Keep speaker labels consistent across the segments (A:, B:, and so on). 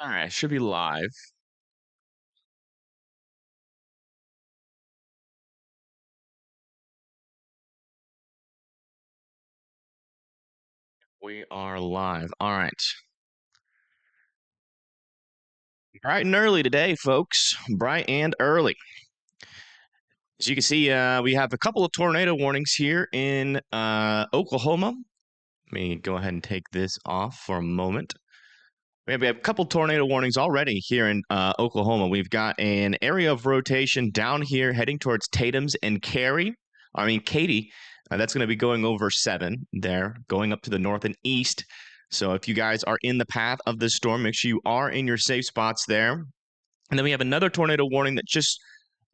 A: All right, should be live. We are live. All right. Bright and early today, folks. Bright and early. As you can see, we have a couple of tornado warnings here in Oklahoma. Let me go ahead and take this off for a moment. We have a couple tornado warnings already here in Oklahoma. We've got an area of rotation down here heading towards Tatum's and Katy. That's going to be going over 7 there, going up to the north and east. So if you guys are in the path of this storm, make sure you are in your safe spots there. And then we have another tornado warning that just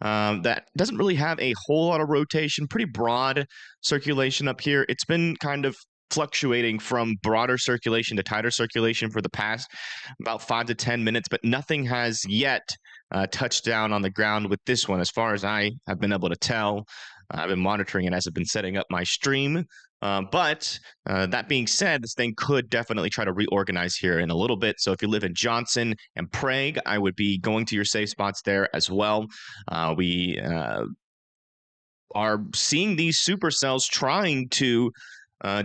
A: that doesn't really have a whole lot of rotation, pretty broad circulation up here. It's been kind of fluctuating from broader circulation to tighter circulation for the past about 5 to 10 minutes, but nothing has yet touched down on the ground with this one, as far as I have been able to tell. I've been monitoring it as I've been setting up my stream. But that being said, this thing could definitely try to reorganize here in a little bit. So if you live in Johnson and Prague, I would be going to your safe spots there as well. We are seeing these supercells trying to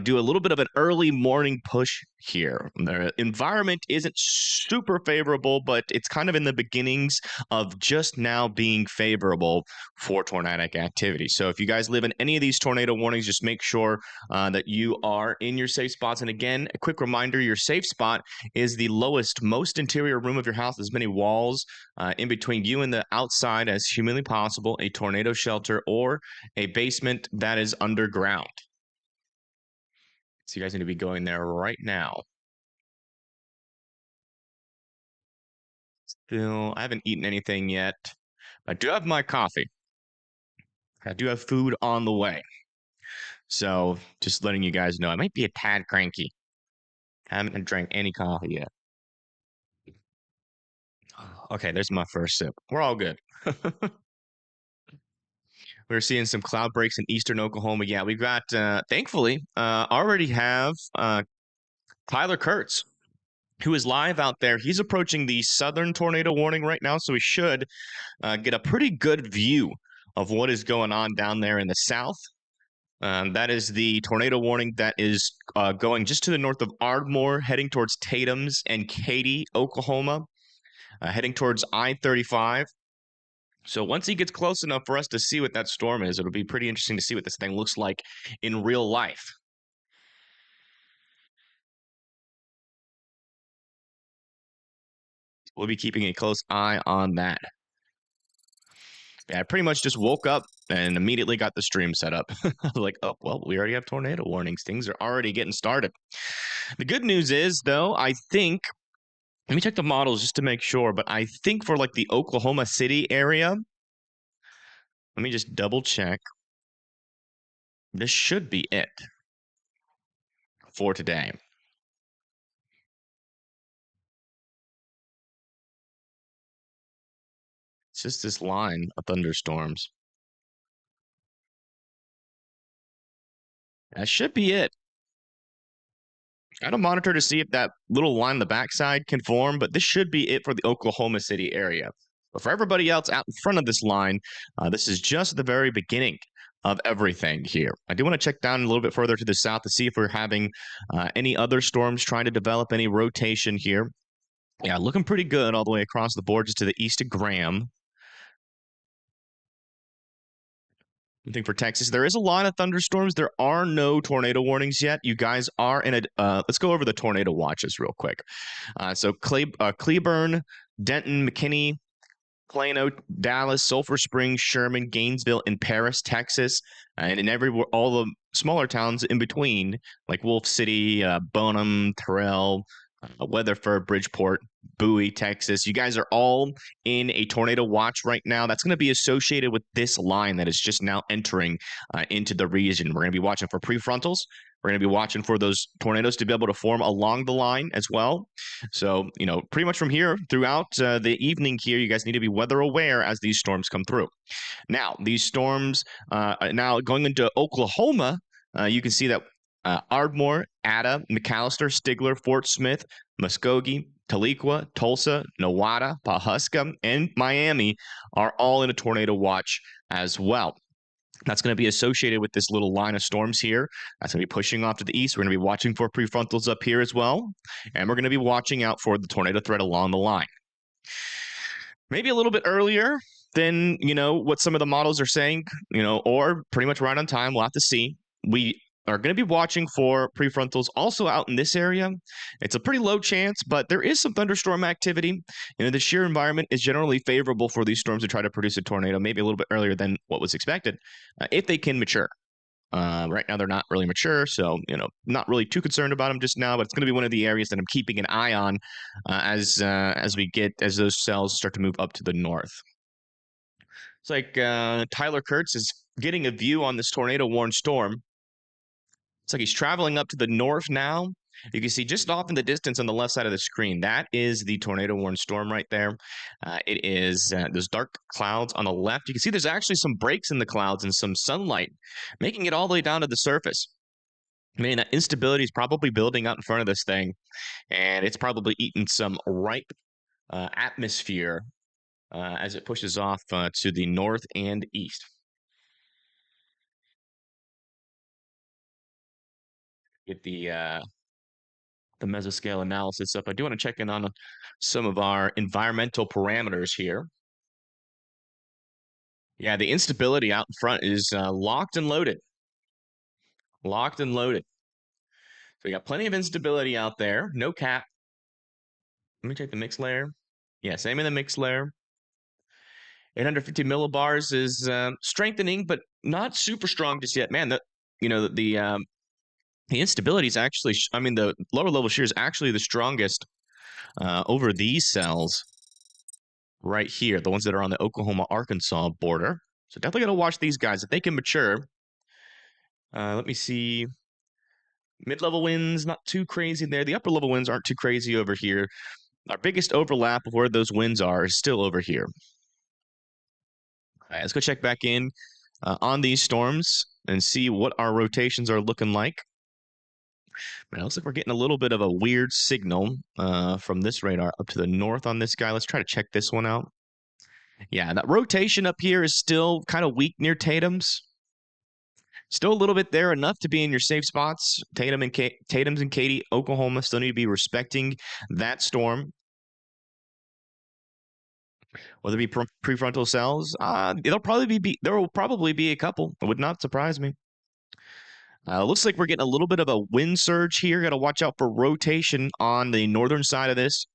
A: do a little bit of an early morning push here. The environment isn't super favorable, but it's kind of in the beginnings of just now being favorable for tornadic activity. So if you guys live in any of these tornado warnings, just make sure that you are in your safe spots. And again, a quick reminder, your safe spot is the lowest, most interior room of your house, as many walls in between you and the outside as humanly possible, a tornado shelter or a basement that is underground. So you guys need to be going there right now. Still, I haven't eaten anything yet. I do have my coffee. I do have food on the way. So just letting you guys know, I might be a tad cranky. I haven't drank any coffee yet. Okay, there's my first sip. We're all good. We're seeing some cloud breaks in eastern Oklahoma. Yeah, we've got, thankfully, already have Tyler Kurtz, who is live out there. He's approaching the southern tornado warning right now, so we should get a pretty good view of what is going on down there in the south. That is the tornado warning that is going just to the north of Ardmore, heading towards Tatum's and Katy, Oklahoma, heading towards I-35. So once he gets close enough for us to see what that storm is, it'll be pretty interesting to see what this thing looks like in real life. We'll be keeping a close eye on that. Yeah, I pretty much just woke up and immediately got the stream set up. Like, oh, well, we already have tornado warnings. Things are already getting started. The good news is, though, I think, let me check the models just to make sure, but I think for like the Oklahoma City area, let me just double check. This should be it for today. It's just this line of thunderstorms. That should be it. I don't monitor to see if that little line on the backside can form, but this should be it for the Oklahoma City area. But for everybody else out in front of this line, this is just the very beginning of everything here. I do want to check down a little bit further to the south to see if we're having any other storms trying to develop any rotation here. Yeah, looking pretty good all the way across the board just to the east of Graham. I think for Texas, there is a lot of thunderstorms. There are no tornado warnings yet. You guys are in a, let's go over the tornado watches real quick. So Cleburne, Denton, McKinney, Plano, Dallas, Sulphur Springs, Sherman, Gainesville, and Paris, Texas, and in all the smaller towns in between, like Wolf City, Bonham, Terrell, Weatherford, Bridgeport, Bowie, Texas. You guys are all in a tornado watch right now. That's going to be associated with this line that is just now entering into the region. We're going to be watching for prefrontals. We're going to be watching for those tornadoes to be able to form along the line as well. So, you know, pretty much from here throughout the evening here, you guys need to be weather aware as these storms come through. Now, these storms, now going into Oklahoma, you can see that Ardmore, Ada, McAllister, Stigler, Fort Smith, Muskogee, Tahlequah, Tulsa, Nowata, Pawhuska, and Miami are all in a tornado watch as well. That's going to be associated with this little line of storms here. That's going to be pushing off to the east. We're going to be watching for prefrontals up here as well. And we're going to be watching out for the tornado threat along the line. Maybe a little bit earlier than, what some of the models are saying, or pretty much right on time. We'll have to see. We are going to be watching for prefrontals also out in this area. It's a pretty low chance, but there is some thunderstorm activity. The shear environment is generally favorable for these storms to try to produce a tornado, maybe a little bit earlier than what was expected, if they can mature. Right now, they're not really mature, so not really too concerned about them just now. But it's going to be one of the areas that I'm keeping an eye on as those cells start to move up to the north. It's like Tyler Kurtz is getting a view on this tornado warned storm. It's like he's traveling up to the north now. You can see just off in the distance on the left side of the screen, that is the tornado warned storm right there. It is those dark clouds on the left. You can see there's actually some breaks in the clouds and some sunlight, making it all the way down to the surface. I mean, that instability is probably building out in front of this thing, and it's probably eating some ripe atmosphere as it pushes off to the north and east. Get the mesoscale analysis up. I do want to check in on some of our environmental parameters here. Yeah, the instability out in front is locked and loaded. Locked and loaded. So we got plenty of instability out there. No cap. Let me check the mix layer. Yeah, same in the mix layer. 850 millibars is strengthening, but not super strong just yet. Man, the instability is actually, the lower level shear is actually the strongest over these cells right here, the ones that are on the Oklahoma-Arkansas border. So definitely going to watch these guys. If they can mature, let me see. Mid-level winds, not too crazy there. The upper-level winds aren't too crazy over here. Our biggest overlap of where those winds are is still over here. All right, let's go check back in on these storms and see what our rotations are looking like. It looks like we're getting a little bit of a weird signal from this radar up to the north on this guy. Let's try to check this one out. Yeah, that rotation up here is still kind of weak near Tatum's. Still a little bit there, enough to be in your safe spots. Tatum's and Katy, Oklahoma still need to be respecting that storm. Will there be prefrontal cells? There will probably be a couple. It would not surprise me. Looks like we're getting a little bit of a wind surge here. Got to watch out for rotation on the northern side of this.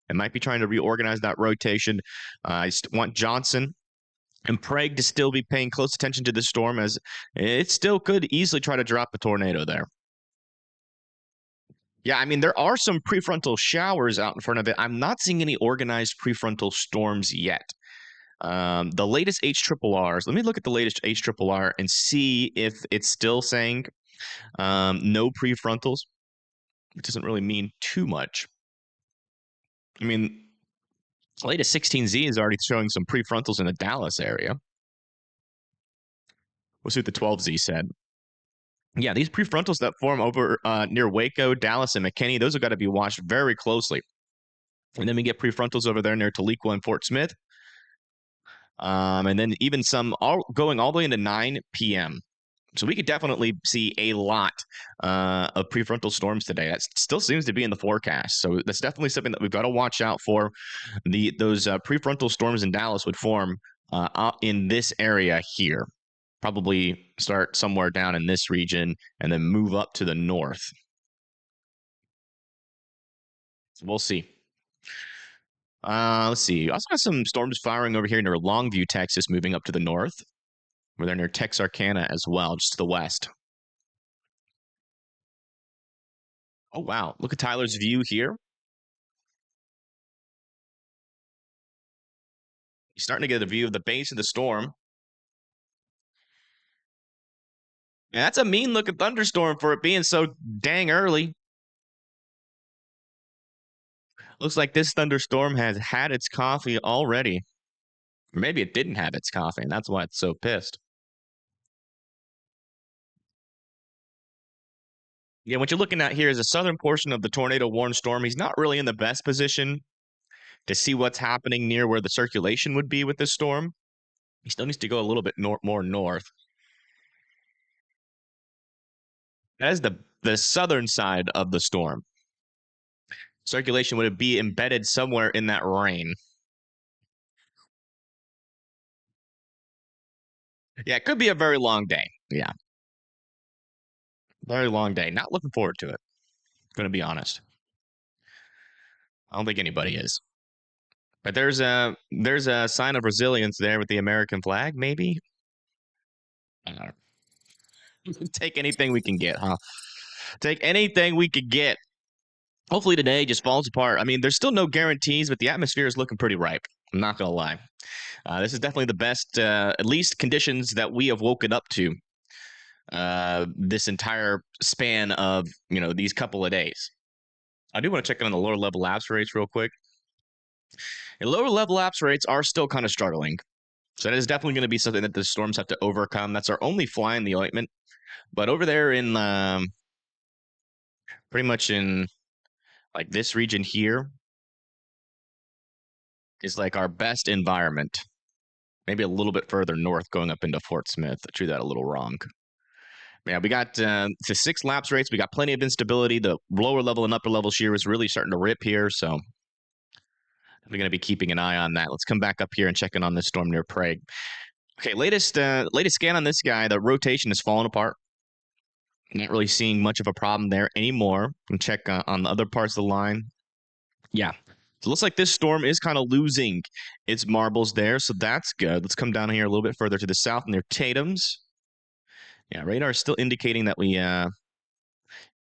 A: It might be trying to reorganize that rotation. I want Johnson and Prague to still be paying close attention to this storm, as it still could easily try to drop a tornado there. Yeah, there are some prefrontal showers out in front of it. I'm not seeing any organized prefrontal storms yet. The latest HRRRs, let me look at the latest HRRR and see if it's still saying no prefrontals, which doesn't really mean too much. The latest 16Z is already showing some prefrontals in the Dallas area. We'll see what the 12Z said. Yeah, these prefrontals that form over near Waco, Dallas, and McKinney, those have got to be watched very closely. And then we get prefrontals over there near Tahlequah and Fort Smith. And then even some going all the way into 9 p.m. So we could definitely see a lot of prefrontal storms today. That still seems to be in the forecast. So that's definitely something that we've got to watch out for. Those prefrontal storms in Dallas would form in this area here. Probably start somewhere down in this region and then move up to the north. So we'll see. Let's see. Also got some storms firing over here near Longview, Texas, moving up to the north. We're there near Texarkana as well, just to the west. Oh, wow. Look at Tyler's view here. He's starting to get a view of the base of the storm. And that's a mean-looking thunderstorm for it being so dang early. Looks like this thunderstorm has had its coffee already. Or maybe it didn't have its coffee, and that's why it's so pissed. Yeah, what you're looking at here is the southern portion of the tornado warned storm. He's not really in the best position to see what's happening near where the circulation would be with this storm. He still needs to go a little bit more north. That is the southern side of the storm. Circulation would be embedded somewhere in that rain. Yeah, it could be a very long day. Yeah, very long day. Not looking forward to it. Going to be honest. I don't think anybody is. But there's a sign of resilience there with the American flag. Maybe I don't know. Take anything we can get, huh? Take anything we could get. Hopefully today just falls apart. I mean, there's still no guarantees, but the atmosphere is looking pretty ripe. I'm not gonna lie. This is definitely the best, at least conditions that we have woken up to this entire span of these couple of days. I do want to check in on the lower level lapse rates real quick. And lower level lapse rates are still kind of struggling. So that is definitely going to be something that the storms have to overcome. That's our only fly in the ointment. But over there in pretty much in like this region here is like our best environment. Maybe a little bit further north going up into Fort Smith. I drew that a little wrong. Yeah, we got to 6 lapse rates. We got plenty of instability. The lower level and upper level shear is really starting to rip here. So we're going to be keeping an eye on that. Let's come back up here and check in on this storm near Prague. Okay, latest scan on this guy. The rotation is falling apart. Not really seeing much of a problem there anymore. And check on the other parts of the line. Yeah, so it looks like this storm is kind of losing its marbles there, so that's good. Let's come down here a little bit further to the south near Tatum's. Yeah, radar is still indicating that we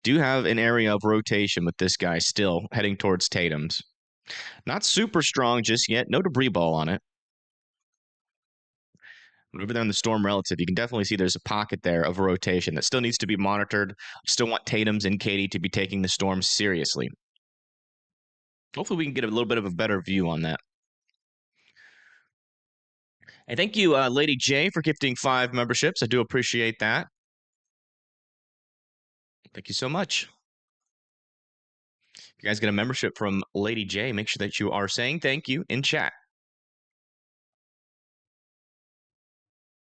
A: do have an area of rotation with this guy still heading towards Tatum's. Not super strong just yet. No debris ball on it. Over there in the storm relative, you can definitely see there's a pocket there of rotation that still needs to be monitored. Still want Tatum's and Katy to be taking the storm seriously. Hopefully we can get a little bit of a better view on that. And thank you, Lady J, for gifting 5 memberships. I do appreciate that. Thank you so much. If you guys get a membership from Lady J, make sure that you are saying thank you in chat.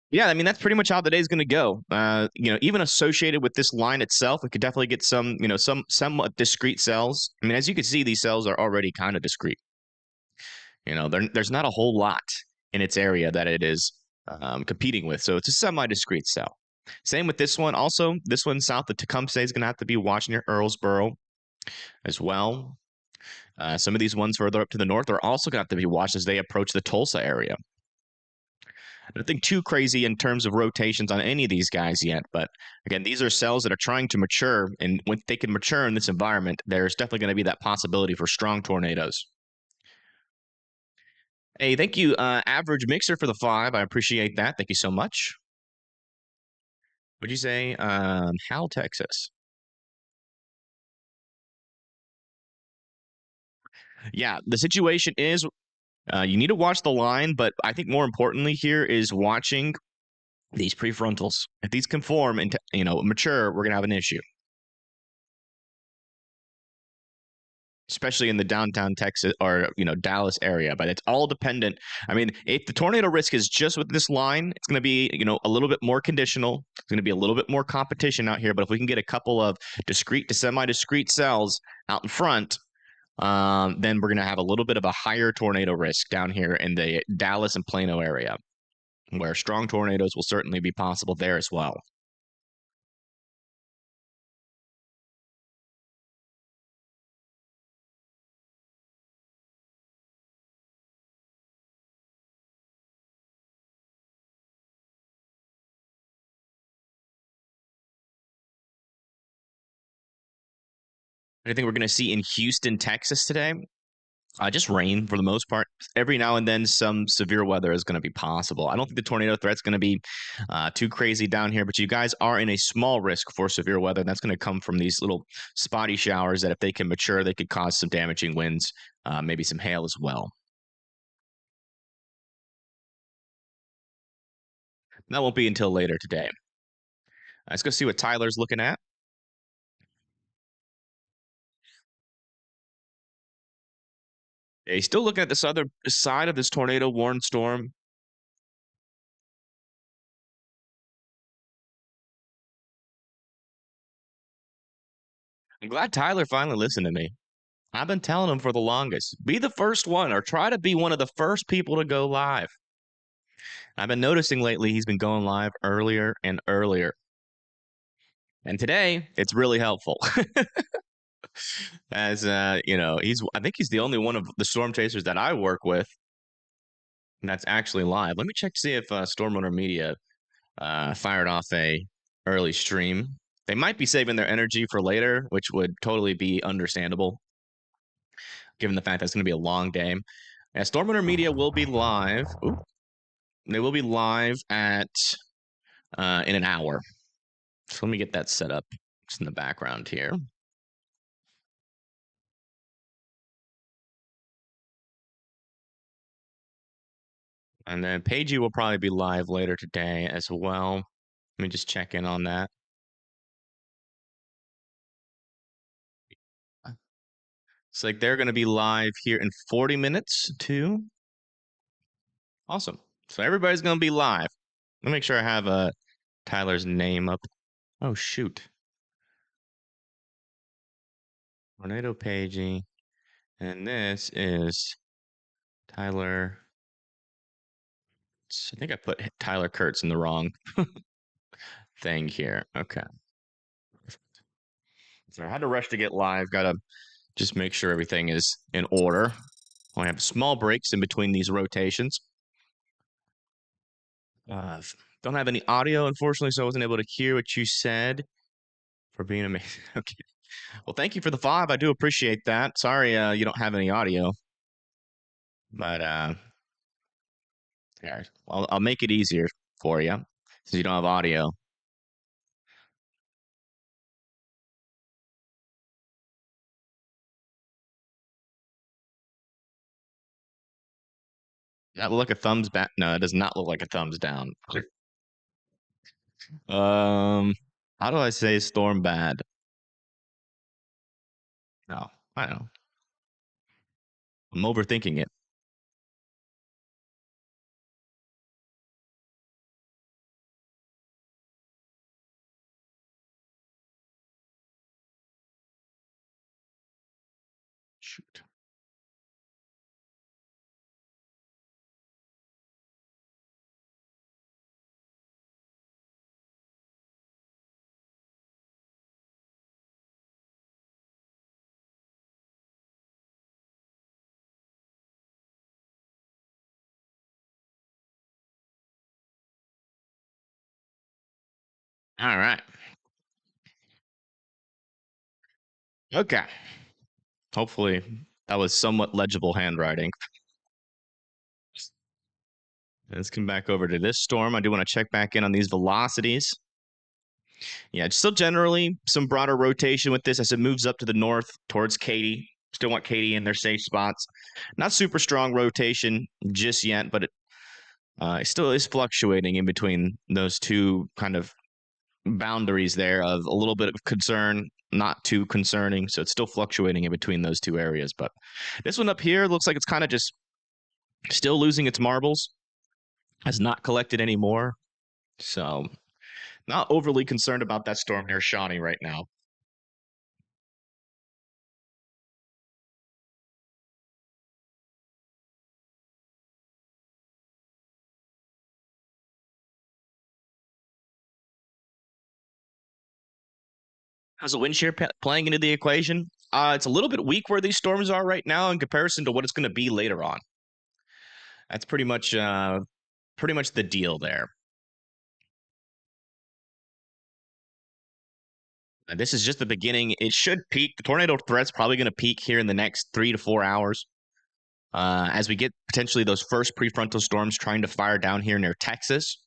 A: Yeah, I mean, that's pretty much how the day's going to go. Even associated with this line itself, we could definitely get some somewhat discrete cells. I mean, as you can see, these cells are already kind of discrete. There's not a whole lot in its area that it is competing with. So it's a semi-discrete cell. Same with this one. Also, this one south of Tecumseh is going to have to be watched near Earlsboro as well. Some of these ones further up to the north are also going to have to be watched as they approach the Tulsa area. Nothing too crazy in terms of rotations on any of these guys yet, but again, these are cells that are trying to mature, and when they can mature in this environment, there's definitely going to be that possibility for strong tornadoes. Hey, thank you, Average Mixer, for the 5. I appreciate that. Thank you so much. What'd you say? Hal, Texas. Yeah, the situation is you need to watch the line, but I think more importantly here is watching these prefrontals. If these conform and mature, we're gonna have an issue. Especially in the downtown Texas or Dallas area, but it's all dependent. I mean, if the tornado risk is just with this line, it's going to be a little bit more conditional. It's going to be a little bit more competition out here. But if we can get a couple of discrete to semi-discrete cells out in front, then we're going to have a little bit of a higher tornado risk down here in the Dallas and Plano area, where strong tornadoes will certainly be possible there as well. I think we're going to see in Houston, Texas today. Just rain for the most part. Every now and then, some severe weather is going to be possible. I don't think the tornado threat's going to be too crazy down here, but you guys are in a small risk for severe weather. That's going to come from these little spotty showers that, if they can mature, they could cause some damaging winds, maybe some hail as well. That won't be until later today. Let's go see what Tyler's looking at. Yeah, he's still looking at this other side of this tornado warned storm. I'm glad Tyler finally listened to me. I've been telling him for the longest. Be the first one or try to be one of the first people to go live. I've been noticing lately he's been going live earlier and earlier. And today, it's really helpful. As I think he's the only one of the storm chasers that I work with that's actually live. Let me check to see if Stormrunner Media fired off a early stream. They might be saving their energy for later, which would totally be understandable, given the fact that it's going to be a long day. Yeah, Stormrunner Media will be live. Ooh, they will be live at in an hour. So let me get that set up just in the background here. And then Pagey will probably be live later today as well. Let me just check in on that. It's like they're going to be live here in 40 minutes too. Awesome. So everybody's going to be live. Let me make sure I have Tyler's name up. Oh, shoot. Tornado Pagey. And this is Tyler. I think I put Tyler Kurtz in the wrong thing here. Okay. So I had to rush to get live. Got to just make sure everything is in order. I have small breaks in between these rotations. Don't have any audio, unfortunately, so I wasn't able to hear what you said for being amazing. Okay. Well, thank you for the 5. I do appreciate that. Sorry you don't have any audio. But yeah, I'll make it easier for you since you don't have audio. That look like a thumbs back. No, it does not look like a thumbs down. How do I say storm bad? No, I don't know. I'm overthinking it. Shoot. All right. Okay. Hopefully that was somewhat legible handwriting. Let's come back over to this storm. I do want to check back in on these velocities. Yeah, still generally some broader rotation with this as it moves up to the north towards Katy. Still want Katy in their safe spots. Not super strong rotation just yet, but it still is fluctuating in between those two kind of boundaries there of a little bit of concern, not too concerning. So it's still fluctuating in between those two areas. But this one up here looks like it's kind of just still losing its marbles, has not collected any more. So not overly concerned about that storm near Shawnee right now. How's the wind shear playing into the equation? It's a little bit weak where these storms are right now in comparison to what it's going to be later on. That's pretty much the deal there. And this is just the beginning. It should peak. The tornado threat's probably going to peak here in the next 3 to 4 hours. As we get potentially those first prefrontal storms trying to fire down here near Texas.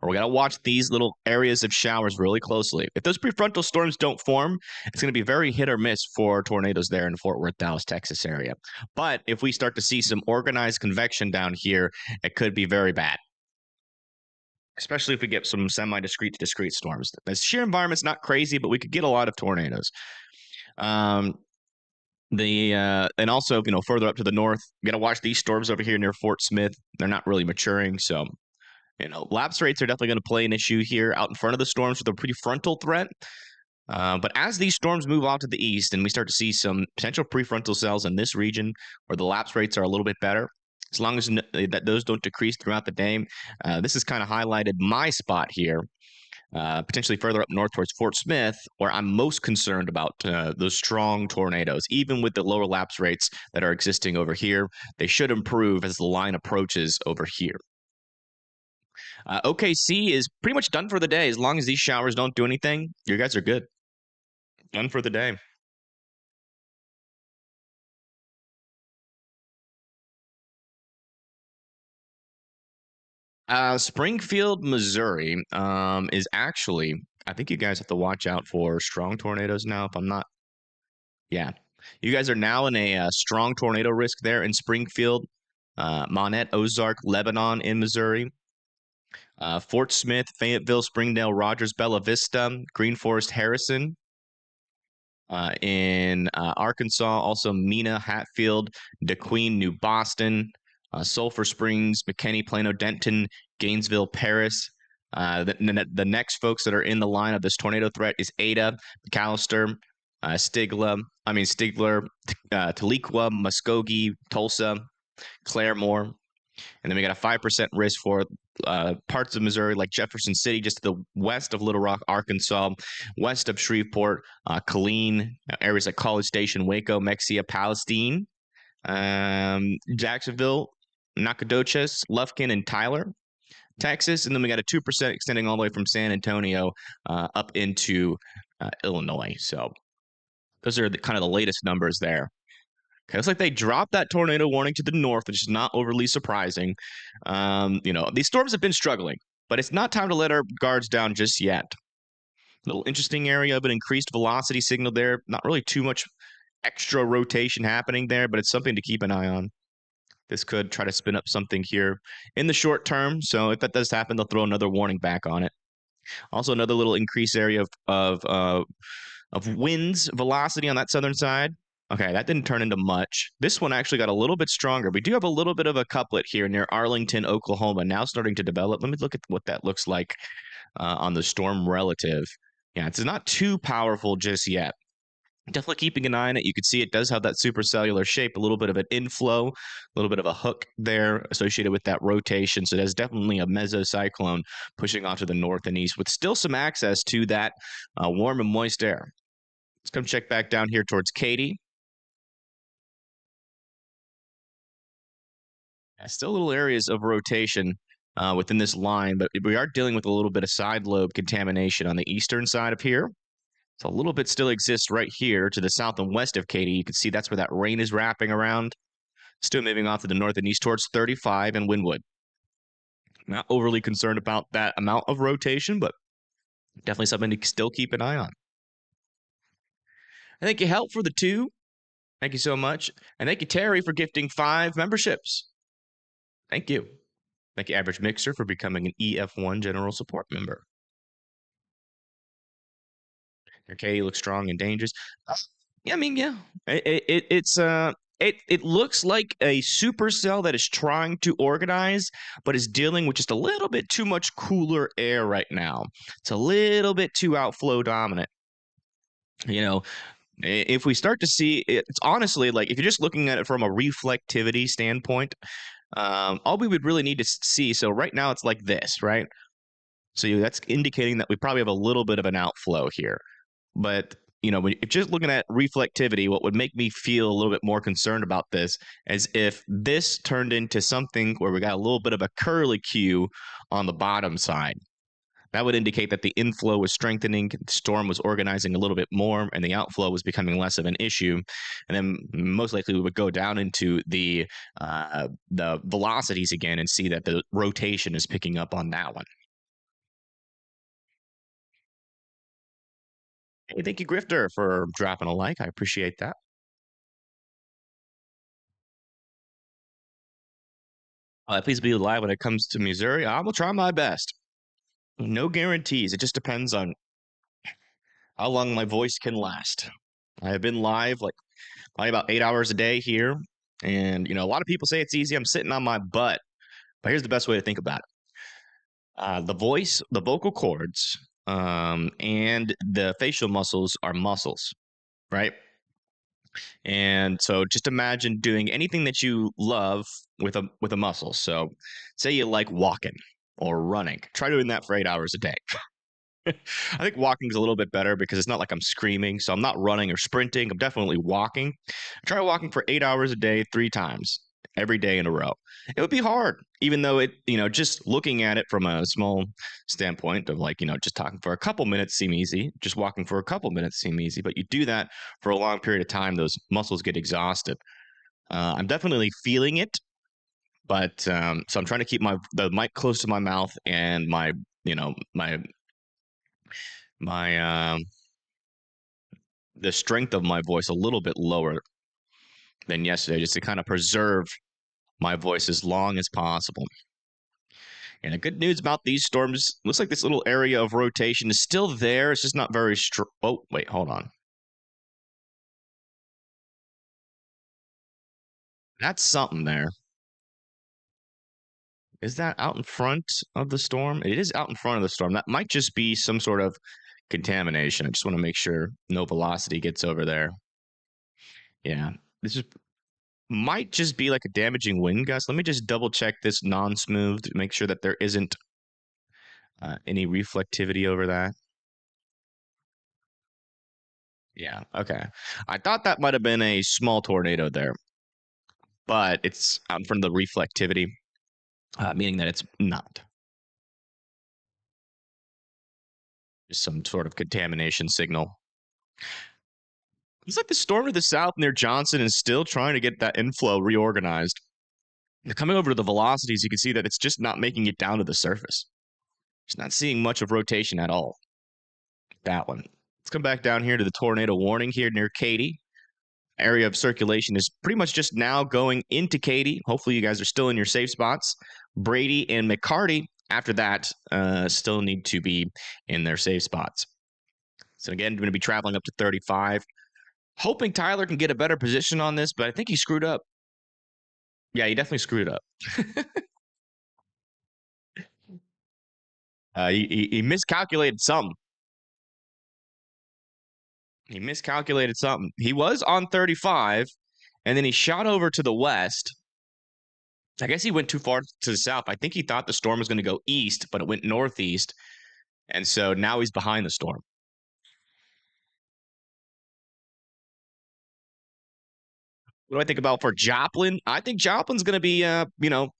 A: Or we got to watch these little areas of showers really closely. If those prefrontal storms don't form, it's going to be very hit or miss for tornadoes there in the Fort Worth, Dallas, Texas area. But if we start to see some organized convection down here, it could be very bad. Especially if we get some semi-discrete to discrete storms. The shear environment's not crazy, but we could get a lot of tornadoes. And also, further up to the north, you got to watch these storms over here near Fort Smith. They're not really maturing, so lapse rates are definitely going to play an issue here out in front of the storms with a pretty frontal threat. But as these storms move off to the east and we start to see some potential prefrontal cells in this region where the lapse rates are a little bit better, as long as that those don't decrease throughout the day, this has kind of highlighted my spot here, potentially further up north towards Fort Smith, where I'm most concerned about those strong tornadoes. Even with the lower lapse rates that are existing over here, they should improve as the line approaches over here. OKC is pretty much done for the day. As long as these showers don't do anything, you guys are good. Done for the day. Springfield, Missouri, is actually, I think you guys have to watch out for strong tornadoes now. If I'm not, yeah, you guys are now in a strong tornado risk there in Springfield, Monette, Ozark, Lebanon in Missouri, Fort Smith, Fayetteville, Springdale, Rogers, Bella Vista, Green Forest, Harrison. In Arkansas, also Mena, Hatfield, DeQueen, New Boston, Sulphur Springs, McKinney, Plano, Denton, Gainesville, Paris. The next folks that are in the line of this tornado threat is Ada, McAllister, Stigler, Tahlequah, Muskogee, Tulsa, Claremore. And then we got a 5% risk for parts of Missouri, like Jefferson City, just to the west of Little Rock, Arkansas, west of Shreveport, Killeen, areas like College Station, Waco, Mexia, Palestine, Jacksonville, Nacogdoches, Lufkin, and Tyler, Texas. And then we got a 2% extending all the way from San Antonio up into Illinois. So those are kind of the latest numbers there. Okay, looks like they dropped that tornado warning to the north, which is not overly surprising. These storms have been struggling, but it's not time to let our guards down just yet. Little interesting area of an increased velocity signal there. Not really too much extra rotation happening there, but it's something to keep an eye on. This could try to spin up something here in the short term. So if that does happen, they'll throw another warning back on it. Also, another little increased area of winds velocity on that southern side. Okay, that didn't turn into much. This one actually got a little bit stronger. We do have a little bit of a couplet here near Arlington, Oklahoma, now starting to develop. Let me look at what that looks like on the storm relative. Yeah, it's not too powerful just yet. Definitely keeping an eye on it. You can see it does have that supercellular shape, a little bit of an inflow, a little bit of a hook there associated with that rotation. So there's definitely a mesocyclone pushing off to the north and east with still some access to that warm and moist air. Let's come check back down here towards Katy. Still little areas of rotation within this line, but we are dealing with a little bit of side lobe contamination on the eastern side of here. So a little bit still exists right here to the south and west of Katy. You can see that's where that rain is wrapping around. Still moving off to the north and east towards 35 and Wynwood. Not overly concerned about that amount of rotation, but definitely something to still keep an eye on. I thank you, Help, for the 2. Thank you so much. And thank you, Terry, for gifting 5 memberships. Thank you. Thank you, Average Mixer, for becoming an EF1 General Support member. Okay, looks strong and dangerous. Yeah, I mean, yeah. It looks like a supercell that is trying to organize, but is dealing with just a little bit too much cooler air right now. It's a little bit too outflow dominant. If we start to see it's honestly like if you're just looking at it from a reflectivity standpoint, all we would really need to see. So right now it's like this, right? So that's indicating that we probably have a little bit of an outflow here. But, if just looking at reflectivity, what would make me feel a little bit more concerned about this is if this turned into something where we got a little bit of a curlicue on the bottom side. That would indicate that the inflow was strengthening, the storm was organizing a little bit more, and the outflow was becoming less of an issue. And then most likely we would go down into the velocities again and see that the rotation is picking up on that one. Hey, thank you, Grifter, for dropping a like. I appreciate that. Please be live when it comes to Missouri. I will try my best. No guarantees. It just depends on how long my voice can last. I have been live like Probably about 8 hours a day here. And, a lot of people say it's easy. I'm sitting on my butt. But here's the best way to think about it. The voice, the vocal cords, and the facial muscles are muscles, right? And so just imagine doing anything that you love with a muscle. So say you like walking or running. Try doing that for 8 hours a day. I think walking is a little bit better because it's not like I'm screaming. So I'm not running or sprinting. I'm definitely walking. Try walking for 8 hours a day, 3 times every day in a row. It would be hard, even though just looking at it from a small standpoint of like, just talking for a couple minutes seem easy. Just walking for a couple minutes seem easy. But you do that for a long period of time, those muscles get exhausted. I'm definitely feeling it. But so I'm trying to keep the mic close to my mouth and my the strength of my voice a little bit lower than yesterday, just to kind of preserve my voice as long as possible. And the good news about these storms, looks like this little area of rotation is still there. It's just not very strong. Oh, wait, hold on. That's something there. Is that out in front of the storm? It is out in front of the storm. That might just be some sort of contamination. I just want to make sure no velocity gets over there. Yeah, this might just be like a damaging wind gust. Let me just double check this non-smooth to make sure that there isn't any reflectivity over that. Yeah, okay. I thought that might have been a small tornado there, but it's out in front of the reflectivity, meaning that it's not. Just some sort of contamination signal. It's like the storm to the south near Johnson is still trying to get that inflow reorganized. Coming over to the velocities, you can see that it's just not making it down to the surface. It's not seeing much of rotation at all. That one. Let's come back down here to the tornado warning here near Katy. Area of circulation is pretty much just now going into Katy. Hopefully you guys are still in your safe spots. Brady and McCarty, after that, still need to be in their safe spots. So again, going to be traveling up to 35. Hoping Tyler can get a better position on this, but I think he screwed up. Yeah, he definitely screwed up. He miscalculated something. He miscalculated something. He was on 35, and then he shot over to the west. I guess he went too far to the south. I think he thought the storm was going to go east, but it went northeast. And so now he's behind the storm. What do I think about for Joplin? I think Joplin's going to be, going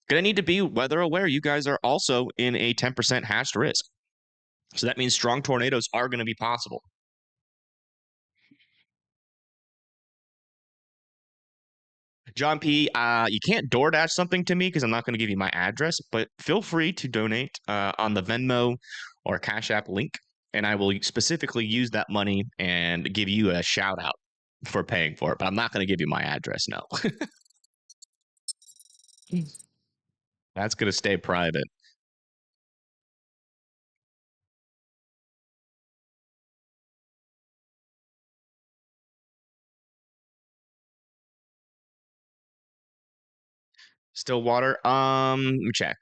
A: to need to be weather aware. You guys are also in a 10% hatched risk. So that means strong tornadoes are going to be possible. John P., you can't DoorDash something to me because I'm not going to give you my address, but feel free to donate on the Venmo or Cash App link, and I will specifically use that money and give you a shout out for paying for it. But I'm not going to give you my address, no. That's going to stay private. Stillwater, let me check.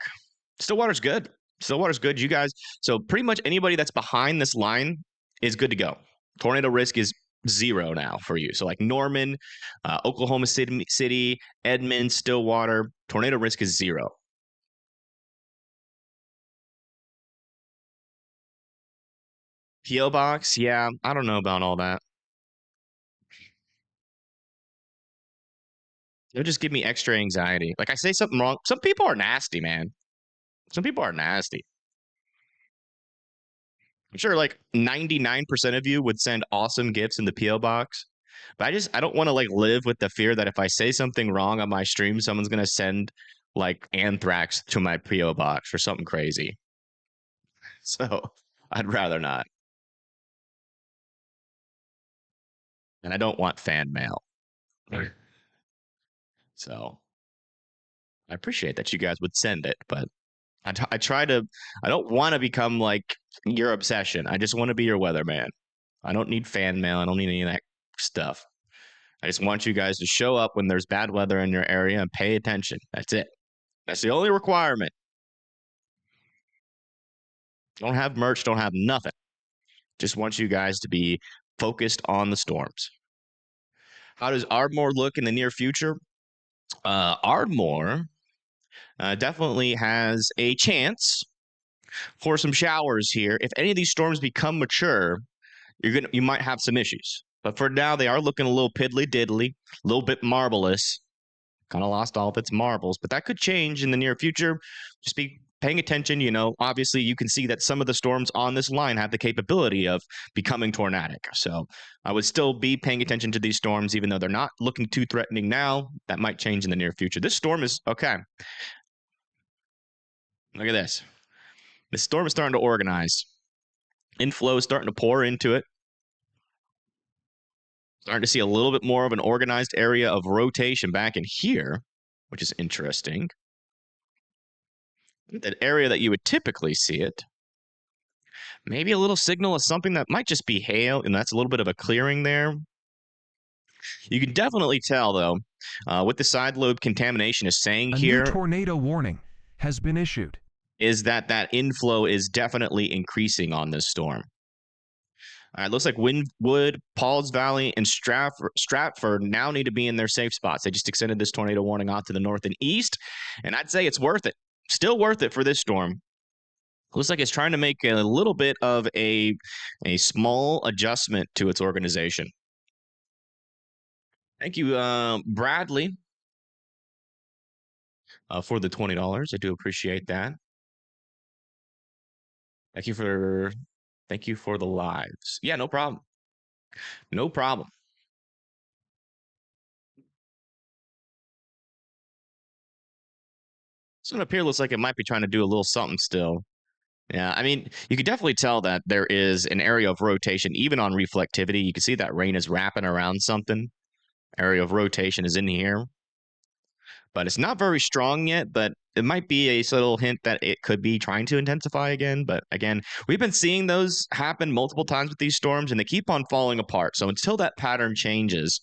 A: Stillwater's good. Stillwater's good. You guys, so pretty much anybody that's behind this line is good to go. Tornado risk is 0 now for you. So like Norman, Oklahoma City, Edmond, Stillwater, tornado risk is 0. PO box, yeah, I don't know about all that. It'll just give me extra anxiety. Like I say something wrong. Some people are nasty, man. Some people are nasty. I'm sure like 99% of you would send awesome gifts in the PO box. But I don't want to like live with the fear that if I say something wrong on my stream, someone's gonna send like anthrax to my PO box or something crazy. So I'd rather not. And I don't want fan mail. So I appreciate that you guys would send it, but I don't want to become like your obsession. I just want to be your weatherman. I don't need fan mail. I don't need any of that stuff. I just want you guys to show up when there's bad weather in your area and pay attention. That's it. That's the only requirement. Don't have merch, don't have nothing. Just want you guys to be focused on the storms. How does Ardmore look in the near future? Ardmore definitely has a chance for some showers here. If any of these storms become mature, you might have some issues. But for now, they are looking a little piddly diddly, a little bit marvelous. Kind of lost all of its marbles, but that could change in the near future. Just be paying attention. Obviously you can see that some of the storms on this line have the capability of becoming tornadic. So I would still be paying attention to these storms, even though they're not looking too threatening now. That might change in the near future. This storm is okay. Look at this. This storm is starting to organize. Inflow is starting to pour into it. Starting to see a little bit more of an organized area of rotation back in here, which is interesting. That area that you would typically see it. Maybe a little signal of something that might just be hail, and that's a little bit of a clearing there. You can definitely tell, though, what the side lobe contamination is saying here.
B: A new tornado warning has been issued.
A: Is that inflow is definitely increasing on this storm. All right, looks like Wynwood, Pauls Valley, and Stratford now need to be in their safe spots. They just extended this tornado warning out to the north and east, and I'd say it's worth it. Still worth it for this storm. Looks like it's trying to make a little bit of a small adjustment to its organization. Thank you, Bradley, for the $20. I do appreciate that. Thank you for the lives. Yeah, no problem. No problem. This one up here looks like it might be trying to do a little something still. Yeah, I mean, you can definitely tell that there is an area of rotation, even on reflectivity. You can see that rain is wrapping around something. Area of rotation is in here. But it's not very strong yet, but it might be a subtle hint that it could be trying to intensify again. But again, we've been seeing those happen multiple times with these storms, and they keep on falling apart. So until that pattern changes,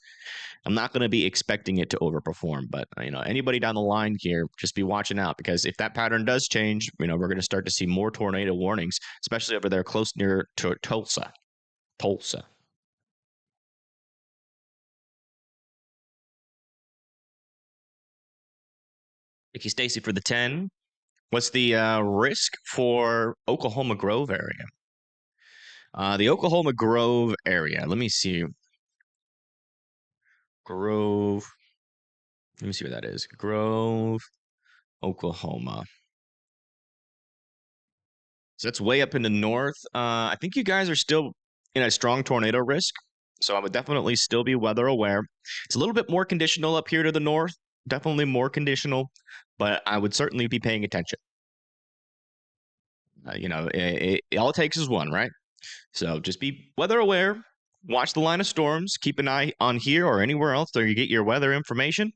A: I'm not going to be expecting it to overperform. But, anybody down the line here, just be watching out, because if that pattern does change, we're going to start to see more tornado warnings, especially over there close near to Tulsa. Thank you, Stacy, for the 10. What's the risk for Oklahoma Grove area? The Oklahoma Grove area. Let me see. Grove. Let me see where that is. Grove, Oklahoma. So that's way up in the north. I think you guys are still in a strong tornado risk. So I would definitely still be weather aware. It's a little bit more conditional up here to the north. Definitely more conditional, but I would certainly be paying attention. All it takes is one, right? So just be weather aware. Watch the line of storms. Keep an eye on here or anywhere else where you get your weather information.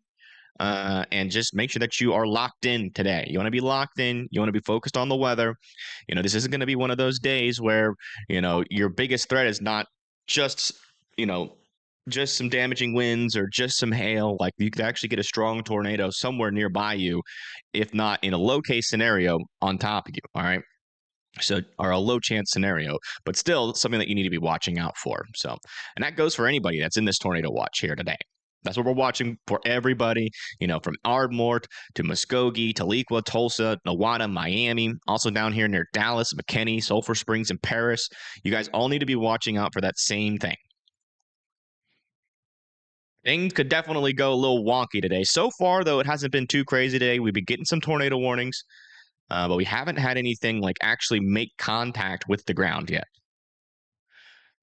A: And just make sure that you are locked in today. You want to be locked in. You want to be focused on the weather. This isn't going to be one of those days where, your biggest threat is not just, just some damaging winds or just some hail. Like, you could actually get a strong tornado somewhere nearby you, if not in a low case scenario on top of you. All right. So, or a low chance scenario, but still something that you need to be watching out for. So, and that goes for anybody that's in this tornado watch here today. That's what we're watching for everybody, from Ardmore to Muskogee, Tahlequah, Tulsa, Nowata, Miami, also down here near Dallas, McKinney, Sulphur Springs, and Paris. You guys all need to be watching out for that same thing. Things could definitely go a little wonky today. So far, though, it hasn't been too crazy today. We've been getting some tornado warnings. But we haven't had anything like actually make contact with the ground yet.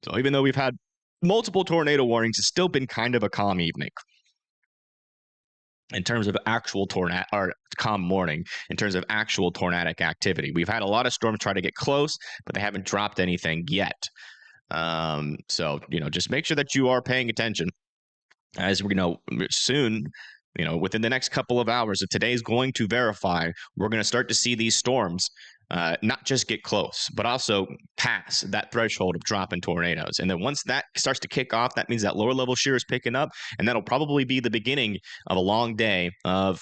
A: So even though we've had multiple tornado warnings, it's still been kind of a calm evening in terms of actual calm morning in terms of actual tornadic activity. We've had a lot of storms try to get close, but they haven't dropped anything yet. So just make sure that you are paying attention, as we know soon. Within the next couple of hours, if today's going to verify, we're going to start to see these storms not just get close, but also pass that threshold of dropping tornadoes. And then once that starts to kick off, that means that lower level shear is picking up, and that'll probably be the beginning of a long day of,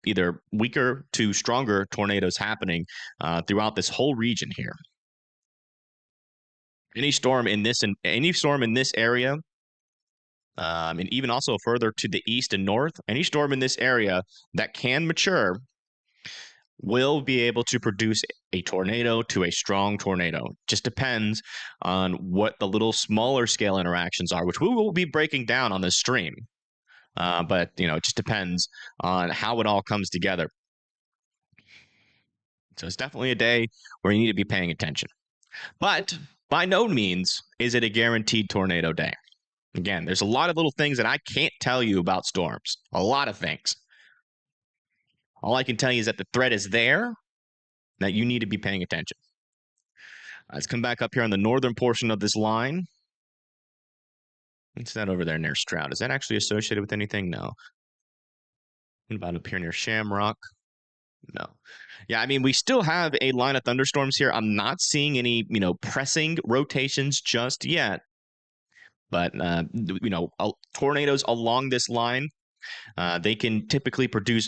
A: either weaker to stronger tornadoes happening throughout this whole region here. Any storm in this area, and even also further to the east and north, any storm in this area that can mature will be able to produce a tornado to a strong tornado. Just depends on what the little smaller scale interactions are, which we will be breaking down on this stream. But it just depends on how it all comes together. So it's definitely a day where you need to be paying attention. But by no means is it a guaranteed tornado day. Again, there's a lot of little things that I can't tell you about storms. A lot of things. All I can tell you is that the threat is there, that you need to be paying attention. Let's come back up here on the northern portion of this line. What's that over there near Stroud? Is that actually associated with anything? No. What about up here near Shamrock? No. Yeah, I mean, we still have a line of thunderstorms here. I'm not seeing any, pressing rotations just yet. But, tornadoes along this line, they can typically produce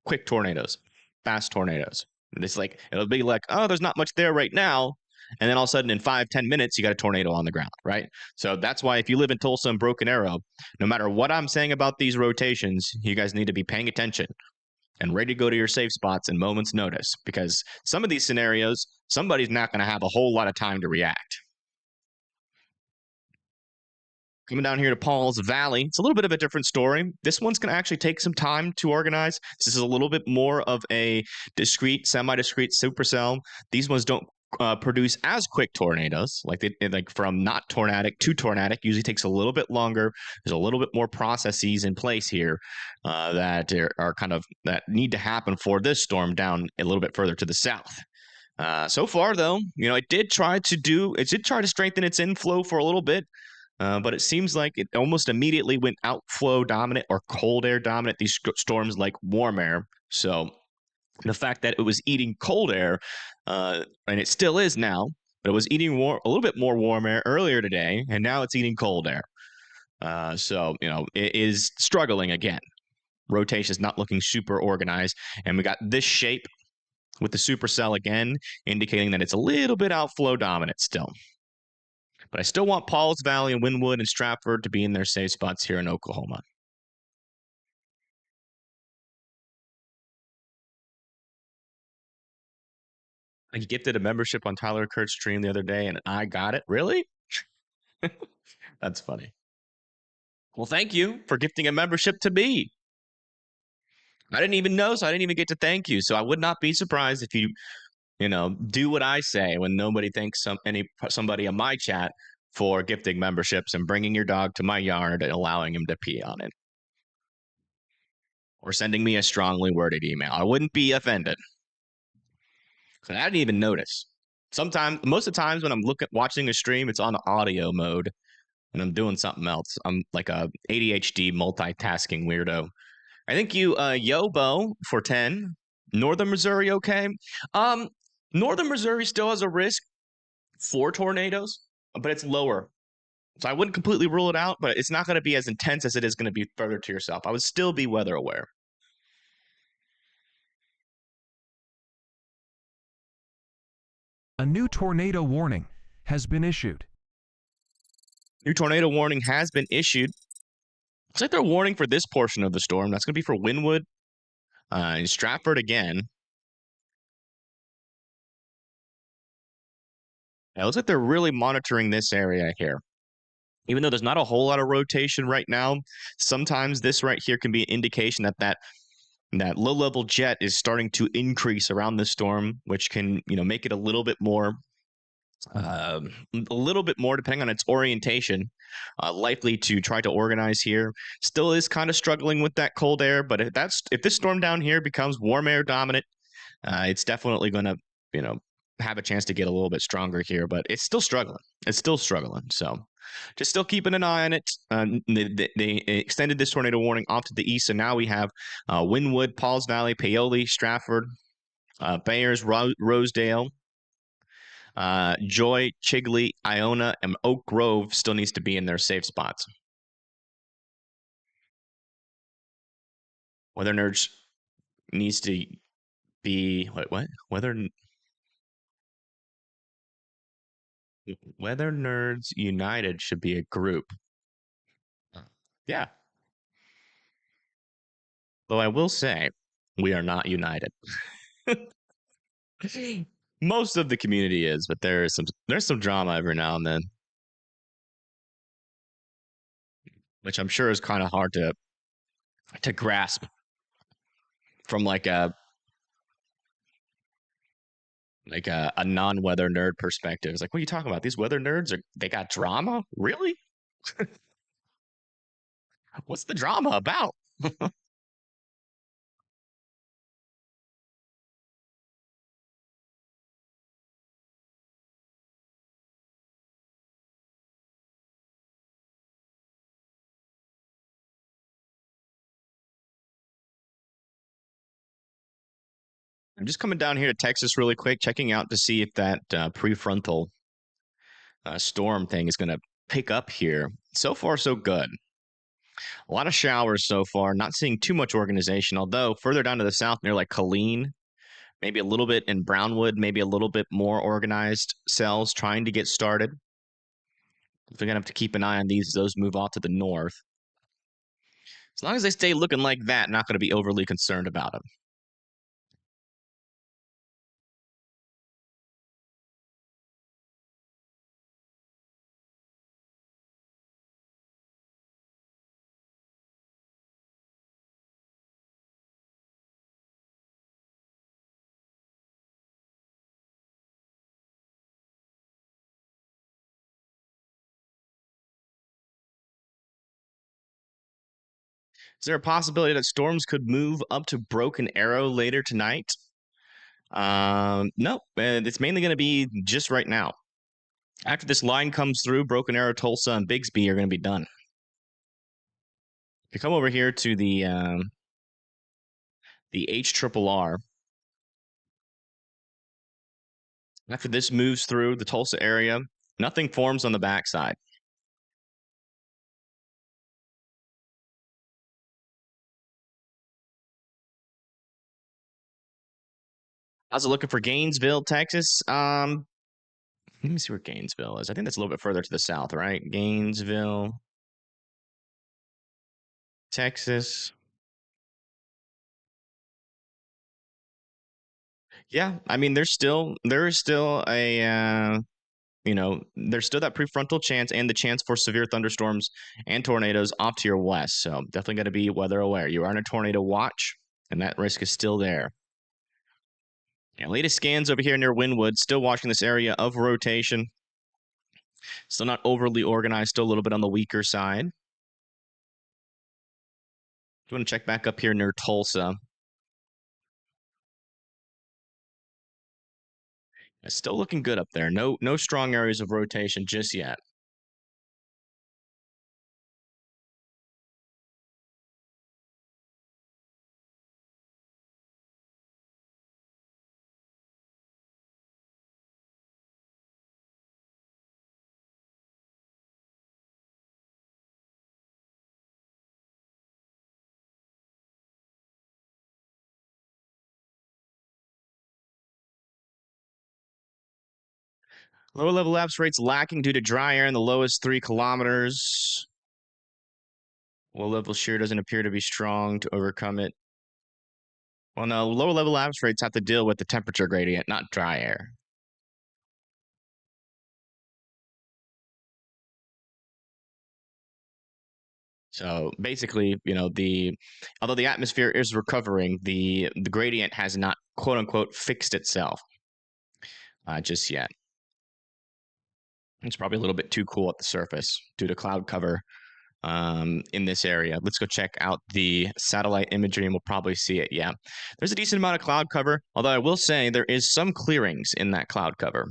A: quick tornadoes, fast tornadoes. It'll be like, oh, there's not much there right now. And then all of a sudden in 5-10 minutes, you got a tornado on the ground, right? So that's why if you live in Tulsa and Broken Arrow, no matter what I'm saying about these rotations, you guys need to be paying attention and ready to go to your safe spots in moments' notice, because some of these scenarios, somebody's not going to have a whole lot of time to react. Coming down here to Paul's Valley, it's a little bit of a different story. This one's going to actually take some time to organize. This is a little bit more of a discrete, semi-discrete supercell. These ones don't produce as quick tornadoes, like from not tornadic to tornadic. Usually takes a little bit longer. There's a little bit more processes in place here that are that need to happen for this storm down a little bit further to the south. So far, though, it did try to strengthen its inflow for a little bit. But it seems like it almost immediately went outflow dominant or cold air dominant. These storms like warm air. So the fact that it was eating cold air, and it still is now, but it was eating a little bit more warm air earlier today, and now it's eating cold air. So it is struggling again. Rotation is not looking super organized, and we got this shape with the supercell again, indicating that it's a little bit outflow dominant still. But I still want Pauls Valley and Wynwood and Stratford to be in their safe spots here in Oklahoma. I gifted a membership on Tyler Kurt's stream the other day, and I got it. Really? That's funny. Well, thank you for gifting a membership to me. I didn't even know, so I didn't even get to thank you. So I would not be surprised if you do what I say when nobody thanks somebody in my chat for gifting memberships and bringing your dog to my yard and allowing him to pee on it. Or sending me a strongly worded email. I wouldn't be offended. I didn't even notice. Most of the times when I'm watching a stream, it's on audio mode and I'm doing something else. I'm like a ADHD multitasking weirdo. I think you, Yobo for 10. Northern Missouri, okay? Northern Missouri still has a risk for tornadoes, but it's lower. So I wouldn't completely rule it out, but it's not going to be as intense as it is going to be further to yourself. I would still be weather aware.
B: A new tornado warning has been issued.
A: New tornado warning has been issued. Looks like they're warning for this portion of the storm. That's going to be for Wynwood and Stratford again. It looks like they're really monitoring this area here. Even though there's not a whole lot of rotation right now, sometimes this right here can be an indication that low-level jet is starting to increase around this storm, which can make it a little bit more depending on its orientation, likely to try to organize here. Still is kind of struggling with that cold air, but if this storm down here becomes warm air dominant, it's definitely going to have a chance to get a little bit stronger here, but it's still struggling. So just still keeping an eye on it. They extended this tornado warning off to the east, so now we have Wynwood, Pauls Valley, Paoli, Stratford, Bayers, Rosedale, Joy, Chigley, Iona, and Oak Grove still needs to be in their safe spots. Weather Nerds needs to be what? Weather Nerds United should be a group. Yeah. Though I will say, we are not united. Most of the community is, but there's some drama every now and then, which I'm sure is kind of hard to grasp from a non-weather nerd perspective. It's like, what are you talking about? These weather nerds they got drama? Really? What's the drama about? I'm just coming down here to Texas really quick, checking out to see if that prefrontal storm thing is going to pick up here. So far, so good. A lot of showers so far. Not seeing too much organization, although further down to the south near like Colleen, maybe a little bit in Brownwood, maybe a little bit more organized cells trying to get started. They're going to have to keep an eye on those move off to the north. As long as they stay looking like that, not going to be overly concerned about them. Is there a possibility that storms could move up to Broken Arrow later tonight? No, it's mainly going to be just right now. After this line comes through, Broken Arrow, Tulsa, and Bigsby are going to be done. If you come over here to the HRRR, after this moves through the Tulsa area, nothing forms on the backside. How's it looking for Gainesville, Texas? Let me see where Gainesville is. I think that's a little bit further to the south, right? Gainesville, Texas. Yeah, I mean, there is still a there's still that prefrontal chance and the chance for severe thunderstorms and tornadoes off to your west. So definitely got to be weather aware. You are in a tornado watch, and that risk is still there. Yeah, latest scans over here near Wynwood, still watching this area of rotation. Still not overly organized, still a little bit on the weaker side. Do want to check back up here near Tulsa. It's still looking good up there. No strong areas of rotation just yet. Lower level lapse rates lacking due to dry air in the lowest 3 kilometers. Low level shear doesn't appear to be strong to overcome it. Well, no, lower level lapse rates have to deal with the temperature gradient, not dry air. So basically, although the atmosphere is recovering, the gradient has not quote unquote fixed itself just yet. It's probably a little bit too cool at the surface due to cloud cover in this area. Let's go check out the satellite imagery and we'll probably see it. Yeah, there's a decent amount of cloud cover, although I will say there is some clearings in that cloud cover.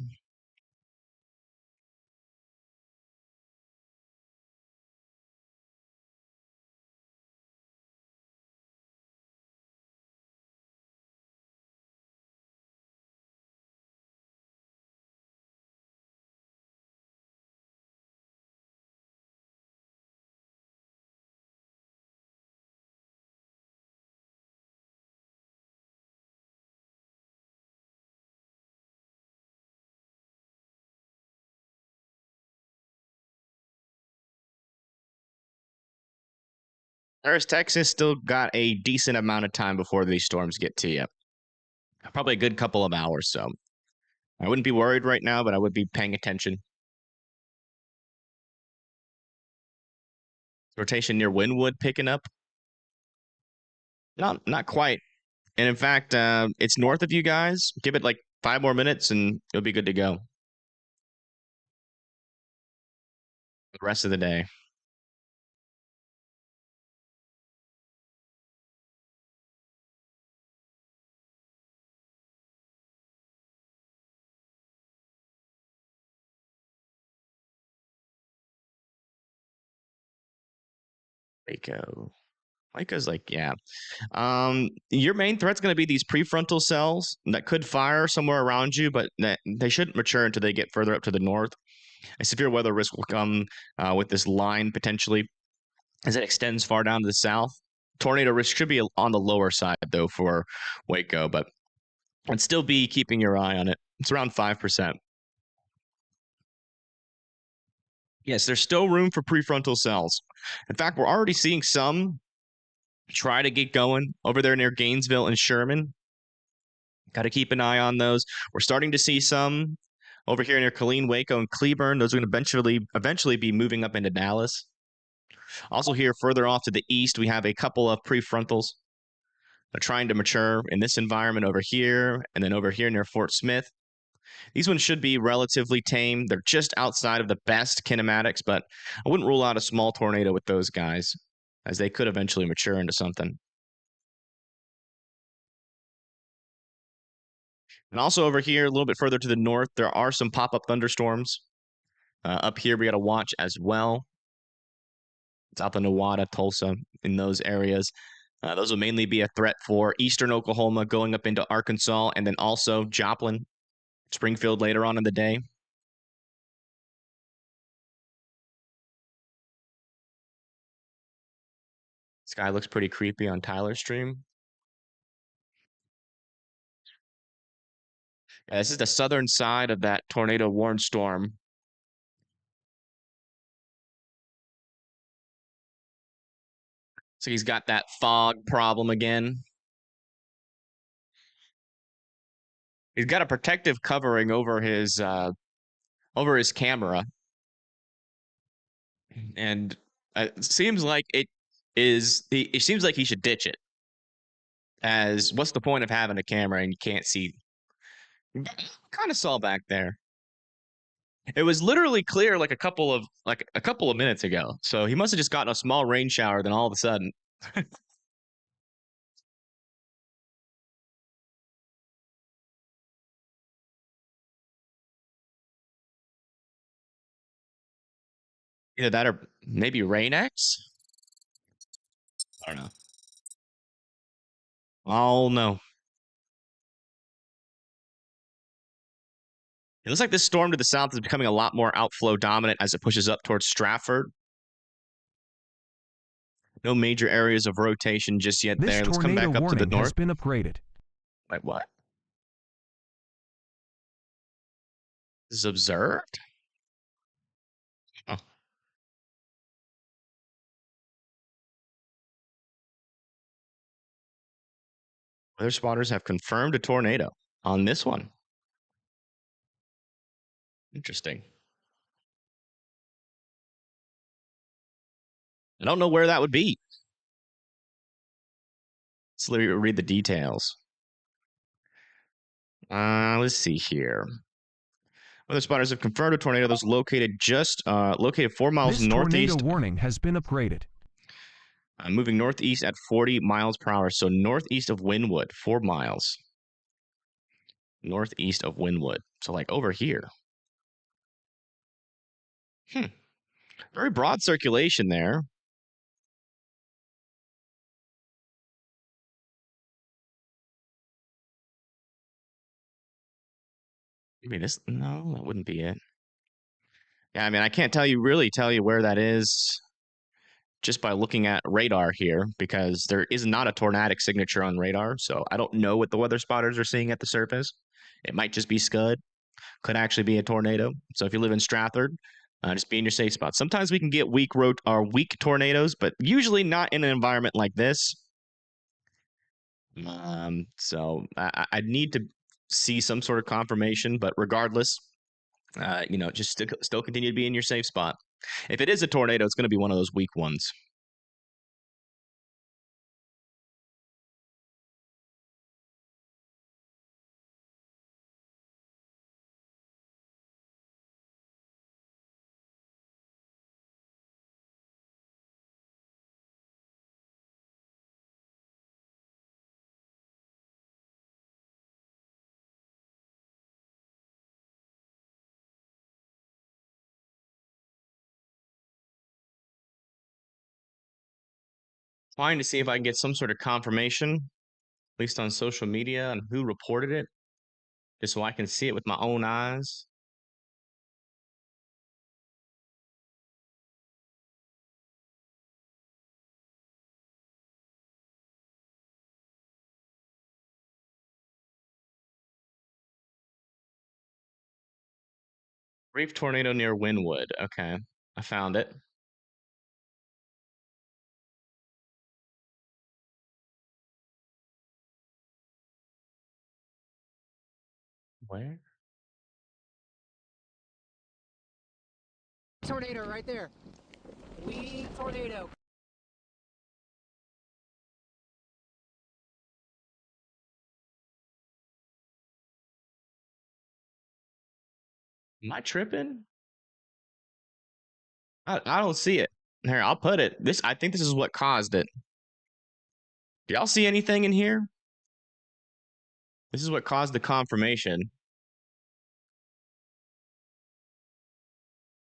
A: Paris, Texas still got a decent amount of time before these storms get to you. Probably a good couple of hours, so I wouldn't be worried right now, but I would be paying attention. Rotation near Wynwood picking up. Not quite. And in fact, it's north of you guys. Give it like 5 more minutes and you'll be good to go. The rest of the day. Waco. Waco's like, yeah. Your main threat's going to be these prefrontal cells that could fire somewhere around you, but they shouldn't mature until they get further up to the north. A severe weather risk will come with this line potentially as it extends far down to the south. Tornado risk should be on the lower side, though, for Waco, but I'd still be keeping your eye on it. It's around 5%. Yes, there's still room for prefrontal cells. In fact, we're already seeing some try to get going over there near Gainesville and Sherman. Got to keep an eye on those. We're starting to see some over here near Killeen, Waco, and Cleburne. Those are going to eventually be moving up into Dallas. Also here further off to the east, we have a couple of prefrontals. They're trying to mature in this environment over here, and then over here near Fort Smith. These ones should be relatively tame. They're just outside of the best kinematics, but I wouldn't rule out a small tornado with those guys, as they could eventually mature into something. And also over here, a little bit further to the north, there are some pop-up thunderstorms. Up here, we got to watch as well. South of Nowata, Tulsa, in those areas. Those will mainly be a threat for eastern Oklahoma going up into Arkansas, and then also Joplin, Springfield later on in the day. Sky looks pretty creepy on Tyler's stream. Yeah, this is the southern side of that tornado warned storm. So he's got that fog problem again. He's got a protective covering over his camera, and it seems like it seems like he should ditch it. As what's the point of having a camera and you can't see? Kind of saw back there. It was literally clear like a couple of minutes ago. So he must have just gotten a small rain shower. Then all of a sudden, either that or maybe Rain X. I don't know. Oh no. It looks like this storm to the south is becoming a lot more outflow dominant as it pushes up towards Stratford. No major areas of rotation just yet there. Let's come back up to the north.
B: Has been upgraded.
A: Wait, what? This is observed? Oh. Weather spotters have confirmed a tornado on this one. Interesting. I don't know where that would be. Let's read the details. Let's see here. Weather spotters have confirmed a tornado that's located 4 miles
B: this
A: northeast.
B: Tornado warning has been upgraded.
A: Moving northeast at 40 miles per hour. So northeast of Wynwood, 4 miles. Northeast of Wynwood. So like over here. Very broad circulation there. Maybe this, no, that wouldn't be it. Yeah, I mean, I can't really tell you where that is just by looking at radar here because there is not a tornadic signature on radar. So I don't know what the weather spotters are seeing at the surface. It might just be Scud. Could actually be a tornado. So if you live in Stratford, Just be in your safe spot. Sometimes we can get weak tornadoes, but usually not in an environment like this. So I need to see some sort of confirmation, but regardless, just still continue to be in your safe spot. If it is a tornado, it's going to be one of those weak ones. Trying to see if I can get some sort of confirmation, at least on social media, on who reported it, just so I can see it with my own eyes. Brief tornado near Wynwood. Okay, I found it. Where?
C: Tornado right there. Weak tornado.
A: Am I tripping? I don't see it. Here, I'll put it. I think this is what caused it. Do y'all see anything in here? This is what caused the confirmation.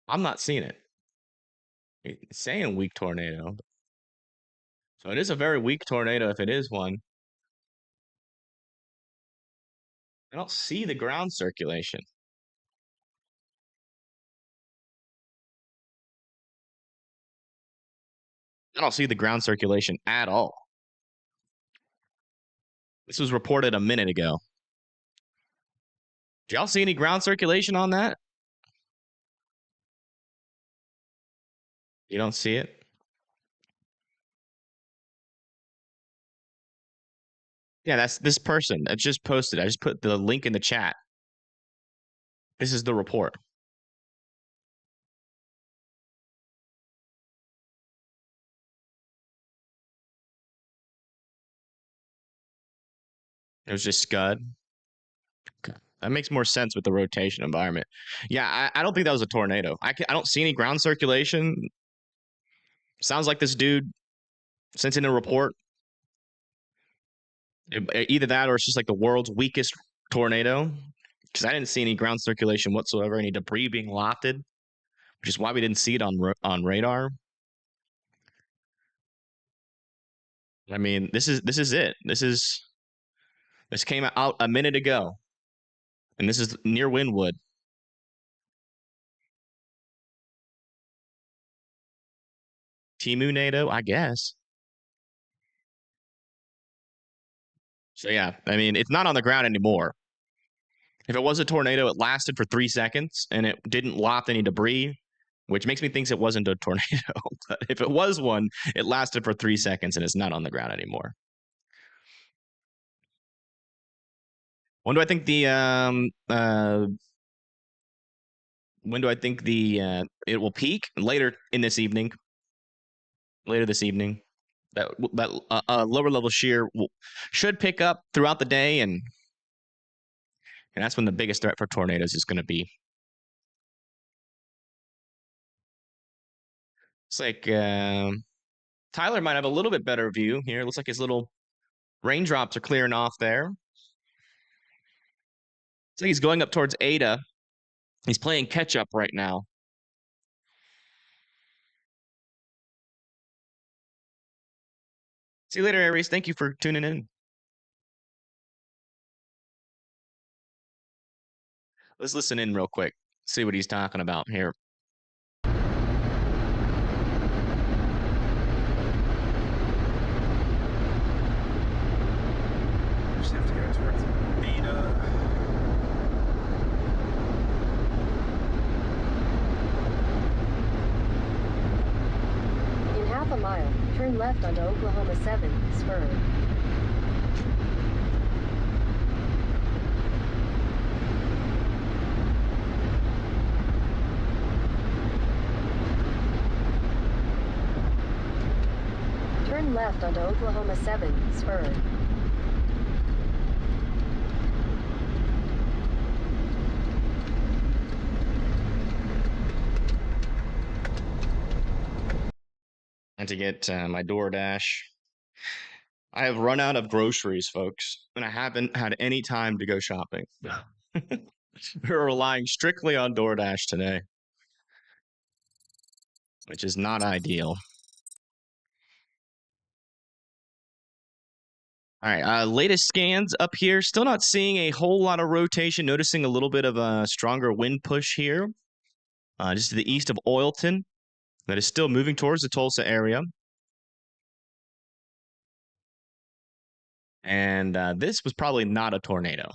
A: I'm not seeing it. It's saying weak tornado. So it is a very weak tornado if it is one. I don't see the ground circulation. I don't see the ground circulation at all. This was reported a minute ago. Do y'all see any ground circulation on that? You don't see it? Yeah, that's this person that just posted. I just put the link in the chat. This is the report. It was just Scud. Okay. That makes more sense with the rotation environment. Yeah, I don't think that was a tornado. I don't see any ground circulation. Sounds like this dude sent in a report. Either that or it's just like the world's weakest tornado. Because I didn't see any ground circulation whatsoever, any debris being lofted, which is why we didn't see it on radar. I mean, this is it. This came out a minute ago, and this is near Wynwood. Timu NATO, I guess. So yeah, I mean, it's not on the ground anymore. If it was a tornado, it lasted for 3 seconds and it didn't loft any debris, which makes me think it wasn't a tornado. But if it was one, it lasted for 3 seconds and it's not on the ground anymore. When do I think it will peak? Later this evening. That lower level shear should pick up throughout the day, and that's when the biggest threat for tornadoes is going to be. It's like Tyler might have a little bit better view here. It looks like his little raindrops are clearing off there. So he's going up towards Ada. He's playing catch up right now. See you later, Aries. Thank you for tuning in. Let's listen in real quick. See what he's talking about here.
D: Just have to go towards Beta.
E: Turn left onto Oklahoma 7, spur. Turn left onto Oklahoma 7, spur.
A: And to get my DoorDash. I have run out of groceries, folks, and I haven't had any time to go shopping. We're relying strictly on DoorDash today, which is not ideal. All right, latest scans up here. Still not seeing a whole lot of rotation. Noticing a little bit of a stronger wind push here, just to the east of Oilton. That is still moving towards the Tulsa area. And this was probably not a tornado.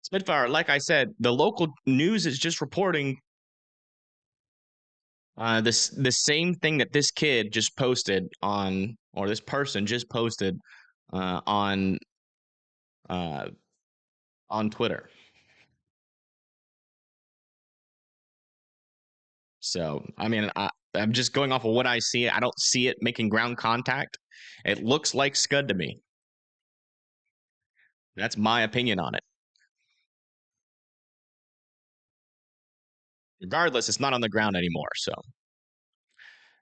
A: Spitfire, like I said, the local news is just reporting the same thing that this kid just posted on, or this person just posted uh, on uh, on Twitter. So I mean, I'm just going off of what I see. I don't see it making ground contact. It looks like Scud to me. That's my opinion on it. Regardless, it's not on the ground anymore. So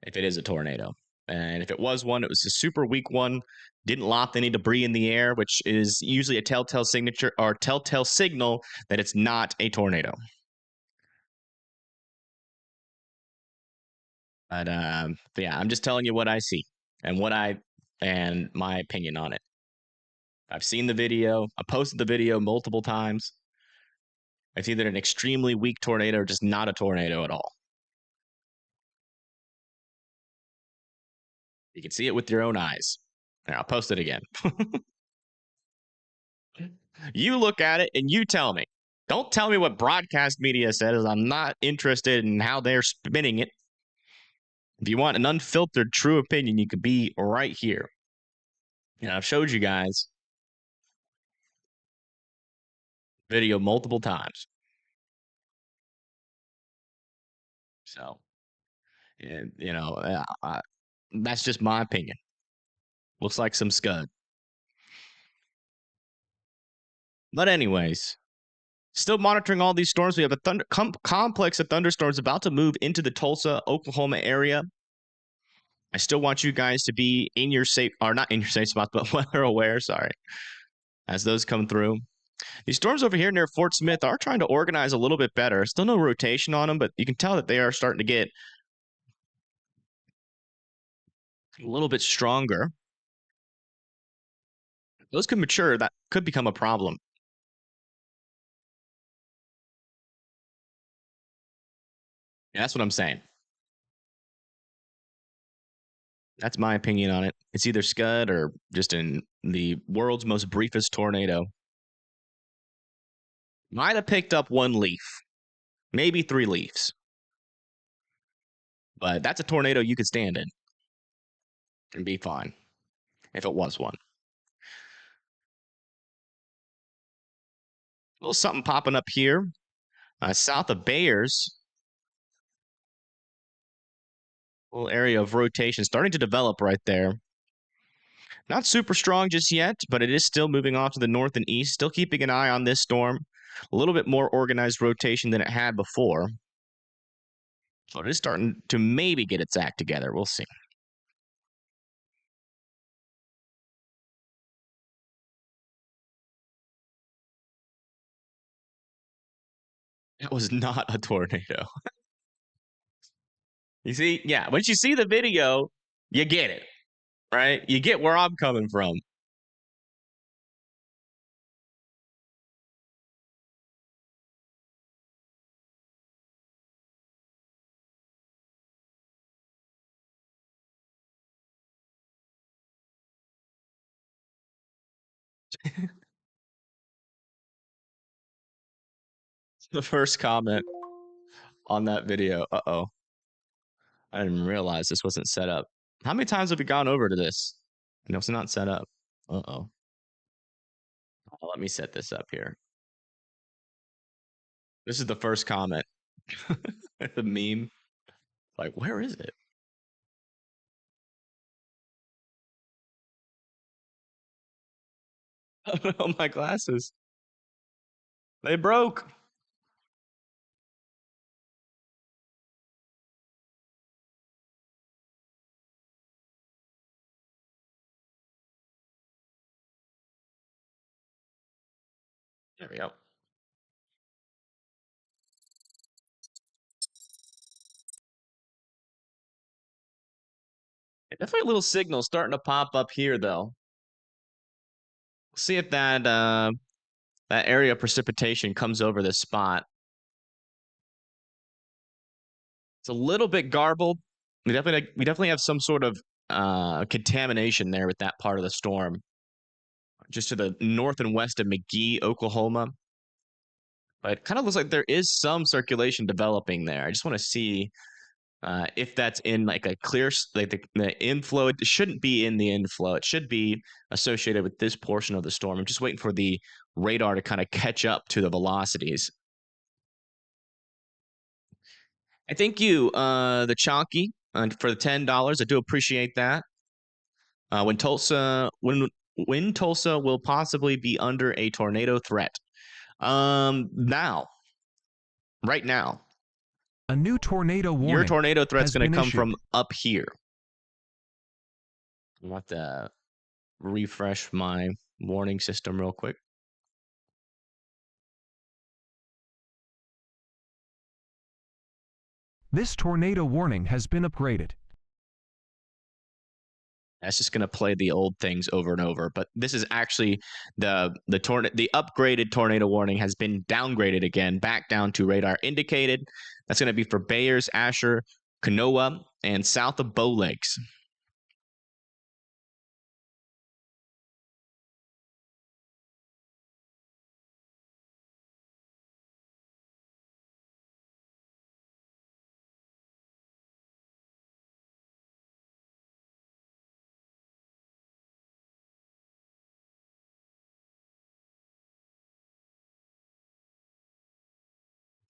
A: if it is a tornado, and if it was one, it was a super weak one. Didn't loft any debris in the air, which is usually a telltale signature or telltale signal that it's not a tornado. But yeah, I'm just telling you what I see and my opinion on it. I've seen the video. I posted the video multiple times. It's either an extremely weak tornado or just not a tornado at all. You can see it with your own eyes. Here, I'll post it again. You look at it and you tell me. Don't tell me what broadcast media says. I'm not interested in how they're spinning it. If you want an unfiltered, true opinion, you could be right here. And I've showed you guys video multiple times. So, and, you know, that's just my opinion. Looks like some scud. But anyways, still monitoring all these storms. We have a complex of thunderstorms about to move into the Tulsa, Oklahoma area. I still want you guys to be in your safe, or not in your safe spots, but weather aware, sorry, as those come through. These storms over here near Fort Smith are trying to organize a little bit better. Still no rotation on them, but you can tell that they are starting to get a little bit stronger. Those could mature. That could become a problem. Yeah, that's what I'm saying. That's my opinion on it. It's either scud or just in the world's most briefest tornado. Might have picked up one leaf, maybe 3 leaves. But that's a tornado you could stand in and be fine if it was one. A little something popping up here south of Bayers. Little area of rotation starting to develop right there. Not super strong just yet, but it is still moving off to the north and east. Still keeping an eye on this storm. A little bit more organized rotation than it had before. So it is starting to maybe get its act together. We'll see. It was not a tornado. You see, yeah, once you see the video, you get it, right? You get where I'm coming from. The first comment on that video. Uh-oh. I didn't realize this wasn't set up. How many times have we gone over to this? No, it's not set up. Uh-oh. Let me set this up here. This is the first comment. The meme. Like, where is it? Oh, my glasses. They broke. There we go. Definitely a little signal starting to pop up here, though. See if that that area of precipitation comes over this spot. It's a little bit garbled. We definitely have some sort of contamination there with that part of the storm. Just to the north and west of McGee, Oklahoma. But it kind of looks like there is some circulation developing there. I just want to see if that's in like a clear, like the inflow. It shouldn't be in the inflow. It should be associated with this portion of the storm. I'm just waiting for the radar to kind of catch up to the velocities. I thank you, the Chonky, for the $10. I do appreciate that. When Tulsa will possibly be under a tornado threat. Now, right now,
B: A new tornado warning.
A: your tornado threat's
B: has
A: going to
B: been
A: come from
B: issued.
A: up here. I'll have to refresh my warning system real quick.
B: This tornado warning has been upgraded.
A: That's just going to play the old things over and over. But this is actually the upgraded tornado warning has been downgraded again, back down to radar indicated. That's going to be for Bayers, Asher, Kanoa, and south of Bow Lakes.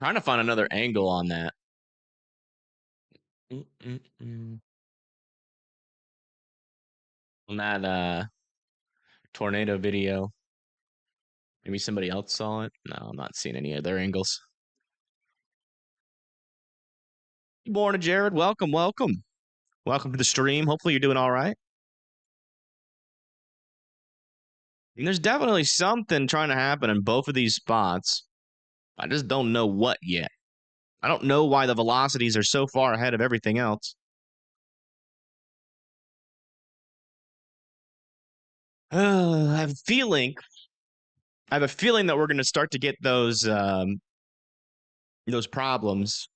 A: Trying to find another angle on that. On that tornado video. Maybe somebody else saw it. No, I'm not seeing any other angles. Good morning, Jared. Welcome, welcome. Welcome to the stream. Hopefully you're doing all right. And there's definitely something trying to happen in both of these spots. I just don't know what yet. I don't know why the velocities are so far ahead of everything else. I have a feeling that we're going to start to get those problems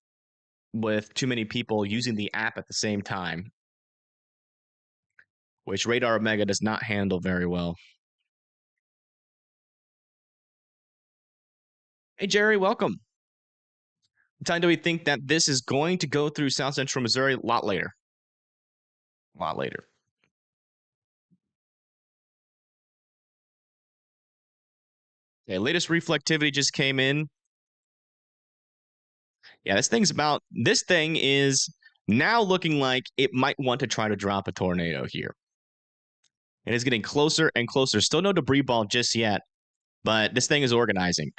A: with too many people using the app at the same time, which Radar Omega does not handle very well. Hey, Jerry, welcome. What time do we think that this is going to go through South Central Missouri? A lot later. A lot later. Okay, latest reflectivity just came in. Yeah, this thing is now looking like it might want to try to drop a tornado here. It is getting closer and closer. Still no debris ball just yet, but this thing is organizing.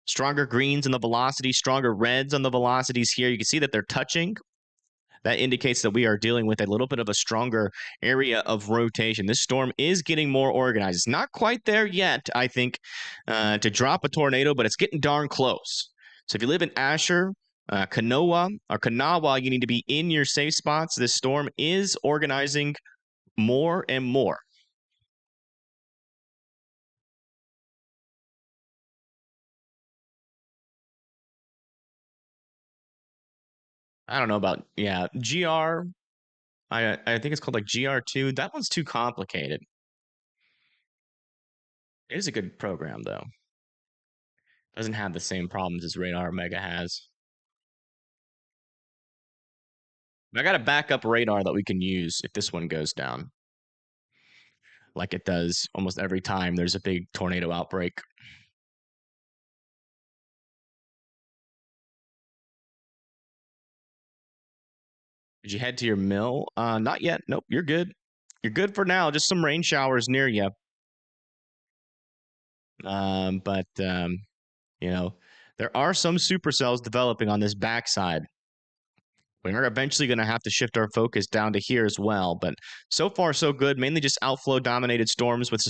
A: Stronger greens on the velocity, stronger reds on the velocities here. You can see that they're touching. That indicates that we are dealing with a little bit of a stronger area of rotation. This storm is getting more organized. It's not quite there yet, I think, to drop a tornado, but it's getting darn close. So if you live in Asher, Kanoa, or Kanawha, you need to be in your safe spots. This storm is organizing more and more. I don't know about, yeah, GR. I think it's called like GR2. That one's too complicated. It is a good program, though. Doesn't have the same problems as Radar Omega has. I got a backup radar that we can use if this one goes down. Like it does almost every time there's a big tornado outbreak. Did you head to your mill? Not yet. Nope, you're good. You're good for now. Just some rain showers near you. But you know, there are some supercells developing on this backside. We're eventually going to have to shift our focus down to here as well. But so far, so good. Mainly just outflow-dominated storms with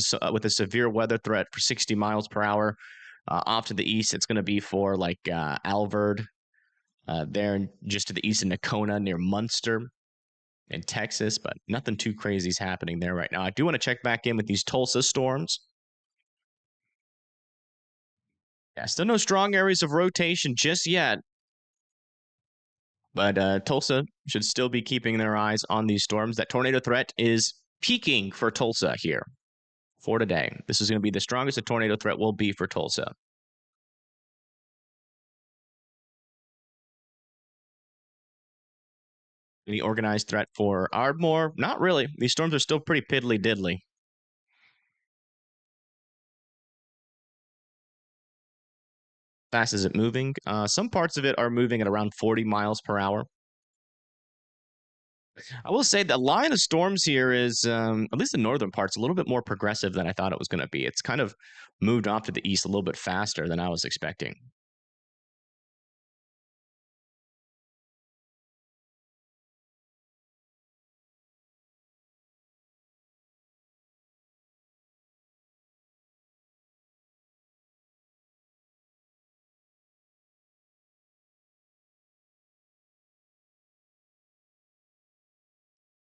A: a severe weather threat for 60 miles per hour. Off to the east, it's going to be for like Alvord, there just to the east of Nacona near Munster in Texas. But nothing too crazy is happening there right now. I do want to check back in with these Tulsa storms. Yeah, still no strong areas of rotation just yet. But Tulsa should still be keeping their eyes on these storms. That tornado threat is peaking for Tulsa here for today. This is going to be the strongest a tornado threat will be for Tulsa. Any organized threat for Ardmore? Not really. These storms are still pretty piddly diddly. Fast is it moving? Some parts of it are moving at around 40 miles per hour. I will say the line of storms here is, at least the northern part's a little bit more progressive than I thought it was going to be. It's kind of moved off to the east a little bit faster than I was expecting.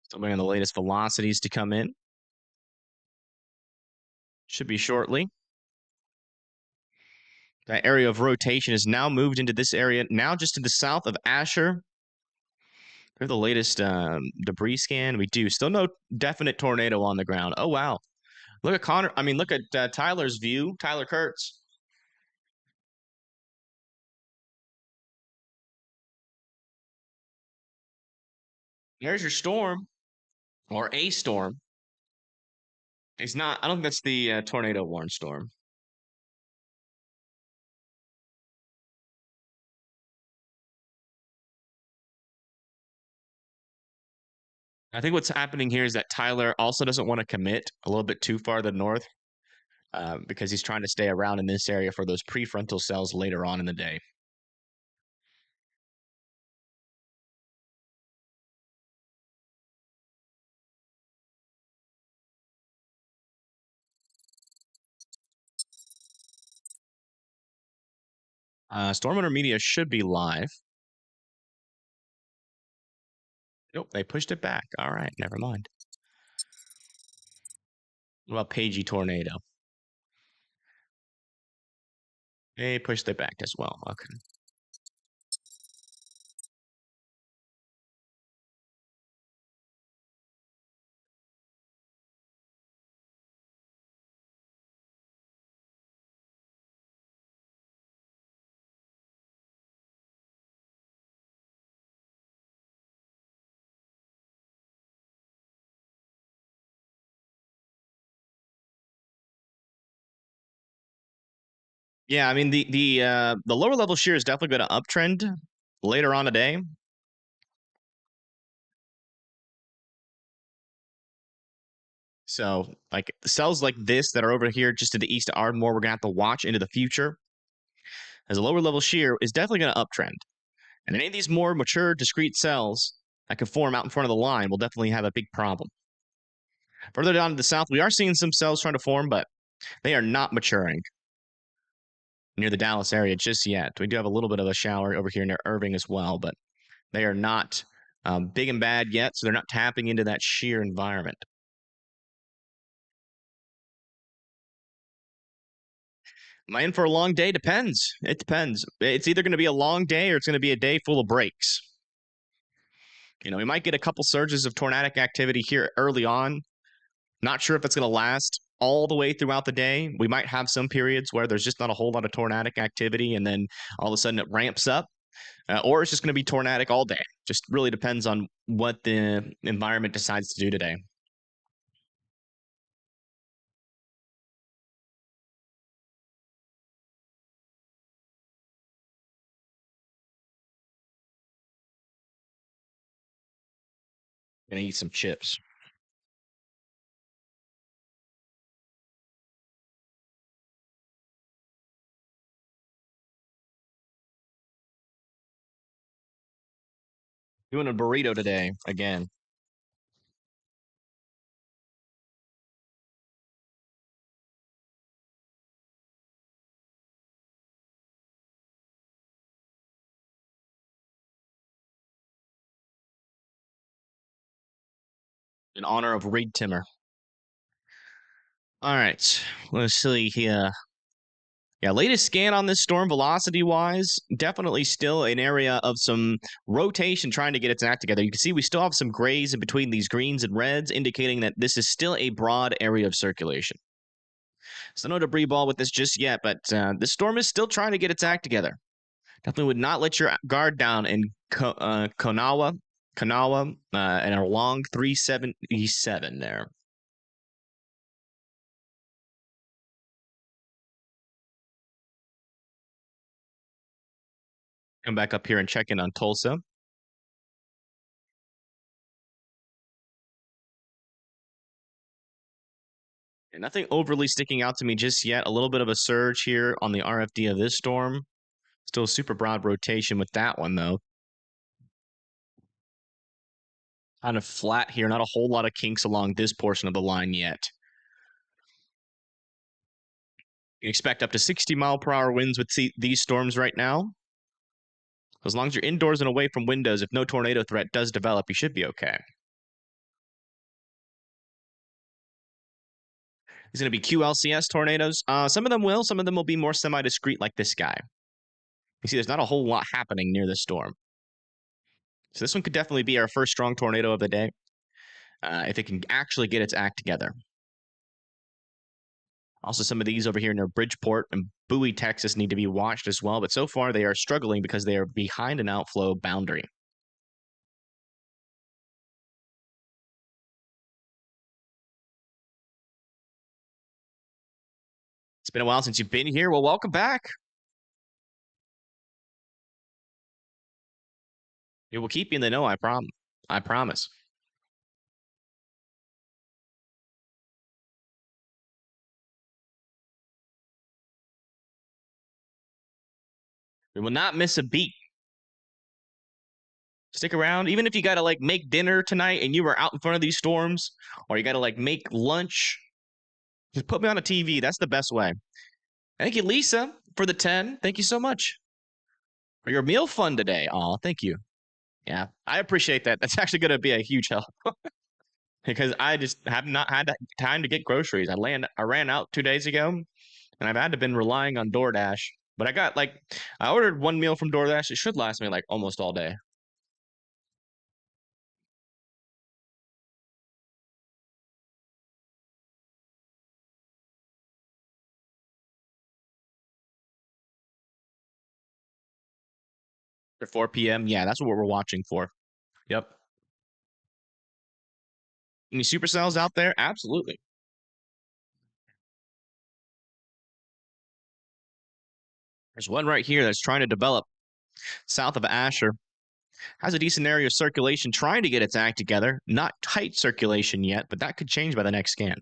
A: Still waiting on the latest velocities to come in. Should be shortly. That area of rotation is now moved into this area, now just to the south of Asher. We have the latest debris scan. We do. Still no definite tornado on the ground. Oh, wow. Look at Connor. I mean, look at Tyler's view. Tyler Kurtz. There's your storm, or a storm. It's not. I don't think that's the tornado warn storm. I think what's happening here is that Tyler also doesn't want to commit a little bit too far to the north because he's trying to stay around in this area for those prefrontal cells later on in the day. Stormwater Media should be live. Nope, they pushed it back. All right, never mind. What about Pagey Tornado? They pushed it back as well. Okay. Yeah, I mean the lower level shear is definitely going to uptrend later on today. So, like cells like this that are over here just to the east of Ardmore, we're gonna have to watch into the future. As a lower level shear is definitely going to uptrend, and any of these more mature, discrete cells that can form out in front of the line will definitely have a big problem. Further down to the south, we are seeing some cells trying to form, but they are not maturing near the Dallas area just yet. We do have a little bit of a shower over here near Irving as well, but they are not big and bad yet, so they're not tapping into that shear environment. Am I in for a long day? Depends. It depends. It's either going to be a long day or it's going to be a day full of breaks. You know, we might get a couple surges of tornadic activity here early on. Not sure if it's going to last. all the way throughout the day. We might have some periods where there's just not a whole lot of tornadic activity, and then all of a sudden it ramps up, or it's just going to be tornadic all day. Just really depends on what the environment decides to do today. Gonna eat some chips. Doing a burrito today again. In honor of Reed Timmer. All right, let's see here. Yeah, latest scan on this storm velocity wise, definitely still an area of some rotation trying to get its act together. You can see we still have some grays in between these greens and reds, indicating that this is still a broad area of circulation. So no debris ball with this just yet, but this storm is still trying to get its act together. Definitely would not let your guard down in Kanawha, and our long 377 there. Come back up here and check in on Tulsa. And nothing overly sticking out to me just yet. A little bit of a surge here on the RFD of this storm. Still super broad rotation with that one, though. Kind of flat here. Not a whole lot of kinks along this portion of the line yet. You expect up to 60-mile-per-hour winds with these storms right now. As long as you're indoors and away from windows, if no tornado threat does develop, you should be okay. These are going to be QLCS tornadoes. Some of them will be more semi-discreet like this guy. You see, there's not a whole lot happening near this storm. So this one could definitely be our first strong tornado of the day, if it can actually get its act together. Also, some of these over here near Bridgeport and Bowie, Texas need to be watched as well, but so far they are struggling because they are behind an outflow boundary. It's been a while since you've been here. Well, welcome back. It will keep you in the know, I promise. I promise. We will not miss a beat. Stick around. Even if you got to like make dinner tonight and you were out in front of these storms, or you got to like make lunch, just put me on a TV. That's the best way. Thank you, Lisa, for the 10. Thank you so much for your meal fund today. Oh, thank you. Yeah, I appreciate that. That's actually going to be a huge help because I just have not had time to get groceries. I ran out 2 days ago, and I've had to been relying on DoorDash. But I ordered one meal from DoorDash. It should last me like almost all day. For 4 p.m. Yeah, that's what we're watching for. Yep. Any supercells out there? Absolutely. There's one right here that's trying to develop south of Asher. Has a decent area of circulation trying to get its act together. Not tight circulation yet, but that could change by the next scan.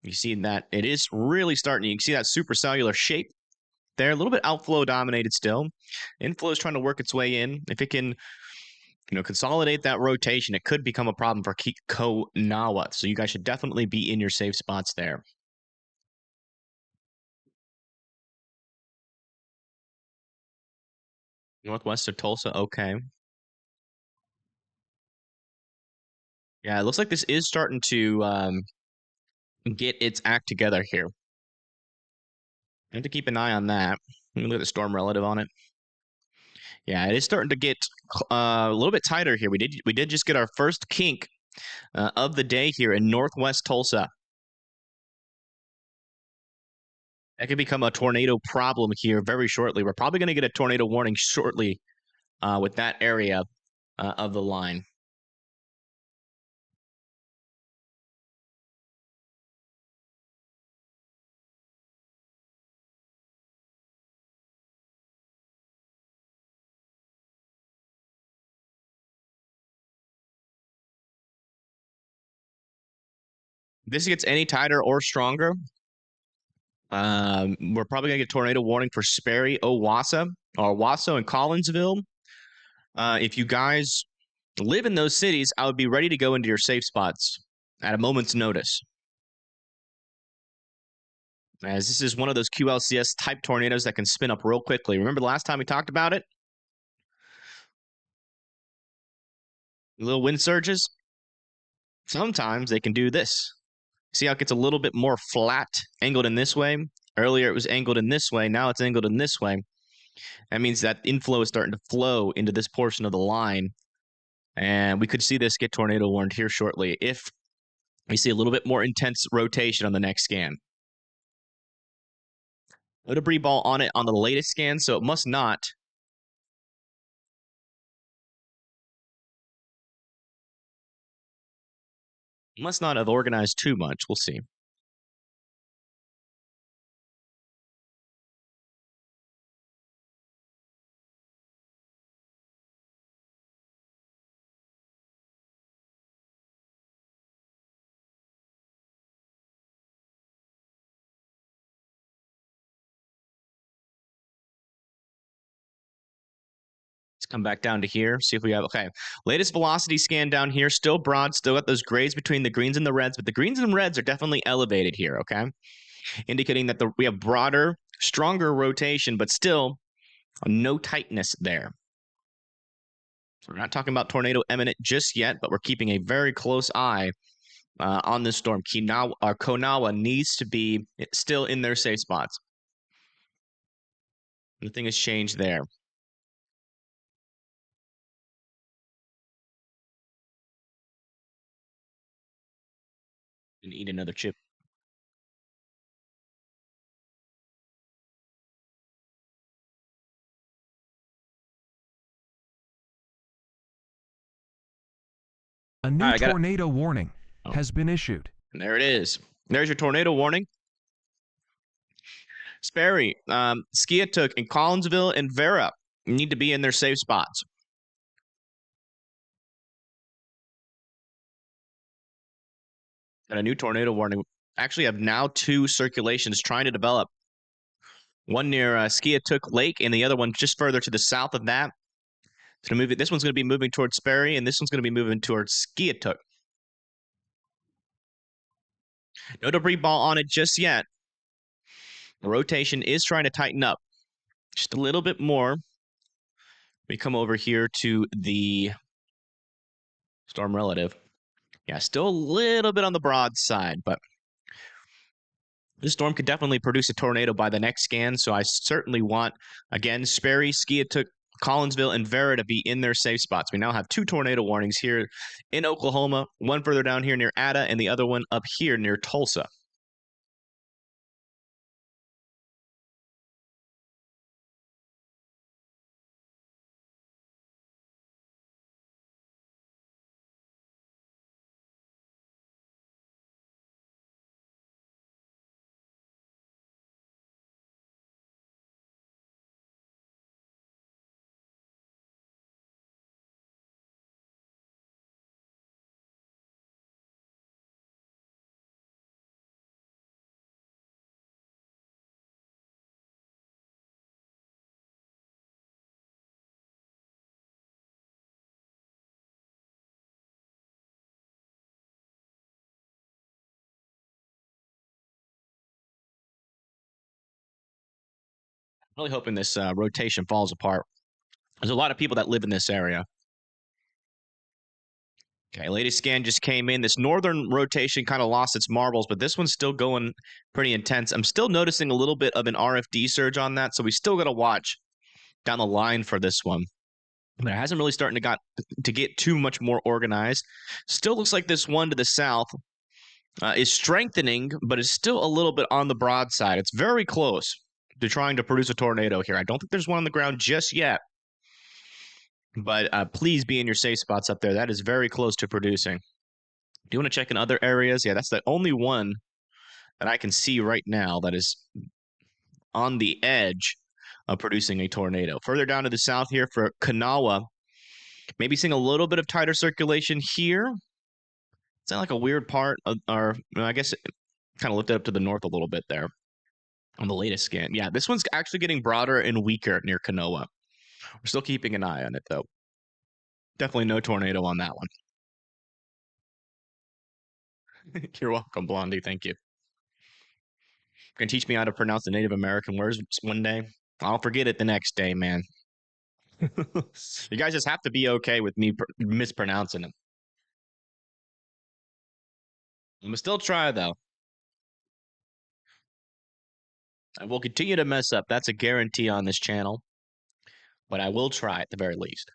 A: You see that it is really starting. You can see that supercellular shape there. A little bit outflow dominated still. Inflow is trying to work its way in. If it can, consolidate that rotation, it could become a problem for Kanawha. So you guys should definitely be in your safe spots there. Northwest of Tulsa, okay. Yeah, it looks like this is starting to get its act together here. I have to keep an eye on that. Let me look at the storm relative on it. Yeah, it is starting to get a little bit tighter here. We did just get our first kink of the day here in Northwest Tulsa. That could become a tornado problem here very shortly. We're probably going to get a tornado warning shortly with that area of the line. If this gets any tighter or stronger, we're probably going to get tornado warning for Sperry, Owasso, and Collinsville. If you guys live in those cities, I would be ready to go into your safe spots at a moment's notice, as this is one of those QLCS type tornadoes that can spin up real quickly. Remember the last time we talked about it? Little wind surges. Sometimes they can do this. See how it gets a little bit more flat, angled in this way? Earlier it was angled in this way. Now it's angled in this way. That means that inflow is starting to flow into this portion of the line. And we could see this get tornado warned here shortly if we see a little bit more intense rotation on the next scan. No debris ball on it on the latest scan, so it must not have organized too much. We'll see. Let's come back down to here, see if we have, okay. Latest velocity scan down here, still broad, still got those grays between the greens and the reds, but the greens and reds are definitely elevated here, okay? Indicating that we have broader, stronger rotation, but still no tightness there. So we're not talking about tornado imminent just yet, but we're keeping a very close eye on this storm. Konawa needs to be still in their safe spots. Nothing has changed there. And eat another chip.
B: A new tornado warning has been issued.
A: And there it is. There's your tornado warning. Sperry, Skiatook, and Collinsville and Vera need to be in their safe spots. Got a new tornado warning. Actually, have now two circulations trying to develop. One near Skiatook Lake, and the other one just further to the south of that. It's gonna move. This one's going to be moving towards Sperry, and this one's going to be moving towards Skiatook. No debris ball on it just yet. The rotation is trying to tighten up just a little bit more. We come over here to the storm relative. Yeah, still a little bit on the broad side, but this storm could definitely produce a tornado by the next scan. So I certainly want, again, Sperry, Skiatook, Collinsville, and Vera to be in their safe spots. We now have two tornado warnings here in Oklahoma, one further down here near Ada, and the other one up here near Tulsa. Really hoping this rotation falls apart. There's a lot of people that live in this area. Okay, latest scan just came in. This northern rotation kind of lost its marbles, but this one's still going pretty intense. I'm still noticing a little bit of an RFD surge on that, so we still got to watch down the line for this one. But it hasn't really starting to get too much more organized. Still looks like this one to the south is strengthening, but is still a little bit on the broad side. It's very close to trying to produce a tornado here. I don't think there's one on the ground just yet, but please be in your safe spots up there. That is very close to producing. Do you want to check in other areas? Yeah, that's the only one that I can see right now that is on the edge of producing a tornado. Further down to the south here for Kanawha, maybe seeing a little bit of tighter circulation here. It's not like a weird part of, or I guess it kind of lifted up to the north a little bit there on the latest scan. Yeah, this one's actually getting broader and weaker near Kanawha. We're still keeping an eye on it, though. Definitely no tornado on that one. You're welcome, Blondie. Thank you. Gonna teach me how to pronounce the Native American words one day. I'll forget it the next day, man. You guys just have to be okay with me mispronouncing them. I'm gonna still try, though. I will continue to mess up. That's a guarantee on this channel. But I will try at the very least.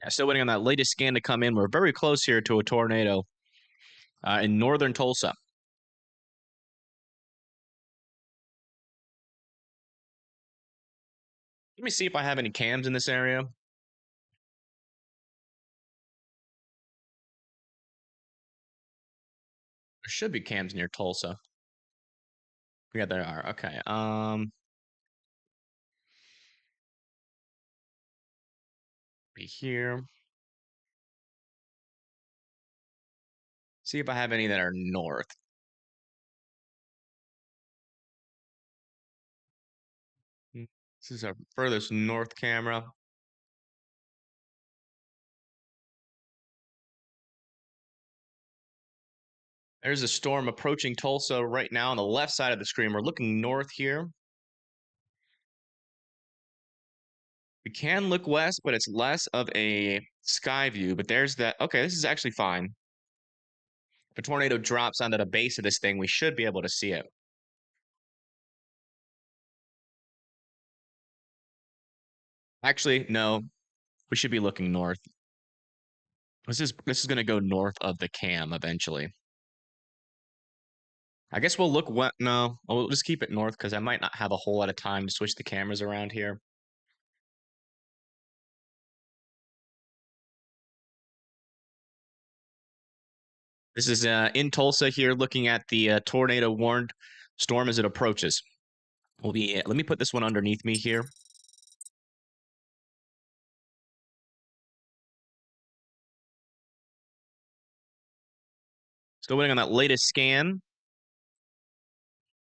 A: Yeah, still waiting on that latest scan to come in. We're very close here to a tornado in northern Tulsa. Let me see if I have any cams in this area. There should be cams near Tulsa. Yeah, there are. Okay. Be here. See if I have any that are north. This is our furthest north camera. There's a storm approaching Tulsa right now on the left side of the screen. We're looking north here. We can look west, but it's less of a sky view. But there's that. Okay, this is actually fine. If a tornado drops onto the base of this thing, we should be able to see it. Actually, no. We should be looking north. This is going to go north of the cam eventually. I guess we'll look what. No, we'll just keep it north because I might not have a whole lot of time to switch the cameras around here. This is in Tulsa here, looking at the tornado warned storm as it approaches. We'll be. Let me put this one underneath me here. Still waiting on that latest scan.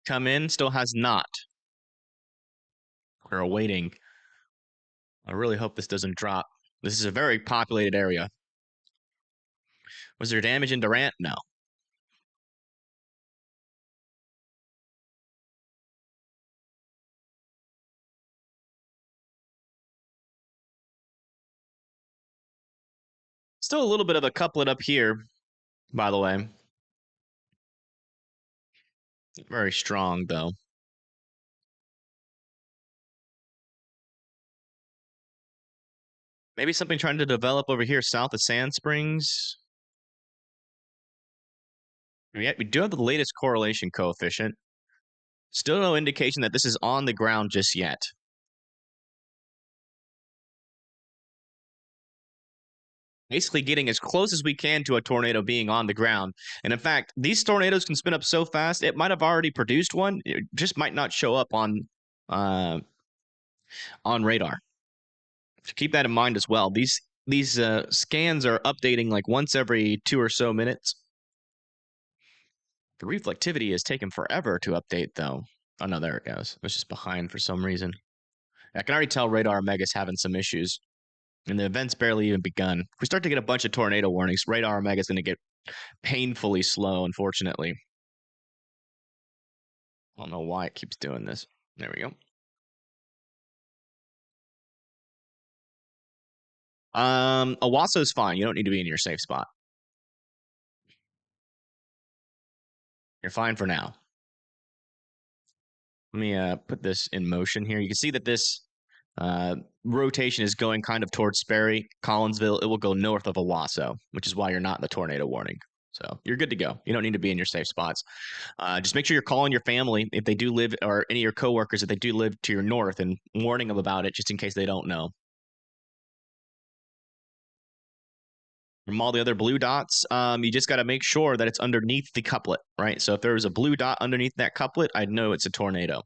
A: Come in, still has not. We're awaiting. I really hope this doesn't drop. This is a very populated area. Was there damage in Durant? No. Still a little bit of a couplet up here, by the way. Very strong, though. Maybe something trying to develop over here south of Sand Springs. We do have the latest correlation coefficient. Still no indication that this is on the ground just yet. Basically getting as close as we can to a tornado being on the ground. And in fact, these tornadoes can spin up so fast, it might have already produced one. It just might not show up on radar. So keep that in mind as well. These scans are updating like once every 2 or so minutes. The reflectivity is taking forever to update, though. Oh, no, there it goes. It's just behind for some reason. I can already tell Radar Omega's having some issues. And the event's barely even begun. If we start to get a bunch of tornado warnings, Radar Omega's going to get painfully slow, unfortunately. I don't know why it keeps doing this. There we go. Owaso's fine. You don't need to be in your safe spot. You're fine for now. Let me put this in motion here. You can see that this Rotation is going kind of towards Sperry, Collinsville. It will go north of Owasso, which is why you're not in the tornado warning. So you're good to go. You don't need to be in your safe spots. Just make sure you're calling your family if they do live, or any of your coworkers if they do live to your north, and warning them about it just in case they don't know. From all the other blue dots, you just got to make sure that it's underneath the couplet, right? So if there's a blue dot underneath that couplet, I'd know it's a tornado.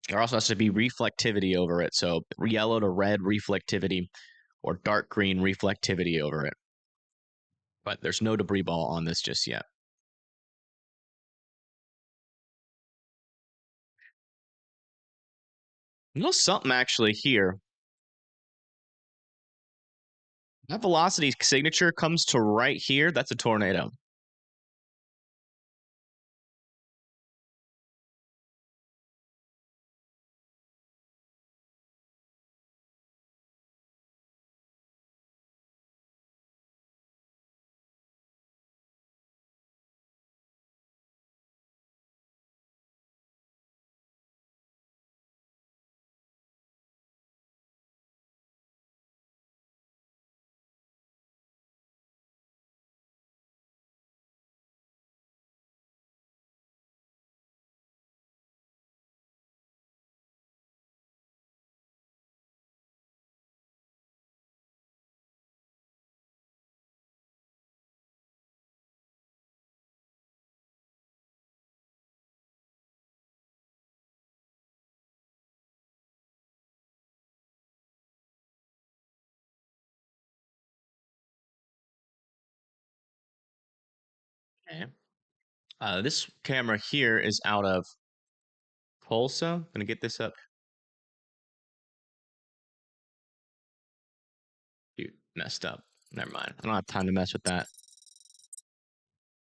A: There also has to be reflectivity over it. So yellow to red reflectivity or dark green reflectivity over it. But there's no debris ball on this just yet. A little something actually here. That velocity signature comes to right here. That's a tornado. Okay. This camera here is out of Tulsa. I'm gonna get this up. Dude, messed up. Never mind. I don't have time to mess with that.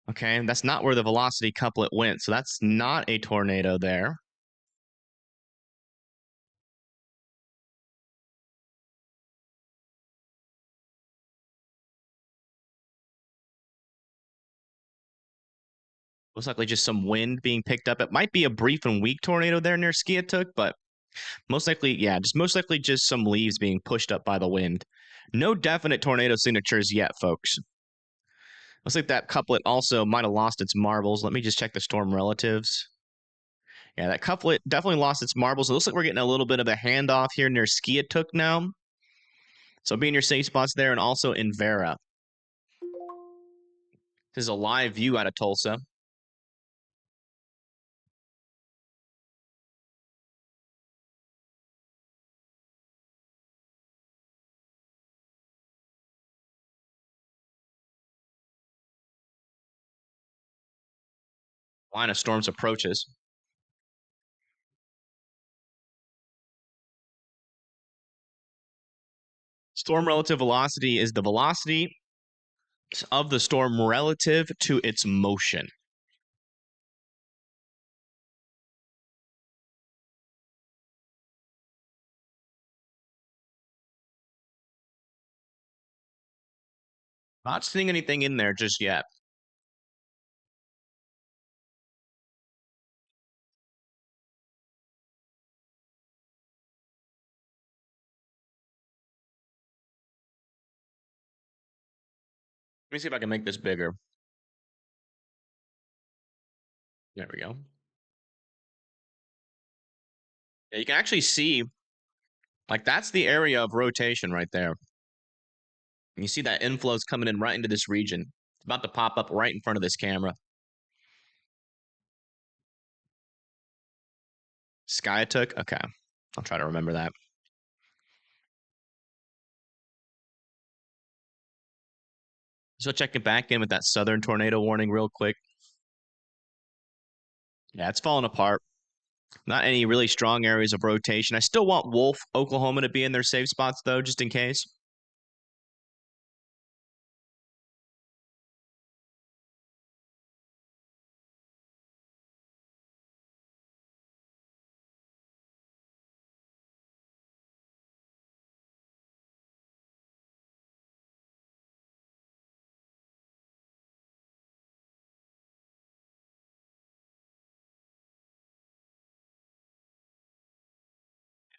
A: Okay, that's not where the velocity couplet went, so that's not a tornado there. Most likely just some wind being picked up. It might be a brief and weak tornado there near Skiatook, but most likely, yeah, most likely just some leaves being pushed up by the wind. No definite tornado signatures yet, folks. Looks like that couplet also might have lost its marbles. Let me just check the storm relatives. Yeah, that couplet definitely lost its marbles. It looks like we're getting a little bit of a handoff here near Skiatook now. So be in your safe spots there, and also in Vera. This is a live view out of Tulsa. Line of storms approaches. Storm relative velocity is the velocity of the storm relative to its motion. Not seeing anything in there just yet. Let me see if I can make this bigger. There we go. Yeah, you can actually see, like, that's the area of rotation right there. And you see that inflow's coming in right into this region. It's about to pop up right in front of this camera. Skiatook? Okay. I'll try to remember that. So check it back in with that southern tornado warning real quick. Yeah, it's falling apart. Not any really strong areas of rotation. I still want Wolf, Oklahoma to be in their safe spots, though, just in case.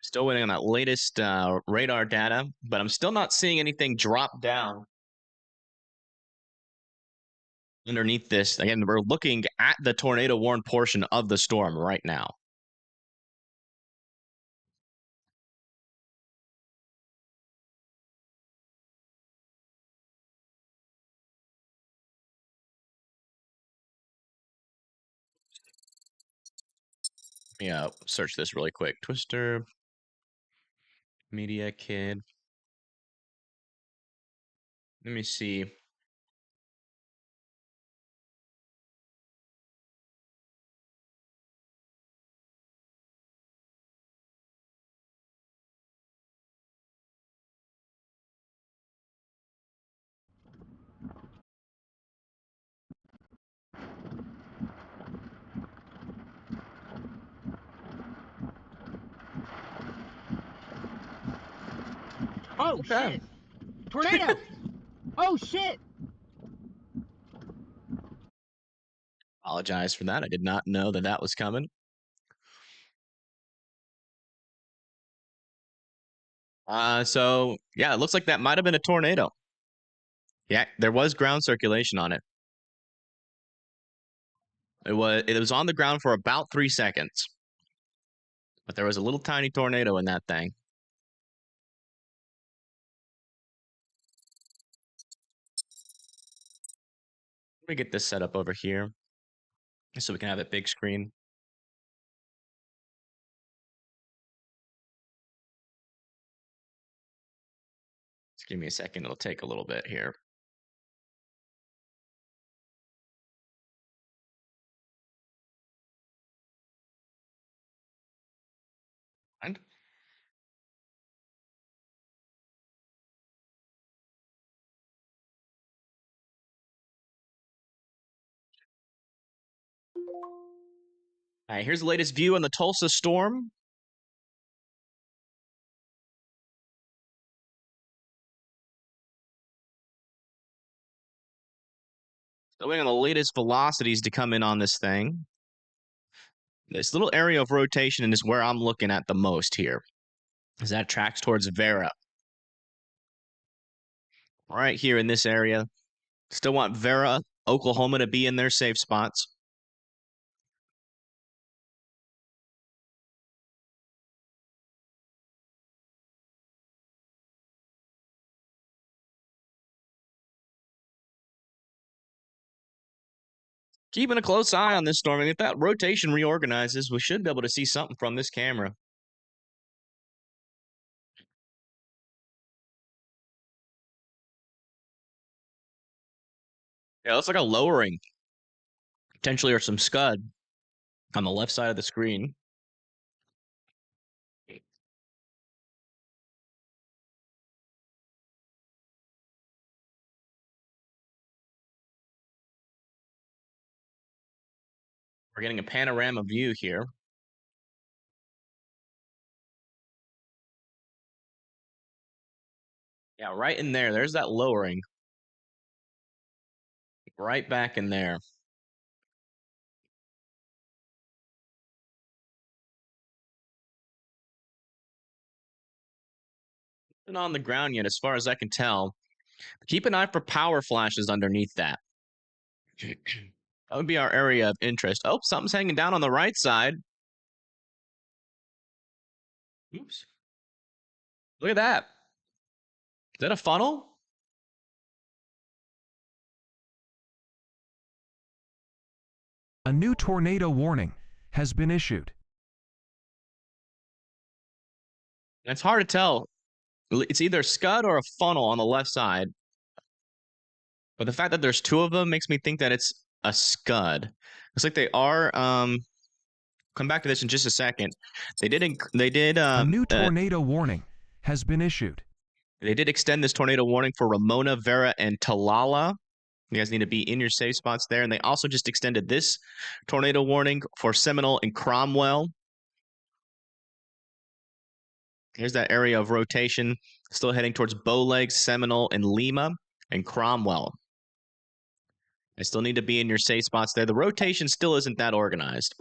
A: Still waiting on that latest radar data, but I'm still not seeing anything drop down underneath this. Again, we're looking at the tornado warned portion of the storm right now. Yeah, search this really quick. Twister, Media Kid. Let me see.
C: Oh,
A: Okay.
C: shit! Tornado! Oh, shit!
A: Apologize for that. I did not know that that was coming. So yeah, it looks like that might have been a tornado. Yeah, there was ground circulation on it. It was on the ground for about 3 seconds. But there was a little tiny tornado in that thing. Let me get this set up over here so we can have it big screen. Just give me a second. It'll take a little bit here. And all right, here's the latest view on the Tulsa storm. So waiting on the latest velocities to come in on this thing. This little area of rotation is where I'm looking at the most here, as that tracks towards Vera. Right here in this area. Still want Vera, Oklahoma to be in their safe spots. Keeping a close eye on this storm. And if that rotation reorganizes, we should be able to see something from this camera. Yeah, it looks like a lowering, potentially, or some scud on the left side of the screen. We're getting a panorama view here. Yeah, right in there. There's that lowering. Right back in there. Not on the ground yet, as far as I can tell. Keep an eye for power flashes underneath that. That would be our area of interest. Oh, something's hanging down on the right side. Oops. Look at that. Is that a funnel?
B: A new tornado warning has been issued.
A: It's hard to tell. It's either scud or a funnel on the left side. But the fact that there's two of them makes me think that it's a scud. Looks like they are. Come back to this in just a second. They did.
B: A new tornado warning has been issued.
A: They did extend this tornado warning for Ramona, Vera, and Talala. You guys need to be in your safe spots there. And they also just extended this tornado warning for Seminole and Cromwell. Here's that area of rotation. Still heading towards Bowlegs, Seminole, and Lima, and Cromwell. I still need to be in your safe spots there. The rotation still isn't that organized.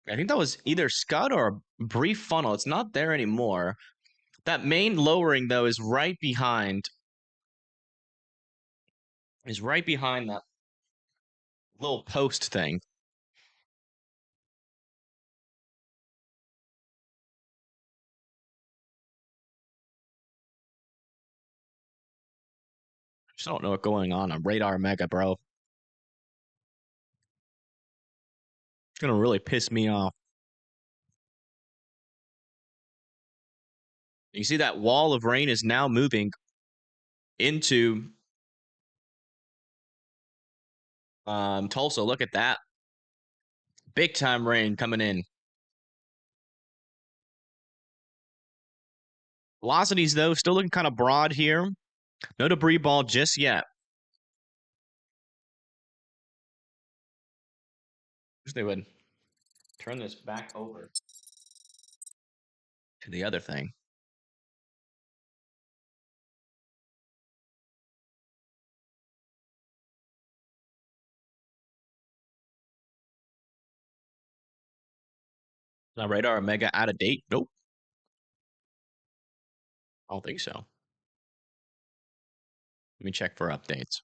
A: I think that was either scud or a brief funnel. It's not there anymore. That main lowering, though, is right behind. Is right behind that little post thing. Just don't know what's going on Radar Mega, bro. It's gonna really piss me off. You see that wall of rain is now moving into Tulsa. Look at that. Big time rain coming in. Velocities, though, still looking kind of broad here. No debris ball just yet. Wish they would turn this back over to the other thing. Is that Radar Mega out of date? Nope. I don't think so. Let me check for updates.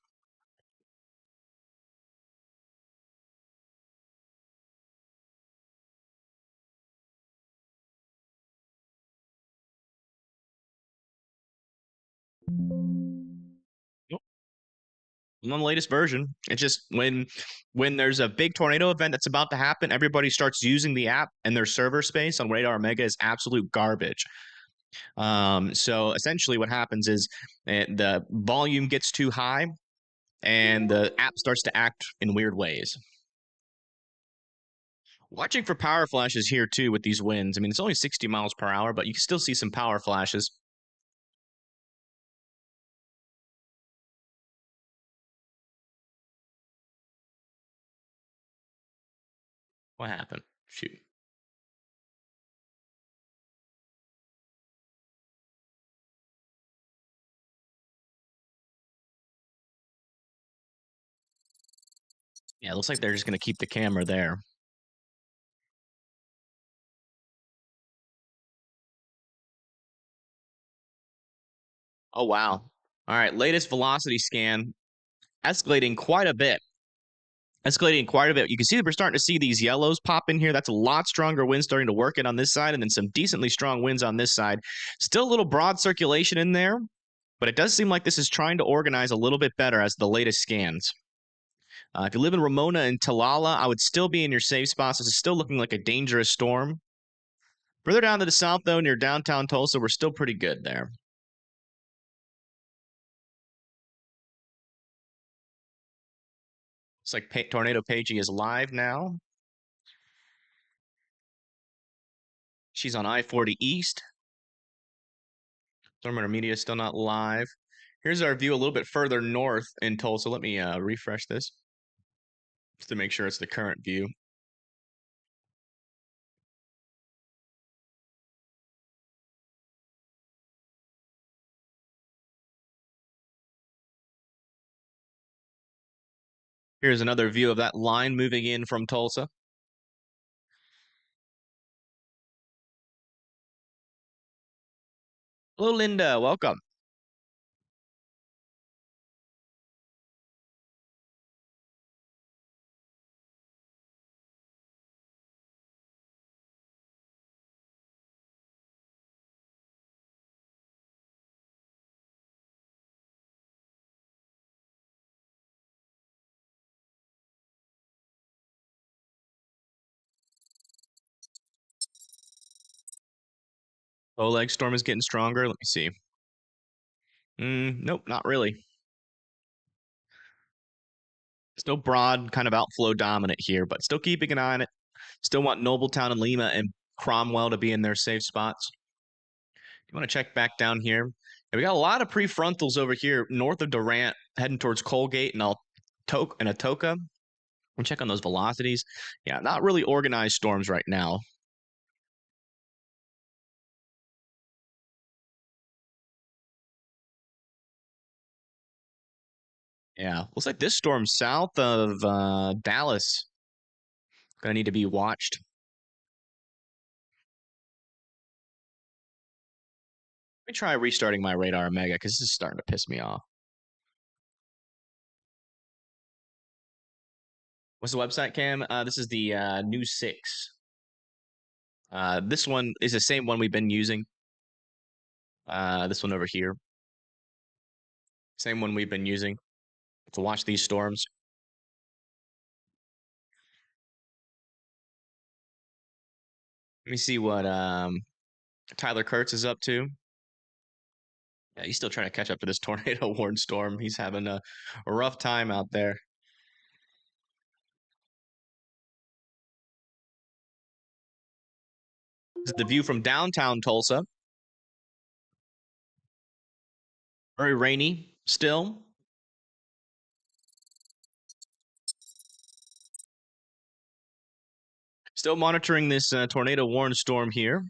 A: Nope. I'm on the latest version. It's just when there's a big tornado event that's about to happen, everybody starts using the app, and their server space on Radar Mega is absolute garbage. So essentially, what happens is the volume gets too high, and the app starts to act in weird ways. Watching for power flashes here too with these winds. I mean, it's only 60 miles per hour, but you can still see some power flashes. What happened? Shoot. Yeah, it looks like they're just going to keep the camera there. Oh, wow. All right, latest velocity scan. Escalating quite a bit. Escalating quite a bit. You can see that we're starting to see these yellows pop in here. That's a lot stronger wind starting to work it on this side, and then some decently strong winds on this side. Still a little broad circulation in there, but it does seem like this is trying to organize a little bit better as the latest scans. If you live in Ramona and Talala, I would still be in your safe spots. This is still looking like a dangerous storm. Further down to the south, though, near downtown Tulsa, we're still pretty good there. Looks like Tornado Pagey is live now. She's on I-40 East. Thermometer Media is still not live. Here's our view a little bit further north in Tulsa. Let me refresh this just to make sure it's the current view. Here's another view of that line moving in from Tulsa. Hello, Linda. Welcome. Oleg storm is getting stronger. Let me see. Nope, not really. Still broad, kind of outflow dominant here, but still keeping an eye on it. Still want Nobletown and Lima and Cromwell to be in their safe spots. You want to check back down here. And we got a lot of prefrontals over here north of Durant, heading towards Colgate and Atoka. We'll check on those velocities. Yeah, not really organized storms right now. Yeah, looks like this storm south of Dallas gonna need to be watched. Let me try restarting my radar mega because this is starting to piss me off. What's the website, Cam? This is the New 6. This one is the same one we've been using. This one over here. Same one we've been using to watch these storms. Let me see what Tyler Kurtz is up to. Yeah, he's still trying to catch up to this tornado warned storm. He's having a rough time out there. This is the view from downtown Tulsa. Very rainy still. Still monitoring this tornado warned storm here.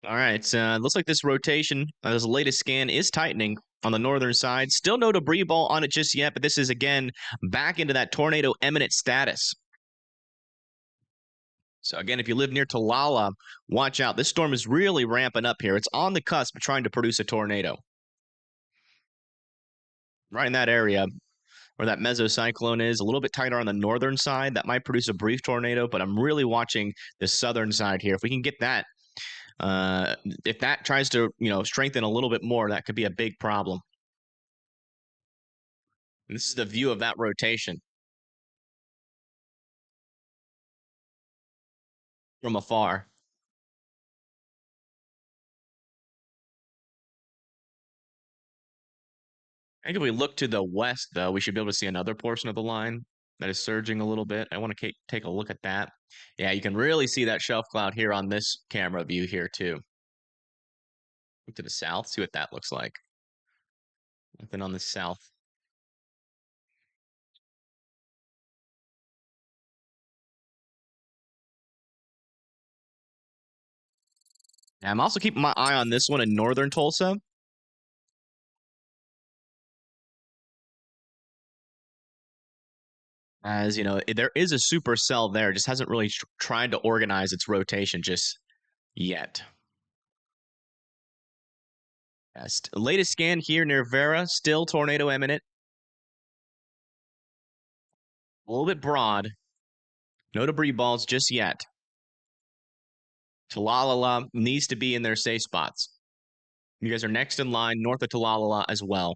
A: All right, looks like this rotation, this latest scan is tightening on the northern side. Still no debris ball on it just yet, but this is again back into that tornado imminent status. So again, if you live near Talala, watch out. This storm is really ramping up here. It's on the cusp of trying to produce a tornado. Right in that area where that mesocyclone is, a little bit tighter on the northern side. That might produce a brief tornado, but I'm really watching the southern side here. If we can get that, if that tries to, strengthen a little bit more, that could be a big problem. And this is the view of that rotation from afar. I think if we look to the west, though, we should be able to see another portion of the line that is surging a little bit. I want to take a look at that. Yeah, you can really see that shelf cloud here on this camera view here, too. Look to the south, see what that looks like. Nothing on the south. Yeah, I'm also keeping my eye on this one in northern Tulsa. As you know, there is a supercell there, just hasn't really tried to organize its rotation just yet. Yes, latest scan here near Vera, still tornado imminent. A little bit broad. No debris balls just yet. Talalala needs to be in their safe spots. You guys are next in line north of Talalala as well.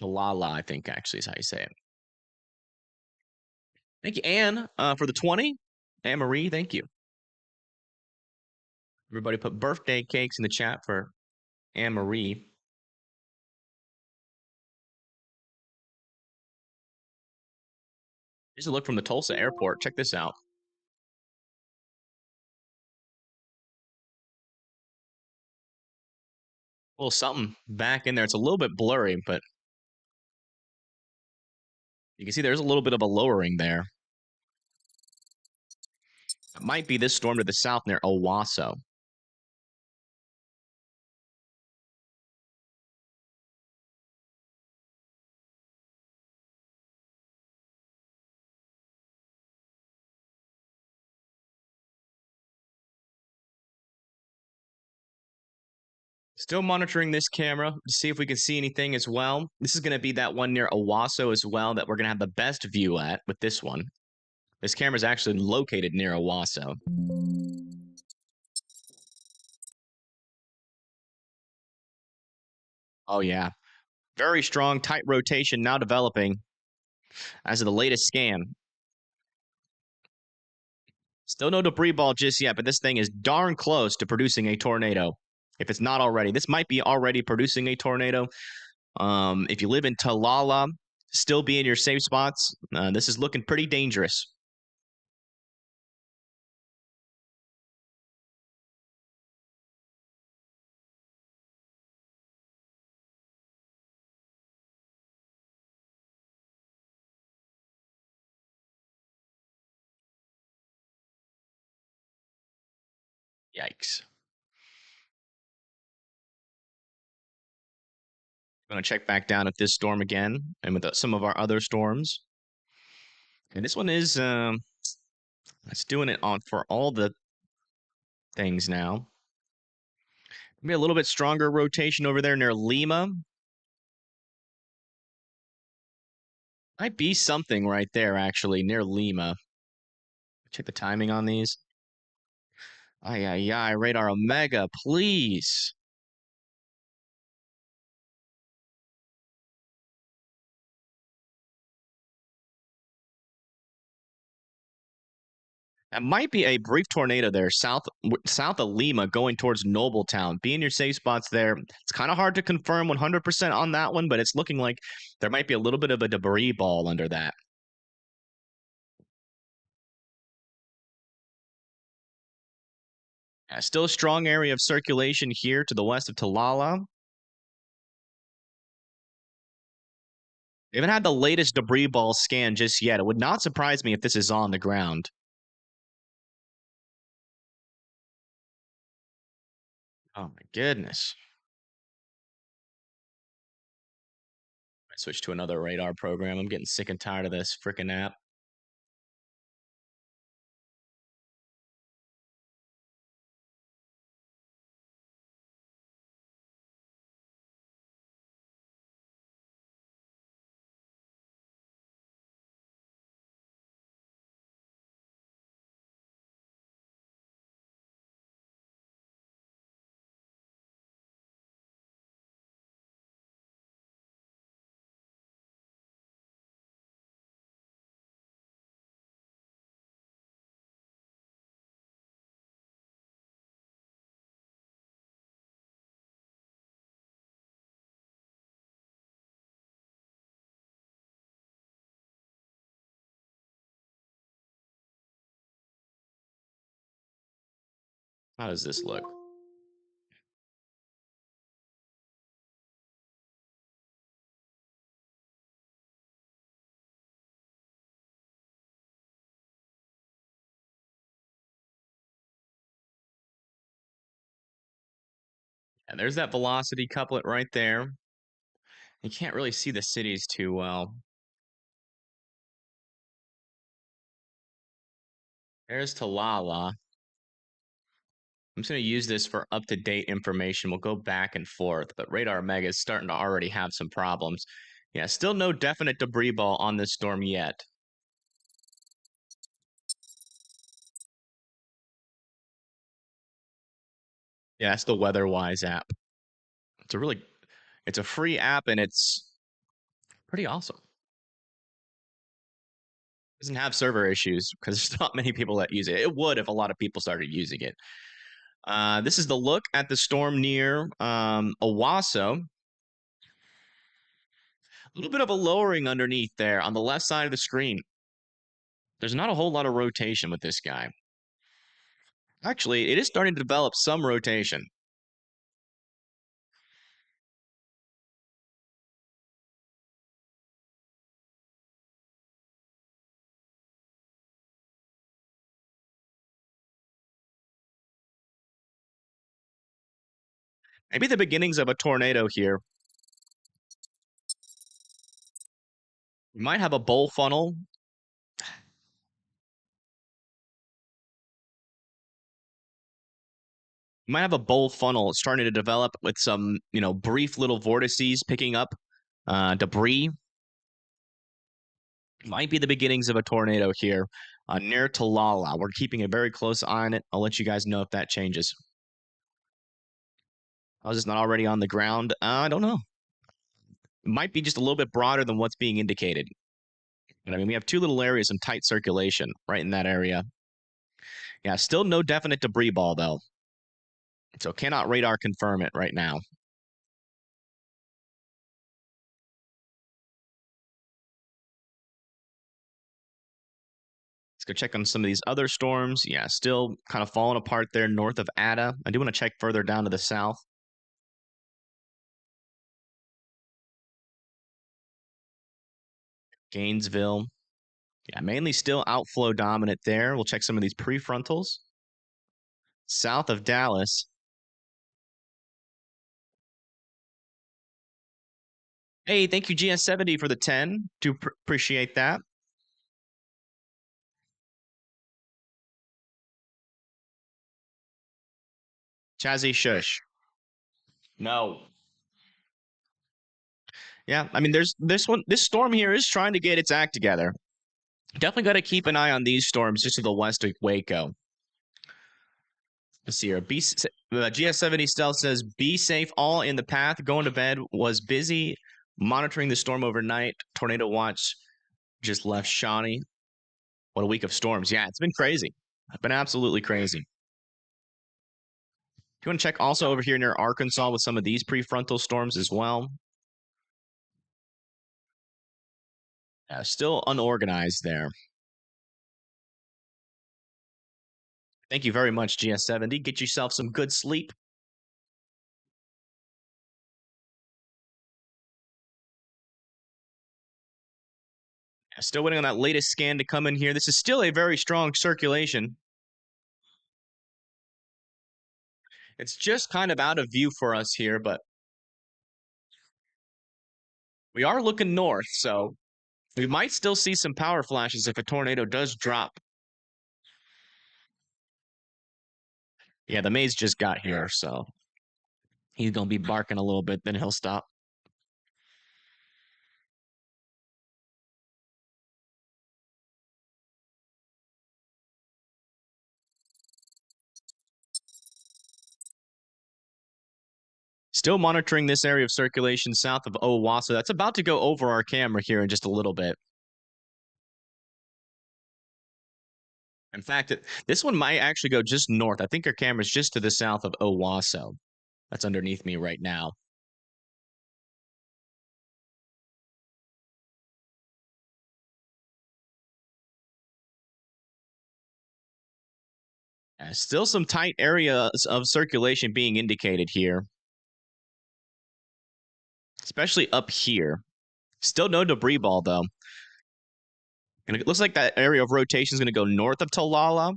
A: Talala, I think, actually, is how you say it. Thank you, Anne, for the 20. Anne Marie, thank you. Everybody put birthday cakes in the chat for Anne Marie. Here's a look from the Tulsa airport. Check this out. A little something back in there. It's a little bit blurry, but you can see there's a little bit of a lowering there. It might be this storm to the south near Owasso. Still monitoring this camera to see if we can see anything as well. This is going to be that one near Owasso as well that we're going to have the best view at with this one. This camera is actually located near Owasso. Oh, yeah. Very strong, tight rotation now developing as of the latest scan. Still no debris ball just yet, but this thing is darn close to producing a tornado. If it's not already. This might be already producing a tornado. If you live in Talala, still be in your safe spots. This is looking pretty dangerous. Yikes. I'm going to check back down at this storm again and with some of our other storms. And this one is it's doing it on for all the things now. Maybe a little bit stronger rotation over there near Lima. Might be something right there, actually, near Lima. Check the timing on these. Ay, radar Omega, please. That might be a brief tornado there, south of Lima, going towards Nobletown. Be in your safe spots there. It's kind of hard to confirm 100% on that one, but it's looking like there might be a little bit of a debris ball under that. Still a strong area of circulation here to the west of Talala. They haven't had the latest debris ball scan just yet. It would not surprise me if this is on the ground. Oh my goodness. I switched to another radar program. I'm getting sick and tired of this freaking app. How does this look? And there's that velocity couplet right there. You can't really see the cities too well. There's Talala. I'm just going to use this for up-to-date information. We'll go back and forth, but Radar Omega is starting to already have some problems. Yeah, still no definite debris ball on this storm yet. Yeah, that's the WeatherWise app. It's a free app, and it's pretty awesome. Doesn't have server issues because there's not many people that use it. It would if a lot of people started using it. This is the look at the storm near Owasso. A little bit of a lowering underneath there on the left side of the screen. There's not a whole lot of rotation with this guy. Actually, it is starting to develop some rotation. Maybe the beginnings of a tornado here. You might have a bowl funnel. You might have a bowl funnel starting to develop with some, brief little vortices picking up debris. Might be the beginnings of a tornado here near Talala. We're keeping a very close eye on it. I'll let you guys know if that changes. I was just not already on the ground. I don't know. It might be just a little bit broader than what's being indicated. But I mean, we have two little areas, some tight circulation right in that area. Yeah, still no definite debris ball, though. So cannot radar confirm it right now. Let's go check on some of these other storms. Yeah, still kind of falling apart there north of Ada. I do want to check further down to the south. Gainesville. Yeah, mainly still outflow dominant there. We'll check some of these prefrontals. South of Dallas. Hey, thank you, GS70, for the 10. Do appreciate that. Chazzy, shush. No. Yeah, I mean, there's this one. This storm here is trying to get its act together. Definitely got to keep an eye on these storms just to the west of Waco. Let's see here. GS70 Stealth says, be safe, all in the path. Going to bed, was busy monitoring the storm overnight. Tornado watch just left Shawnee. What a week of storms. Yeah, it's been crazy. It's been absolutely crazy. If you want to check also over here near Arkansas with some of these prefrontal storms as well. Still unorganized there. Thank you very much, GS70. Get yourself some good sleep. Still waiting on that latest scan to come in here. This is still a very strong circulation. It's just kind of out of view for us here, but we are looking north, so we might still see some power flashes if a tornado does drop. Yeah, the maze just got here, so he's going to be barking a little bit, then he'll stop. Still monitoring this area of circulation south of Owasso. That's about to go over our camera here in just a little bit. In fact, this one might actually go just north. I think our camera's just to the south of Owasso. That's underneath me right now. Still some tight areas of circulation being indicated here. Especially up here. Still no debris ball, though. And it looks like that area of rotation is going to go north of Talala.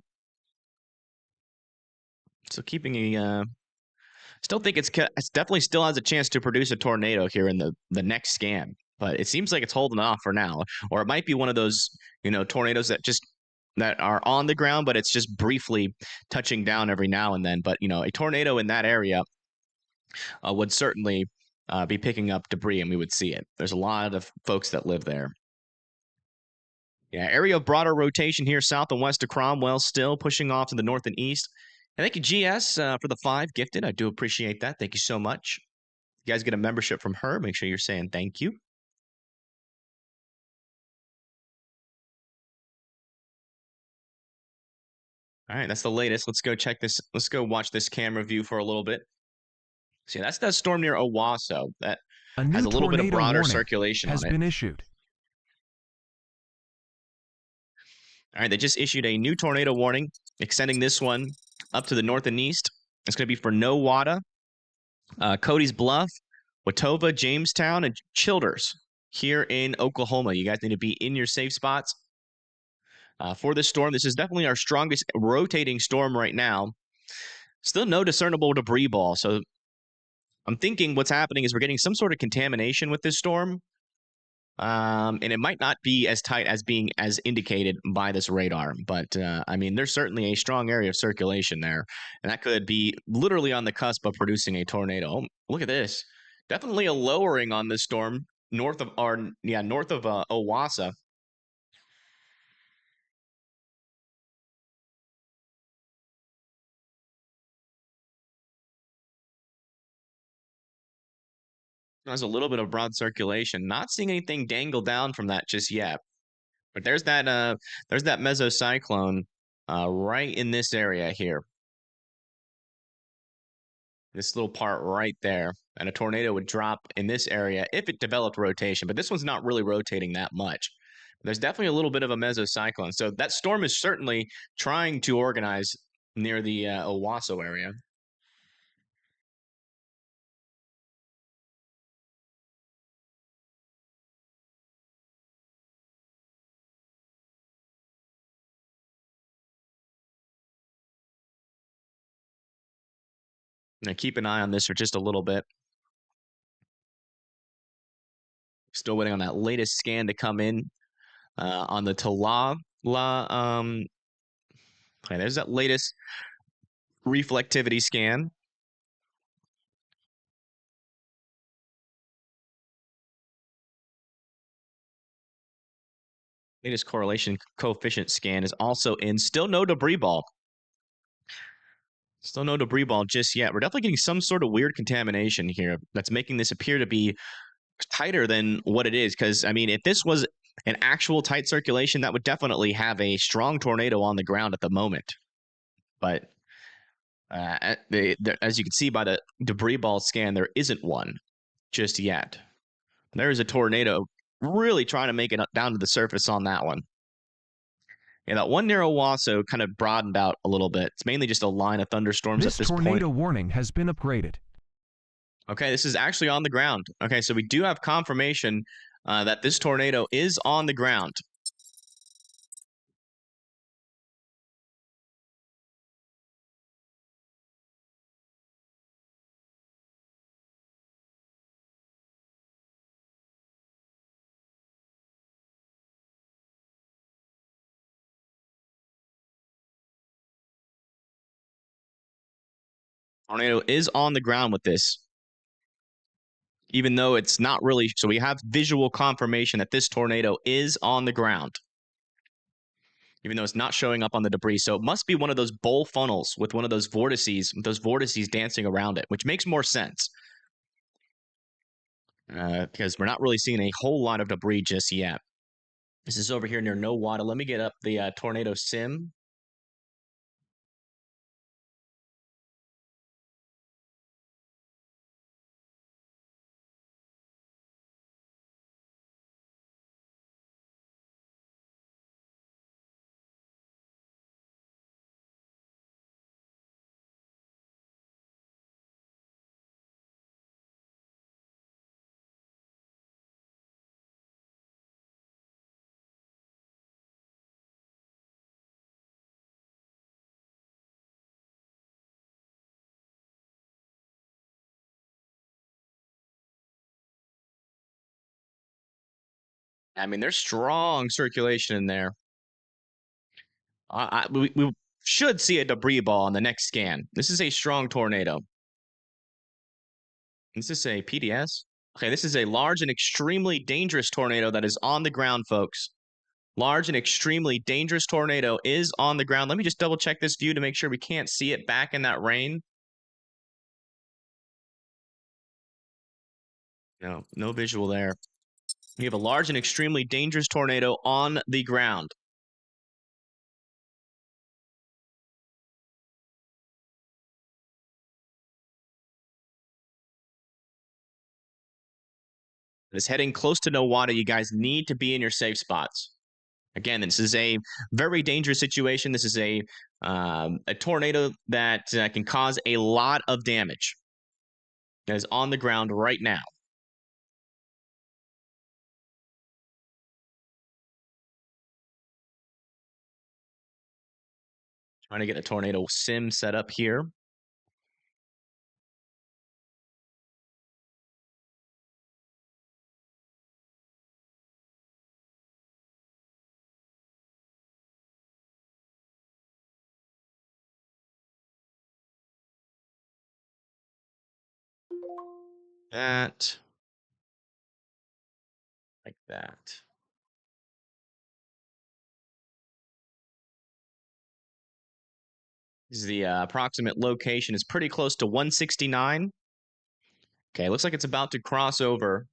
A: So keeping a... still think it's definitely still has a chance to produce a tornado here in the next scan. But it seems like it's holding off for now. Or it might be one of those, tornadoes that are on the ground, but it's just briefly touching down every now and then. But, a tornado in that area would certainly be picking up debris, and we would see it. There's a lot of folks that live there. Yeah, area of broader rotation here south and west of Cromwell, still pushing off to the north and east. And thank you, GS, for the 5 gifted. I do appreciate that. Thank you so much. You guys get a membership from her. Make sure you're saying thank you. All right, that's the latest. Let's go check this. Let's go watch this camera view for a little bit. See, that's that storm near Owasso. That has a little bit of broader circulation
B: has
A: on it.
B: been issued.
A: All right, they just issued a new tornado warning, extending this one up to the north and east. It's going to be for Nowata, Cody's Bluff, Watova, Jamestown, and Childers here in Oklahoma. You guys need to be in your safe spots for this storm. This is definitely our strongest rotating storm right now. Still no discernible debris ball. So I'm thinking what's happening is we're getting some sort of contamination with this storm. And it might not be as tight as being as indicated by this radar. But, I mean, there's certainly a strong area of circulation there. And that could be literally on the cusp of producing a tornado. Oh, look at this. Definitely a lowering on this storm north of Owassa. There's a little bit of broad circulation. Not seeing anything dangle down from that just yet. But there's that mesocyclone right in this area here. This little part right there. And a tornado would drop in this area if it developed rotation. But this one's not really rotating that much. There's definitely a little bit of a mesocyclone. So that storm is certainly trying to organize near the Owasso area. Now keep an eye on this for just a little bit. Still waiting on that latest scan to come in on the Talala. Okay, there's that latest reflectivity scan. Latest correlation coefficient scan is also in. Still no debris ball. Still no debris ball just yet. We're definitely getting some sort of weird contamination here that's making this appear to be tighter than what it is. Because, I mean, if this was an actual tight circulation, that would definitely have a strong tornado on the ground at the moment. But as you can see by the debris ball scan, there isn't one just yet. There's a tornado really trying to make it down to the surface on that one. Yeah, that one narrow Wasso kind of broadened out a little bit. It's mainly just a line of thunderstorms
B: This
A: at this
B: tornado
A: point.
B: warning has been upgraded.
A: Okay, this is actually on the ground. Okay, so we do have confirmation that this tornado is on the ground. Tornado is on the ground with this. Even though it's not really, so we have visual confirmation that this tornado is on the ground. Even though it's not showing up on the debris. So it must be one of those bowl funnels with one of those vortices dancing around it, which makes more sense. Because we're not really seeing a whole lot of debris just yet. This is over here near Nowata. Let me get up the tornado sim. I mean, there's strong circulation in there. We should see a debris ball on the next scan. This is a strong tornado. Is this a PDS? Okay, this is a large and extremely dangerous tornado that is on the ground, folks. Large and extremely dangerous tornado is on the ground. Let me just double check this view to make sure we can't see it back in that rain. No, no visual there. We have a large and extremely dangerous tornado on the ground. It's heading close to Nowata. You guys need to be in your safe spots. Again, this is a very dangerous situation. This is a tornado that can cause a lot of damage. That is on the ground right now. Trying to get a tornado sim set up here. That. Like that. This is the approximate location is pretty close to 169. Okay, looks like it's about to cross over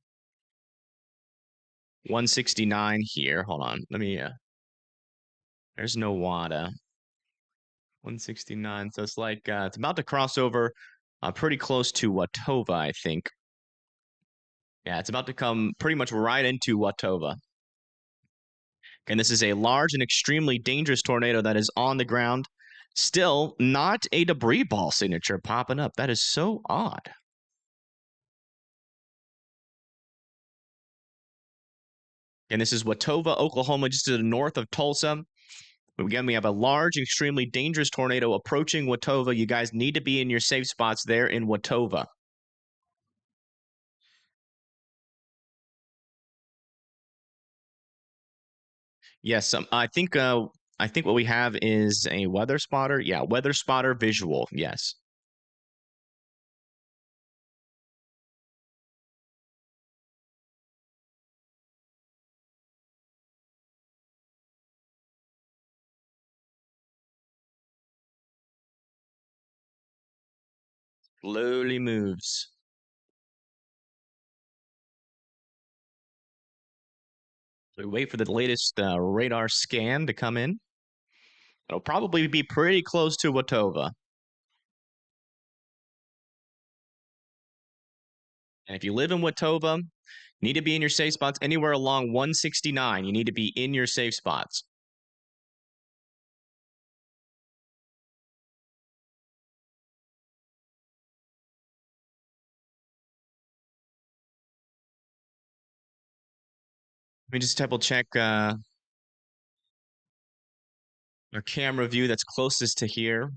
A: 169 here. Hold on. Let me there's no WADA. 169. So it's like it's about to cross over pretty close to Watova, I think. Yeah, it's about to come pretty much right into Watova. And this is a large and extremely dangerous tornado that is on the ground. Still not a debris ball signature popping up. That is so odd. And this is Watova, Oklahoma, just to the north of Tulsa. Again, we have a large, extremely dangerous tornado approaching Watova. You guys need to be in your safe spots there in Watova. Yes, I think what we have is a weather spotter. Yeah, weather spotter visual. Yes. Slowly moves. We wait for the latest radar scan to come in. It'll probably be pretty close to Watova. And if you live in Watova, you need to be in your safe spots anywhere along 169. You need to be in your safe spots. Let me just double check our camera view that's closest to here.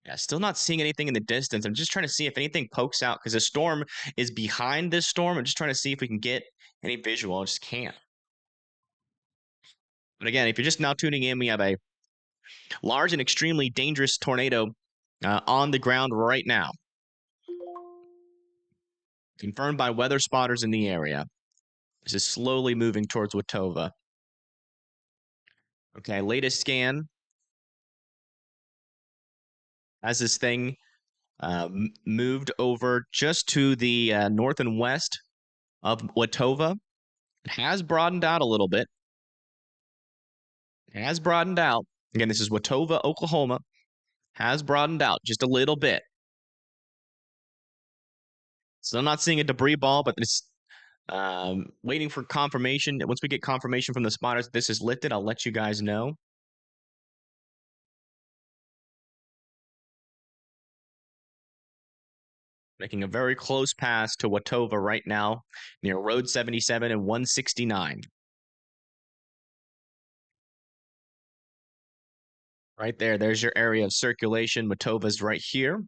A: Yeah, still not seeing anything in the distance. I'm just trying to see if anything pokes out because the storm is behind this storm. I'm just trying to see if we can get any visual. I just can't. But again, if you're just now tuning in, we have a large and extremely dangerous tornado on the ground right now. Confirmed by weather spotters in the area. This is slowly moving towards Watova. Okay, latest scan has this thing moved over just to the north and west of Watova. It has broadened out a little bit. It has broadened out. Again, this is Watova, Oklahoma. Has broadened out just a little bit. Still not seeing a debris ball, but it's waiting for confirmation. Once we get confirmation from the spotters this is lifted, I'll let you guys know. Making a very close pass to Watova right now, near Road 77 and 169. Right there, there's your area of circulation. Watova's right here.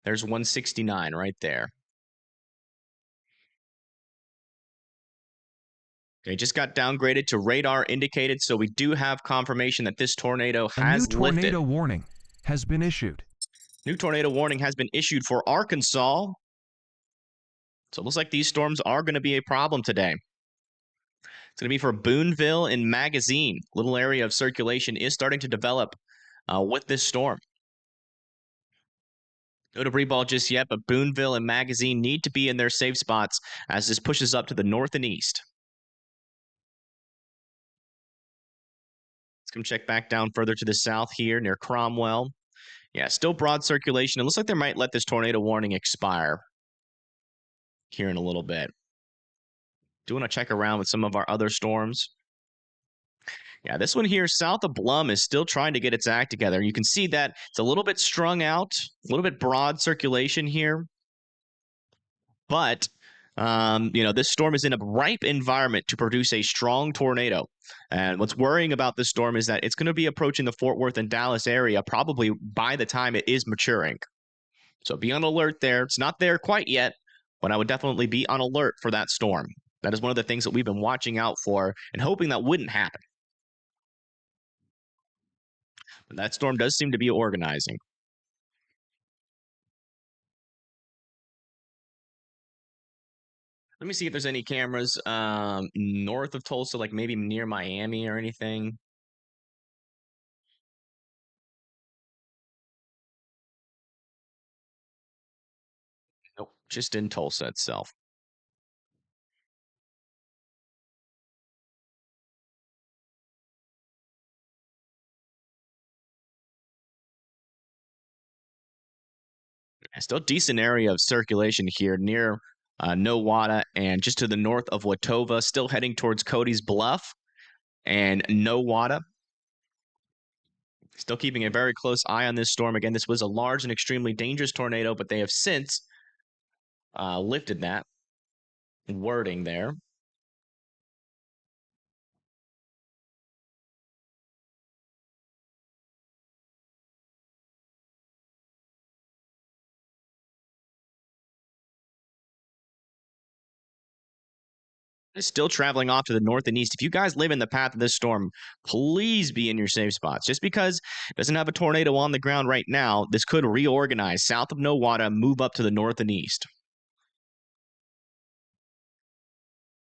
A: There's 169 right there. Okay, just got downgraded to radar indicated, so we do have confirmation that this tornado has lifted.
B: A new tornado warning has been issued.
A: New tornado warning has been issued for Arkansas. So it looks like these storms are going to be a problem today. It's going to be for Boonville and Magazine. Little area of circulation is starting to develop with this storm. No debris ball just yet, but Boonville and Magazine need to be in their safe spots as this pushes up to the north and east. Let's come check back down further to the south here near Cromwell. Yeah, still broad circulation. It looks like they might let this tornado warning expire here in a little bit. Do want to check around with some of our other storms. Yeah, this one here south of Blum is still trying to get its act together. You can see that it's a little bit strung out, a little bit broad circulation here. But, this storm is in a ripe environment to produce a strong tornado. And what's worrying about this storm is that it's going to be approaching the Fort Worth and Dallas area probably by the time it is maturing. So be on alert there. It's not there quite yet, but I would definitely be on alert for that storm. That is one of the things that we've been watching out for and hoping that wouldn't happen. But that storm does seem to be organizing. Let me see if there's any cameras north of Tulsa, like maybe near Miami or anything. Nope, just in Tulsa itself. Still decent area of circulation here near Nowata and just to the north of Watova, still heading towards Cody's Bluff and Nowata. Still keeping a very close eye on this storm. Again, this was a large and extremely dangerous tornado, but they have since lifted that wording there. It's still traveling off to the north and east. If you guys live in the path of this storm, please be in your safe spots. Just because it doesn't have a tornado on the ground right now, this could reorganize south of Nowata, move up to the north and east.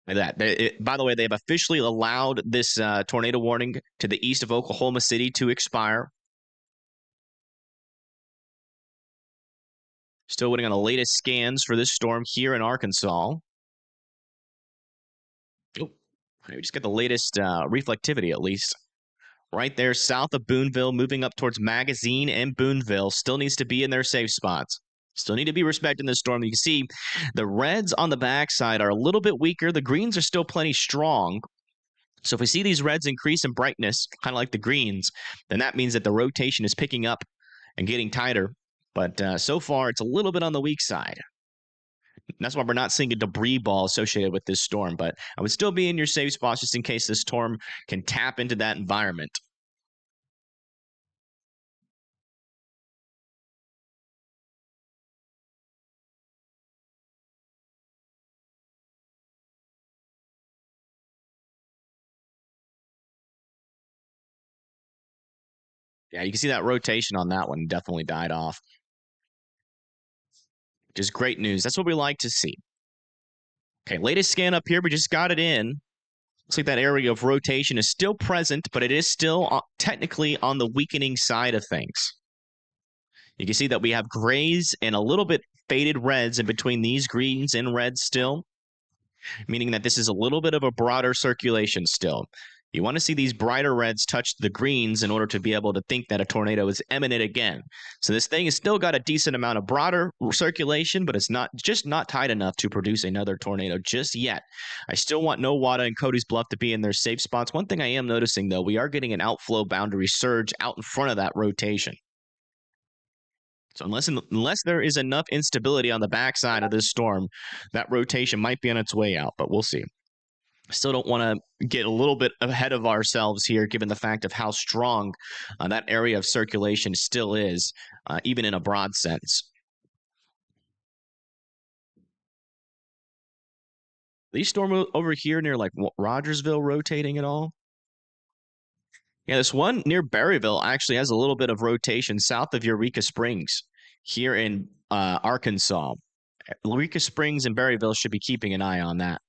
A: Like that. By the way, they have officially allowed this tornado warning to the east of Oklahoma City to expire. Still waiting on the latest scans for this storm here in Arkansas. Oh, we just get the latest reflectivity at least. Right there, south of Boonville, moving up towards Magazine and Boonville. Still needs to be in their safe spots. Still need to be respecting this storm. You can see the reds on the backside are a little bit weaker. The greens are still plenty strong. So if we see these reds increase in brightness, kind of like the greens, then that means that the rotation is picking up and getting tighter. But so far, it's a little bit on the weak side. That's why we're not seeing a debris ball associated with this storm. But I would still be in your safe spots just in case this storm can tap into that environment. Yeah, you can see that rotation on that one definitely died off. Just great news. That's what we like to see. Okay, latest scan up here. We just got it in. Looks like that area of rotation is still present, but it is still technically on the weakening side of things. You can see that we have grays and a little bit faded reds in between these greens and reds still, meaning that this is a little bit of a broader circulation still. You want to see these brighter reds touch the greens in order to be able to think that a tornado is imminent again. So this thing has still got a decent amount of broader circulation, but it's not tight enough to produce another tornado just yet. I still want Nowata and Cody's Bluff to be in their safe spots. One thing I am noticing, though, we are getting an outflow boundary surge out in front of that rotation. So unless there is enough instability on the backside of this storm, that rotation might be on its way out, but we'll see. Still don't want to get a little bit ahead of ourselves here, given the fact of how strong that area of circulation still is, even in a broad sense. These storm over here near like Rogersville rotating at all? Yeah, this one near Berryville actually has a little bit of rotation south of Eureka Springs here in Arkansas. Eureka Springs and Berryville should be keeping an eye on that.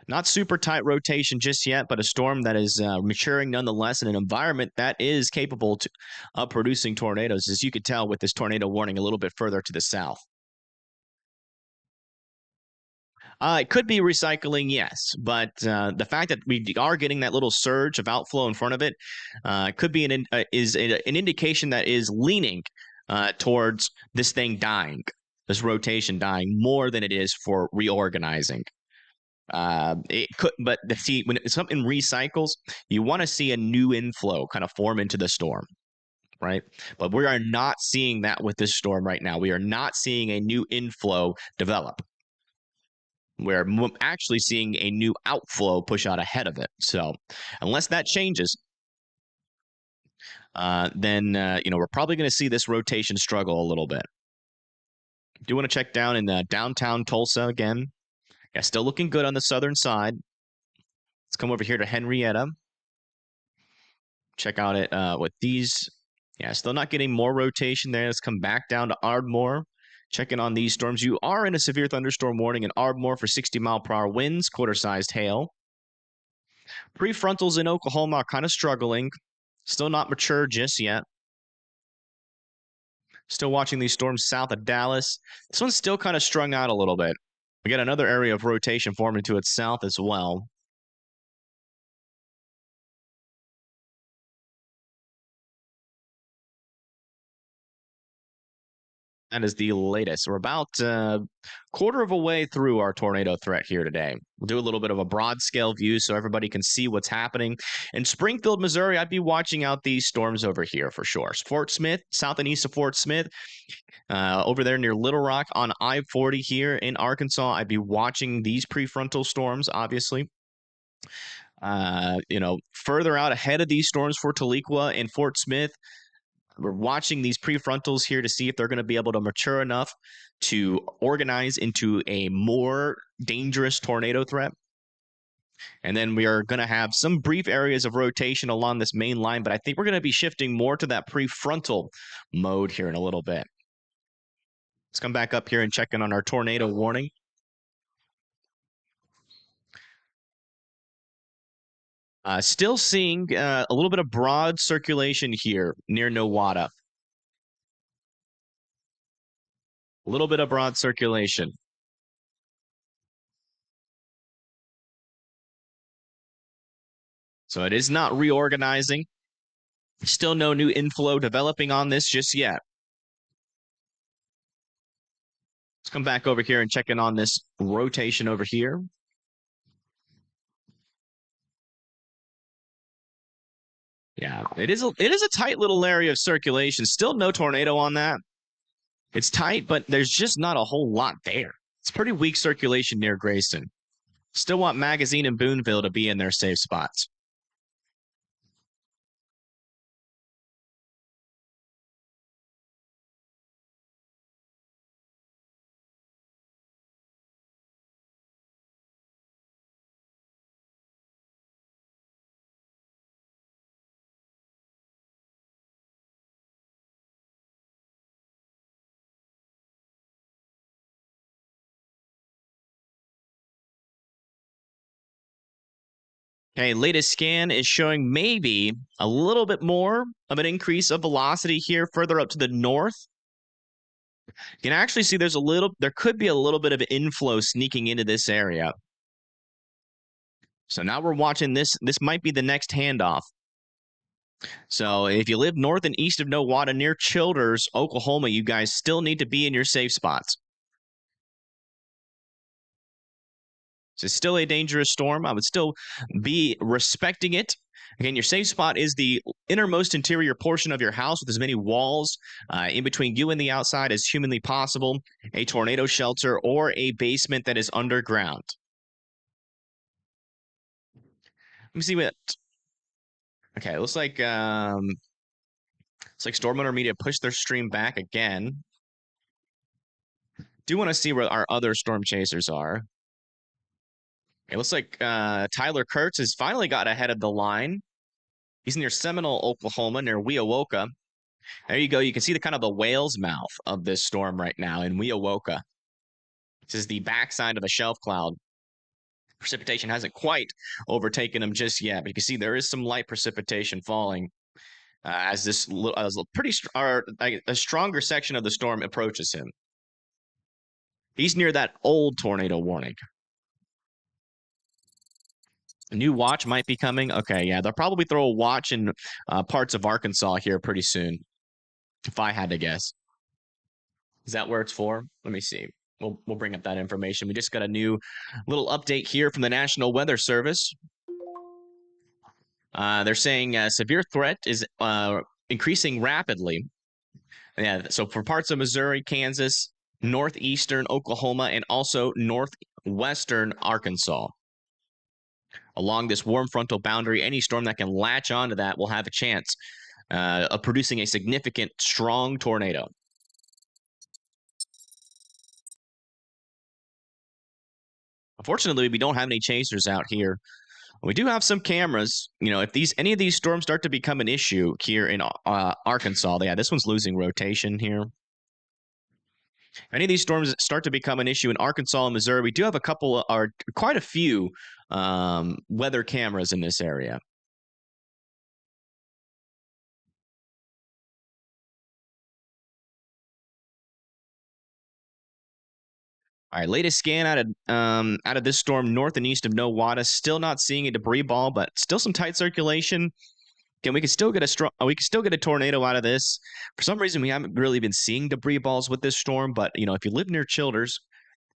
A: Not super tight rotation just yet, but a storm that is maturing nonetheless in an environment that is capable of producing tornadoes, as you could tell with this tornado warning a little bit further to the south. It could be recycling, yes, but the fact that we are getting that little surge of outflow in front of it could be an indication that is leaning towards this thing dying, this rotation dying more than it is for reorganizing. It could, but see, when something recycles, you want to see a new inflow kind of form into the storm, right? But we are not seeing that with this storm right now. We are not seeing a new inflow develop. We're actually seeing a new outflow push out ahead of it. So unless that changes, then we're probably going to see this rotation struggle a little bit. Do want to check down in downtown Tulsa again. Yeah, still looking good on the southern side. Let's come over here to Henrietta. Check out it with these. Yeah, still not getting more rotation there. Let's come back down to Ardmore. Checking on these storms. You are in a severe thunderstorm warning in Ardmore for 60-mile-per-hour winds, quarter-sized hail. Prefrontals in Oklahoma are kind of struggling. Still not mature just yet. Still watching these storms south of Dallas. This one's still kind of strung out a little bit. We got another area of rotation forming to its south as well. That is the latest. We're about a quarter of a way through our tornado threat here today. We'll do a little bit of a broad scale view so everybody can see what's happening. In Springfield, Missouri, I'd be watching out these storms over here for sure. Fort Smith, south and east of Fort Smith. Over there near Little Rock on I-40 here in Arkansas, I'd be watching these prefrontal storms, obviously. Further out ahead of these storms for Tahlequah and Fort Smith, we're watching these prefrontals here to see if they're going to be able to mature enough to organize into a more dangerous tornado threat. And then we are going to have some brief areas of rotation along this main line, but I think we're going to be shifting more to that prefrontal mode here in a little bit. Let's come back up here and check in on our tornado warning. Still seeing a little bit of broad circulation here near Nowata. A little bit of broad circulation. So it is not reorganizing. Still no new inflow developing on this just yet. Let's come back over here and check in on this rotation over here. Yeah, it is a tight little area of circulation. Still no tornado on that. It's tight, but there's just not a whole lot there. It's pretty weak circulation near Grayson. Still want Magazine and Boonville to be in their safe spots. Okay, latest scan is showing maybe a little bit more of an increase of velocity here further up to the north. You can actually see there could be a little bit of inflow sneaking into this area. So now we're watching this. This might be the next handoff. So if you live north and east of Nowata near Childers, Oklahoma, you guys still need to be in your safe spots. So it's still a dangerous storm. I would still be respecting it. Again, your safe spot is the innermost interior portion of your house with as many walls in between you and the outside as humanly possible, a tornado shelter, or a basement that is underground. Let me see what... Okay, looks like Storm Hunter Media pushed their stream back again. Do want to see where our other storm chasers are. It looks like Tyler Kurtz has finally got ahead of the line. He's near Seminole, Oklahoma, near Weowoka. There you go. You can see the kind of the whale's mouth of this storm right now in Weowoka. This is the backside of a shelf cloud. Precipitation hasn't quite overtaken him just yet, but you can see there is some light precipitation falling as a stronger section of the storm approaches him. He's near that old tornado warning. A new watch might be coming. Okay, yeah, they'll probably throw a watch in parts of Arkansas here pretty soon, if I had to guess. Is that where it's for? Let me see. We'll bring up that information. We just got a new little update here from the National Weather Service. They're saying severe threat is increasing rapidly. Yeah, so for parts of Missouri, Kansas, northeastern Oklahoma, and also northwestern Arkansas. Along this warm frontal boundary, any storm that can latch onto that will have a chance of producing a significant, strong tornado. Unfortunately, we don't have any chasers out here. We do have some cameras. You know, if any of these storms start to become an issue here in Arkansas, yeah, this one's losing rotation here. If any of these storms start to become an issue in Arkansas and Missouri, we do have quite a few weather cameras in this area. All right, latest scan out of this storm north and east of Nowata. Still not seeing a debris ball, but still some tight circulation. Again, we can still get a tornado out of this. For some reason, we haven't really been seeing debris balls with this storm, but you know, if you live near Childers,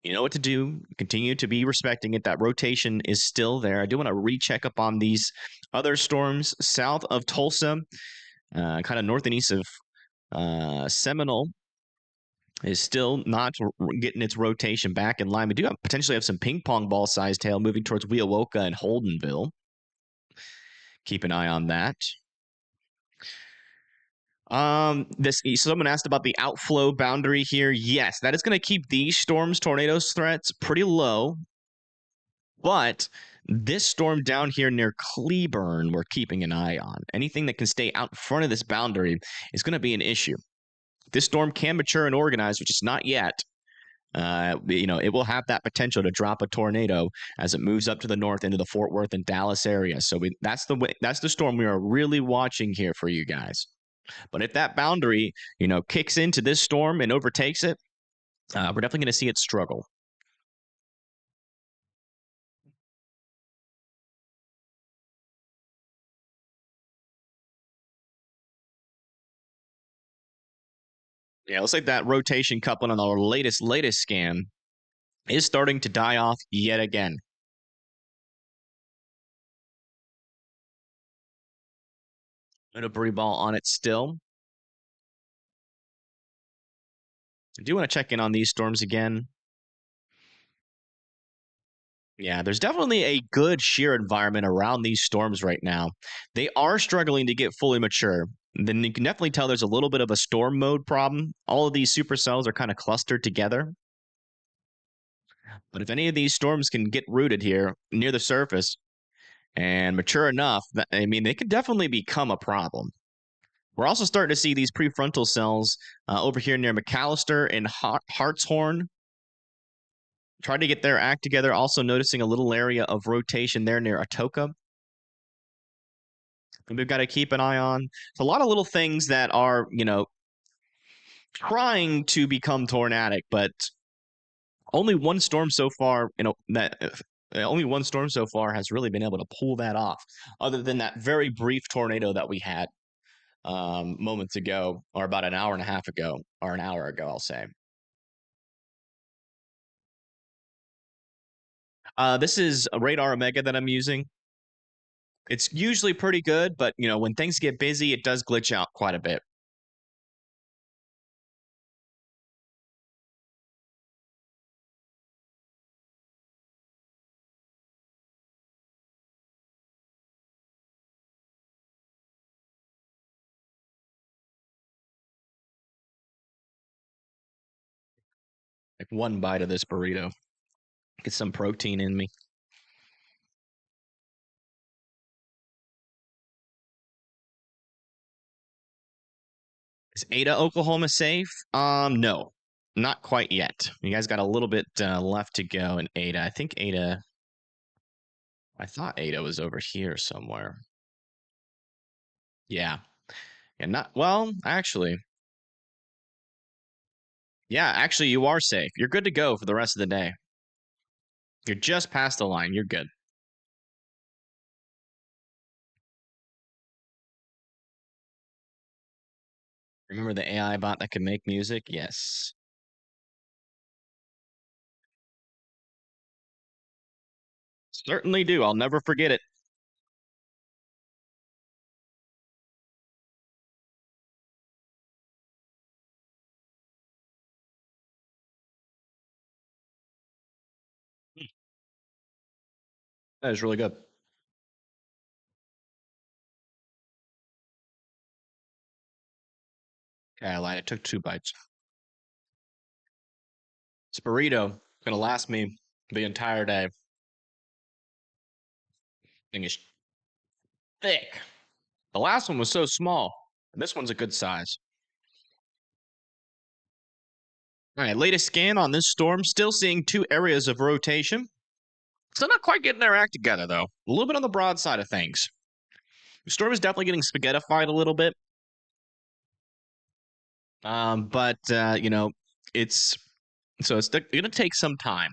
A: you know what to do. Continue to be respecting it. That rotation is still there. I do want to recheck up on these other storms south of Tulsa, kind of north and east of Seminole. Is still not getting its rotation back in line. We do potentially have some ping pong ball sized tail moving towards Weowoka and Holdenville. Keep an eye on that. Someone asked about the outflow boundary here. Yes, that is going to keep these storms, tornadoes, threats pretty low. But this storm down here near Cleburne, we're keeping an eye on. Anything that can stay out in front of this boundary is going to be an issue. This storm can mature and organize, which is not yet. You know, it will have that potential to drop a tornado as it moves up to the north into the Fort Worth and Dallas area. So that's the storm we are really watching here for you guys. But if that boundary, you know, kicks into this storm and overtakes it, We're definitely going to see it struggle. Yeah, looks like that rotation coupling on the latest scan is starting to die off yet again. A debris ball on it still. I do want to check in on these storms again. Yeah, there's definitely a good shear environment around these storms right now. They are struggling to get fully mature. Then you can definitely tell there's a little bit of a storm mode problem. All of these supercells are kind of clustered together. But if any of these storms can get rooted here near the surface and mature enough, I mean, they could definitely become a problem. We're also starting to see these prefrontal cells over here near McAllister and Hartshorn try to get their act together. Also noticing a little area of rotation there near Atoka. And we've got to keep an eye on. It's a lot of little things that are, trying to become tornadic, but only one storm so far, only one storm so far has really been able to pull that off, other than that very brief tornado that we had moments ago, or about an hour and a half ago, or an hour ago, I'll say. This is a Radar Omega that I'm using. It's usually pretty good, but when things get busy, it does glitch out quite a bit. Like one bite of this burrito, get some protein in me. Is Ada, Oklahoma safe? No, not quite yet. You guys got a little bit left to go in Ada. I think Ada. I thought Ada was over here somewhere. Yeah. Yeah, not well, actually. Yeah, actually you are safe. You're good to go for the rest of the day. You're just past the line. You're good. Remember the AI bot that can make music? Yes. Certainly do. I'll never forget it. That is really good. Okay, I lied. I took 2 bites. This burrito gonna last me the entire day. Thing is thick. The last one was so small. This one's a good size. All right, latest scan on this storm. Still seeing 2 areas of rotation. Still not quite getting their act together, though. A little bit on the broad side of things. The storm is definitely getting spaghettified a little bit. But it's going to take some time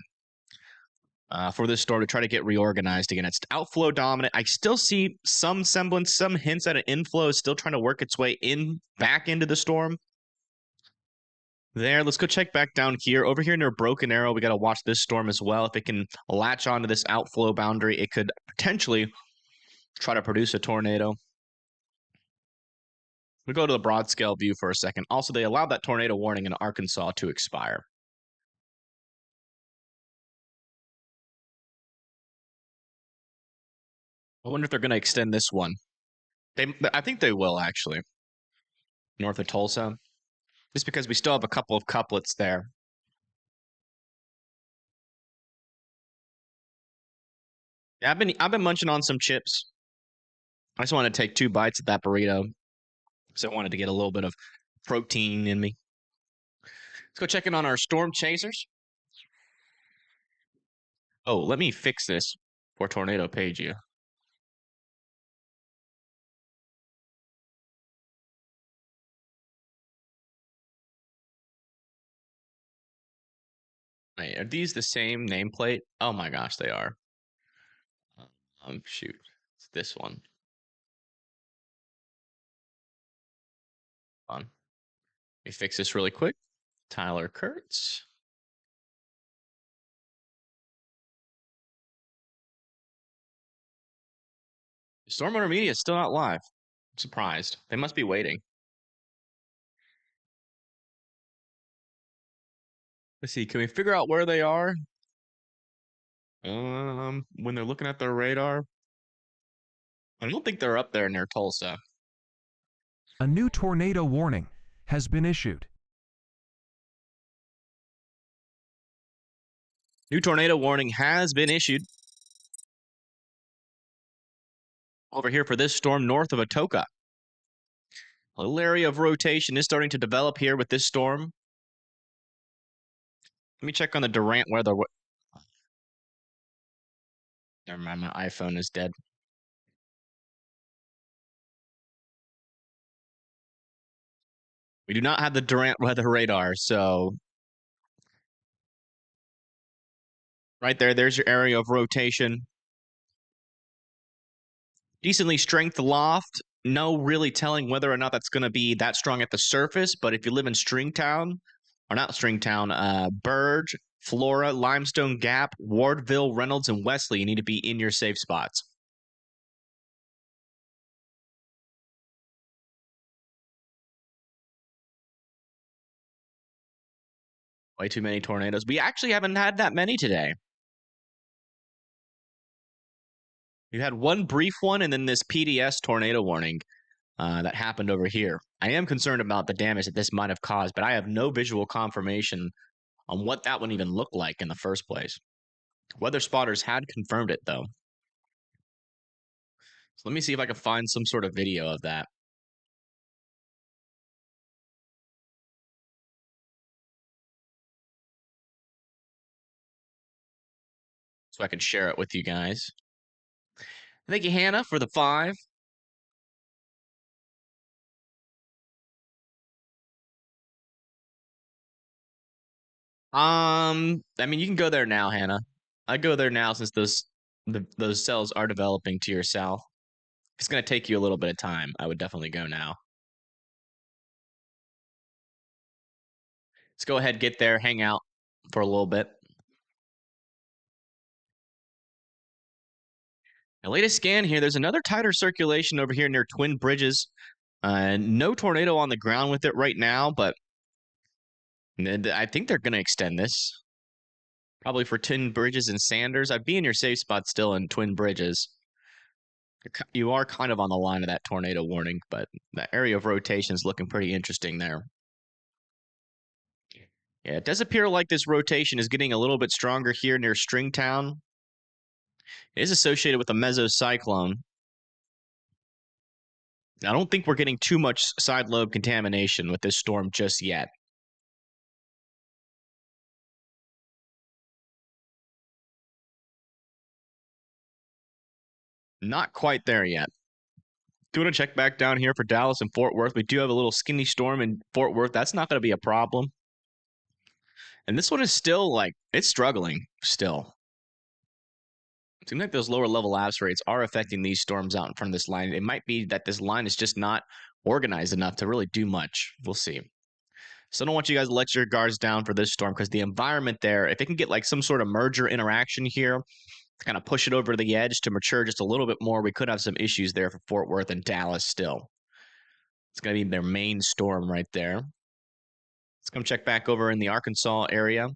A: for this storm to try to get reorganized again. It's outflow dominant. I still see some semblance, some hints at an inflow is still trying to work its way back into the storm. There, let's go check back down here. Over here near Broken Arrow, we got to watch this storm as well. If it can latch onto this outflow boundary, it could potentially try to produce a tornado. We go to the broad scale view for a second. Also, they allowed that tornado warning in Arkansas to expire. I wonder if they're going to extend this one. I think they will, actually. North of Tulsa. Just because we still have a couple of couplets there. Yeah, I've been munching on some chips. I just want to take 2 bites of that burrito. So I wanted to get a little bit of protein in me. Let's go check in on our storm chasers. Oh, let me fix this for Tornado page you. Wait, are these the same nameplate? Oh my gosh, they are. Shoot, it's this one. On. Let me fix this really quick. Tyler Kurtz. Stormwater Media is still not live. I'm surprised. They must be waiting. Let's see. Can we figure out where they are? When they're looking at their radar. I don't think they're up there near Tulsa.
B: A new tornado warning has been issued.
A: New tornado warning has been issued. Over here for this storm north of Atoka. A little area of rotation is starting to develop here with this storm. Let me check on the Durant weather. Never mind, my iPhone is dead. We do not have the Durant weather radar, so right there's your area of rotation. Decently strength aloft. No really telling whether or not that's going to be that strong at the surface, but if you live in Stringtown, or not Stringtown, Burge, Flora, Limestone Gap, Wardville, Reynolds, and Wesley, you need to be in your safe spots. Way too many tornadoes. We actually haven't had that many today. You had one brief one and then this PDS tornado warning that happened over here. I am concerned about the damage that this might have caused, but I have no visual confirmation on what that one even looked like in the first place. Weather spotters had confirmed it, though. So let me see if I can find some sort of video of that. So I can share it with you guys. Thank you, Hannah, for the 5. I mean, you can go there now, Hannah. I go there now since those cells are developing to your south. If it's going to take you a little bit of time, I would definitely go now. Let's go ahead, get there, hang out for a little bit. The latest scan here, there's another tighter circulation over here near Twin Bridges. No tornado on the ground with it right now, but I think they're going to extend this. Probably for Twin Bridges and Sanders. I'd be in your safe spot still in Twin Bridges. You are kind of on the line of that tornado warning, but that area of rotation is looking pretty interesting there. Yeah, it does appear like this rotation is getting a little bit stronger here near Stringtown. It is associated with a mesocyclone. I don't think we're getting too much side lobe contamination with this storm just yet. Not quite there yet. Do want to check back down here for Dallas and Fort Worth. We do have a little skinny storm in Fort Worth. That's not going to be a problem. And this one is still like, it's struggling still. It seems like those lower level lapse rates are affecting these storms out in front of this line. It might be that this line is just not organized enough to really do much. We'll see. So I don't want you guys to let your guards down for this storm because the environment there, if it can get like some sort of merger interaction here, to kind of push it over the edge to mature just a little bit more, we could have some issues there for Fort Worth and Dallas still. It's going to be their main storm right there. Let's come check back over in the Arkansas area.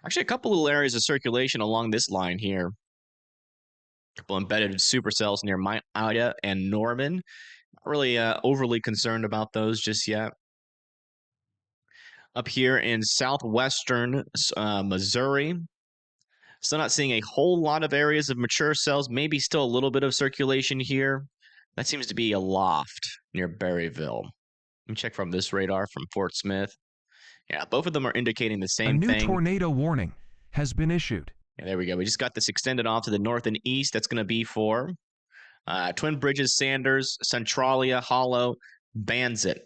A: Actually, a couple little areas of circulation along this line here. A couple embedded supercells near Ida and Norman. Not really overly concerned about those just yet. Up here in southwestern Missouri, still not seeing a whole lot of areas of mature cells. Maybe still a little bit of circulation here. That seems to be aloft near Berryville. Let me check from this radar from Fort Smith. Yeah, both of them are indicating the same thing.
B: A new tornado warning has been issued.
A: Yeah, there we go. We just got this extended off to the north and east. That's going to be for Twin Bridges, Sanders, Centralia, Hollow, Banzit.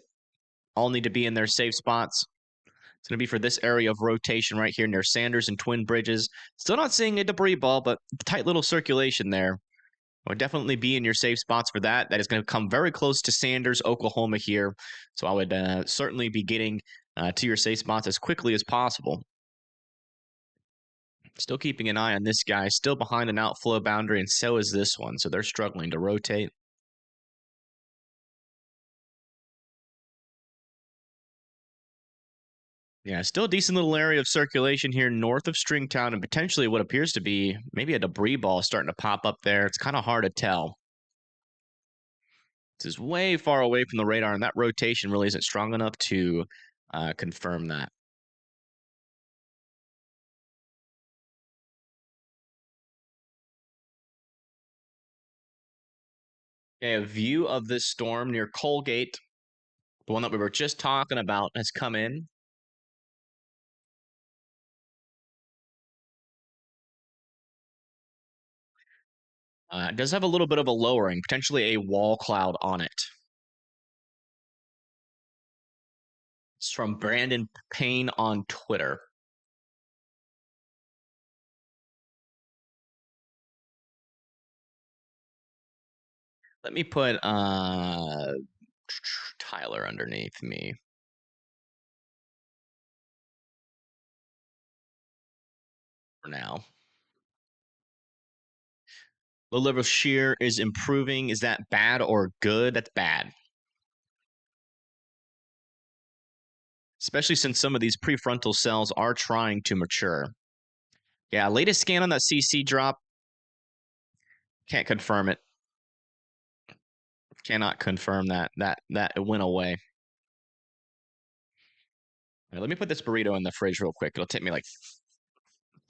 A: All need to be in their safe spots. It's going to be for this area of rotation right here near Sanders and Twin Bridges. Still not seeing a debris ball, but tight little circulation there. Would definitely be in your safe spots for that. That is going to come very close to Sanders, Oklahoma here. So I would certainly be getting to your safe spots as quickly as possible. Still keeping an eye on this guy. Still behind an outflow boundary, and so is this one. So they're struggling to rotate. Yeah, still a decent little area of circulation here north of Stringtown, and potentially what appears to be maybe a debris ball starting to pop up there. It's kind of hard to tell. This is way far away from the radar, and that rotation really isn't strong enough to confirm that. Okay, a view of this storm near Colgate, the one that we were just talking about, has come in. It does have a little bit of a lowering, potentially a wall cloud on it. It's from Brandon Payne on Twitter. Let me put Tyler underneath me. For now. Low level shear is improving. Is that bad or good? That's bad. Especially since some of these prefrontal cells are trying to mature. Yeah, latest scan on that CC drop. Can't confirm it. Cannot confirm that it went away. Right, let me put this burrito in the fridge real quick. It'll take me like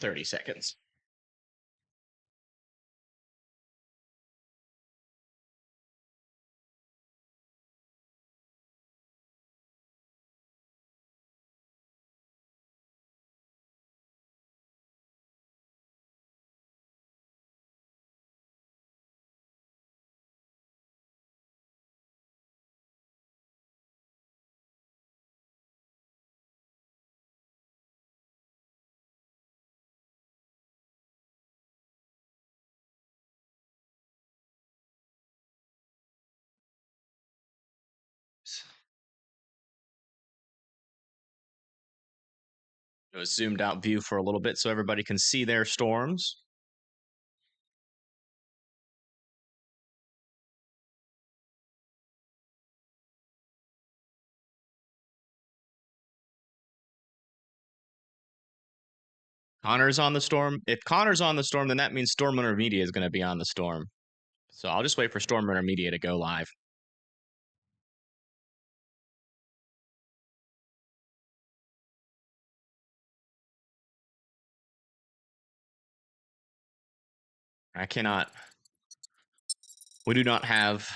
A: 30 seconds. Do a zoomed out view for a little bit so everybody can see their storms. Connor's on the storm. If Connor's on the storm, then that means Storm Runner Media is going to be on the storm. So I'll just wait for Storm Runner Media to go live. I cannot. We do not have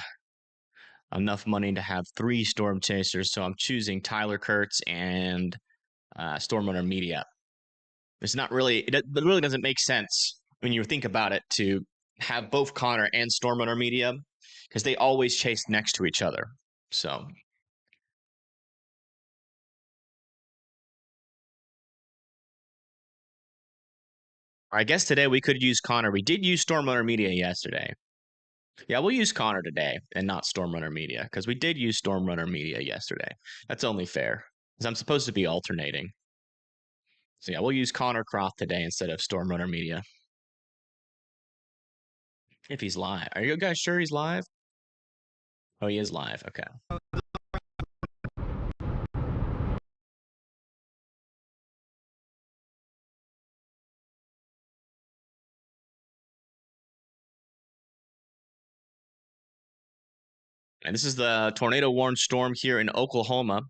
A: enough money to have 3 storm chasers, so I'm choosing Tyler Kurtz and Storm Runner Media. It's not really, it really doesn't make sense when you think about it to have both Connor and Storm Runner Media because they always chase next to each other. So I guess today we could use Connor. We did use Storm Runner Media yesterday. Yeah, we'll use Connor today and not Storm Runner Media because we did use Storm Runner Media yesterday. That's only fair because I'm supposed to be alternating. So yeah, we'll use Connor Croft today instead of Storm Runner Media. If he's live. Are you guys sure he's live? Oh, he is live. Okay. And this is the tornado warned storm here in Oklahoma.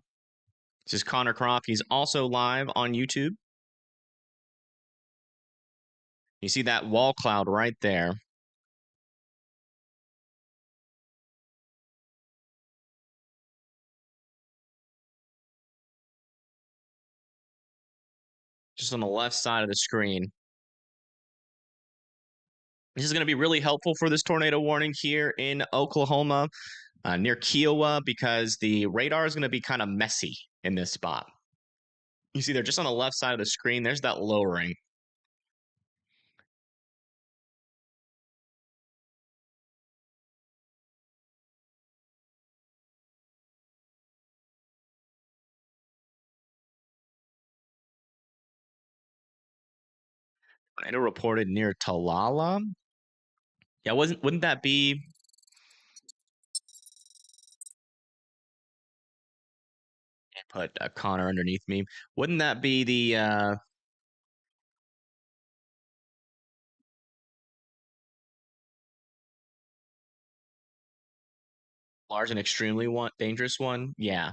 A: This is Connor Croft. He's also live on YouTube. You see that wall cloud right there. Just on the left side of the screen. This is going to be really helpful for this tornado warning here in Oklahoma, near Kiowa, because the radar is going to be kind of messy in this spot. You see, they're just on the left side of the screen. There's that lowering. Tornado reported near Talala. Yeah, wouldn't that be? Put Connor underneath me. Wouldn't that be the large and extremely dangerous one? Yeah.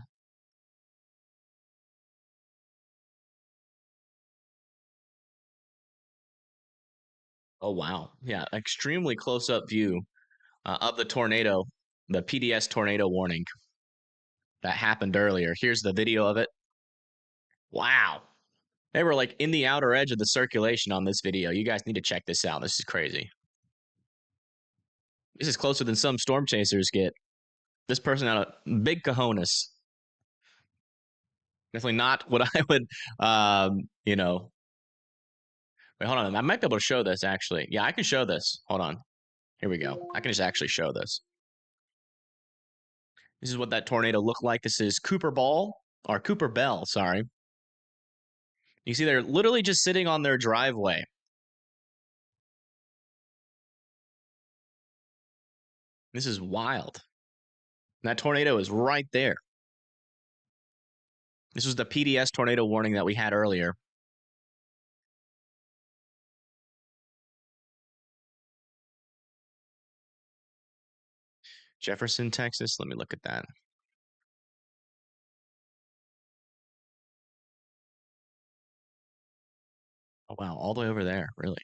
A: Oh wow. Yeah, extremely close-up view of the tornado, the PDS tornado warning that happened earlier. Here's the video of it. Wow. They were like in the outer edge of the circulation on this video. You guys need to check this out. This is crazy. This is closer than some storm chasers get. This person had a big cojones. Definitely not what I would, you know. Wait, hold on. I might be able to show this, actually. Yeah, I can show this. Hold on. Here we go. I can just actually show this. This is what that tornado looked like. This is Cooper Bell, sorry. You see they're literally just sitting on their driveway. This is wild. And that tornado is right there. This was the PDS tornado warning that we had earlier. Jefferson, Texas. Let me look at that. Oh, wow. All the way over there. Really?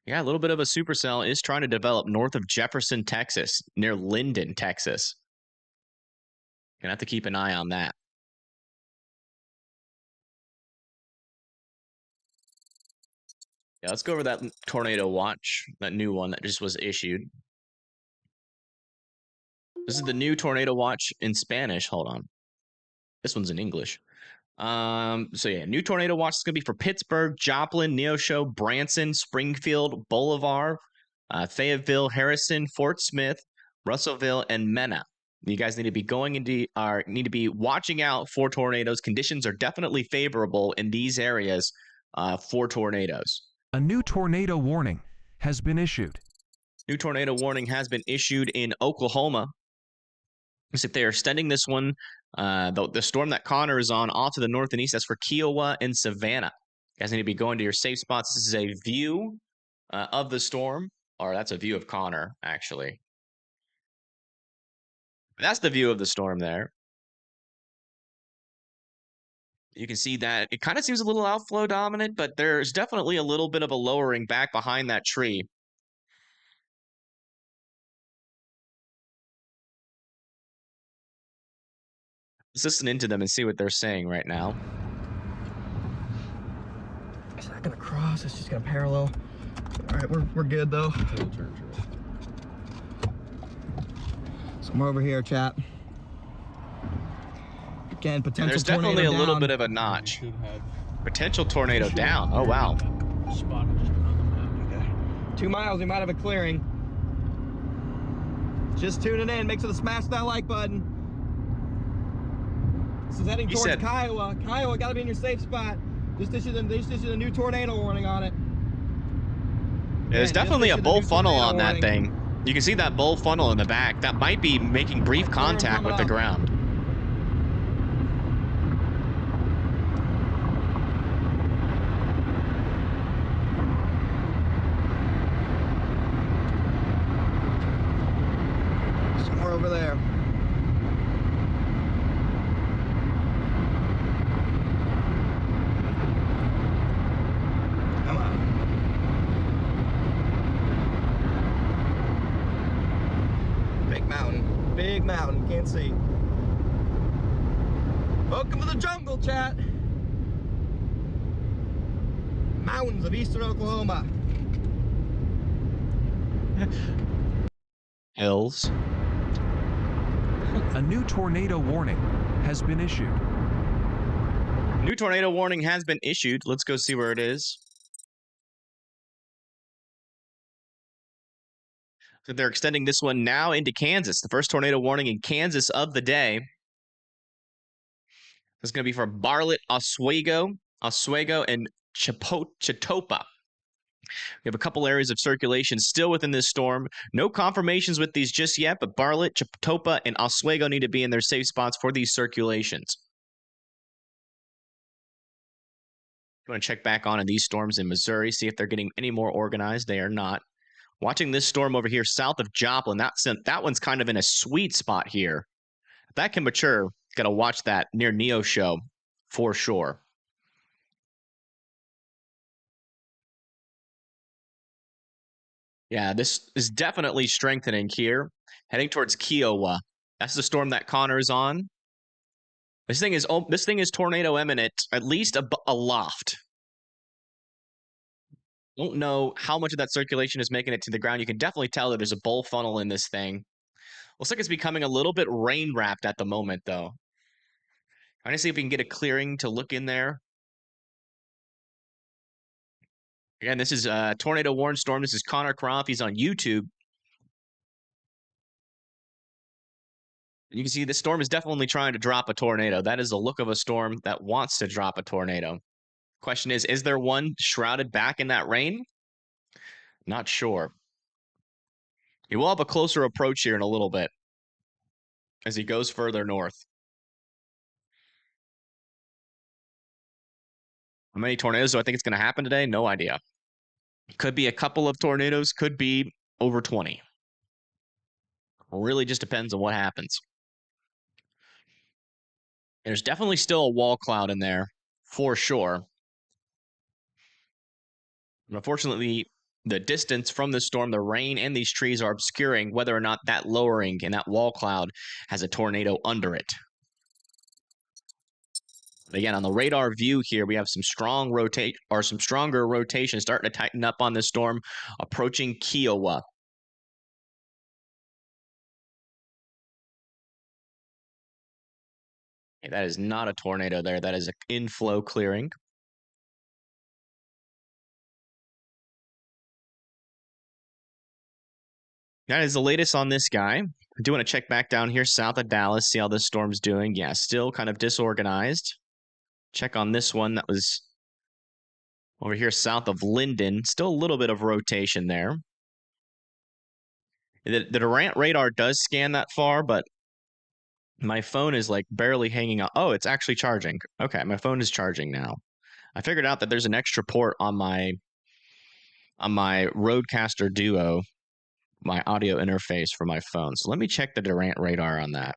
A: Yeah, a little bit of a supercell is trying to develop north of Jefferson, Texas, near Linden, Texas. Gonna have to keep an eye on that. Yeah, let's go over that tornado watch, that new one that just was issued. This is the new tornado watch in Spanish. Hold on. This one's in English. So yeah, new tornado watch is gonna be for Pittsburgh, Joplin, Neosho, Branson, Springfield, Bolivar, Fayetteville, Harrison, Fort Smith, Russellville, and Mena. You guys need to be need to be watching out for tornadoes. Conditions are definitely favorable in these areas for tornadoes.
B: A new tornado warning has been issued.
A: New tornado warning has been issued in Oklahoma. Looks like they are extending this one, the storm that Connor is on, off to the north and east. That's for Kiowa and Savannah. You guys need to be going to your safe spots. This is a view of the storm, or that's a view of Connor, actually. That's the view of the storm there. You can see that it kind of seems a little outflow dominant, but there's definitely a little bit of a lowering back behind that tree. Let's listen into them and see what they're saying right now.
F: It's not gonna cross, it's just gonna parallel. All right, we're good though. Somewhere over here, chat. Again, potential
A: And there's definitely a little
F: down.
A: bit of a notch. Potential tornado down. Oh, wow.
F: 2 miles, we might have a clearing. Just tuning in, make sure to smash that like button. This is heading towards Kiowa. Kiowa, gotta be in your safe spot. Just issued a new tornado warning on it.
A: There's definitely a bull funnel on that thing. You can see that bull funnel in the back. That might be making brief contact with the ground.
F: Somewhere over there. Come on. Big mountain, can't see. Welcome to the jungle, chat. Mountains of eastern Oklahoma.
A: Hills.
B: A new tornado warning has been issued.
A: New tornado warning has been issued. Let's go see where it is. So they're extending this one now into Kansas. The first tornado warning in Kansas of the day. This is going to be for Bartlett, Oswego, and Chitopa. We have a couple areas of circulation still within this storm. No confirmations with these just yet, but Bartlett, Chitopa, and Oswego need to be in their safe spots for these circulations. You want to check back on these storms in Missouri, see if they're getting any more organized. They are not. Watching this storm over here south of Joplin, that one's kind of in a sweet spot here. If that can mature, got to watch that near Neosho for sure. Yeah, this is definitely strengthening here, heading towards Kiowa. That's the storm that Connor is on. This thing is tornado imminent, at least aloft. Don't know how much of that circulation is making it to the ground. You can definitely tell that there's a bull funnel in this thing. Looks like it's becoming a little bit rain wrapped at the moment, though. Trying to see if we can get a clearing to look in there. Again, this is a tornado warn storm. This is Connor Croft. He's on YouTube. You can see this storm is definitely trying to drop a tornado. That is the look of a storm that wants to drop a tornado. Question is there one shrouded back in that rain? Not sure. He will have a closer approach here in a little bit as he goes further north. How many tornadoes do I think it's going to happen today? No idea. Could be a couple of tornadoes, could be over 20. Really just depends on what happens. There's definitely still a wall cloud in there, for sure. Unfortunately, the distance from the storm, the rain, and these trees are obscuring whether or not that lowering and that wall cloud has a tornado under it. Again, on the radar view here, we have some stronger rotation starting to tighten up on this storm, approaching Kiowa. Okay, that is not a tornado there. That is an inflow clearing. That is the latest on this guy. I do want to check back down here south of Dallas, see how this storm's doing. Yeah, still kind of disorganized. Check on this one that was over here south of Linden. Still a little bit of rotation there. The Durant radar does scan that far, but my phone is like barely hanging out. Oh, it's actually charging. Okay, my phone is charging now. I figured out that there's an extra port on my Rodecaster Duo, my audio interface for my phone. So let me check the Durant radar on that.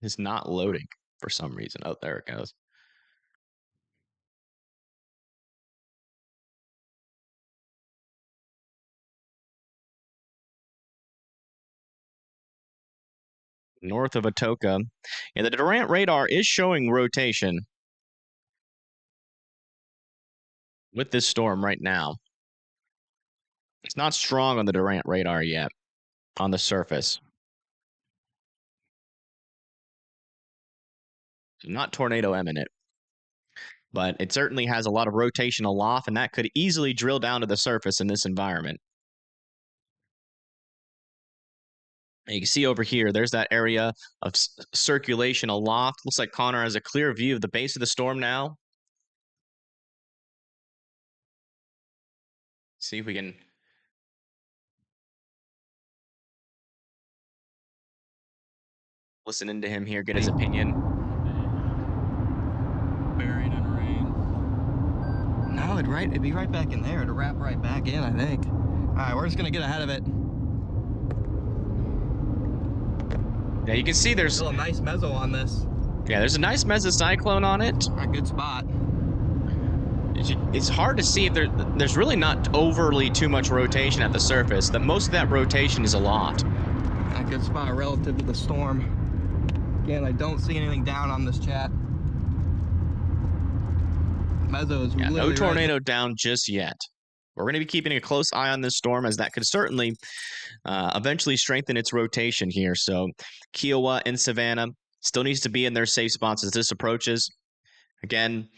A: It's not loading for some reason. Oh, there it goes. North of Atoka. And the Durant radar is showing rotation with this storm right now. It's not strong on the Durant radar yet on the surface. So not tornado imminent. But it certainly has a lot of rotation aloft, and that could easily drill down to the surface in this environment. And you can see over here, there's that area of circulation aloft. Looks like Connor has a clear view of the base of the storm now. See if we can listen into him here, get his opinion.
F: Buried in rain. No, it'd be right back in there. It'd wrap right back in, I think. All right, we're just gonna get ahead of it.
A: Yeah, you can see there's
F: still a nice mezzo on this.
A: Yeah, there's a nice mesocyclone on it.
F: A good spot.
A: It's hard to see if there's really not overly too much rotation at the surface. That most of that rotation is aloft.
F: A good spot relative to the storm. Again, I don't see anything down on this chat. Mezzo is
A: Yeah,
F: literally
A: no tornado down just yet. We're going to be keeping a close eye on this storm, as that could certainly eventually strengthen its rotation here. So Kiowa and Savannah still needs to be in their safe spots as this approaches. Again,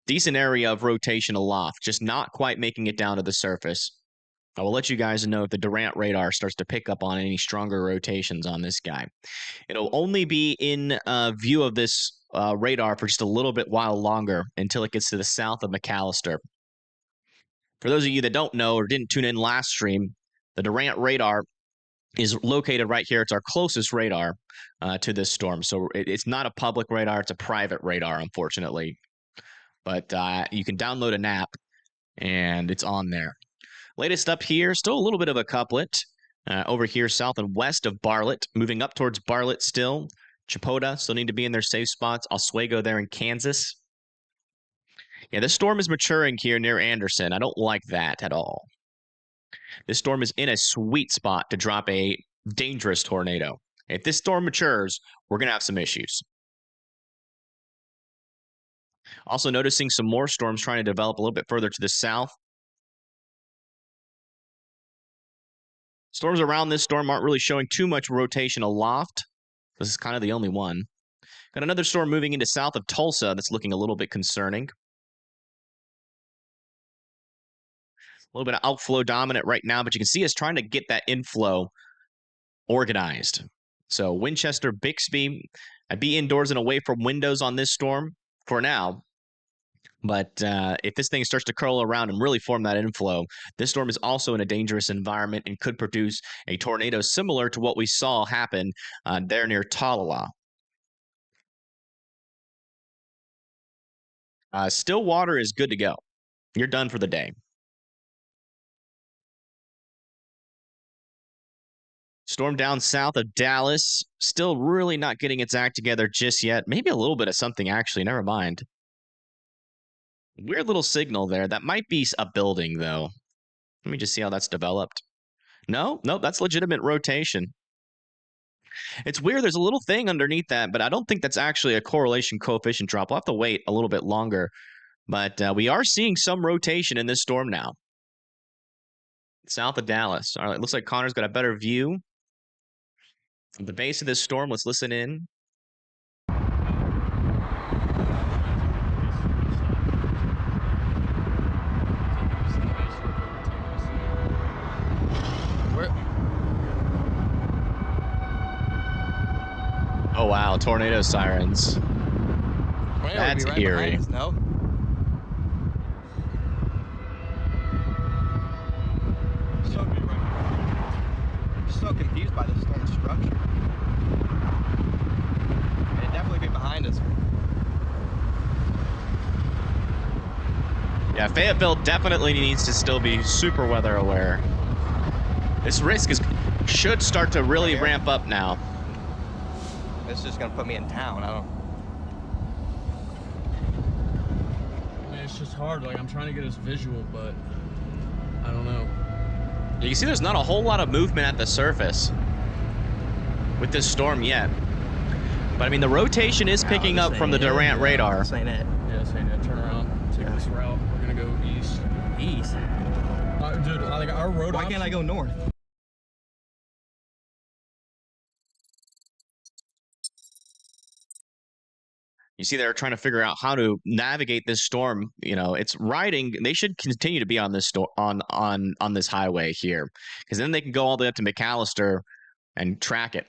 A: decent area of rotation aloft, just not quite making it down to the surface. I will let you guys know if the Durant radar starts to pick up on any stronger rotations on this guy. It'll only be in view of this radar for just a little bit while longer until it gets to the south of McAllister. For those of you that don't know or didn't tune in last stream, the Durant radar is located right here. It's our closest radar to this storm. So it's not a public radar. It's a private radar, unfortunately. But you can download an app, and it's on there. Latest up here, still a little bit of a couplet. Over here south and west of Bartlett, moving up towards Bartlett still. Chipota still need to be in their safe spots. Oswego there in Kansas. Yeah, this storm is maturing here near Anderson. I don't like that at all. This storm is in a sweet spot to drop a dangerous tornado. If this storm matures, we're going to have some issues. Also noticing some more storms trying to develop a little bit further to the south. Storms around this storm aren't really showing too much rotation aloft. This is kind of the only one. Got another storm moving into south of Tulsa that's looking a little bit concerning. A little bit of outflow dominant right now, but you can see us trying to get that inflow organized. So Winchester, Bixby, I'd be indoors and away from windows on this storm for now. But if this thing starts to curl around and really form that inflow, this storm is also in a dangerous environment and could produce a tornado similar to what we saw happen there near Talala. Stillwater is good to go. You're done for the day. Storm down south of Dallas, still really not getting its act together just yet. Maybe a little bit of something, actually. Never mind. Weird little signal there. That might be a building, though. Let me just see how that's developed. No, that's legitimate rotation. It's weird. There's a little thing underneath that, but I don't think that's actually a correlation coefficient drop. We'll have to wait a little bit longer. But we are seeing some rotation in this storm now. South of Dallas. All right, looks like Connor's got a better view of the base of this storm. Let's listen in. Oh, wow. Tornado sirens. That's
F: right
A: eerie.
F: Us, no? So confused by this storm structure. It'd definitely be behind us.
A: Yeah, Fayetteville definitely needs to still be super weather aware. This risk should start to really ramp up now.
F: This is just gonna put me in town. I
G: mean, it's just hard. Like, I'm trying to get us visual, but I don't know.
A: You can see there's not a whole lot of movement at the surface with this storm yet. But I mean, the rotation is picking up from the Durant radar.
F: This ain't it.
G: Yeah, this ain't it. Turn around. Take this route. We're gonna go east.
F: East?
G: Dude, like our road.
F: Why can't I go north?
A: You see, they're trying to figure out how to navigate this storm. You know, it's riding. They should continue to be on this on this highway here, because then they can go all the way up to McAllister and track it.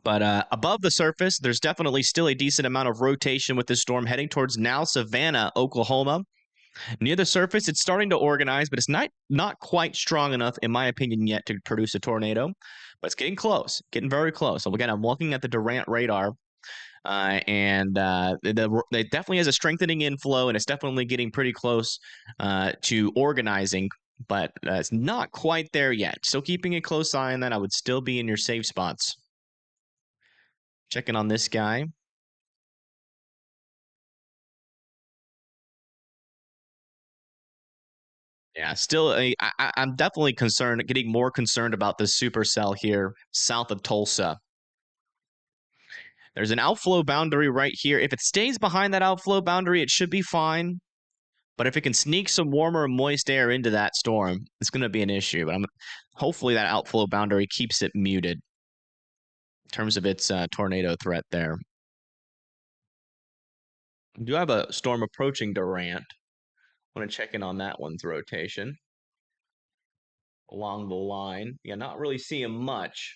A: But above the surface, there's definitely still a decent amount of rotation with this storm heading towards now Savannah, Oklahoma. Near the surface, it's starting to organize, but it's not quite strong enough, in my opinion, yet to produce a tornado. But it's getting close, getting very close. So again, I'm looking at the Durant radar. It definitely has a strengthening inflow, and it's definitely getting pretty close to organizing, but it's not quite there yet. Still keeping a close eye on that. I would still be in your safe spots. Checking on this guy. Yeah, still, I'm definitely getting more concerned about this supercell here south of Tulsa. There's an outflow boundary right here. If it stays behind that outflow boundary, it should be fine. But if it can sneak some warmer, moist air into that storm, it's going to be an issue. But hopefully that outflow boundary keeps it muted in terms of its tornado threat there. We do have a storm approaching Durant. I want to check in on that one's rotation along the line. Yeah, not really seeing much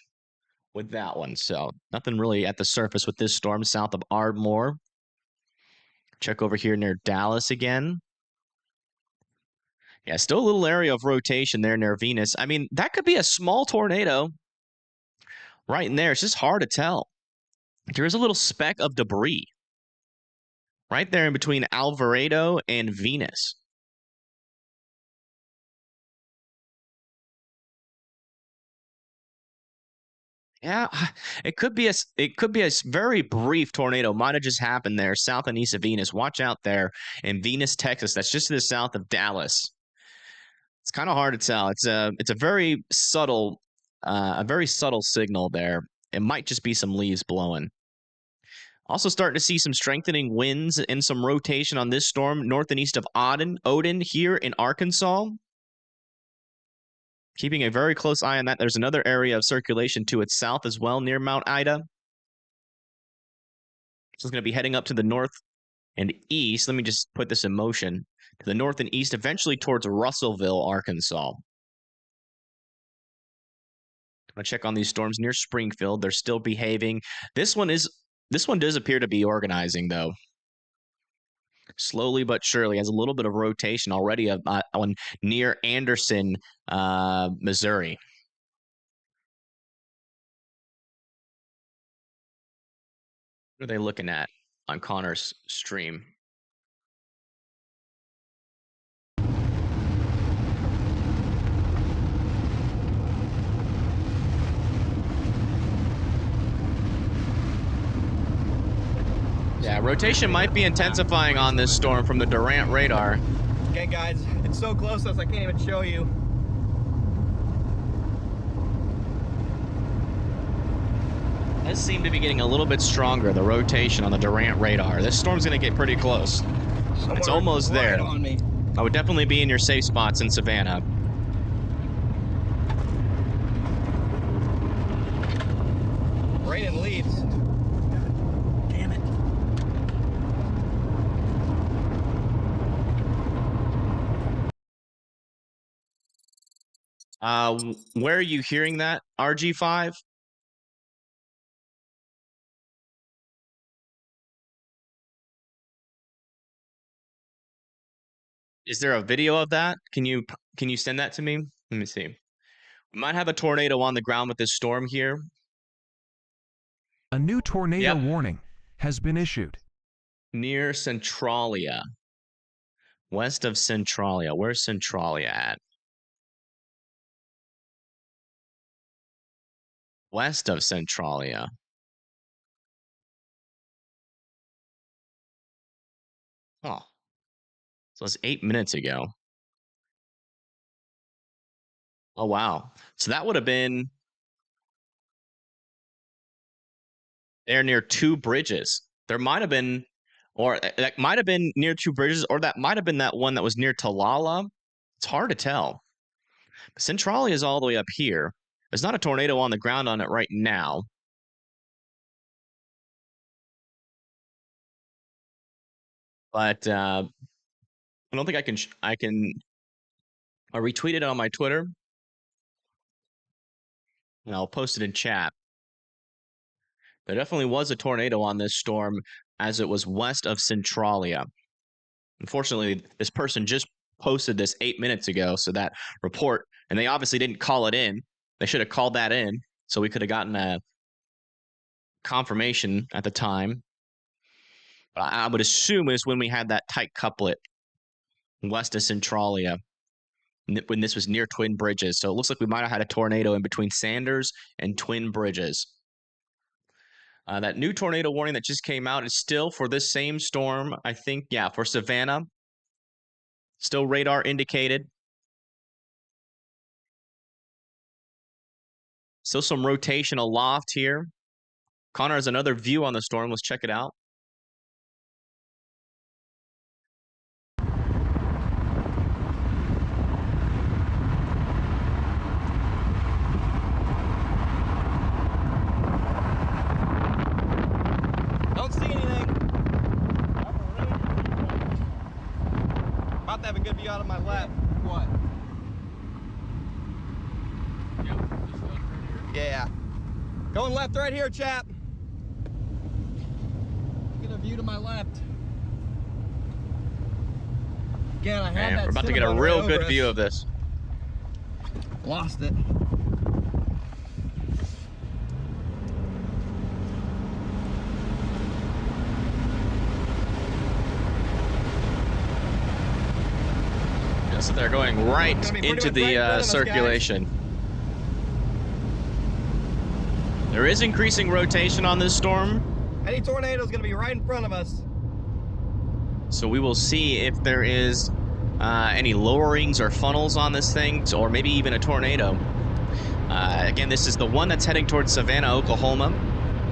A: with that one. So nothing really at the surface with this storm south of Ardmore. Check over here near Dallas again. Yeah, still a little area of rotation there near Venus. I mean, that could be a small tornado right in there. It's just hard to tell. There is a little speck of debris right there in between Alvarado and Venus. Yeah, it could be a very brief tornado. Might have just happened there south and east of Venus. Watch out there in Venus, Texas. That's just to the south of Dallas. It's kind of hard to tell. It's a very subtle signal there. It might just be some leaves blowing. Also starting to see some strengthening winds and some rotation on this storm north and east of Odin here in Arkansas. Keeping a very close eye on that. There's another area of circulation to its south as well near Mount Ida. So it's going to be heading up to the north and east. Let me just put this in motion. To the north and east, eventually towards Russellville, Arkansas. I'm going to check on these storms near Springfield. They're still behaving. This one does appear to be organizing, though. Slowly but surely, has a little bit of rotation already on near Anderson, Missouri. What are they looking at on Connor's stream? Yeah, rotation might be intensifying on this storm from the Durant radar.
F: Okay, guys, it's so close to us I can't even show you.
A: Does seem to be getting a little bit stronger, the rotation on the Durant radar. This storm's going to get pretty close. It's almost
F: right
A: there.
F: on me.
A: I would definitely be in your safe spots in Savannah.
F: Rain and leaves. Damn it.
A: Where are you hearing that, RG5? Is there a video of that? Can you send that to me? Let me see. We might have a tornado on the ground with this storm here.
B: A new tornado warning has been issued.
A: Near Centralia. West of Centralia. Where's Centralia at? West of Centralia. Oh. So it's 8 minutes ago. Oh, wow. So that would have been there near Two Bridges. There might have been, or that might have been near Two Bridges, or that might have been that one that was near Talala. It's hard to tell. Centralia is all the way up here. There's not a tornado on the ground on it right now. But I don't think I retweet it on my Twitter. And I'll post it in chat. There definitely was a tornado on this storm as it was west of Centralia. Unfortunately, this person just posted this 8 minutes ago, so that report, and they obviously didn't call it in. They should have called that in, so we could have gotten a confirmation at the time. But I would assume it's when we had that tight couplet west of Centralia, when this was near Twin Bridges. So it looks like we might have had a tornado in between Sanders and Twin Bridges. That new tornado warning that just came out is still for this same storm, I think. Yeah, for Savannah. Still radar indicated. Still some rotation aloft here. Connor has another view on the storm. Let's check it out.
F: Don't see anything. About to have a good view out of my lap. What?
G: Yep, just left right here.
F: Yeah. Going left right here, chap. Get a view to my left. Again, I had
A: Man,
F: that
A: we're about to get a
F: cinnamon
A: real
F: right
A: good
F: over
A: view
F: us.
A: of this.
F: Lost it.
A: So they're going right
F: Gonna be pretty
A: into
F: much
A: the
F: right in front of us,
A: circulation. There is increasing rotation on this storm,
F: Any tornado is going to be right in front of us.
A: so we will see if there is any lowerings or funnels on this thing, or maybe even a tornado. Again, this is the one that's heading towards Savannah, Oklahoma.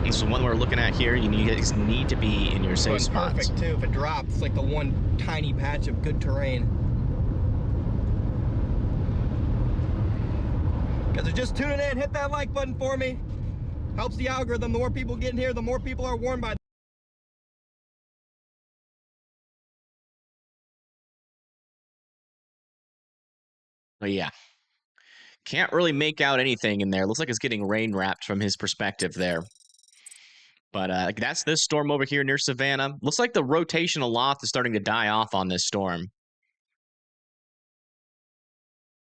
A: This is the one we're looking at here. You guys need to be in your safe
F: It's
A: spots.
F: perfect too. If it drops, it's like the one tiny patch of good terrain. Guys are just tuning in, hit that like button for me. Helps the algorithm. The more people get in here, the more people are warned by.
A: But yeah, can't really make out anything in there. Looks like it's getting rain wrapped from his perspective there. But that's this storm over here near Savannah. Looks like the rotation aloft is starting to die off on this storm.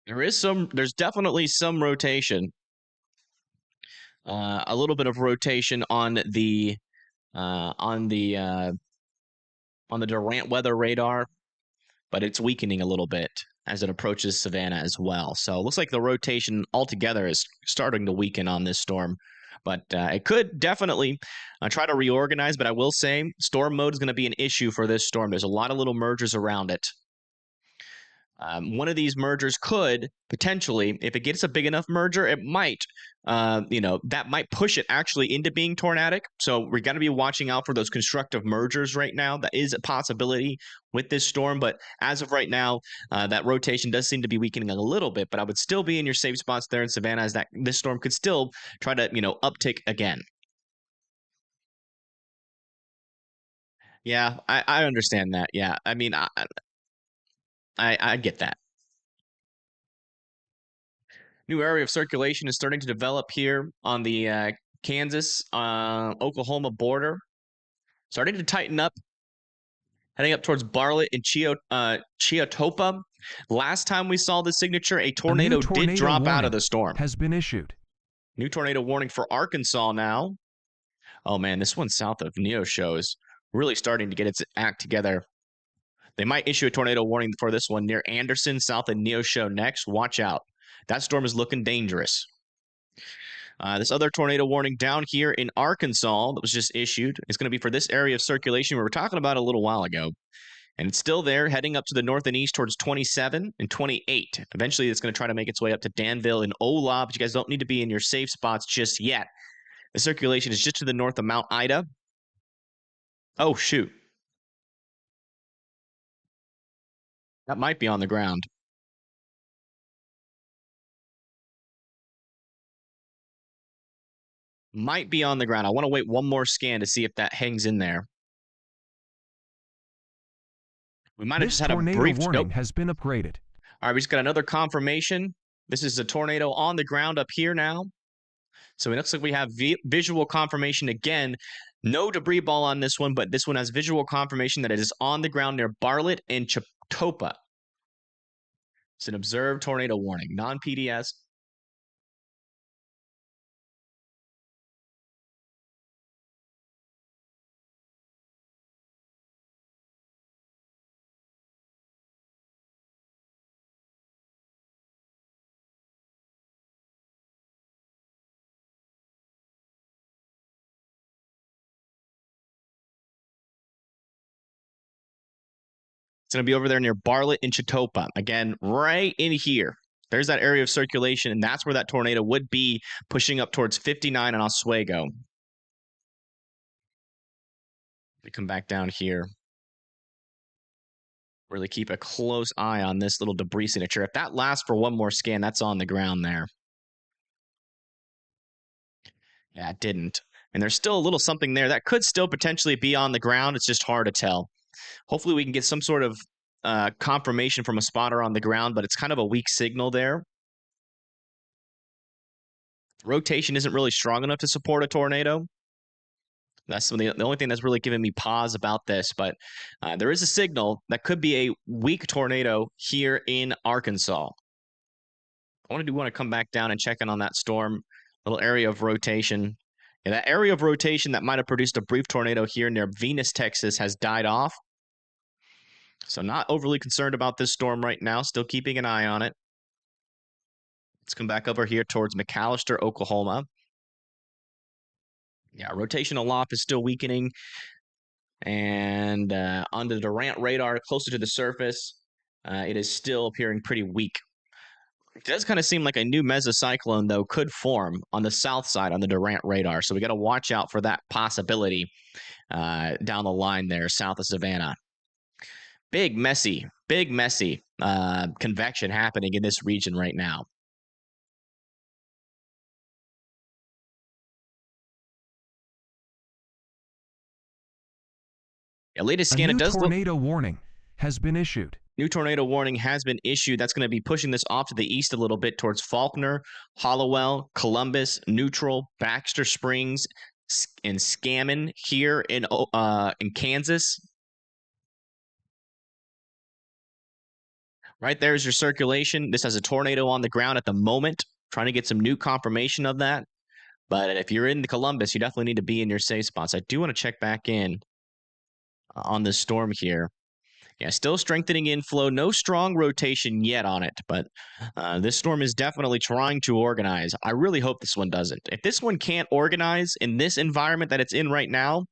A: There's definitely some rotation. A little bit of rotation on the Durant weather radar, but it's weakening a little bit as it approaches Savannah as well. So it looks like the rotation altogether is starting to weaken on this storm. But it could definitely try to reorganize, but I will say storm mode is going to be an issue for this storm. There's a lot of little mergers around it. One of these mergers could potentially, if it gets a big enough merger, it might, that might push it actually into being tornadic. So we're going to be watching out for those constructive mergers right now. That is a possibility with this storm. But as of right now, that rotation does seem to be weakening a little bit. But I would still be in your safe spots there in Savannah, as that this storm could still try to, uptick again. Yeah, I understand that. Yeah, I mean, I get that. New area of circulation is starting to develop here on the Kansas Oklahoma border. Starting to tighten up, heading up towards Bartlett and Chiatopa. Last time we saw the signature, a tornado did drop out of the storm.
B: Has been issued.
A: New tornado warning for Arkansas now. Oh man, this one south of Neosho is really starting to get its act together. They might issue a tornado warning for this one near Anderson, south of Neosho next. Watch out. That storm is looking dangerous. This other tornado warning down here in Arkansas that was just issued is going to be for this area of circulation we were talking about a little while ago. And it's still there, heading up to the north and east towards 27 and 28. Eventually, it's going to try to make its way up to Danville and Ola, but you guys don't need to be in your safe spots just yet. The circulation is just to the north of Mount Ida. Oh, shoot. That might be on the ground. Might be on the ground. I want to wait one more scan to see if that hangs in there. We might have just had a brief
B: warning has been upgraded.
A: All right, we just got another confirmation. This is a tornado on the ground up here now. So it looks like we have visual confirmation again. No debris ball on this one, but this one has visual confirmation that it is on the ground near Bartlett and Chiatopa. It's an observed tornado warning, non-PDS. It's going to be over there near Bartlett and Chiatopa. Again, right in here. There's that area of circulation, and that's where that tornado would be pushing up towards 59 in Oswego. We come back down here. Really keep a close eye on this little debris signature. If that lasts for one more scan, that's on the ground there. Yeah, it didn't. And there's still a little something there that could still potentially be on the ground. It's just hard to tell. Hopefully we can get some sort of confirmation from a spotter on the ground, but it's kind of a weak signal there. Rotation isn't really strong enough to support a tornado. That's the only thing that's really giving me pause about this, but there is a signal that could be a weak tornado here in Arkansas. I want to come back down and check in on that storm, little area of rotation. Yeah, that area of rotation that might have produced a brief tornado here near Venus, Texas has died off. So not overly concerned about this storm right now, still keeping an eye on it. Let's come back over here towards McAllister, Oklahoma. Yeah, rotation aloft is still weakening. And on the Durant radar, closer to the surface, it is still appearing pretty weak. It does kind of seem like a new mesocyclone, though, could form on the south side on the Durant radar. So we got to watch out for that possibility down the line there, south of Savannah. Big, messy convection happening in this region right now. Yeah, latest scan, it does look...
B: tornado warning has been issued.
A: New tornado warning has been issued. That's going to be pushing this off to the east a little bit towards Faulkner, Hollowell, Columbus, Neutral, Baxter Springs, and Scammon here in Kansas. Right there's your circulation. This has a tornado on the ground at the moment. Trying to get some new confirmation of that. But if you're in the Columbus, you definitely need to be in your safe spots. I do want to check back in on this storm here. Yeah, still strengthening inflow. No strong rotation yet on it, but this storm is definitely trying to organize. I really hope this one doesn't. If this one can't organize in this environment that it's in right now,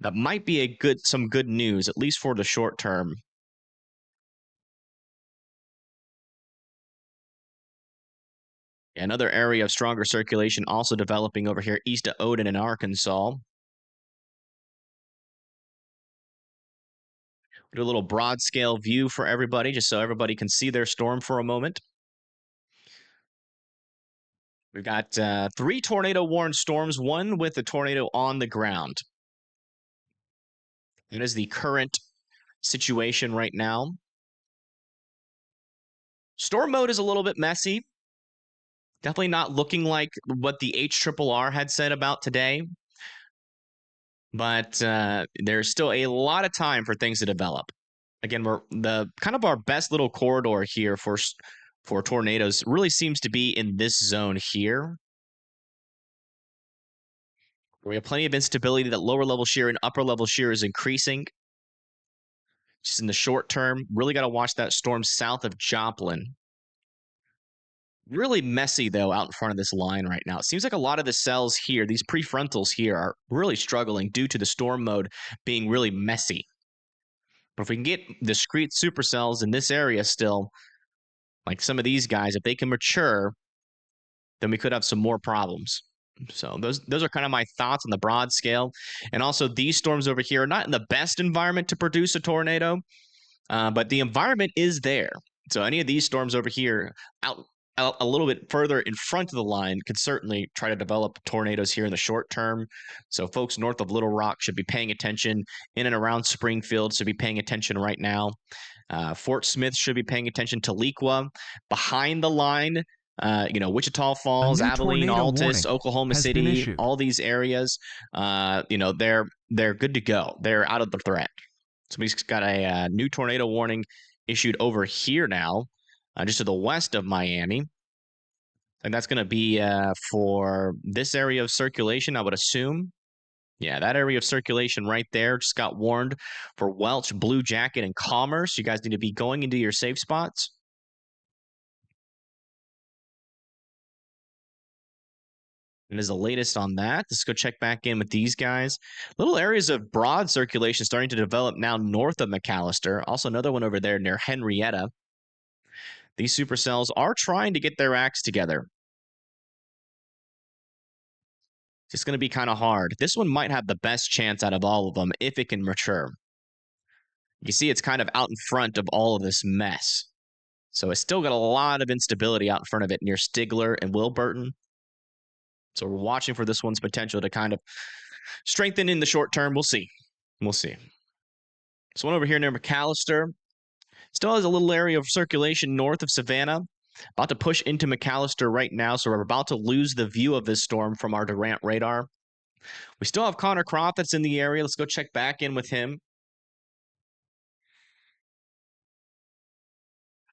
A: that might be some good news, at least for the short term. Yeah, another area of stronger circulation also developing over here east of Odin in Arkansas. Do a little broad scale view for everybody, just so everybody can see their storm for a moment. We've got 3 tornado warned storms, one with a tornado on the ground. That is the current situation right now. Storm mode is a little bit messy. Definitely not looking like what the HRRR had said about today. But there's still a lot of time for things to develop. Again, we're kind of our best little corridor here for tornadoes really seems to be in this zone here. We have plenty of instability. That lower level shear and upper level shear is increasing. Just in the short term, really got to watch that storm south of Joplin. Really messy, though, out in front of this line right now. It seems like a lot of the cells here, these prefrontals here, are really struggling due to the storm mode being really messy. But if we can get discrete supercells in this area still, like some of these guys, if they can mature, then we could have some more problems. So those are kind of my thoughts on the broad scale. And also these storms over here are not in the best environment to produce a tornado, but the environment is there. So any of these storms over here out a little bit further in front of the line could certainly try to develop tornadoes here in the short term. So folks north of Little Rock should be paying attention. In and around Springfield should be paying attention right now. Fort Smith should be paying attention. Tahlequah, behind the line, Wichita Falls, Abilene, Altus, Oklahoma City, all these areas, they're good to go. They're out of the threat. Somebody's got a new tornado warning issued over here now. Just to the west of Miami. And that's going to be for this area of circulation, I would assume. Yeah, that area of circulation right there just got warned for Welch, Blue Jacket, and Commerce. You guys need to be going into your safe spots. And as the latest on that, let's go check back in with these guys. Little areas of broad circulation starting to develop now north of McAllister. Also another one over there near Henrietta. These supercells are trying to get their acts together. It's going to be kind of hard. This one might have the best chance out of all of them if it can mature. You see it's kind of out in front of all of this mess. So it's still got a lot of instability out in front of it near Stigler and Wilburton. So we're watching for this one's potential to kind of strengthen in the short term. We'll see. We'll see. This one over here near McAllister still has a little area of circulation north of Savannah. About to push into McAllister right now, so we're about to lose the view of this storm from our Durant radar. We still have Connor Croft that's in the area. Let's go check back in with him.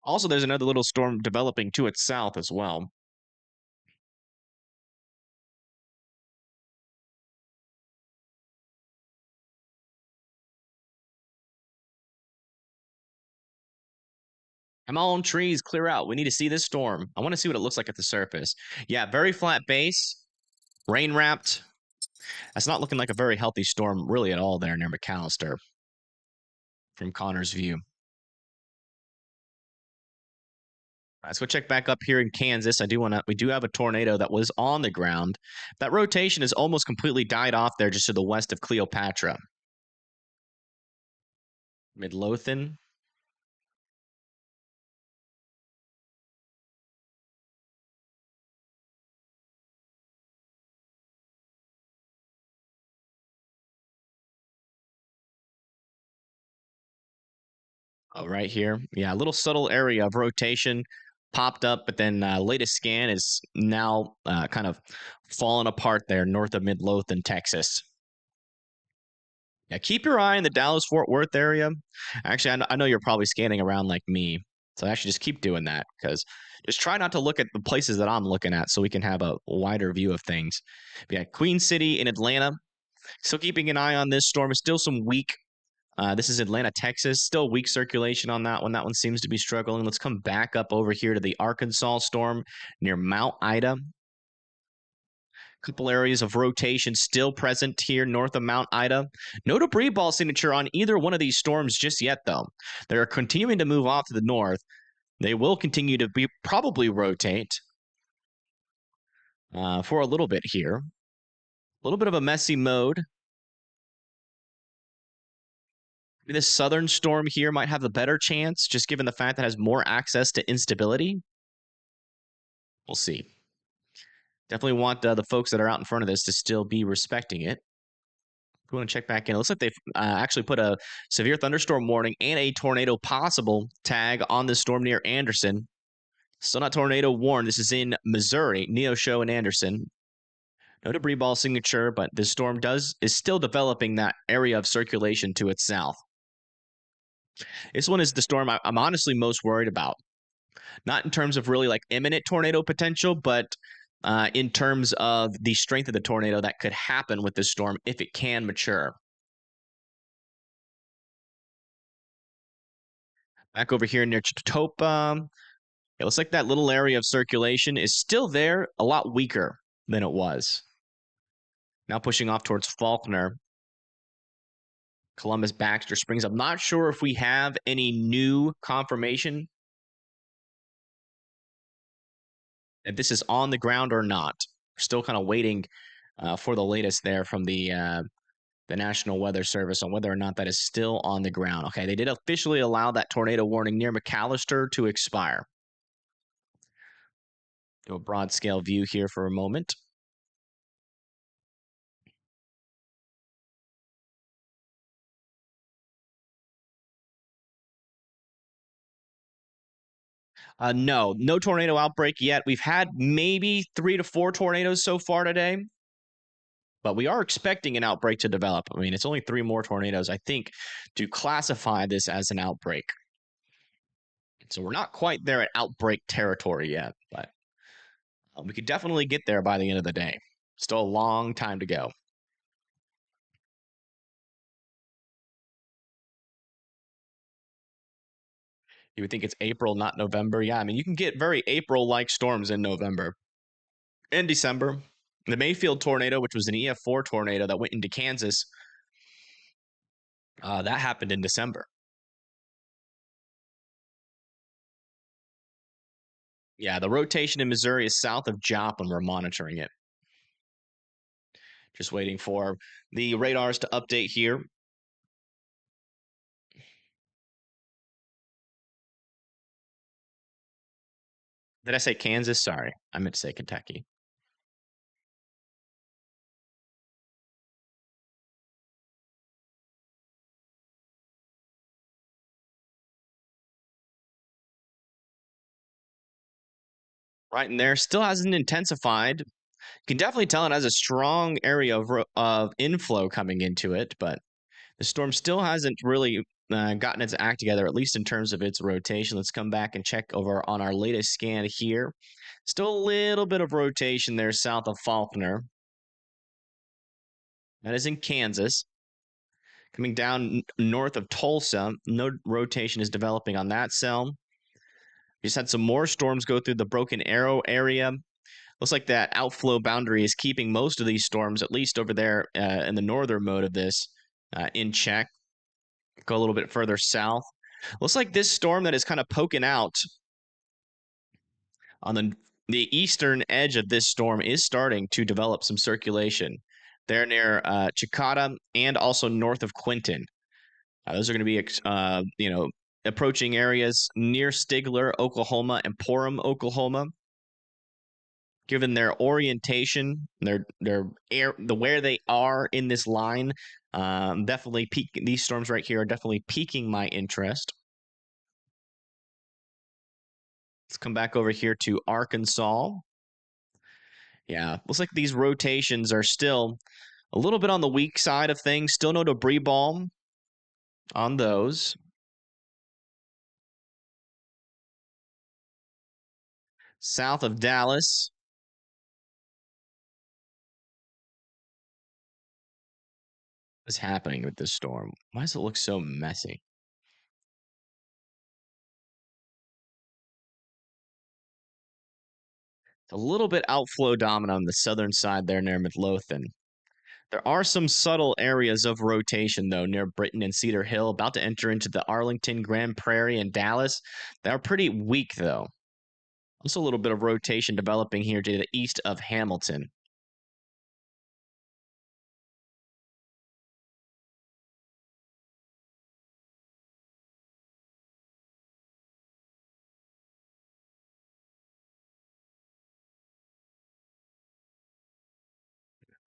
A: Also, there's another little storm developing to its south as well. Come on, trees, clear out. We need to see this storm. I want to see what it looks like at the surface. Yeah, very flat base, rain wrapped. That's not looking like a very healthy storm really at all there near McAllister from Connor's view. Let's go check back up here in Kansas. We do have a tornado that was on the ground. That rotation has almost completely died off there just to the west of Cleopatra. Midlothian. Oh, right here. Yeah, a little subtle area of rotation popped up, but then latest scan is now kind of falling apart there north of Midlothian, Texas. Yeah, keep your eye in the Dallas-Fort Worth area. Actually, I know you're probably scanning around like me, so actually just keep doing that because just try not to look at the places that I'm looking at so we can have a wider view of things. But yeah, Queen City in Atlanta. Still keeping an eye on this storm. It's still some weak. This is Atlanta, Texas. Still weak circulation on that one. That one seems to be struggling. Let's come back up over here to the Arkansas storm near Mount Ida. Couple areas of rotation still present here north of Mount Ida. No debris ball signature on either one of these storms just yet, though. They're continuing to move off to the north. They will continue to probably rotate for a little bit here. A little bit of a messy mode. This southern storm here might have a better chance, just given the fact that it has more access to instability. We'll see. Definitely want the folks that are out in front of this to still be respecting it. We want to check back in. It looks like they've actually put a severe thunderstorm warning and a tornado possible tag on this storm near Anderson. Still not tornado warned. This is in Missouri, Neosho and Anderson. No debris ball signature, but this storm is still developing that area of circulation to its south. This one is the storm I'm honestly most worried about. Not in terms of really like imminent tornado potential, but in terms of the strength of the tornado that could happen with this storm if it can mature. Back over here near Chitopa. It looks like that little area of circulation is still there, a lot weaker than it was. Now pushing off towards Faulkner. Columbus, Baxter, Springs. I'm not sure if we have any new confirmation that this is on the ground or not. We're still kind of waiting for the latest there from the National Weather Service on whether or not that is still on the ground. Okay, they did officially allow that tornado warning near McAllister to expire. Do a broad scale view here for a moment. No tornado outbreak yet. We've had maybe 3 to 4 tornadoes so far today, but we are expecting an outbreak to develop. I mean, it's only 3 more tornadoes, I think, to classify this as an outbreak. So we're not quite there at outbreak territory yet, but we could definitely get there by the end of the day. Still a long time to go. You would think it's April, not November. Yeah, I mean, you can get very April-like storms in November and December. The Mayfield tornado, which was an EF4 tornado that went into Kansas, that happened in December. Yeah, the rotation in Missouri is south of Joplin. We're monitoring it. Just waiting for the radars to update here. Did I say Kansas? Sorry, I meant to say Kentucky. Right in there, still hasn't intensified. You can definitely tell it has a strong area of inflow coming into it, but the storm still hasn't really gotten its act together, at least in terms of its rotation. Let's come back and check over on our latest scan here. Still a little bit of rotation there south of Faulkner. That is in Kansas. Coming down north of Tulsa, no rotation is developing on that cell. We just had some more storms go through the Broken Arrow area. Looks like that outflow boundary is keeping most of these storms, at least over there in the northern mode of this, in check. Go a little bit further south. Looks like this storm that is kind of poking out on the eastern edge of this storm is starting to develop some circulation. They're near Chicada and also north of Quinton. Those are going to be, approaching areas near Stigler, Oklahoma, and Porham, Oklahoma. Given their orientation, their where they are in this line, definitely these storms right here are definitely piquing my interest. Let's come back over here to Arkansas. Yeah, looks like these rotations are still a little bit on the weak side of things. Still no debris balm on those. South of Dallas. What's happening with this storm? Why does it look so messy? It's a little bit outflow dominant on the southern side there near Midlothian. There are some subtle areas of rotation, though, near Britain and Cedar Hill, about to enter into the Arlington, Grand Prairie, and Dallas. They are pretty weak, though. Also a little bit of rotation developing here to the east of Hamilton.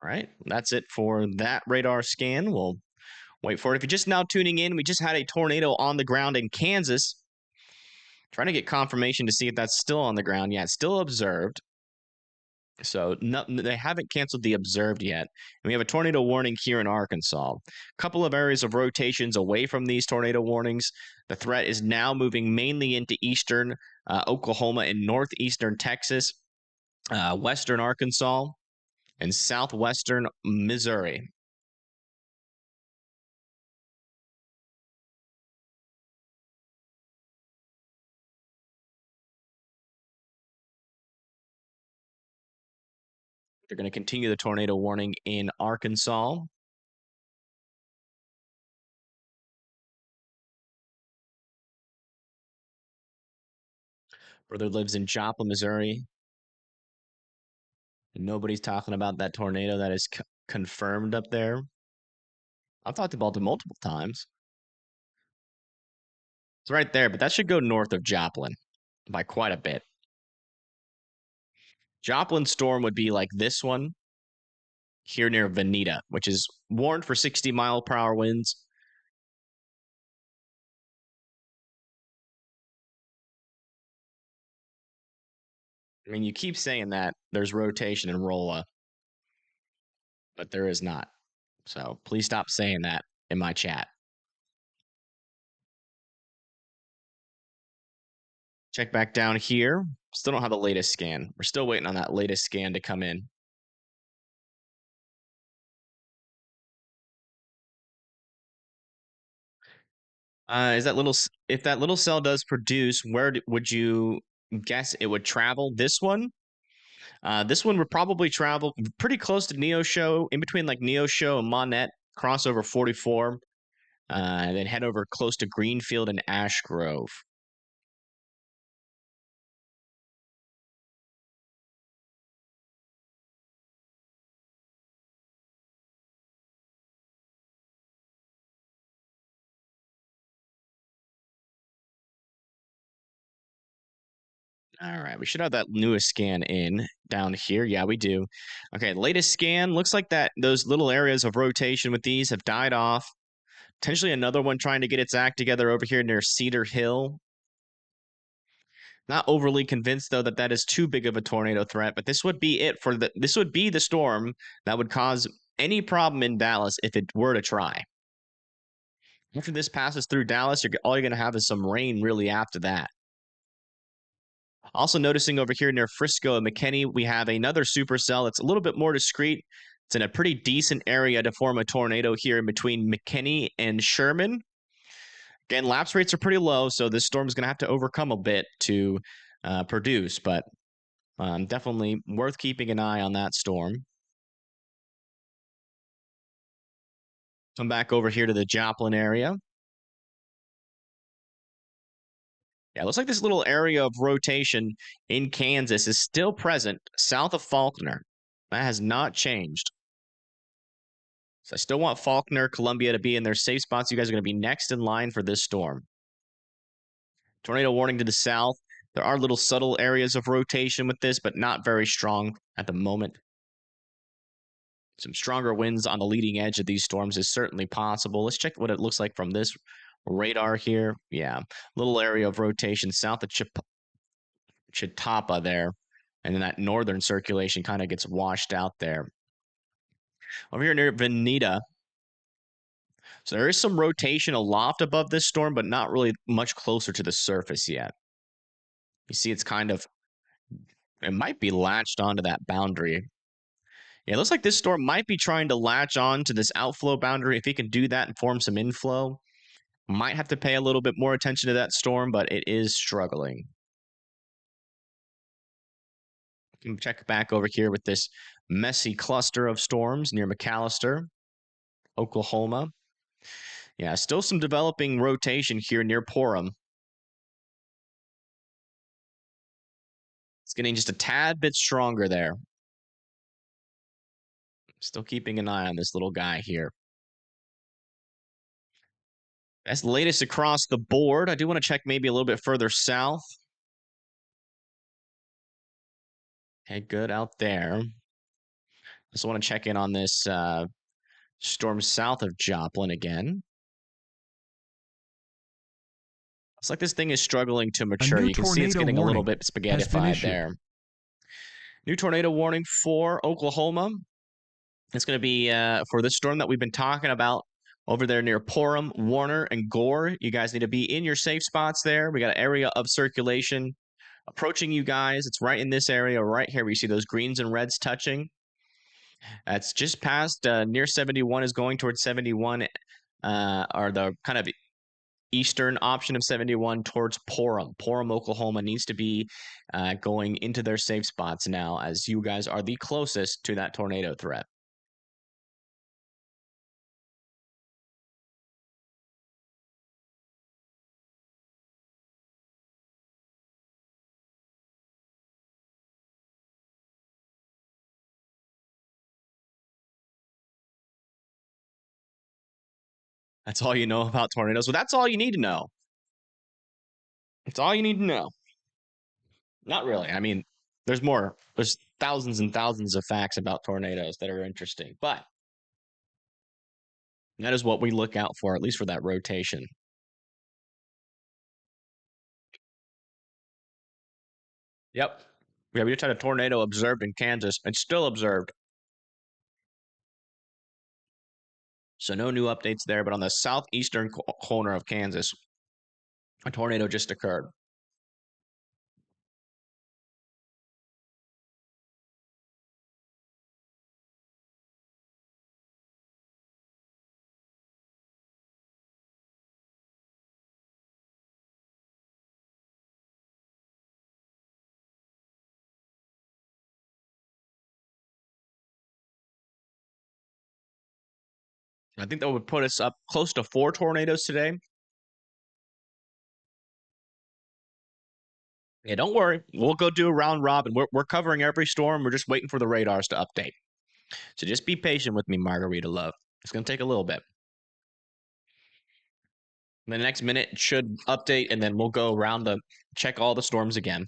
A: All right, that's it for that radar scan. We'll wait for it. If you're just now tuning in, we just had a tornado on the ground in Kansas. Trying to get confirmation to see if that's still on the ground. Yeah, it's still observed. So they haven't canceled the observed yet. And we have a tornado warning here in Arkansas. A couple of areas of rotations away from these tornado warnings. The threat is now moving mainly into eastern Oklahoma and northeastern Texas, western Arkansas, and southwestern Missouri. They're going to continue the tornado warning in Arkansas. Brother lives in Joplin, Missouri. Nobody's talking about that tornado that is confirmed up there. I've talked about it multiple times. It's right there, but that should go north of Joplin by quite a bit. Joplin storm would be like this one here near Veneta, which is warned for 60-mile-per-hour winds. I mean, you keep saying that there's rotation in Rolla, but there is not. So please stop saying that in my chat. Check back down here. Still don't have the latest scan. We're still waiting on that latest scan to come in. Is that little if that little cell does produce, where would you guess it would travel? This one? This one would probably travel pretty close to Neosho, in between like Neosho and Monette, cross over 44, and then head over close to Greenfield and Ash Grove. All right, we should have that newest scan in down here. Yeah, we do. Okay, latest scan looks like that those little areas of rotation with these have died off. Potentially another one trying to get its act together over here near Cedar Hill. Not overly convinced though that that is too big of a tornado threat, but this would be it for this would be the storm that would cause any problem in Dallas if it were to try. After this passes through Dallas, all you're going to have is some rain really after that. Also noticing over here near Frisco and McKinney, we have another supercell that's a little bit more discreet. It's in a pretty decent area to form a tornado here in between McKinney and Sherman. Again, lapse rates are pretty low, so this storm is going to have to overcome a bit to produce, but definitely worth keeping an eye on that storm. Come back over here to the Joplin area. Yeah, it looks like this little area of rotation in Kansas is still present south of Faulkner. That has not changed. So I still want Faulkner, Columbia to be in their safe spots. You guys are going to be next in line for this storm. Tornado warning to the south. There are little subtle areas of rotation with this, but not very strong at the moment. Some stronger winds on the leading edge of these storms is certainly possible. Let's check what it looks like from this radar here. Yeah, little area of rotation south of Chitapa there. And then that northern circulation kind of gets washed out there. Over here near Veneta. So there is some rotation aloft above this storm, but not really much closer to the surface yet. You see it's kind of, it might be latched onto that boundary. Yeah, it looks like this storm might be trying to latch on to this outflow boundary. If he can do that and form some inflow, might have to pay a little bit more attention to that storm, but it is struggling. You can check back over here with this messy cluster of storms near McAllister, Oklahoma. Yeah, still some developing rotation here near Porham. It's getting just a tad bit stronger there. Still keeping an eye on this little guy here. That's the latest across the board. I do want to check maybe a little bit further south. Okay, good out there. Just want to check in on this storm south of Joplin again. It's like this thing is struggling to mature. You can see it's getting a little bit spaghettified there. New tornado warning for Oklahoma. It's going to be for this storm that we've been talking about over there near Porham, Warner, and Gore. You guys need to be in your safe spots there. We got an area of circulation approaching you guys. It's right in this area right here where you see those greens and reds touching. It's just past near 71 is going towards 71 or the kind of eastern option of 71 towards Porham. Porham, Oklahoma needs to be going into their safe spots now as you guys are the closest to that tornado threat. That's all you know about tornadoes. Well, that's all you need to know. It's all you need to know. Not really. I mean, there's more. There's thousands and thousands of facts about tornadoes that are interesting, but that is what we look out for, at least for that rotation. Yep. Yeah, we just had a tornado observed in Kansas and still observed. So no new updates there, but on the southeastern corner of Kansas, a tornado just occurred. I think that would put us up close to 4 tornadoes today. Yeah, don't worry. We'll go do a round robin. We're covering every storm. We're just waiting for the radars to update. So just be patient with me, Margarita Love. It's going to take a little bit. The next minute should update, and then we'll go around check all the storms again.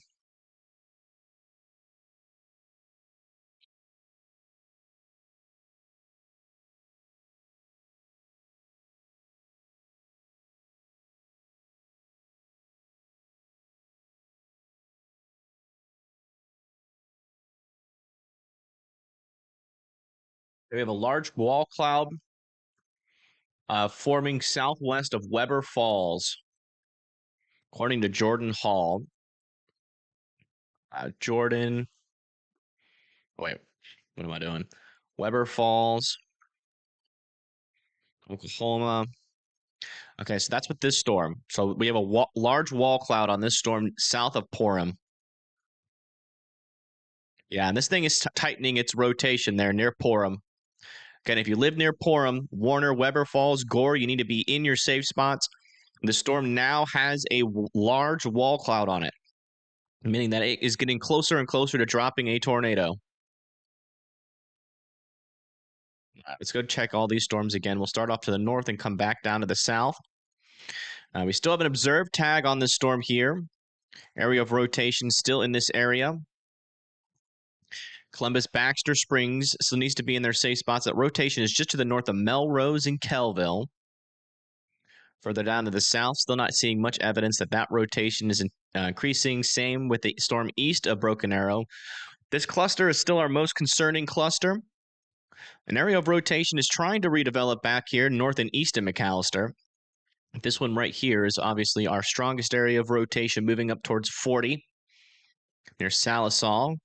A: We have a large wall cloud forming southwest of Weber Falls, according to Jordan Hall. Jordan. Wait, what am I doing? Weber Falls, Oklahoma. Okay, so that's with this storm. So we have a large wall cloud on this storm south of Porham. Yeah, and this thing is tightening its rotation there near Porham. Again, if you live near Porham, Warner, Weber Falls, Gore, you need to be in your safe spots. The storm now has a large wall cloud on it, meaning that it is getting closer and closer to dropping a tornado. Let's go check all these storms again. We'll start off to the north and come back down to the south. We still have an observed tag on this storm here. Area of rotation still in this area. Columbus, Baxter Springs still needs to be in their safe spots. That rotation is just to the north of Melrose and Kelville. Further down to the south, still not seeing much evidence that that rotation is increasing. Same with the storm east of Broken Arrow. This cluster is still our most concerning cluster. An area of rotation is trying to redevelop back here north and east of McAllister. This one right here is obviously our strongest area of rotation, moving up towards 40 near Salisal.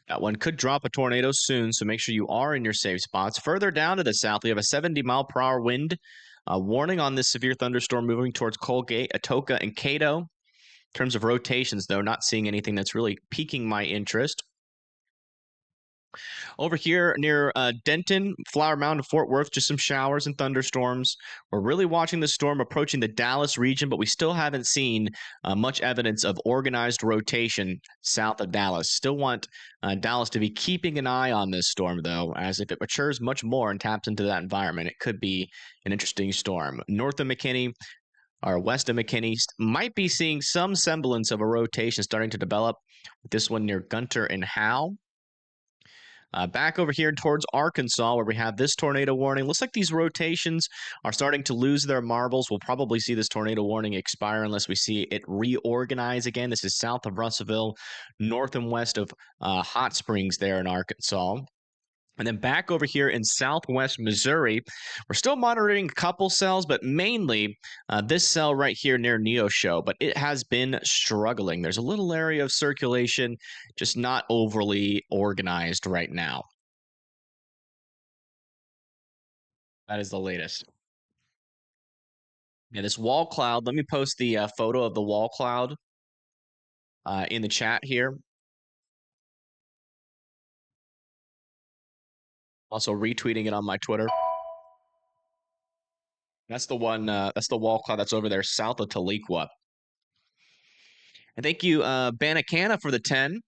A: That one could drop a tornado soon, so make sure you are in your safe spots. Further down to the south, we have a 70-mile-per-hour wind warning on this severe thunderstorm moving towards Colgate, Atoka, and Cato. In terms of rotations, though, not seeing anything that's really piquing my interest. Over here near Denton, Flower Mound, Fort Worth, just some showers and thunderstorms. We're really watching the storm approaching the Dallas region, but we still haven't seen much evidence of organized rotation south of Dallas. Still want Dallas to be keeping an eye on this storm, though, as if it matures much more and taps into that environment, it could be an interesting storm. North of McKinney, or west of McKinney, might be seeing some semblance of a rotation starting to develop. This one near Gunter and Howe. Back over here towards Arkansas, where we have this tornado warning. Looks like these rotations are starting to lose their marbles. We'll probably see this tornado warning expire unless we see it reorganize again. This is south of Russellville, north and west of Hot Springs there in Arkansas. And then back over here in southwest Missouri, we're still monitoring a couple cells, but mainly this cell right here near Neosho. But it has been struggling. There's a little area of circulation, just not overly organized right now. That is the latest. Yeah, this wall cloud, let me post the photo of the wall cloud in the chat here. Also retweeting it on my Twitter. That's the one, that's the wall cloud that's over there south of Tahlequah. And thank you, Banacana, for the 10.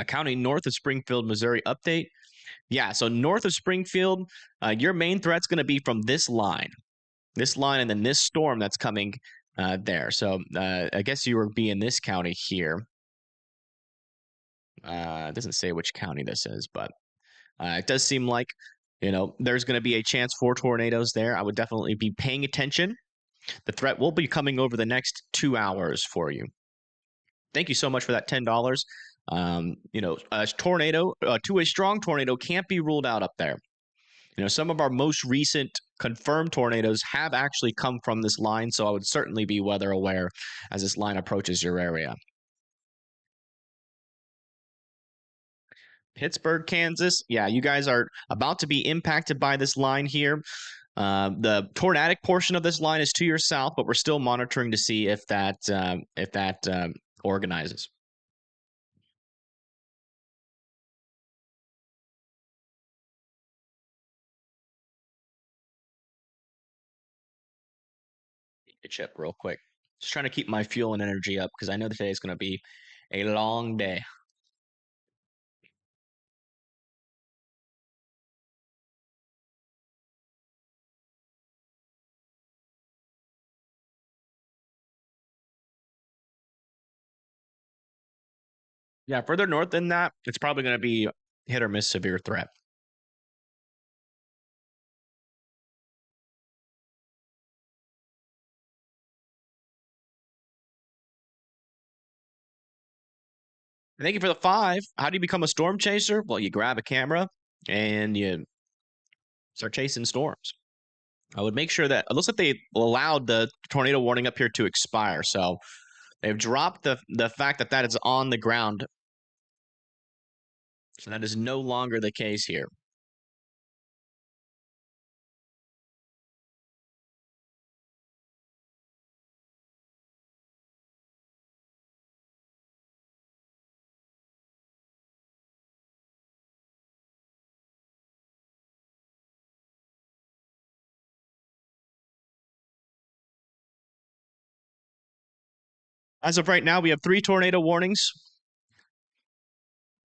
A: County north of Springfield, Missouri update. Yeah, so north of Springfield, your main threat's going to be from this line. This line and then this storm that's coming there. So I guess you would be in this county here. It doesn't say which county this is, but it does seem like, you know, there's going to be a chance for tornadoes there. I would definitely be paying attention. The threat will be coming over the next 2 hours for you. Thank you so much for that $10. You know, a tornado, a strong tornado can't be ruled out up there. You know, some of our most recent confirmed tornadoes have actually come from this line, so I would certainly be weather aware as this line approaches your area. Pittsburgh, Kansas. Yeah, you guys are about to be impacted by this line here. The tornadic portion of this line is to your south, but we're still monitoring to see if that organizes. A chip real quick. Just trying to keep my fuel and energy up because I know today is going to be a long day. Yeah, further north than that, it's probably going to be hit or miss severe threat. Thank you for the 5. How do you become a storm chaser? Well, you grab a camera, and you start chasing storms. I would make sure that it looks like they allowed the tornado warning up here to expire. So they've dropped the fact that is on the ground. So that is no longer the case here. As of right now, we have 3 tornado warnings.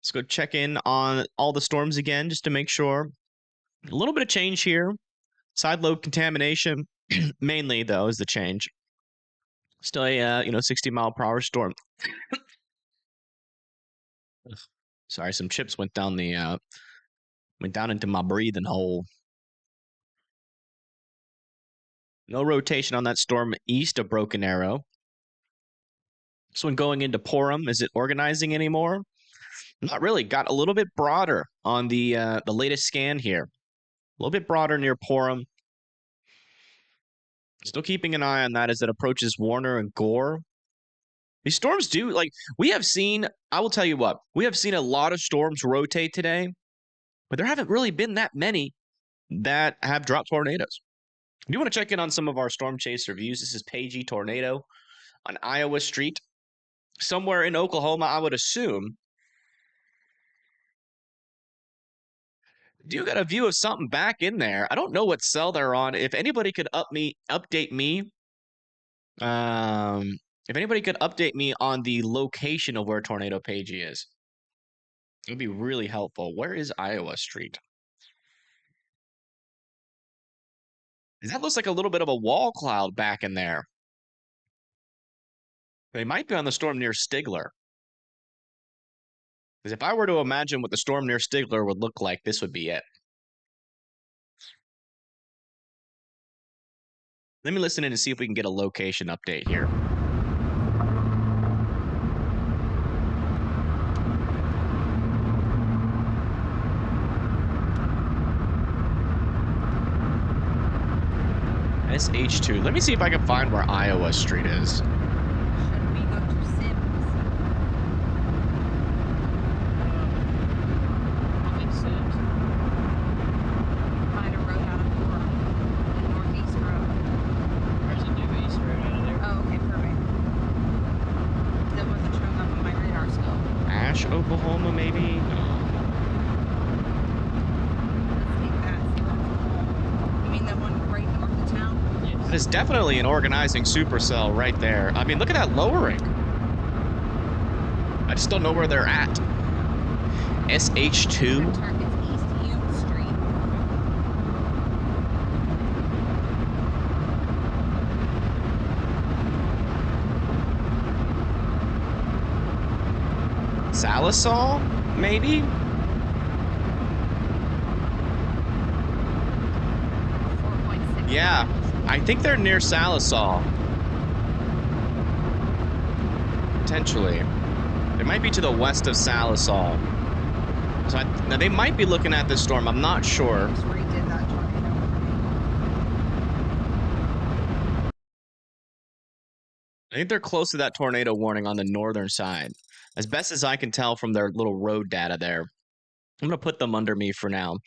A: Let's go check in on all the storms again just to make sure. A little bit of change here. Side load contamination, mainly though, is the change. Still a 60 mile per hour storm. Sorry, some chips went down into my breathing hole. No rotation on that storm east of Broken Arrow. This one going into Porham, is it organizing anymore? Not really. Got a little bit broader on the latest scan here. A little bit broader near Porham. Still keeping an eye on that as it approaches Warner and Gore. These storms do, we have seen, I will tell you what, we have seen a lot of storms rotate today, but there haven't really been that many that have dropped tornadoes. Do you want to check in on some of our storm chase reviews? This is Pagey Tornado on Iowa Street. Somewhere in Oklahoma, I would assume. Do you got a view of something back in there? I don't know what cell they're on. If anybody could update me. If anybody could update me on the location of where Tornado Pagey is, it would be really helpful. Where is Iowa Street? That looks like a little bit of a wall cloud back in there. They might be on the storm near Stigler. Because if I were to imagine what the storm near Stigler would look like, this would be it. Let me listen in and see if we can get a location update here. SH2. Let me see if I can find where Iowa Street is.
H: Should we go to Sims? I think Sims. Find a road out of Porham. The Northeast Road.
F: There's a new east road out of there.
H: Oh, okay, perfect. That wasn't showing up on my radar still.
A: Ash, Oklahoma, maybe?
H: Let's take that. You mean the one right north of town?
A: That is definitely an organizing supercell right there. I mean, look at that lowering. I just don't know where they're at. SH2.
H: That target's East Union Street.
A: Salisol, maybe?
H: 4.6.
A: Yeah, I think they're near Salisol. Potentially. They might be to the west of Salisol. So now they might be looking at this storm. I'm not sure.
H: Just redid that tornado.
A: I think they're close to that tornado warning on the northern side. As best as I can tell from their little road data there. I'm going to put them under me for now.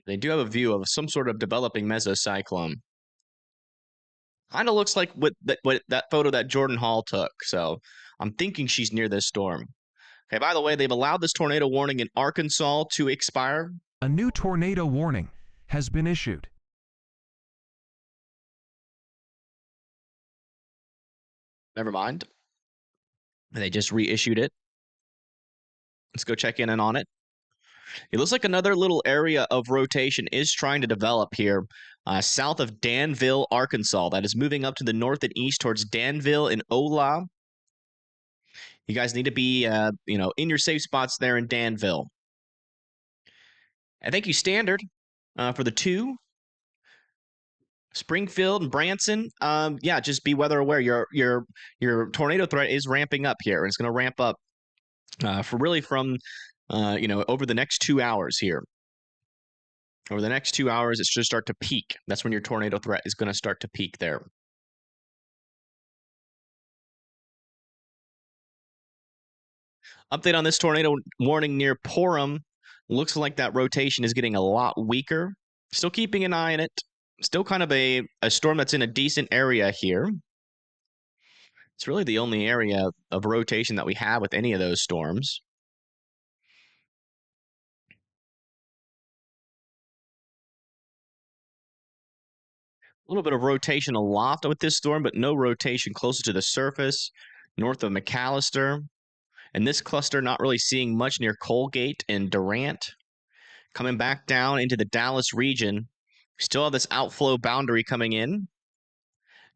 A: They do have a view of some sort of developing mesocyclone. Kind of looks like what that photo that Jordan Hall took. So I'm thinking she's near this storm. Okay, by the way, they've allowed this tornado warning in Arkansas to expire.
B: A new tornado warning has been issued.
A: Never mind. They just reissued it. Let's go check in on it. It looks like another little area of rotation is trying to develop here south of Danville, Arkansas. That is moving up to the north and east towards Danville and Ola. You guys need to be, in your safe spots there in Danville. And thank you, Standard, for the 2. Springfield and Branson, yeah, just be weather aware. Your tornado threat is ramping up here, and it's going to ramp up from over the next 2 hours here. Over the next 2 hours, it's going to start to peak. That's when your tornado threat is going to start to peak there. Update on this tornado warning near Porham. Looks like that rotation is getting a lot weaker. Still keeping an eye on it. Still kind of a storm that's in a decent area here. It's really the only area of rotation that we have with any of those storms. A little bit of rotation aloft with this storm, but no rotation closer to the surface, north of McAllister. And this cluster not really seeing much near Colgate and Durant. Coming back down into the Dallas region. Still have this outflow boundary coming in.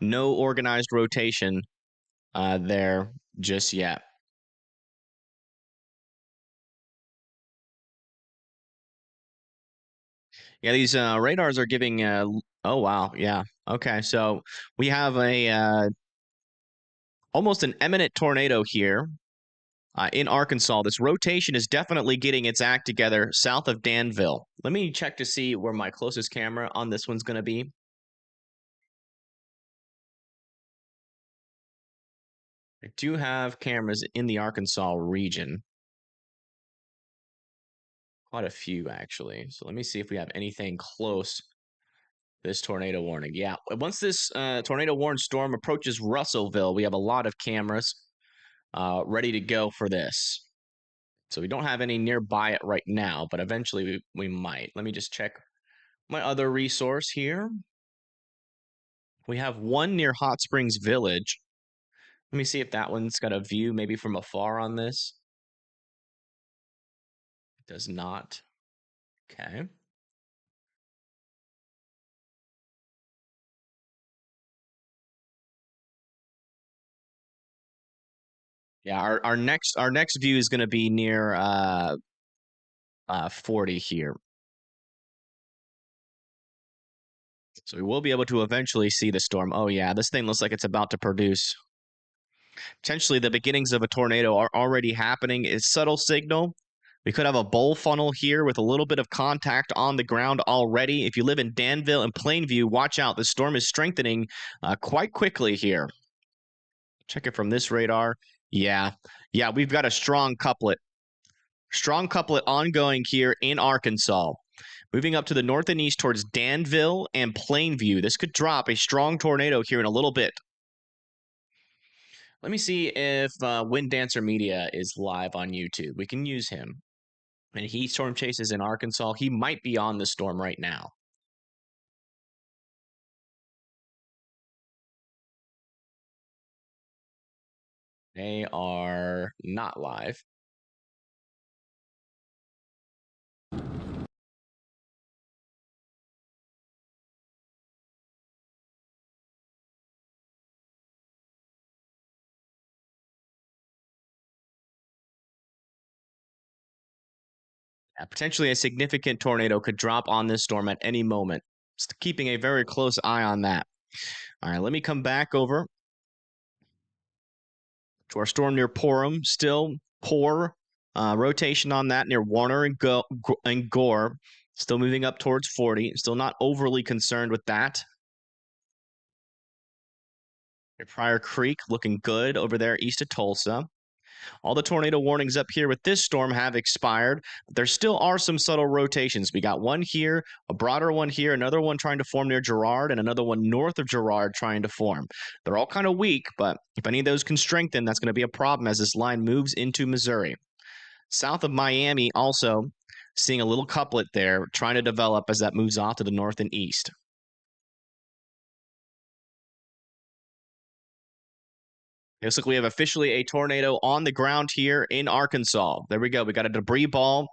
A: No organized rotation there just yet. Yeah, these radars are giving. Oh wow, yeah. Okay, so we have a almost an imminent tornado here in Arkansas. This rotation is definitely getting its act together south of Danville. Let me check to see where my closest camera on this one's going to be. I do have cameras in the Arkansas region. Quite a few, actually. So let me see if we have anything close. This tornado warning. Yeah, once this tornado warning storm approaches Russellville, we have a lot of cameras ready to go for this. So we don't have any nearby it right now, but eventually we might. Let me just check my other resource here. We have one near Hot Springs Village. Let me see if that one's got a view maybe from afar on this. It does not. Okay. Yeah, our next view is going to be near 40 here. So we will be able to eventually see the storm. Oh yeah, this thing looks like it's about to produce. Potentially the beginnings of a tornado are already happening. It's subtle signal. We could have a bowl funnel here with a little bit of contact on the ground already. If you live in Danville and Plainview, watch out. The storm is strengthening quite quickly here. Check it from this radar. Yeah, we've got a strong couplet. Strong couplet ongoing here in Arkansas. Moving up to the north and east towards Danville and Plainview. This could drop a strong tornado here in a little bit. Let me see if Wind Dancer Media is live on YouTube. We can use him. And he storm chases in Arkansas. He might be on the storm right now. They are not live. Potentially a significant tornado could drop on this storm at any moment. Just keeping a very close eye on that. All right, let me come back over to our storm near Porham. Still poor rotation on that near Warner and Gore. Still moving up towards 40. Still not overly concerned with that. Pryor Creek looking good over there east of Tulsa. All the tornado warnings up here with this storm have expired. There still are some subtle rotations. We got one here, a broader one here, another one trying to form near Girard, and another one north of Girard trying to form. They're all kind of weak, but if any of those can strengthen, that's going to be a problem as this line moves into Missouri. South of Miami also seeing a little couplet there trying to develop as that moves off to the north and east. Looks like we have officially a tornado on the ground here in Arkansas. There we go. We got a debris ball.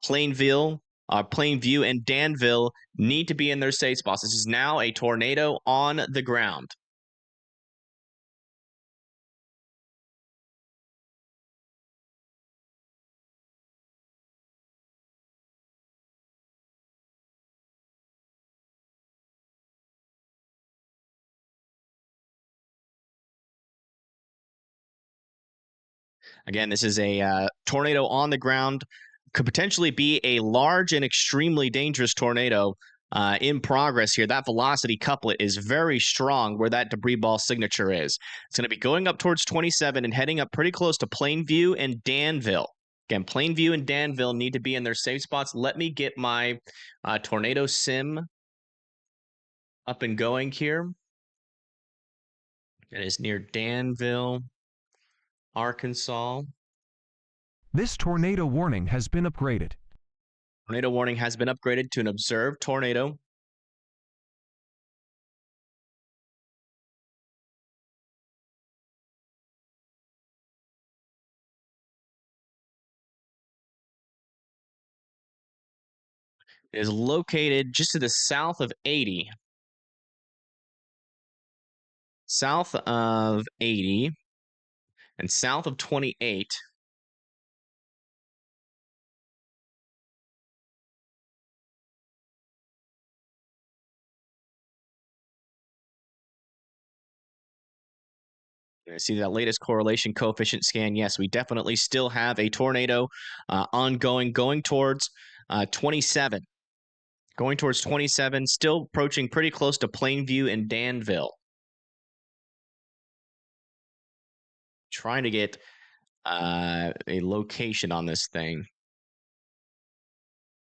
A: Plainview and Danville need to be in their safe spots. This is now a tornado on the ground. Again, this is a tornado on the ground. Could potentially be a large and extremely dangerous tornado in progress here. That velocity couplet is very strong where that debris ball signature is. It's going to be going up towards 27 and heading up pretty close to Plainview and Danville. Again, Plainview and Danville need to be in their safe spots. Let me get my tornado sim up and going here. It is near Danville, Arkansas.
B: This tornado warning has been upgraded.
A: Tornado warning has been upgraded to an observed tornado. It is located just to the south of 80. South of 80 and south of 28. See that latest correlation coefficient scan. Yes, we definitely still have a tornado ongoing, going towards 27. Going towards 27, still approaching pretty close to Plainview and Danville. Trying to get a location on this thing.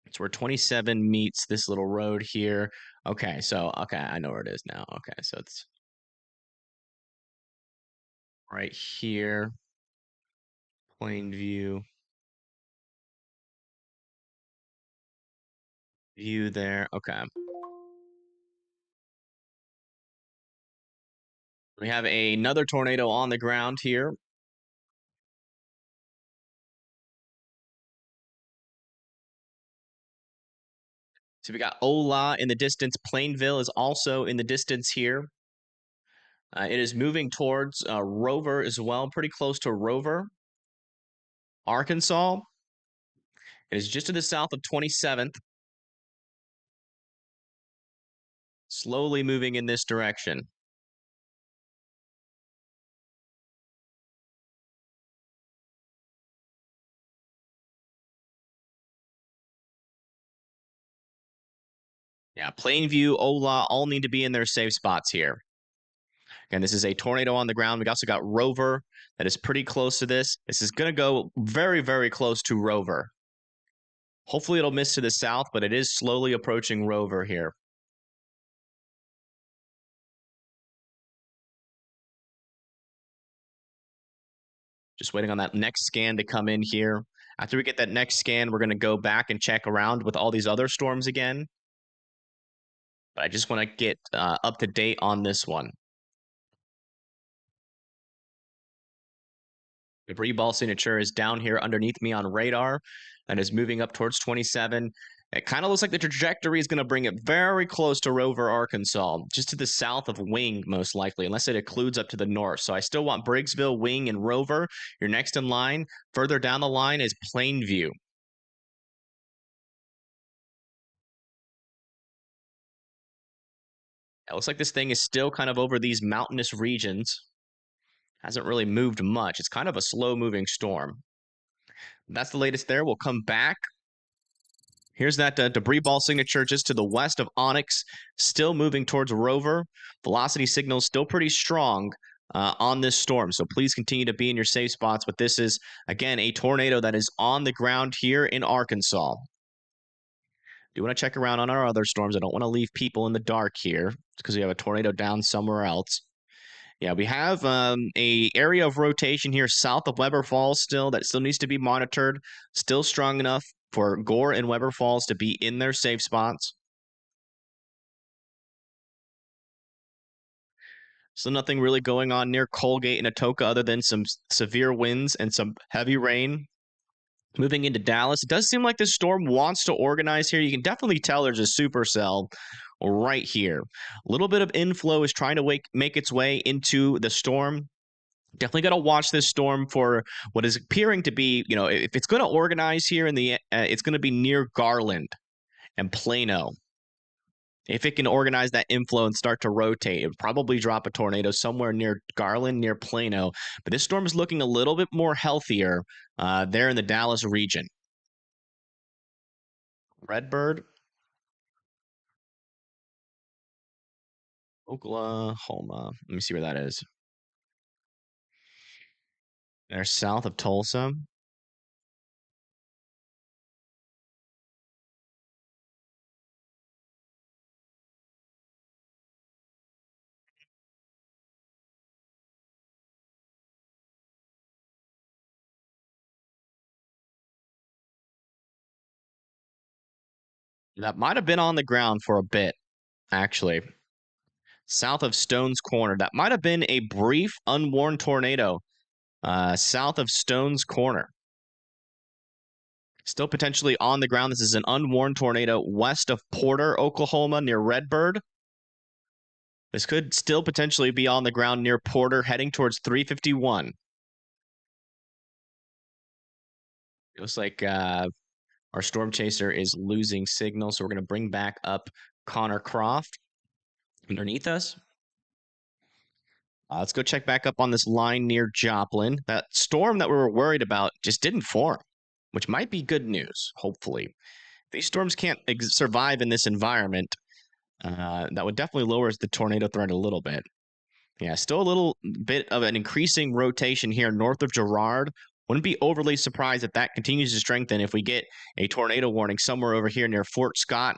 A: It's where 27 meets this little road here. Okay, I know where it is now. Okay, so it's right here. Plainview. View there. Okay. We have another tornado on the ground here. So we got Ola in the distance. Plainville is also in the distance here. It is moving towards Rover as well, pretty close to Rover. Arkansas. It is just to the south of 27th. Slowly moving in this direction. Yeah, Plainview, Ola, all need to be in their safe spots here. Again, this is a tornado on the ground. We also got Rover that is pretty close to this. This is going to go very, very close to Rover. Hopefully it'll miss to the south, but it is slowly approaching Rover here. Just waiting on that next scan to come in here. After we get that next scan, we're going to go back and check around with all these other storms again. But I just want to get up to date on this one. Debris ball signature is down here underneath me on radar and is moving up towards 27. It kind of looks like the trajectory is going to bring it very close to Rover, Arkansas, just to the south of Wing, most likely, unless it occludes up to the north. So I still want Briggsville, Wing, and Rover. You're next in line. Further down the line is Plainview. It looks like this thing is still kind of over these mountainous regions. Hasn't really moved much. It's kind of a slow-moving storm. That's the latest there. We'll come back. Here's that debris ball signature just to the west of Onyx, still moving towards Rover. Velocity signal still pretty strong on this storm, so please continue to be in your safe spots. But this is, again, a tornado that is on the ground here in Arkansas. Do want to check around on our other storms. I don't want to leave people in the dark here because we have a tornado down somewhere else. Yeah, we have a area of rotation here south of Weber Falls still that still needs to be monitored. Still strong enough for Gore and Weber Falls to be in their safe spots. So nothing really going on near Colgate and Atoka other than some severe winds and some heavy rain. Moving into Dallas, it does seem like this storm wants to organize here. You can definitely tell there's a supercell right here. A little bit of inflow is trying to make its way into the storm. Definitely got to watch this storm for what is appearing to be, if it's going to organize here in the, it's going to be near Garland and Plano. If it can organize that inflow and start to rotate, it would probably drop a tornado somewhere near Garland, near Plano. But this storm is looking a little bit more healthier there in the Dallas region. Redbird, Oklahoma. Let me see where that is. They're south of Tulsa. That might have been on the ground for a bit, actually. South of Stone's Corner. That might have been a brief, unwarned tornado south of Stone's Corner. Still potentially on the ground. This is an unwarned tornado west of Porter, Oklahoma, near Redbird. This could still potentially be on the ground near Porter, heading towards 351. It looks like our storm chaser is losing signal, so we're going to bring back up Connor Croft underneath us. Let's go check back up on this line near Joplin. That storm that we were worried about just didn't form, which might be good news, hopefully. If these storms can't survive in this environment, that would definitely lower the tornado threat a little bit. Yeah, still a little bit of an increasing rotation here north of Girard. Wouldn't be overly surprised if that continues to strengthen if we get a tornado warning somewhere over here near Fort Scott.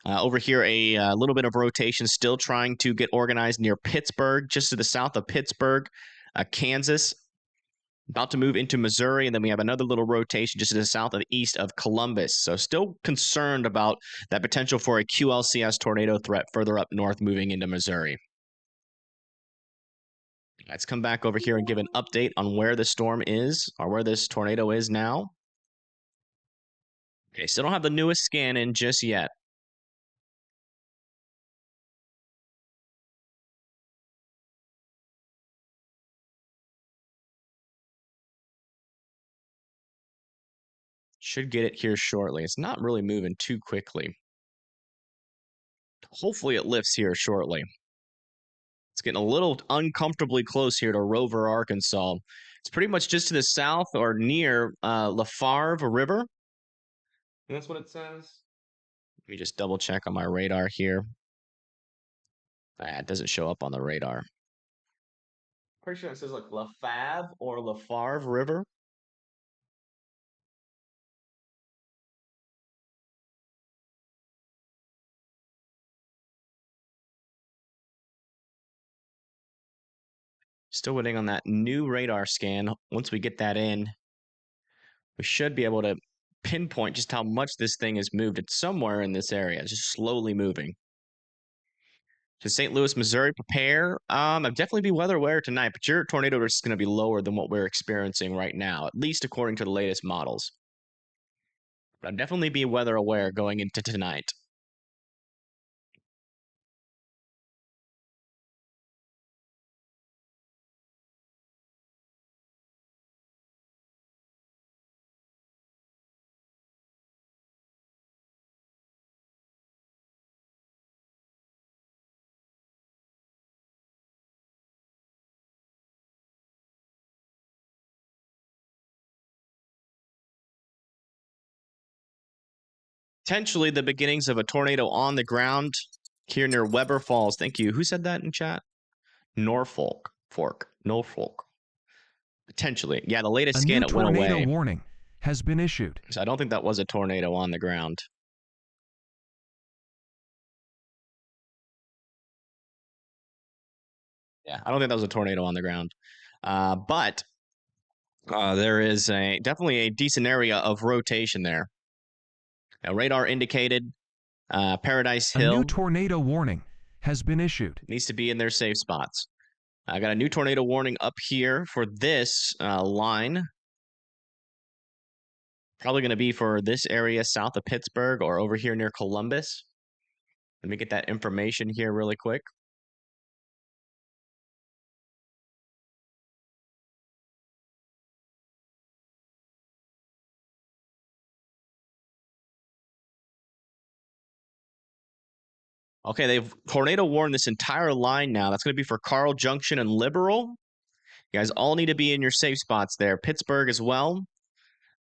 A: Over here, a little bit of rotation still trying to get organized near Pittsburgh, just to the south of Pittsburgh, Kansas. About to move into Missouri, and then we have another little rotation just to the south of east of Columbus. So still concerned about that potential for a QLCS tornado threat further up north moving into Missouri. Let's come back over here and give an update on where the storm is, or where this tornado is now. Okay, still don't have the newest scan in just yet. Should get it here shortly. It's not really moving too quickly. Hopefully it lifts here shortly. It's getting a little uncomfortably close here to Rover, Arkansas. It's pretty much just to the south or near Lafarge River. That's what it says. Let me just double check on my radar here. It doesn't show up on the radar. Pretty sure it says like Lafave or Lafarge River. Still waiting on that new radar scan. Once we get that in, we should be able to pinpoint just how much this thing has moved. It's somewhere in this area, it's just slowly moving. To St. Louis, Missouri, prepare. I'd definitely be weather aware tonight, but your tornado risk is going to be lower than what we're experiencing right now, at least according to the latest models. But I'd definitely be weather aware going into tonight. Potentially the beginnings of a tornado on the ground here near Weber Falls. Thank you. Who said that in chat? Norfolk. Potentially. Yeah, the latest scan, it went away.
B: A new tornado warning has been issued.
A: So I don't think that was a tornado on the ground. Yeah, I don't think that was a tornado on the ground. But there is definitely a decent area of rotation there. Now, radar indicated Paradise Hill.
B: A new tornado warning has been issued.
A: Needs to be in their safe spots. I got a new tornado warning up here for this line. Probably going to be for this area south of Pittsburgh or over here near Columbus. Let me get that information here really quick. Okay, they've tornado warned this entire line now. That's going to be for Carl Junction and Liberal. You guys all need to be in your safe spots there. Pittsburgh as well.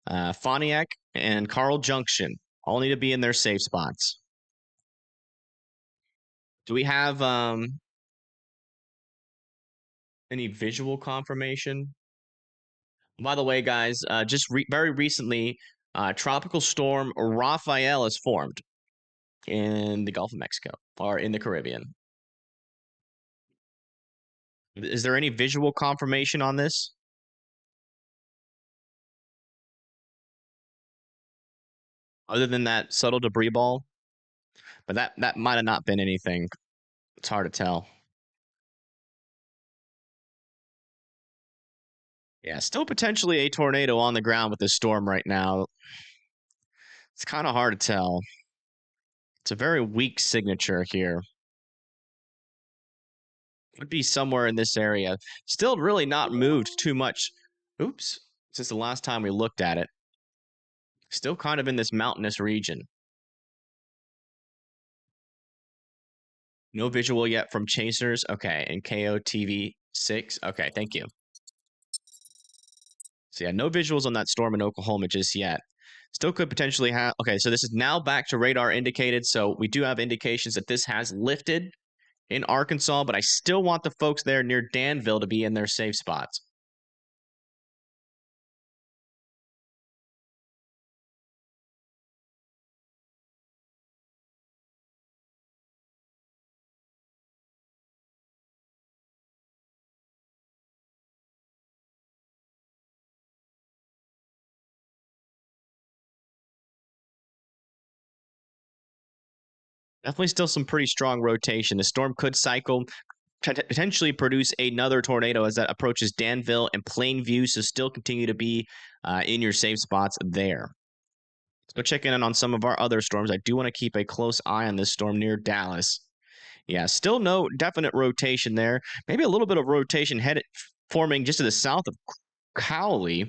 A: Pontiac and Carl Junction all need to be in their safe spots. Do we have any visual confirmation? By the way, guys, just very recently, Tropical Storm Rafael has formed in the Gulf of Mexico or in the Caribbean. Is there any visual confirmation on this? Other than that subtle debris ball? But that might have not been anything. It's hard to tell. Yeah, still potentially a tornado on the ground with this storm right now. It's kind of hard to tell. It's a very weak signature here. Would be somewhere in this area. Still really not moved too much. Oops. Since the last time we looked at it. Still kind of in this mountainous region. No visual yet from Chasers. Okay, and KOTV6. Okay, thank you. So yeah, no visuals on that storm in Oklahoma just yet. Still could potentially have... Okay, so this is now back to radar indicated. So we do have indications that this has lifted in Arkansas, but I still want the folks there near Danville to be in their safe spots. Definitely still some pretty strong rotation. The storm could cycle, potentially produce another tornado as that approaches Danville and Plainview, so still continue to be in your safe spots there. Let's go check in on some of our other storms. I do want to keep a close eye on this storm near Dallas. Yeah, still no definite rotation there. Maybe a little bit of rotation forming just to the south of Cowley. A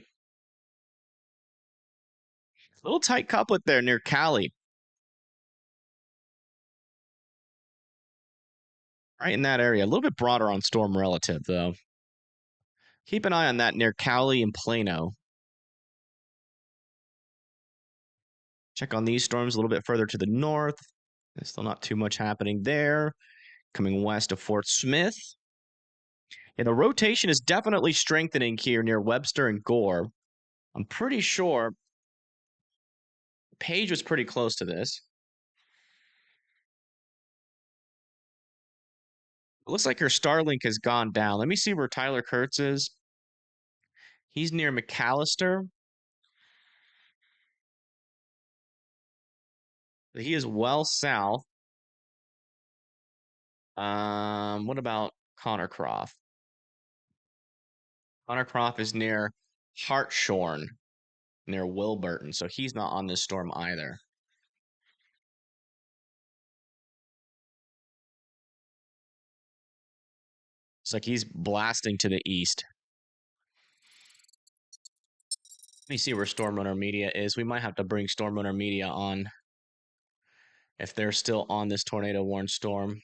A: little tight couplet there near Cali. Right in that area. A little bit broader on storm relative, though. Keep an eye on that near Cowley and Plano. Check on these storms a little bit further to the north. There's still not too much happening there. Coming west of Fort Smith. Yeah, the rotation is definitely strengthening here near Webster and Gore. I'm pretty sure Page was pretty close to this. It looks like her Starlink has gone down. Let me see where Tyler Kurtz is. He's near McAllister. He is well south. What about Connor Croft? Connor Croft is near Hartshorn, near Wilburton, so he's not on this storm either. It's like he's blasting to the east. Let me see where Storm Runner Media is. We might have to bring Storm Runner Media on if they're still on this tornado warned storm.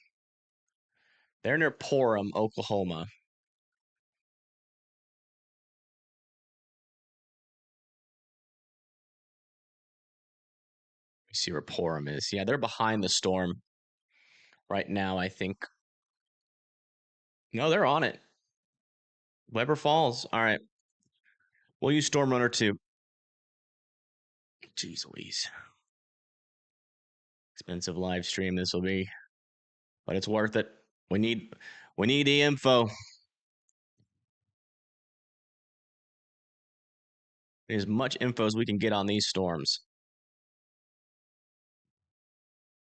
A: They're near Porham, Oklahoma. Let me see where Porham is. Yeah, they're behind the storm right now, I think. No, they're on it. Weber Falls. All right. We'll use Storm Runner 2. Jeez Louise. Expensive live stream this will be, but it's worth it. We need the info. As much info as we can get on these storms.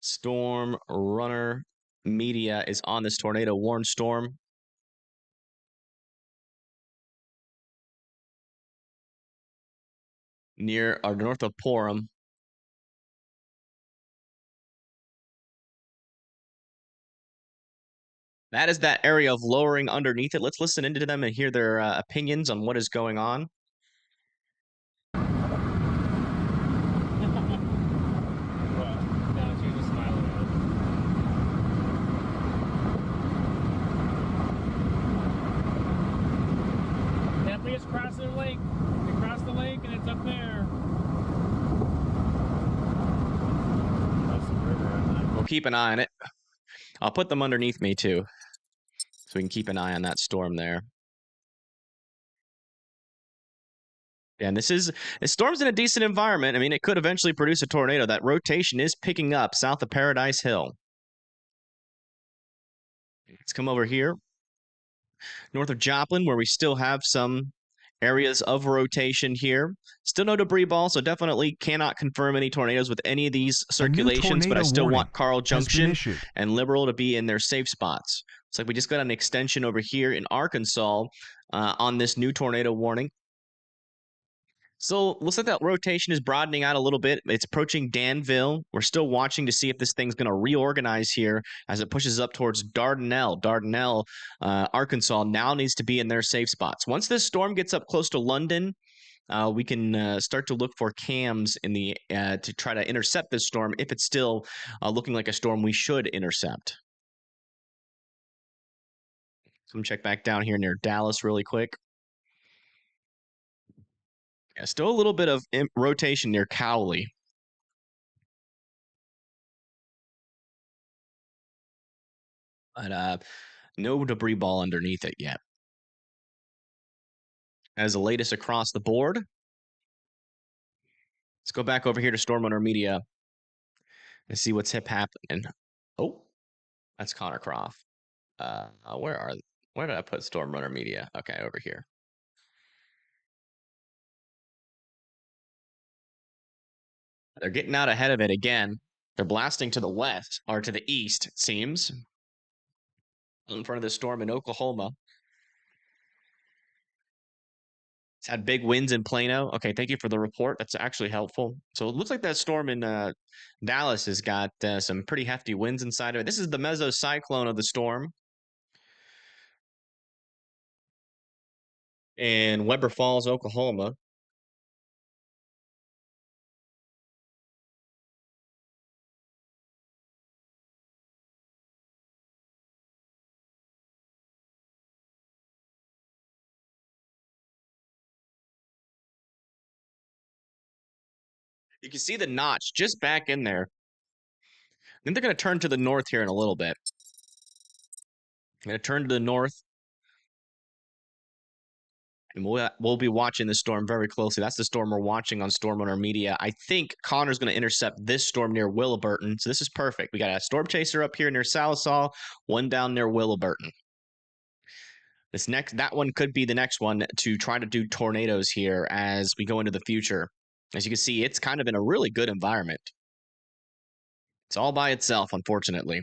A: Storm Runner Media is on this tornado warned storm. Near or north of Porham. That is that area of lowering underneath it. Let's listen into them and hear their opinions on what is going on. keep an eye on it. I'll put them underneath me too, so we can keep an eye on that storm there. And this storm's in a decent environment. I mean, it could eventually produce a tornado. That rotation is picking up south of Paradise Hill. Let's come over here, north of Joplin, where we still have some areas of rotation here. Still no debris ball, so definitely cannot confirm any tornadoes with any of these circulations, but I still want Carl Junction and Liberal to be in their safe spots. It's like we just got an extension over here in Arkansas on this new tornado warning. So looks like that rotation is broadening out a little bit. It's approaching Danville. We're still watching to see if this thing's going to reorganize here as it pushes up towards Dardanelle. Dardanelle, Arkansas now needs to be in their safe spots. Once this storm gets up close to London, we can start to look for cams in the to try to intercept this storm if it's still looking like a storm we should intercept. So I'm check back down here near Dallas really quick. Yeah, still a little bit of rotation near Cowley. But no debris ball underneath it yet. As the latest across the board. Let's go back over here to Storm Runner Media and see what's happening. Oh, that's Connor Croft. Where did I put Storm Runner Media? Okay, over here. They're getting out ahead of it again. They're blasting to the west, or to the east, it seems. In front of the storm in Oklahoma. It's had big winds in Plano. Okay, thank you for the report. That's actually helpful. So it looks like that storm in Dallas has got some pretty hefty winds inside of it. This is the mesocyclone of the storm. In Weber Falls, Oklahoma. You can see the notch just back in there. Then they're going to turn to the north here in a little bit. Going to turn to the north. And we'll be watching this storm very closely. That's the storm we're watching on Storm Runner Media. I think Connor's going to intercept this storm near Williburton. So this is perfect. We got a storm chaser up here near Salisaw, one down near Williburton. That one could be the next one to try to do tornadoes here as we go into the future. As you can see, it's kind of in a really good environment. It's all by itself, unfortunately.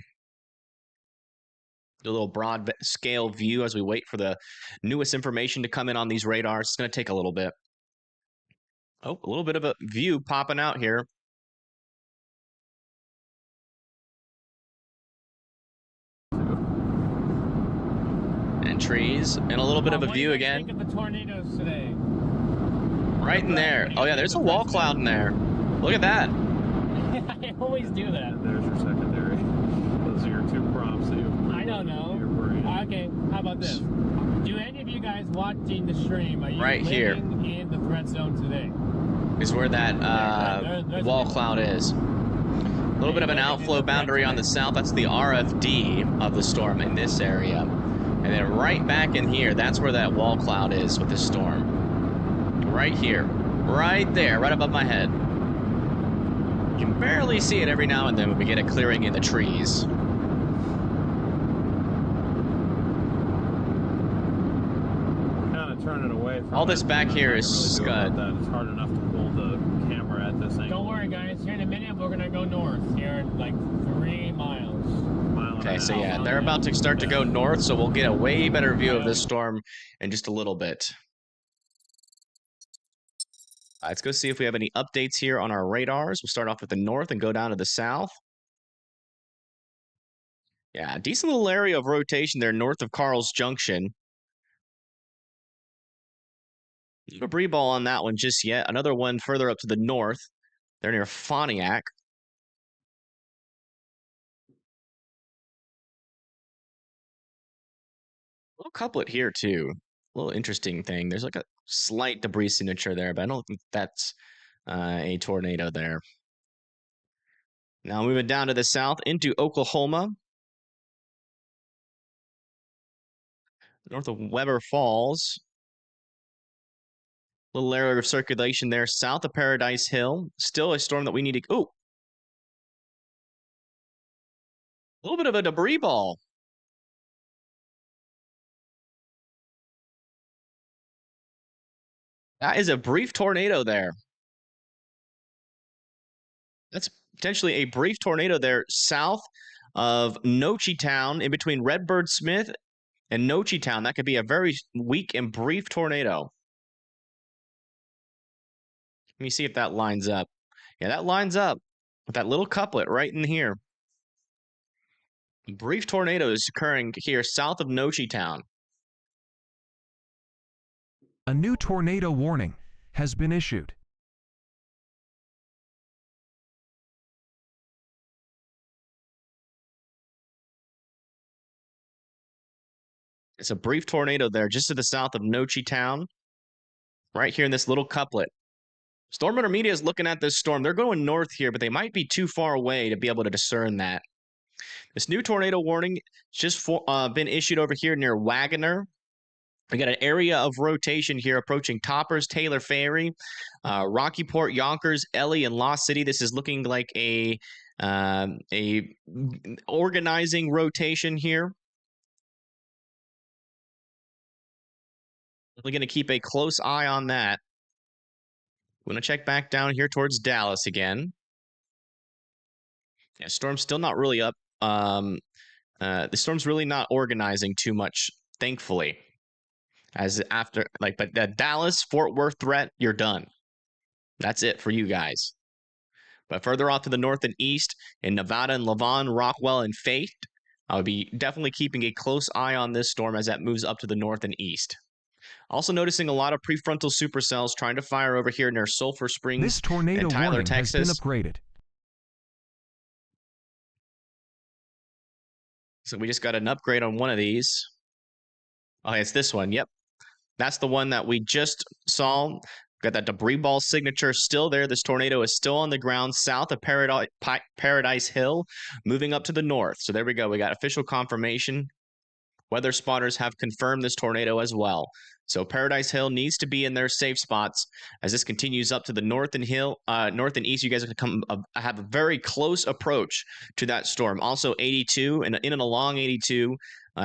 A: Do a little broad scale view as we wait for the newest information to come in on these radars. It's going to take a little bit. Oh, a little bit of a view popping out here. And trees, and a little bit of a view again.
C: Think of the tornadoes today?
A: Right in there. Oh yeah, there's a wall cloud in there. Look at that.
C: I always do that.
D: There's your secondary. Those are your two prompts that
C: I don't know. Okay, how about this? Do any of you guys watching the stream, are you
A: right here
C: in the threat zone today?
A: Is where that wall cloud is. A little bit of an outflow boundary on the south. That's the RFD of the storm in this area. And then right back in here, that's where that wall cloud is with the storm. Right here. Right there, right above my head. You can barely see it every now and then when we get a clearing in the trees.
D: Kind of turning away from
A: all this back here is scud.
D: It's hard enough to pull the camera at this angle.
C: Don't worry, guys. Here in a minute, we're going to go north. Here in like 3 miles.
A: Okay, so yeah, they're about to start to go north, so we'll get a way better view of this storm in just a little bit. Let's go see if we have any updates here on our radars. We'll start off with the north and go down to the south. Yeah, decent little area of rotation there north of Carl's Junction. No debris ball on that one just yet. Another one further up to the north. They're near Pontiac. A little couplet here too. A little interesting thing. There's like a slight debris signature there, but I don't think that's a tornado there. Now moving down to the south into Oklahoma. North of Weber Falls. Little area of circulation there south of Paradise Hill. Still a storm that we need to... Oh! A little bit of a debris ball. That is a brief tornado there. That's potentially a brief tornado there south of Noche Town, in between Redbird Smith and Noche Town. That could be a very weak and brief tornado. Let me see if that lines up. Yeah, that lines up with that little couplet right in here. Brief tornado is occurring here south of Noche Town.
B: A new tornado warning has been issued.
A: It's a brief tornado there just to the south of Noche Town, right here in this little couplet. Storm Intermedia is looking at this storm. They're going north here, but they might be too far away to be able to discern that. This new tornado warning just been issued over here near Wagoner. We got an area of rotation here approaching Toppers, Taylor Ferry, Rockyport, Yonkers, Ellie, and Lost City. This is looking like a organizing rotation here. We're going to keep a close eye on that. We're going to check back down here towards Dallas again. Yeah, storm's still not really up. The storm's really not organizing too much, thankfully. As after, but that Dallas, Fort Worth threat, you're done. That's it for you guys. But further off to the north and east, in Nevada and Lavon, Rockwell, and Faith, I would be definitely keeping a close eye on this storm as that moves up to the north and east. Also noticing a lot of prefrontal supercells trying to fire over here near Sulphur Springs
B: This tornado
A: and Tyler,
B: warning
A: Texas.
B: has been upgraded.
A: So we just got an upgrade on one of these. Oh, it's this one. Yep. That's the one that we just saw. Got that debris ball signature still there. This tornado is still on the ground south of Paradise Hill, moving up to the north. So there we go. We got official confirmation. Weather spotters have confirmed this tornado as well. So Paradise Hill needs to be in their safe spots as this continues up to the north and east. You guys are going to have a very close approach to that storm. Also 82 and in and along 82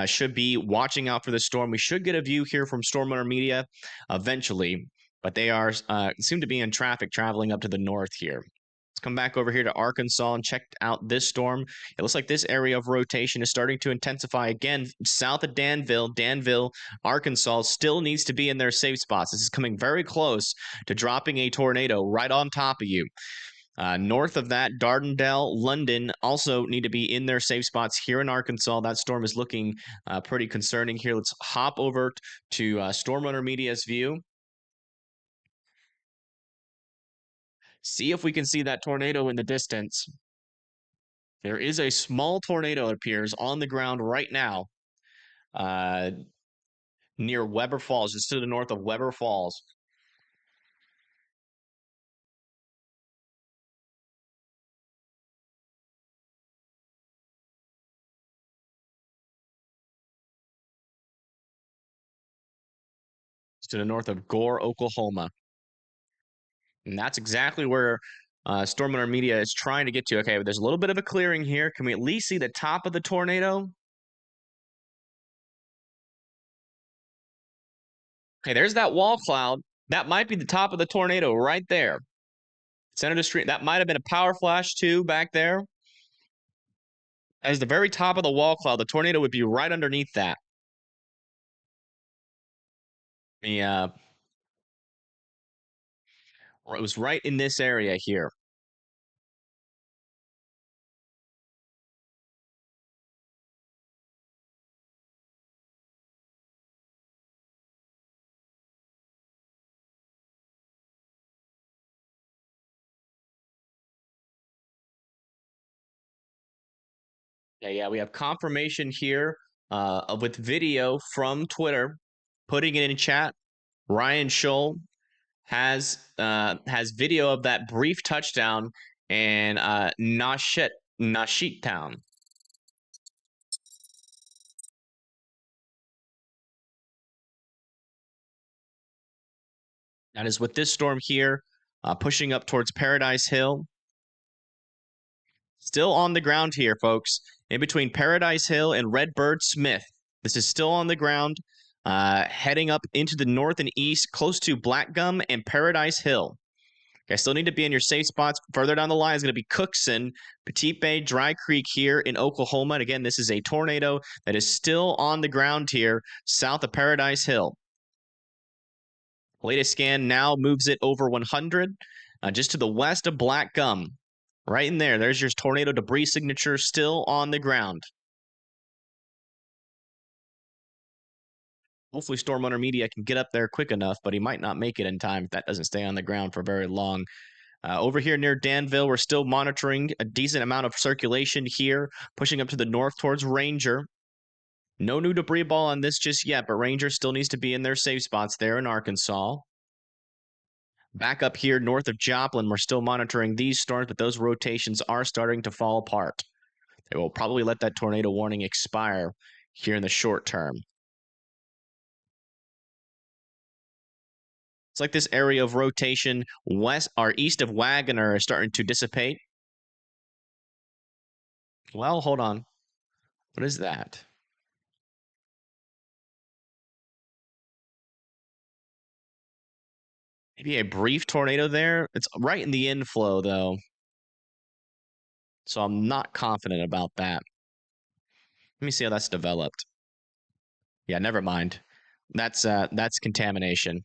A: should be watching out for the storm. We should get a view here from Storm Intermedia eventually, but they are seem to be in traffic traveling up to the north here. Let's come back over here to Arkansas and check out this storm. It looks like this area of rotation is starting to intensify again south of Danville, Arkansas still needs to be in their safe spots. This is coming very close to dropping a tornado right on top of you. North of that, Dardendale, London also need to be in their safe spots here in Arkansas. That storm is looking pretty concerning here. Let's hop over to Storm Intermedia's view. See if we can see that tornado in the distance. There is a small tornado, it appears, on the ground right now near Weber Falls, just to the north of Weber Falls. Just to the north of Gore, Oklahoma. And that's exactly where Storm Intermedia is trying to get to. Okay, there's a little bit of a clearing here. Can we at least see the top of the tornado? Okay, there's that wall cloud. That might be the top of the tornado right there. Center of the street. That might have been a power flash too back there. As the very top of the wall cloud, the tornado would be right underneath that. It was right in this area here. Yeah, we have confirmation here with video from Twitter, putting it in chat. Ryan Scholl has video of that brief touchdown and Nashit Town. That is with this storm here, pushing up towards Paradise Hill. Still on the ground here, folks. In between Paradise Hill and Redbird Smith. This is still on the ground, heading up into the north and east, close to Blackgum and Paradise Hill. Okay, still need to be in your safe spots. Further down the line is going to be Cookson, Petite Bay, Dry Creek here in Oklahoma. And again, this is a tornado that is still on the ground here, south of Paradise Hill. Latest scan now moves it over 100, just to the west of Blackgum. Right in there. There's your tornado debris signature still on the ground. Hopefully Storm Owner Media can get up there quick enough, but he might not make it in time if that doesn't stay on the ground for very long. Over here near Danville, we're still monitoring a decent amount of circulation here, pushing up to the north towards Ranger. No new debris ball on this just yet, but Ranger still needs to be in their safe spots there in Arkansas. Back up here north of Joplin, we're still monitoring these storms, but those rotations are starting to fall apart. They will probably let that tornado warning expire here in the short term. It's like this area of rotation west or east of Wagoner is starting to dissipate. Well, hold on. What is that? Maybe a brief tornado there. It's right in the inflow, though. So I'm not confident about that. Let me see how that's developed. Yeah, never mind. That's contamination.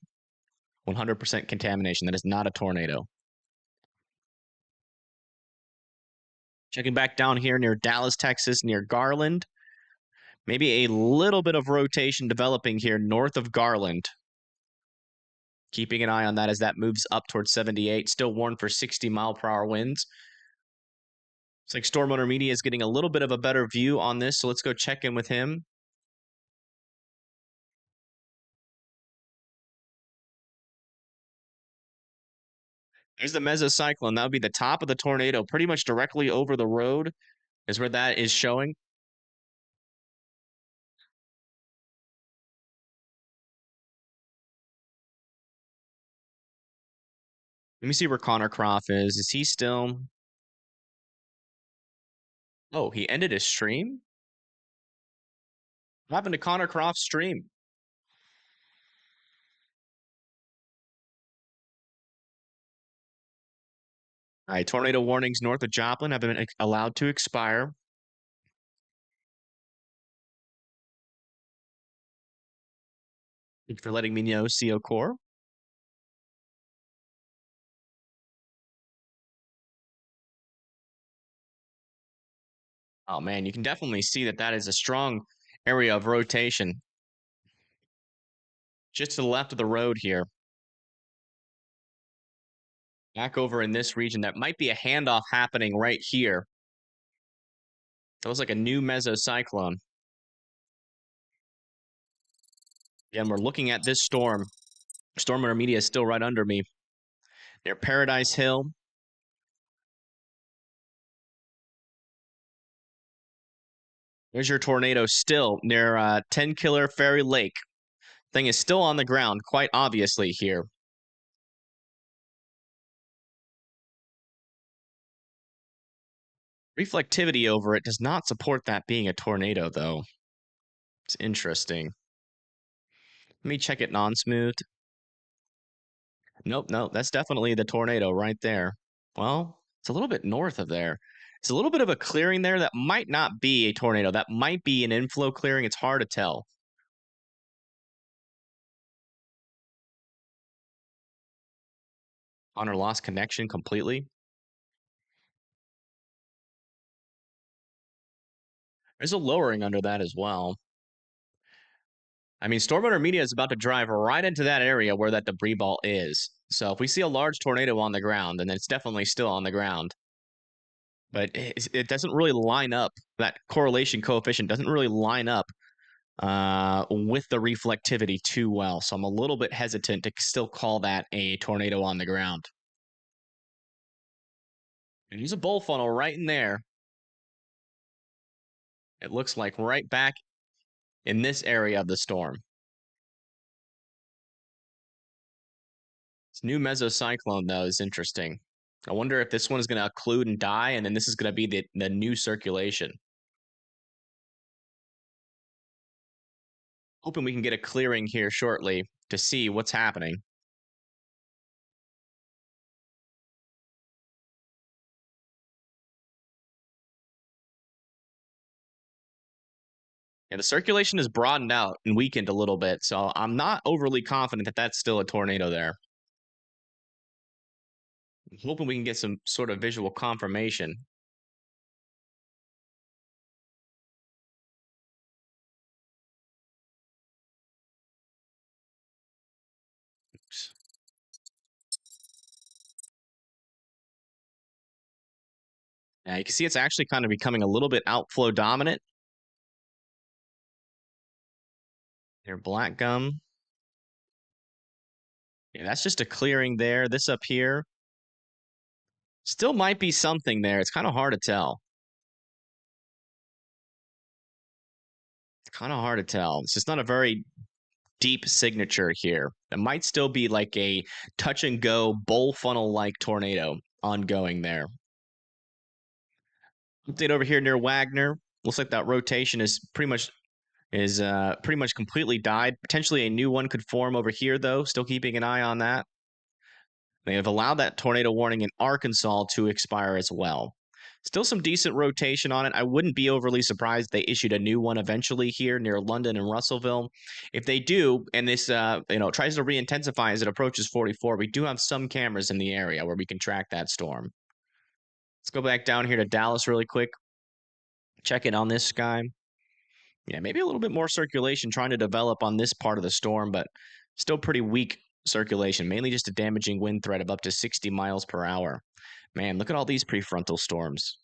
A: 100% contamination. That is not a tornado. Checking back down here near Dallas, Texas, near Garland. Maybe a little bit of rotation developing here north of Garland. Keeping an eye on that as that moves up towards 78. Still warned for 60-mile-per-hour winds. It's like Storm Owner Media is getting a little bit of a better view on this, so let's go check in with him. There's the mesocyclone. That would be the top of the tornado, pretty much directly over the road is where that is showing. Let me see where Connor Croft is. Is he still... Oh, he ended his stream? What happened to Connor Croft's stream? All right, tornado warnings north of Joplin have been allowed to expire. Thank you for letting me know, CO Core. Oh, man, you can definitely see that that is a strong area of rotation. Just to the left of the road here. Back over in this region, that might be a handoff happening right here. That was like a new mesocyclone. Again, we're looking at this storm. Storm Owner Media is still right under me. Near Paradise Hill. There's your tornado still near 10 Killer Ferry Lake. Thing is still on the ground, quite obviously here. Reflectivity over it does not support that being a tornado, though. It's interesting. Let me check it non-smooth. Nope, that's definitely the tornado right there. Well, it's a little bit north of there. It's a little bit of a clearing there that might not be a tornado. That might be an inflow clearing. It's hard to tell. Connor lost connection completely. There's a lowering under that as well. I mean, Storm Owner Media is about to drive right into that area where that debris ball is. So if we see a large tornado on the ground, then it's definitely still on the ground. But it doesn't really line up. That correlation coefficient doesn't really line up with the reflectivity too well. So I'm a little bit hesitant to still call that a tornado on the ground. And use a bull funnel right in there. It looks like right back in this area of the storm. This new mesocyclone, though, is interesting. I wonder if this one is going to occlude and die, and then this is going to be the new circulation. Hoping we can get a clearing here shortly to see what's happening. Yeah, the circulation is broadened out and weakened a little bit, so I'm not overly confident that that's still a tornado there. I'm hoping we can get some sort of visual confirmation. Oops. Yeah, you can see it's actually kind of becoming a little bit outflow dominant. There, black gum. Yeah, that's just a clearing there. This up here still might be something there. It's kind of hard to tell. It's kind of hard to tell. It's just not a very deep signature here. It might still be like a touch and go bowl funnel like tornado ongoing there. Update over here near Wagner. Looks like that rotation is pretty much completely died. Potentially a new one could form over here, though. Still keeping an eye on that. They have allowed that tornado warning in Arkansas to expire as well. Still some decent rotation on it. I wouldn't be overly surprised they issued a new one eventually here near London and Russellville. If they do, and this tries to re-intensify as it approaches 44, we do have some cameras in the area where we can track that storm. Let's go back down here to Dallas really quick. Check it on this sky. Yeah, maybe a little bit more circulation trying to develop on this part of the storm, but still pretty weak circulation, mainly just a damaging wind threat of up to 60 miles per hour. Man, look at all these prefrontal storms.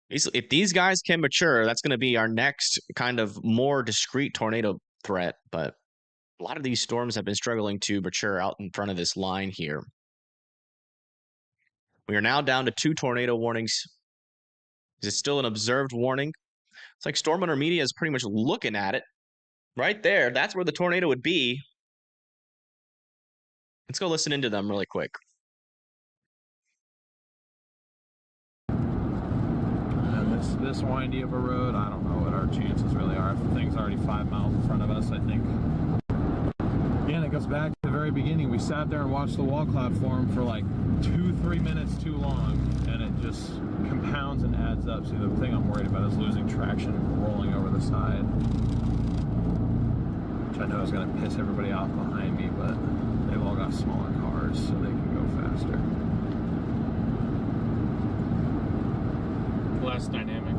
A: If these guys can mature, that's going to be our next kind of more discrete tornado threat, but a lot of these storms have been struggling to mature out in front of this line here. We are now down to 2 tornado warnings. Is it still an observed warning? It's like Storm Hunter Media is pretty much looking at it. Right there, that's where the tornado would be. Let's go listen into them really quick.
D: And this windy of a road, I don't know what our chances really are. If the thing's already 5 miles in front of us, I think. Again, it goes back to the very beginning. We sat there and watched the wall cloud form for like 2-3 minutes too long, and it just compounds and adds up. See, the thing I'm worried about is losing traction, rolling over the side. Which I know is going to piss everybody off behind me, but they've all got smaller cars, so they can go faster.
C: Less dynamic.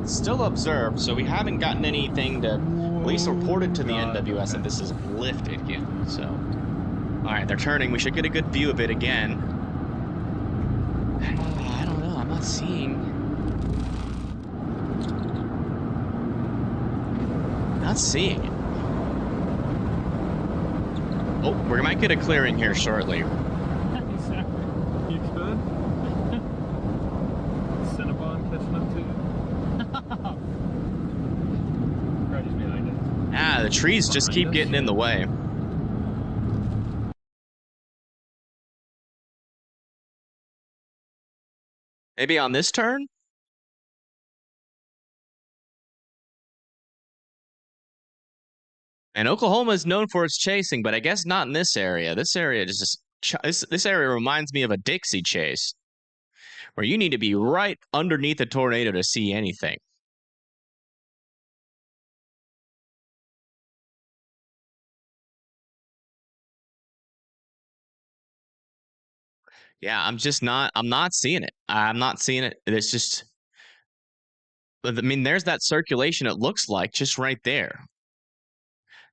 A: Still observed, so we haven't gotten anything to at least reported to the NWS that this is lifted yet. So, all right, they're turning. We should get a good view of it again. I don't know. I'm not seeing. Not seeing it. Oh, we might get a clearing here shortly.
D: You could? Cinnabon catching up to you?
C: Freddy's behind us.
A: Ah, the trees just keep getting in the way. Maybe on this turn? And Oklahoma is known for its chasing, but I guess not in this area. This area just this area reminds me of a Dixie chase, where you need to be right underneath a tornado to see anything. Yeah, I'm not seeing it. I'm not seeing it. It's just, I mean, there's that circulation, it looks like, just right there.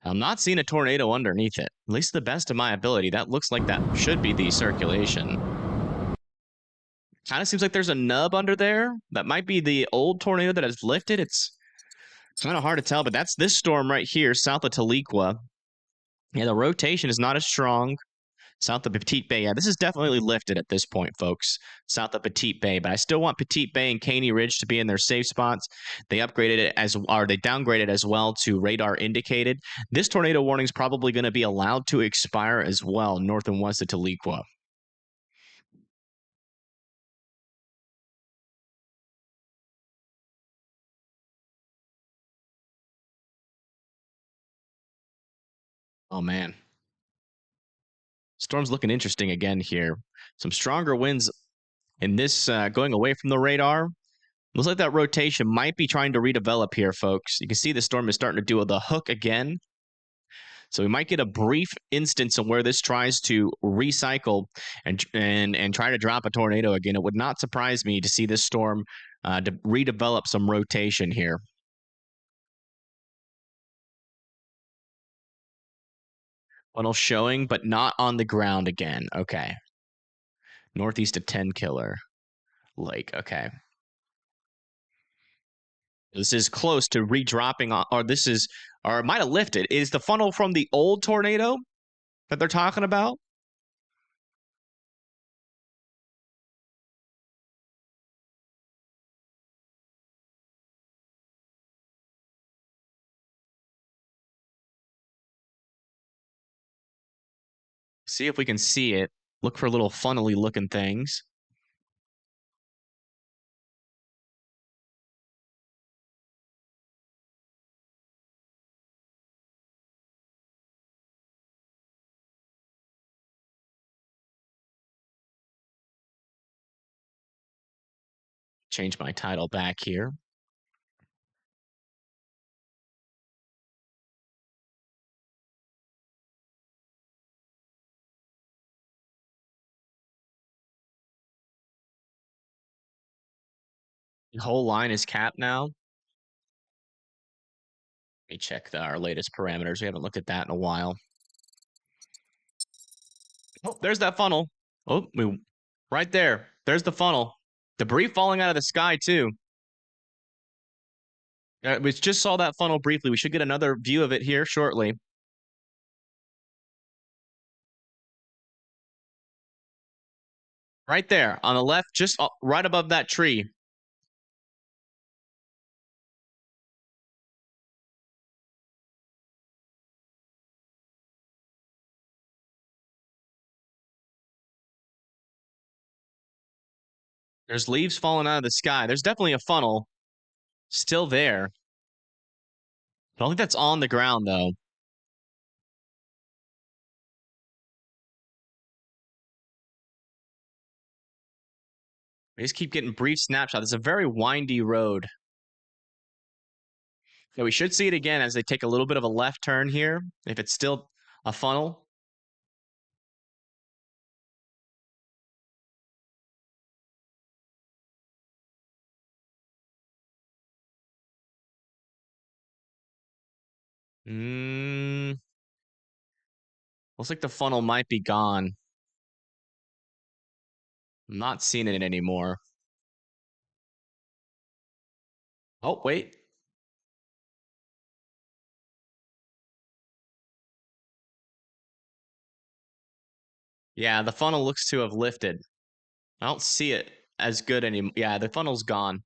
A: I'm not seeing a tornado underneath it. At least to the best of my ability, that looks like that should be the circulation. Kind of seems like there's a nub under there. That might be the old tornado that has lifted. It's kind of hard to tell, but that's this storm right here, south of Tahlequah. Yeah, the rotation is not as strong. South of Petite Bay. Yeah, this is definitely lifted at this point, folks. South of Petite Bay, but I still want Petite Bay and Caney Ridge to be in their safe spots. They upgraded it they downgraded as well to radar indicated. This tornado warning is probably going to be allowed to expire as well, north and west of Tahlequah. Oh, man. Storm's looking interesting again here. Some stronger winds in this going away from the radar. Looks like that rotation might be trying to redevelop here, folks. You can see the storm is starting to do the hook again. So we might get a brief instance of where this tries to recycle and try to drop a tornado again. It would not surprise me to see this storm to redevelop some rotation here. Funnel showing, but not on the ground again. Okay. Northeast of 10 Killer Lake. Okay. This is close to redropping, or it might have lifted. Is the funnel from the old tornado that they're talking about? See if we can see it. Look for little funnely looking things. Change my title back here. The whole line is capped now. Let me check our latest parameters. We haven't looked at that in a while. Oh, there's that funnel. Oh, right there. There's the funnel. Debris falling out of the sky, too. We just saw that funnel briefly. We should get another view of it here shortly. Right there on the left, just right above that tree. There's leaves falling out of the sky. There's definitely a funnel still there. I don't think that's on the ground, though. We just keep getting brief snapshots. It's a very windy road. Yeah, we should see it again as they take a little bit of a left turn here, if it's still a funnel. Looks like the funnel might be gone. I'm not seeing it anymore. Oh, wait. Yeah, the funnel looks to have lifted. I don't see it as good anymore. Yeah, the funnel's gone.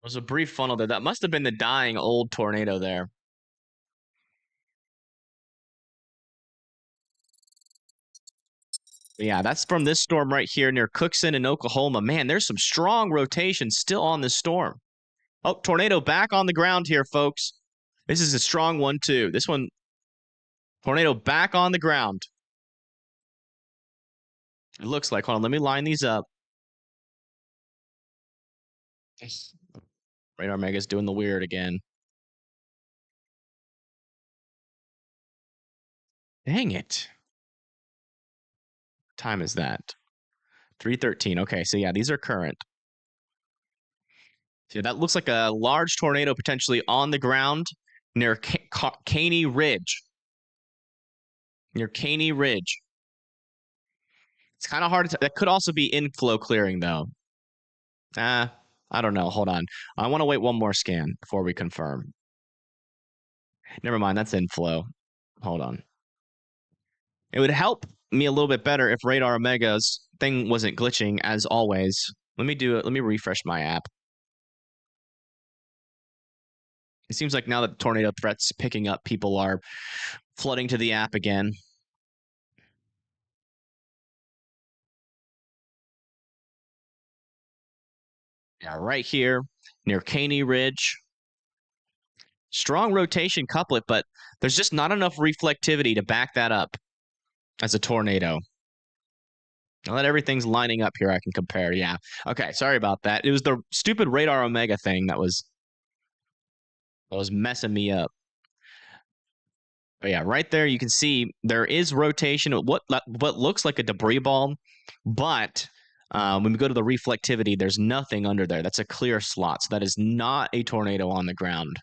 A: There was a brief funnel there. That must have been the dying old tornado there. Yeah, that's from this storm right here near Cookson in Oklahoma. Man, there's some strong rotation still on this storm. Oh, tornado back on the ground here, folks. This is a strong one, too. This one, tornado back on the ground. It looks like. Hold on, let me line these up. Radar Mega's doing the weird again. Dang it. What time is that? 3:13. Okay, so yeah, these are current. So that looks like a large tornado potentially on the ground near Caney Ridge. Near Caney Ridge. It's kind of hard to. That could also be inflow clearing, though. I don't know. Hold on. I want to wait one more scan before we confirm. Never mind, that's inflow. Hold on. It would help me a little bit better if Radar Omega's thing wasn't glitching as always. Let me refresh my app. It seems like now that the tornado threat's picking up, people are flooding to the app again. Yeah, right here near Caney Ridge. Strong rotation couplet, but there's just not enough reflectivity to back that up as a tornado. Now that everything's lining up here, I can compare. Yeah. Okay, sorry about that. It was the stupid Radar Omega thing that was messing me up. But yeah, right there you can see there is rotation. What looks like a debris ball, but when we go to the reflectivity, there's nothing under there. That's a clear slot. So that is not a tornado on the ground.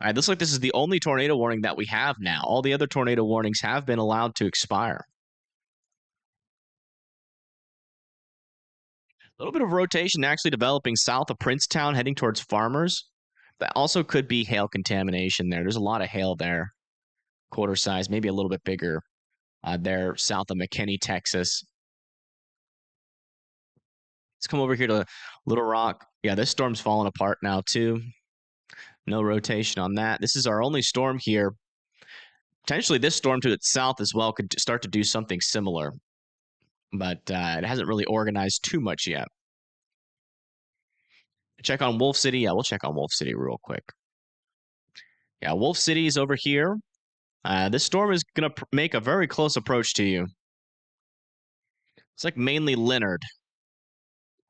A: All right, looks like this is the only tornado warning that we have now. All the other tornado warnings have been allowed to expire. A little bit of rotation actually developing south of Princetown, heading towards Farmers. That also could be hail contamination there. There's a lot of hail there. Quarter size, maybe a little bit bigger there south of McKinney, Texas. Let's come over here to Little Rock. Yeah, this storm's falling apart now too. No rotation on that. This is our only storm here. Potentially this storm to its south as well could start to do something similar. But it hasn't really organized too much yet. Check on Wolf City. Yeah, we'll check on Wolf City real quick. Yeah, Wolf City is over here. This storm is going to make a very close approach to you. It's like mainly Leonard.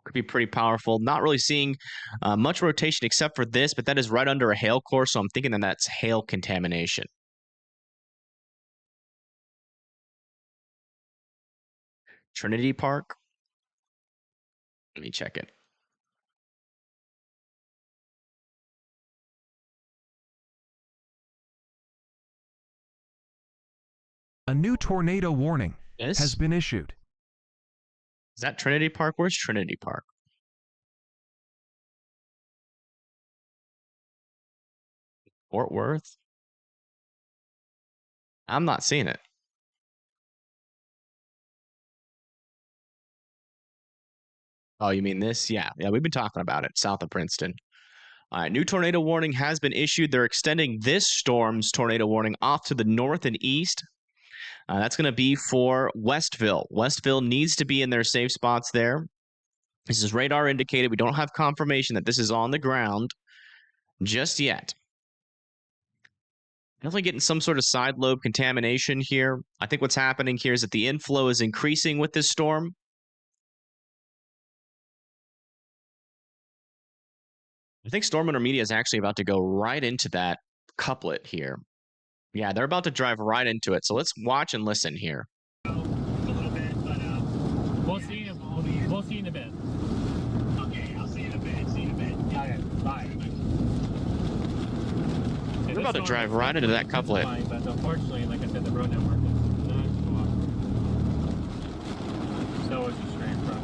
A: Could be pretty powerful. Not really seeing much rotation except for this, but that is right under a hail core, so I'm thinking that that's hail contamination. Trinity Park. Let me check it.
B: A new tornado warning
A: Yes?
B: has been issued.
A: Is that Trinity Park? Where's Trinity Park? Fort Worth? I'm not seeing it. Oh, you mean this? Yeah, we've been talking about it, south of Princeton. All right, new tornado warning has been issued. They're extending this storm's tornado warning off to the north and east. That's going to be for Westville. Westville needs to be in their safe spots there. This is radar indicated. We don't have confirmation that this is on the ground just yet. Definitely getting some sort of side lobe contamination here. I think what's happening here is that the inflow is increasing with this storm. I think storm intermediate is actually about to go right into that couplet here. Yeah, they're about to drive right into it. So let's watch and listen here.
C: A little bit, but we'll see in a bit. Okay, I'll see you in a bit. See you in a bit. Okay, bye.
A: We're about to drive right into that couplet.
C: Fine, but unfortunately, like I said, the road network is not cooperative. So it's a straight road.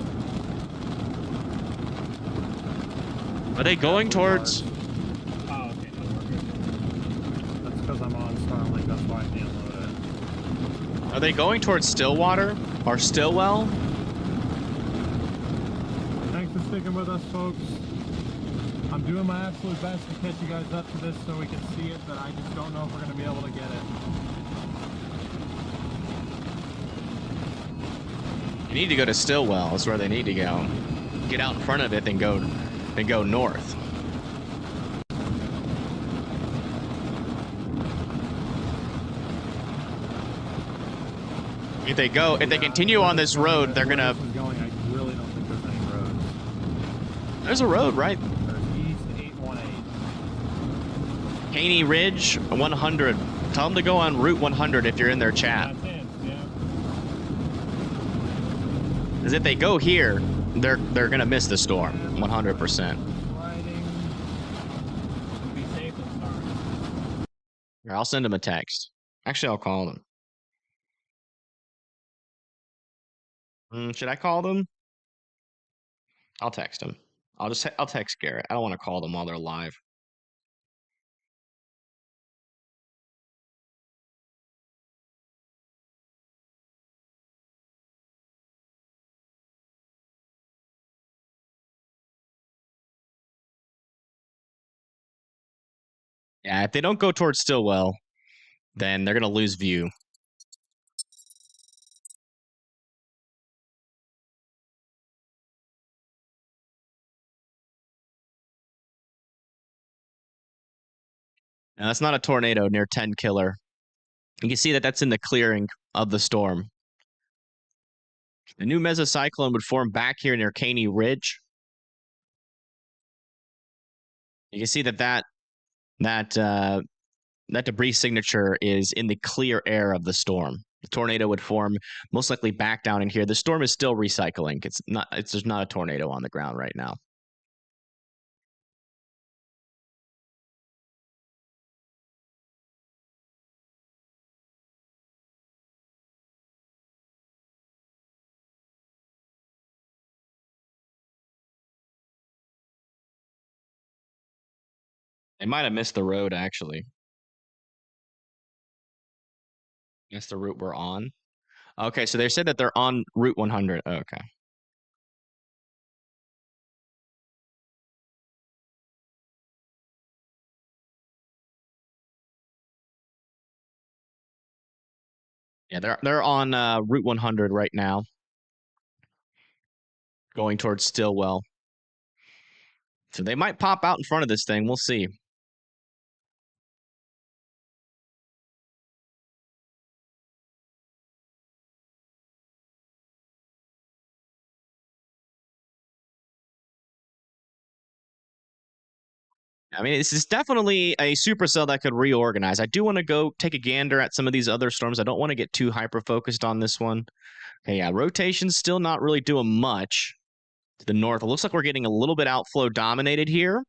A: Are they going towards?
C: Oh, okay, no, we're good.
D: That's because I'm on Starlink. That's why I can't load it.
A: Are they going towards Stillwater or Stillwell?
D: Thanks for sticking with us, folks. I'm doing my absolute best to catch you guys up to this so we can see it, but I just don't know if we're going to be able to get it.
A: You need to go to Stillwell. That's where they need to go. Get out in front of it, then go north. If they continue on this road, they're gonna.
D: This is going, I really don't think there's any roads.
A: There's a road, right?
D: There's East 818.
A: Caney Ridge 100. Tell them to go on Route 100 if you're in their chat.
C: That's it, yeah.
A: Because if they go here, they're gonna miss the storm 100%.
D: Riding.
C: Be safe and start.
A: Here, I'll send them a text. Actually, I'll call them. Should I call them? I'll text them. I'll text Garrett. I don't want to call them while they're live. Yeah, if they don't go towards Stillwell, then they're going to lose view. Now, that's not a tornado near 10 killer. You can see that that's in the clearing of the storm. The new mesocyclone would form back here near Caney Ridge. You can see that debris signature is in the clear air of the storm. The tornado would form most likely back down in here. The storm is still recycling. There's not a tornado on the ground right now. They might have missed the road, actually. That's the route we're on. Okay, so they said that they're on Route 100. Okay. Yeah, they're on Route 100 right now, going towards Stillwell. So they might pop out in front of this thing. We'll see. I mean, this is definitely a supercell that could reorganize. I do want to go take a gander at some of these other storms. I don't want to get too hyper-focused on this one. Okay, yeah, rotation's still not really doing much to the north. It looks like we're getting a little bit outflow dominated here,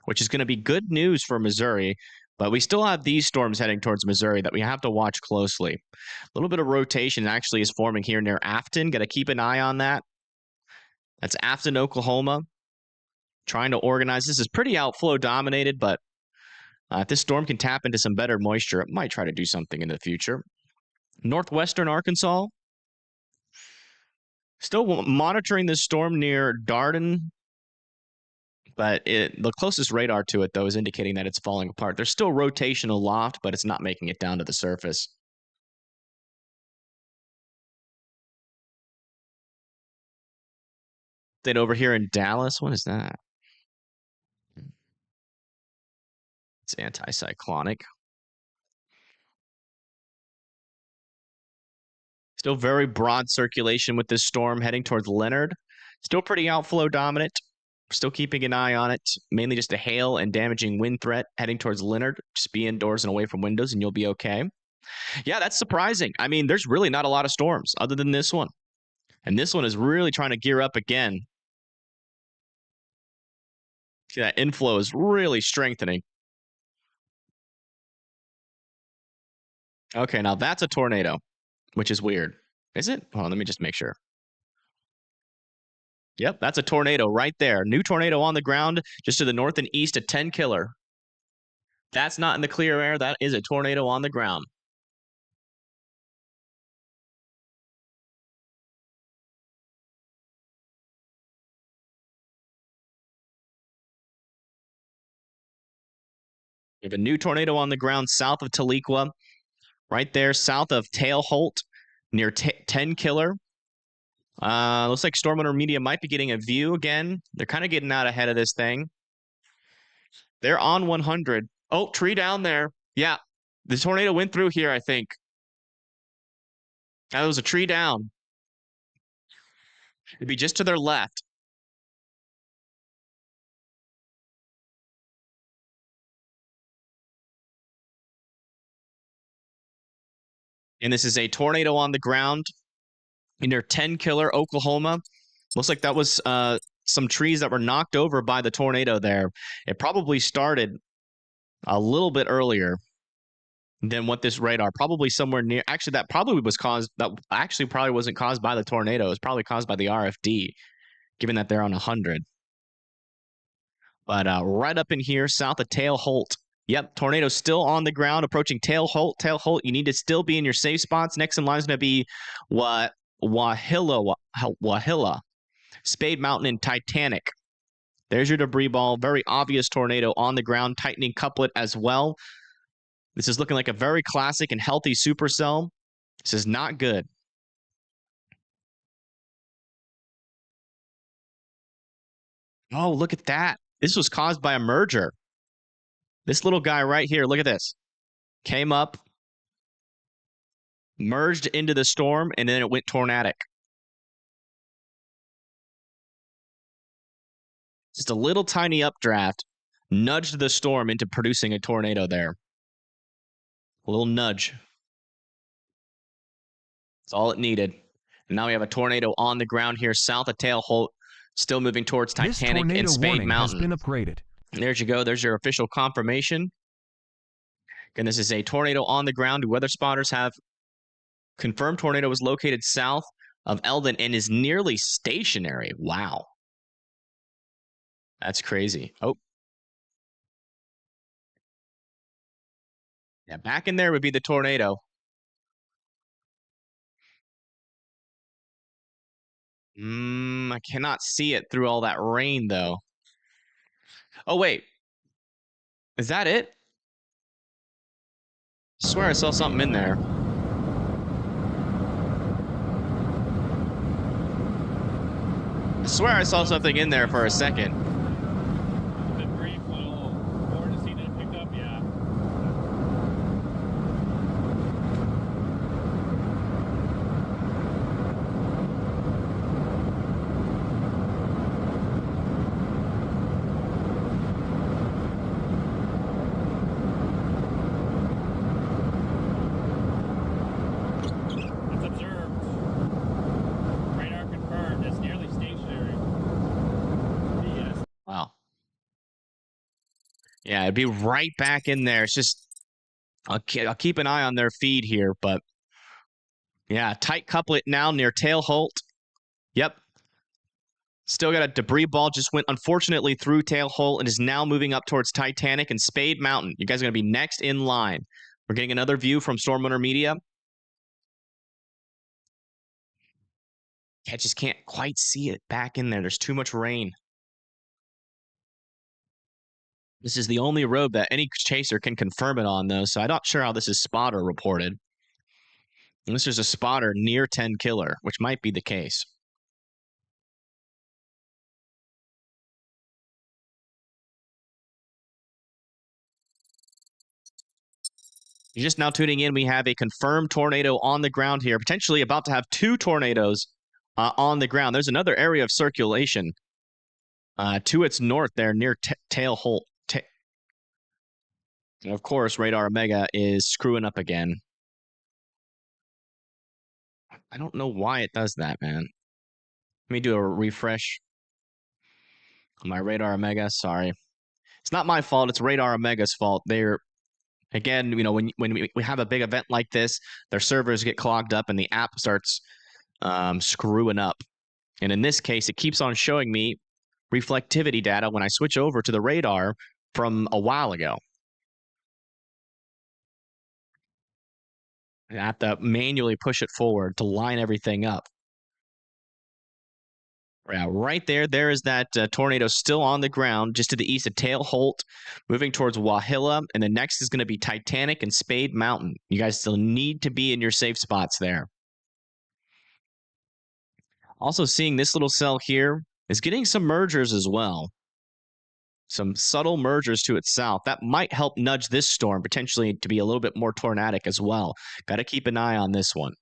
A: which is going to be good news for Missouri. But we still have these storms heading towards Missouri that we have to watch closely. A little bit of rotation actually is forming here near Afton. Got to keep an eye on that. That's Afton, Oklahoma. Trying to organize. This is pretty outflow dominated, but if this storm can tap into some better moisture, it might try to do something in the future. Northwestern Arkansas. Still monitoring this storm near Darden, but the closest radar to it, though, is indicating that it's falling apart. There's still rotation aloft, but it's not making it down to the surface. Then over here in Dallas, what is that? It's anticyclonic. Still very broad circulation with this storm heading towards Leonard. Still pretty outflow dominant. Still keeping an eye on it. Mainly just a hail and damaging wind threat heading towards Leonard. Just be indoors and away from windows and you'll be okay. Yeah, that's surprising. I mean, there's really not a lot of storms other than this one. And this one is really trying to gear up again. See, that inflow is really strengthening. Okay, now that's a tornado, which is weird. Is it? Hold on, let me just make sure. Yep, that's a tornado right there. New tornado on the ground just to the north and east, a 10 killer. That's not in the clear air. That is a tornado on the ground. We have a new tornado on the ground south of Tahlequah, right there south of Tailholt, near 10 killer. Looks like Storm Owner Media might be getting a view again. They're kind of getting out ahead of this thing. They're on 100. Oh, tree down there. Yeah, the tornado went through here, I think. That was a tree down. It'd be just to their left. And this is a tornado on the ground near 10 killer, Oklahoma. Looks like that was some trees that were knocked over by the tornado there. It probably started a little bit earlier than what this radar, probably somewhere near. Actually, that probably wasn't caused by the tornado. It was probably caused by the RFD, given that they're on 100. But right up in here, south of Tailholt. Yep, tornado still on the ground, approaching Tailholt. Tailholt, you need to still be in your safe spots. Next in line is going to be Wahilla, Spade Mountain, and Titanic. There's your debris ball. Very obvious tornado on the ground. Tightening couplet as well. This is looking like a very classic and healthy supercell. This is not good. Oh, look at that. This was caused by a merger. This little guy right here, look at this. Came up, merged into the storm, and then it went tornadic. Just a little tiny updraft nudged the storm into producing a tornado there. A little nudge. That's all it needed. And now we have a tornado on the ground here south of Tail Holt, still moving towards
B: This
A: Titanic
B: tornado
A: and Spade
B: warning has
A: Mountain.
B: been upgraded.
A: There you go. There's your official confirmation. Again, this is a tornado on the ground. Weather spotters have confirmed tornado is located south of Eldon and is nearly stationary. Wow. That's crazy. Oh. Yeah, back in there would be the tornado. I cannot see it through all that rain, though. Oh, wait. Is that it? I swear I saw something in there. I swear I saw something in there for a second.
C: The brief little vortice that it picked up, yeah. It's observed. Radar confirmed. It's nearly stationary. Yes.
A: Wow. Yeah, it'd be right back in there. It's just, I'll keep an eye on their feed here, but yeah, tight couplet now near Tail Holt. Yep. Still got a debris ball, just went unfortunately through Tail Holt and is now moving up towards Titanic and Spade Mountain. You guys are going to be next in line. We're getting another view from Storm Winter Media. I just can't quite see it back in there. There's too much rain. This is the only road that any chaser can confirm it on, though, so I'm not sure how this is spotter reported. Unless there's a spotter near 10 killer, which might be the case. You're just now tuning in. We have a confirmed tornado on the ground here, potentially about to have two tornadoes on the ground. There's another area of circulation to its north there near Tail Holt. And of course, Radar Omega is screwing up again. I don't know why it does that, man. Let me do a refresh on my Radar Omega. Sorry. It's not my fault. It's Radar Omega's fault. They're, again, you know, when we have a big event like this, their servers get clogged up and the app starts screwing up. And in this case, it keeps on showing me reflectivity data when I switch over to the radar from a while ago. I have to manually push it forward to line everything up. Yeah, right there. There is that tornado still on the ground just to the east of Tail Holt, moving towards Wahilla. And the next is going to be Titanic and Spade Mountain. You guys still need to be in your safe spots there. Also seeing this little cell here is getting some mergers as well. Some subtle mergers to its south. That might help nudge this storm potentially to be a little bit more tornadic as well. Got to keep an eye on this one.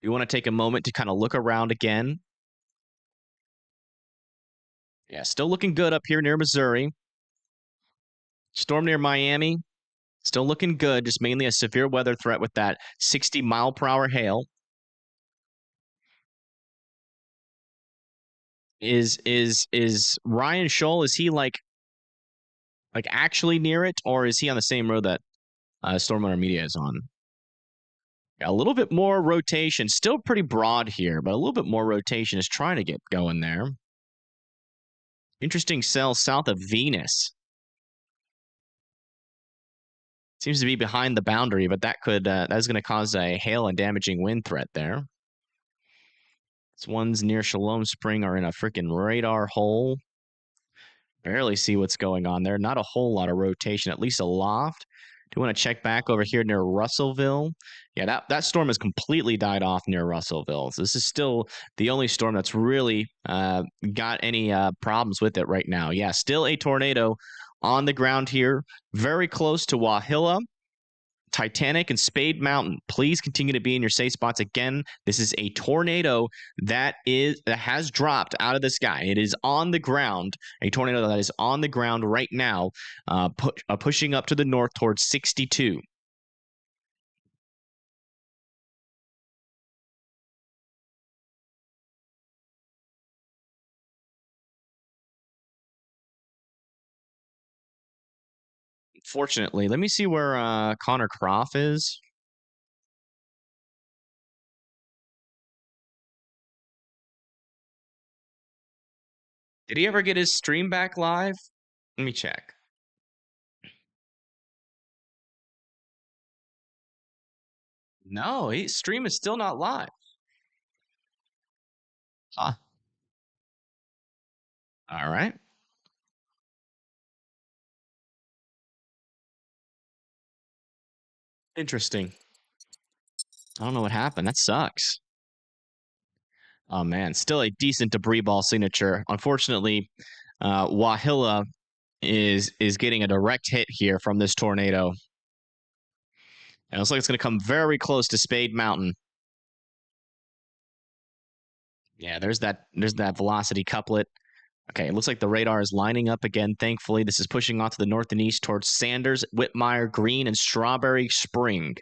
A: You want to take a moment to kind of look around again. Yeah, still looking good up here near Missouri. Storm near Miami. Still looking good, just mainly a severe weather threat with that 60-mile-per-hour hail. Is Ryan Scholl, is he like actually near it, or is he on the same road that Storm Winter Media is on? A little bit more rotation, still pretty broad here, but a little bit more rotation is trying to get going there. Interesting cell south of Venus. Seems to be behind the boundary, but that could that's going to cause a hail and damaging wind threat there. These ones near Shalom Spring are in a freaking radar hole. Barely see what's going on there. Not a whole lot of rotation, at least aloft. Do want to check back over here near Russellville. Yeah, that storm has completely died off near Russellville. So this is still the only storm that's really got any problems with it right now. Yeah, still a tornado on the ground here, very close to Wahilla, Titanic, and Spade Mountain. Please continue to be in your safe spots. Again, this is a tornado that has dropped out of the sky. It is on the ground, a tornado that is on the ground right now, pushing up to the north towards 62. Fortunately, let me see where Connor Croft is. Did he ever get his stream back live? Let me check. No, his stream is still not live. Huh. All right. Interesting. I don't know what happened. That sucks. Oh man, still a decent debris ball signature. Unfortunately, Wahilla is getting a direct hit here from this tornado. And it looks like it's going to come very close to Spade Mountain. Yeah, there's that velocity couplet. Okay, it looks like the radar is lining up again. Thankfully, this is pushing off to the north and east towards Sanders, Whitmire, Green, and Strawberry Spring.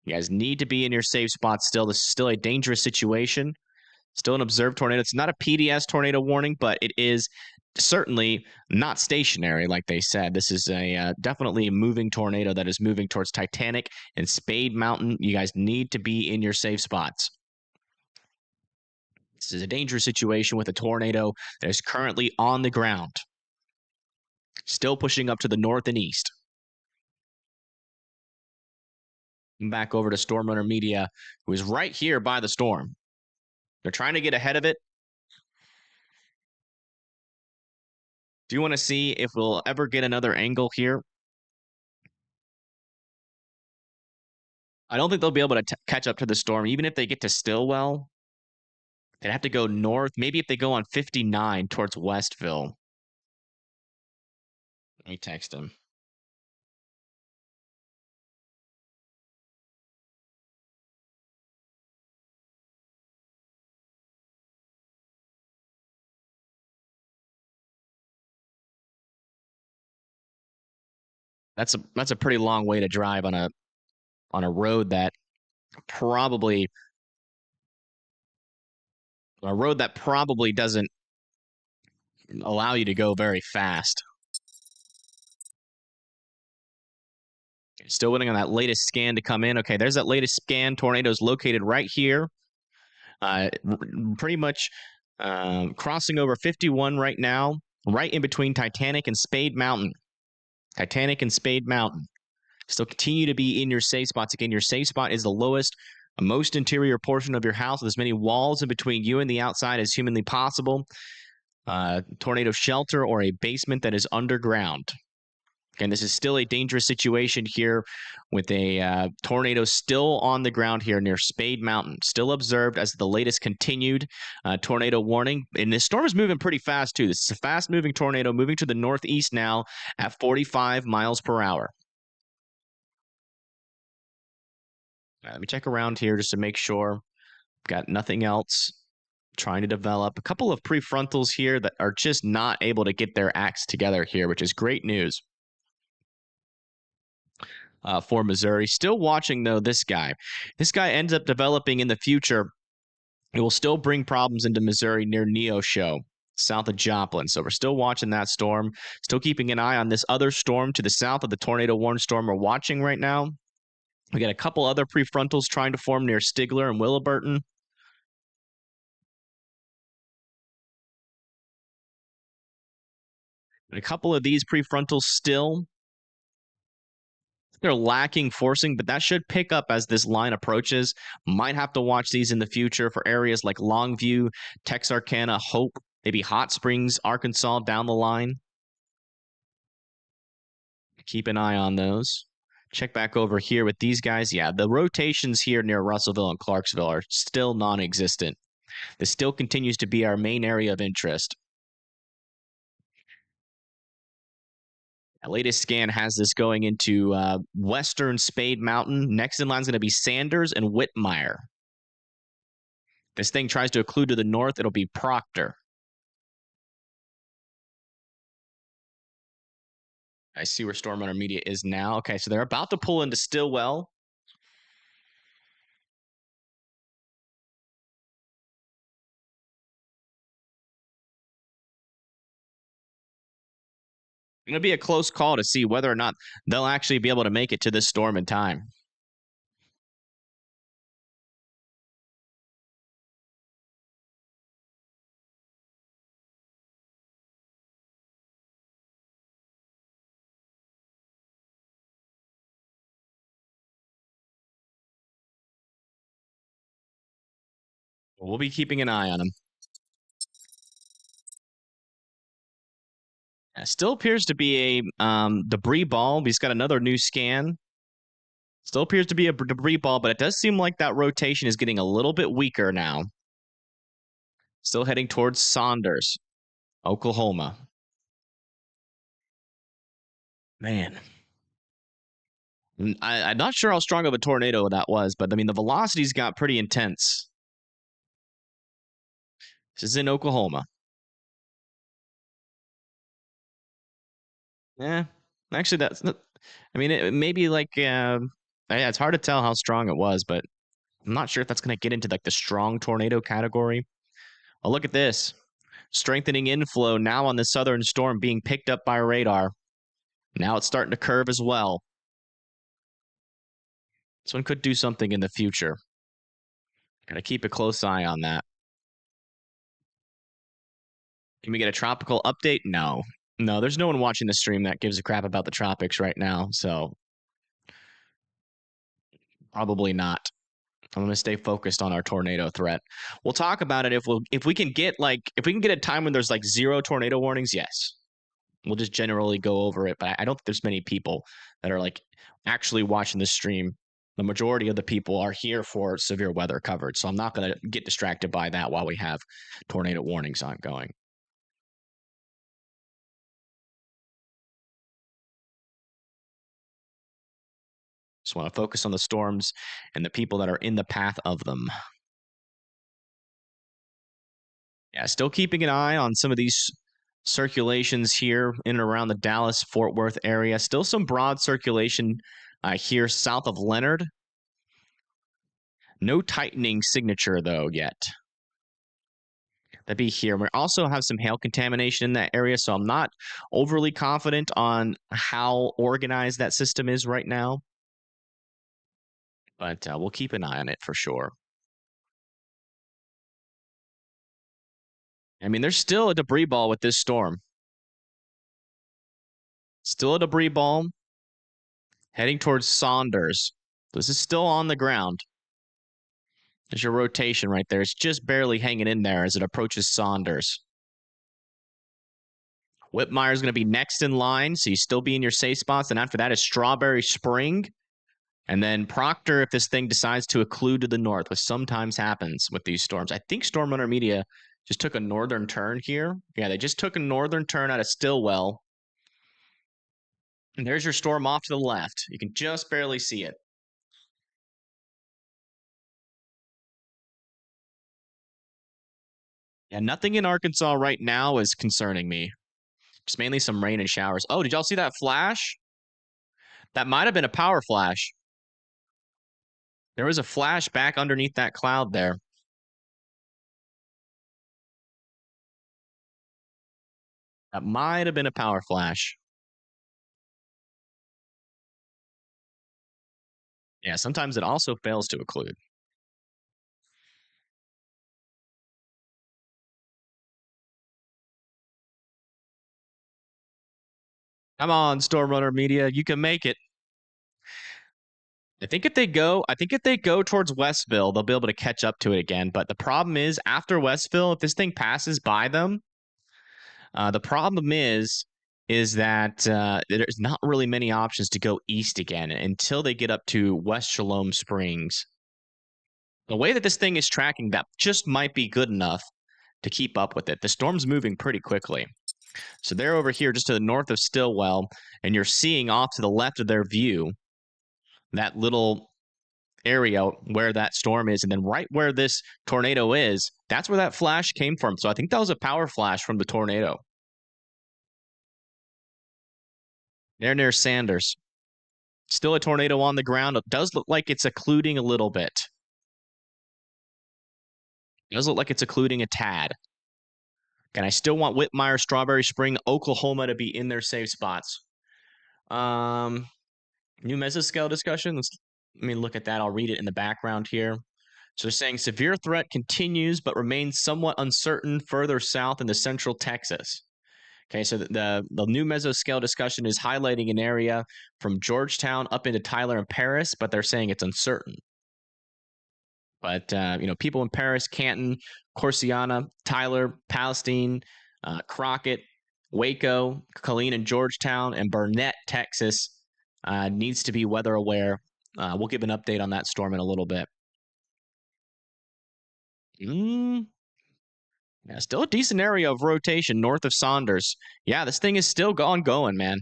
A: You guys need to be in your safe spots still. This is still a dangerous situation. Still an observed tornado. It's not a PDS tornado warning, but it is certainly not stationary, like they said. This is a definitely a moving tornado that is moving towards Titanic and Spade Mountain. You guys need to be in your safe spots. This is a dangerous situation with a tornado that is currently on the ground, still pushing up to the north and east. Back over to Storm Runner Media, who is right here by the storm. They're trying to get ahead of it. Do you want to see if we'll ever get another angle here? I don't think they'll be able to catch up to the storm. Even if they get to Stillwell, they'd have to go north. Maybe if they go on 59 towards Westville. Let me text him. That's a pretty long way to drive on a road that probably doesn't allow you to go very fast. Still waiting on that latest scan to come in. Okay, there's that latest scan. Tornado's located right here. Pretty much crossing over 51 right now, right in between Titanic and Spade Mountain. Titanic and Spade Mountain. Still continue to be in your safe spots. Again, your safe spot is the lowest, most interior portion of your house with as many walls in between you and the outside as humanly possible. Tornado shelter or a basement that is underground. Again, this is still a dangerous situation here with a tornado still on the ground here near Spade Mountain. Still observed as the latest continued tornado warning. And this storm is moving pretty fast, too. This is a fast-moving tornado moving to the northeast now at 45 miles per hour. Let me check around here just to make sure. Got nothing else trying to develop. A couple of prefrontals here that are just not able to get their acts together here, which is great news. For Missouri. Still watching, though, this guy. This guy ends up developing in the future. It will still bring problems into Missouri near Neosho, south of Joplin. So we're still watching that storm. Still keeping an eye on this other storm to the south of the tornado warned storm we're watching right now. We got a couple other prefrontals trying to form near Stigler and Williburton. And a couple of these prefrontals still They're lacking forcing, but that should pick up as this line approaches. Might have to watch these in the future for areas like Longview, Texarkana, Hope, maybe Hot Springs, Arkansas down the line. Keep an eye on those. Check back over here with these guys. Yeah, the rotations here near Russellville and Clarksville are still non-existent. This still continues to be our main area of interest. The latest scan has this going into western Spade Mountain. Next in line is going to be Sanders and Whitmire. This thing tries to occlude to the north, it'll be Proctor. I see where Storm Runner Media is now. Okay, so they're about to pull into Stillwell. It's going to be a close call to see whether or not they'll actually be able to make it to this storm in time. We'll be keeping an eye on them. Still appears to be a debris ball. He's got another new scan. Still appears to be a debris ball, but it does seem like that rotation is getting a little bit weaker now. Still heading towards Saunders, Oklahoma. Man. I'm not sure how strong of a tornado that was, but I mean, the velocities got pretty intense. This is in Oklahoma. Yeah, actually, that's not, I mean, it maybe like, yeah, it's hard to tell how strong it was, but I'm not sure if that's going to get into like the strong tornado category. Oh, look at this. Strengthening inflow now on the southern storm being picked up by radar. Now it's starting to curve as well. This one could do something in the future. Gotta keep a close eye on that. Can we get a tropical update? No. No, there's no one watching the stream that gives a crap about the tropics right now, so probably not. I'm going to stay focused on our tornado threat. We'll talk about it if we can get a time when there's like 0 tornado warnings, yes. We'll just generally go over it, but I don't think there's many people that are like actually watching the stream. The majority of the people are here for severe weather coverage, so I'm not going to get distracted by that while we have tornado warnings ongoing. Just want to focus on the storms and the people that are in the path of them. Yeah, still keeping an eye on some of these circulations here in and around the Dallas-Fort Worth area. Still some broad circulation here south of Leonard. No tightening signature, though, yet. That'd be here. We also have some hail contamination in that area, so I'm not overly confident on how organized that system is right now. But we'll keep an eye on it for sure. I mean, there's still a debris ball with this storm. Still a debris ball heading towards Saunders. This is still on the ground. There's your rotation right there. It's just barely hanging in there as it approaches Saunders. Whitmire is going to be next in line, so you still be in your safe spots. And after that is Strawberry Spring. And then Proctor, if this thing decides to occlude to the north, which sometimes happens with these storms. I think Storm Runner Media just took a northern turn here. Yeah, they just took a northern turn out of Stillwell. And there's your storm off to the left. You can just barely see it. Yeah, nothing in Arkansas right now is concerning me. Just mainly some rain and showers. Oh, did y'all see that flash? That might have been a power flash. There was a flash back underneath that cloud there. That might have been a power flash. Yeah, sometimes it also fails to occlude. Come on, Storm Runner Media. You can make it. I think if they go towards Westville, they'll be able to catch up to it again. But the problem is, after Westville, if this thing passes by them, the problem is that there's not really many options to go east again until they get up to West Shalom Springs. The way that this thing is tracking, that just might be good enough to keep up with it. The storm's moving pretty quickly. So they're over here just to the north of Stillwell, and you're seeing off to the left of their view that little area where that storm is. And then right where this tornado is, that's where that flash came from. So I think that was a power flash from the tornado. They're near Sanders. Still a tornado on the ground. It does look like it's occluding a little bit. It does look like it's occluding a tad. And I still want Whitmire, Strawberry Spring, Oklahoma to be in their safe spots. New mesoscale discussion. Let me look at that. I'll read it in the background here. So they're saying severe threat continues but remains somewhat uncertain further south into central Texas. Okay, so the new mesoscale discussion is highlighting an area from Georgetown up into Tyler and Paris, but they're saying it's uncertain. But, people in Paris, Canton, Corsiana, Tyler, Palestine, Crockett, Waco, Killeen and Georgetown, and Burnett, Texas, needs to be weather aware. We'll give an update on that storm in a little bit. Yeah, still a decent area of rotation north of Saunders. Yeah, this thing is still ongoing, man.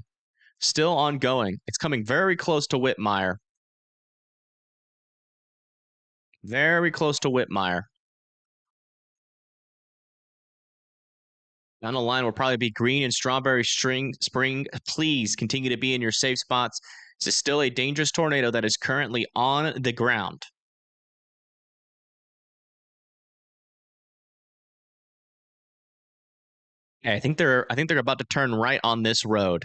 A: Still ongoing. It's coming very close to Whitmire. Very close to Whitmire. Down the line will probably be Green and Strawberry Spring. Please continue to be in your safe spots. This is still a dangerous tornado that is currently on the ground. Okay, I think they're about to turn right on this road.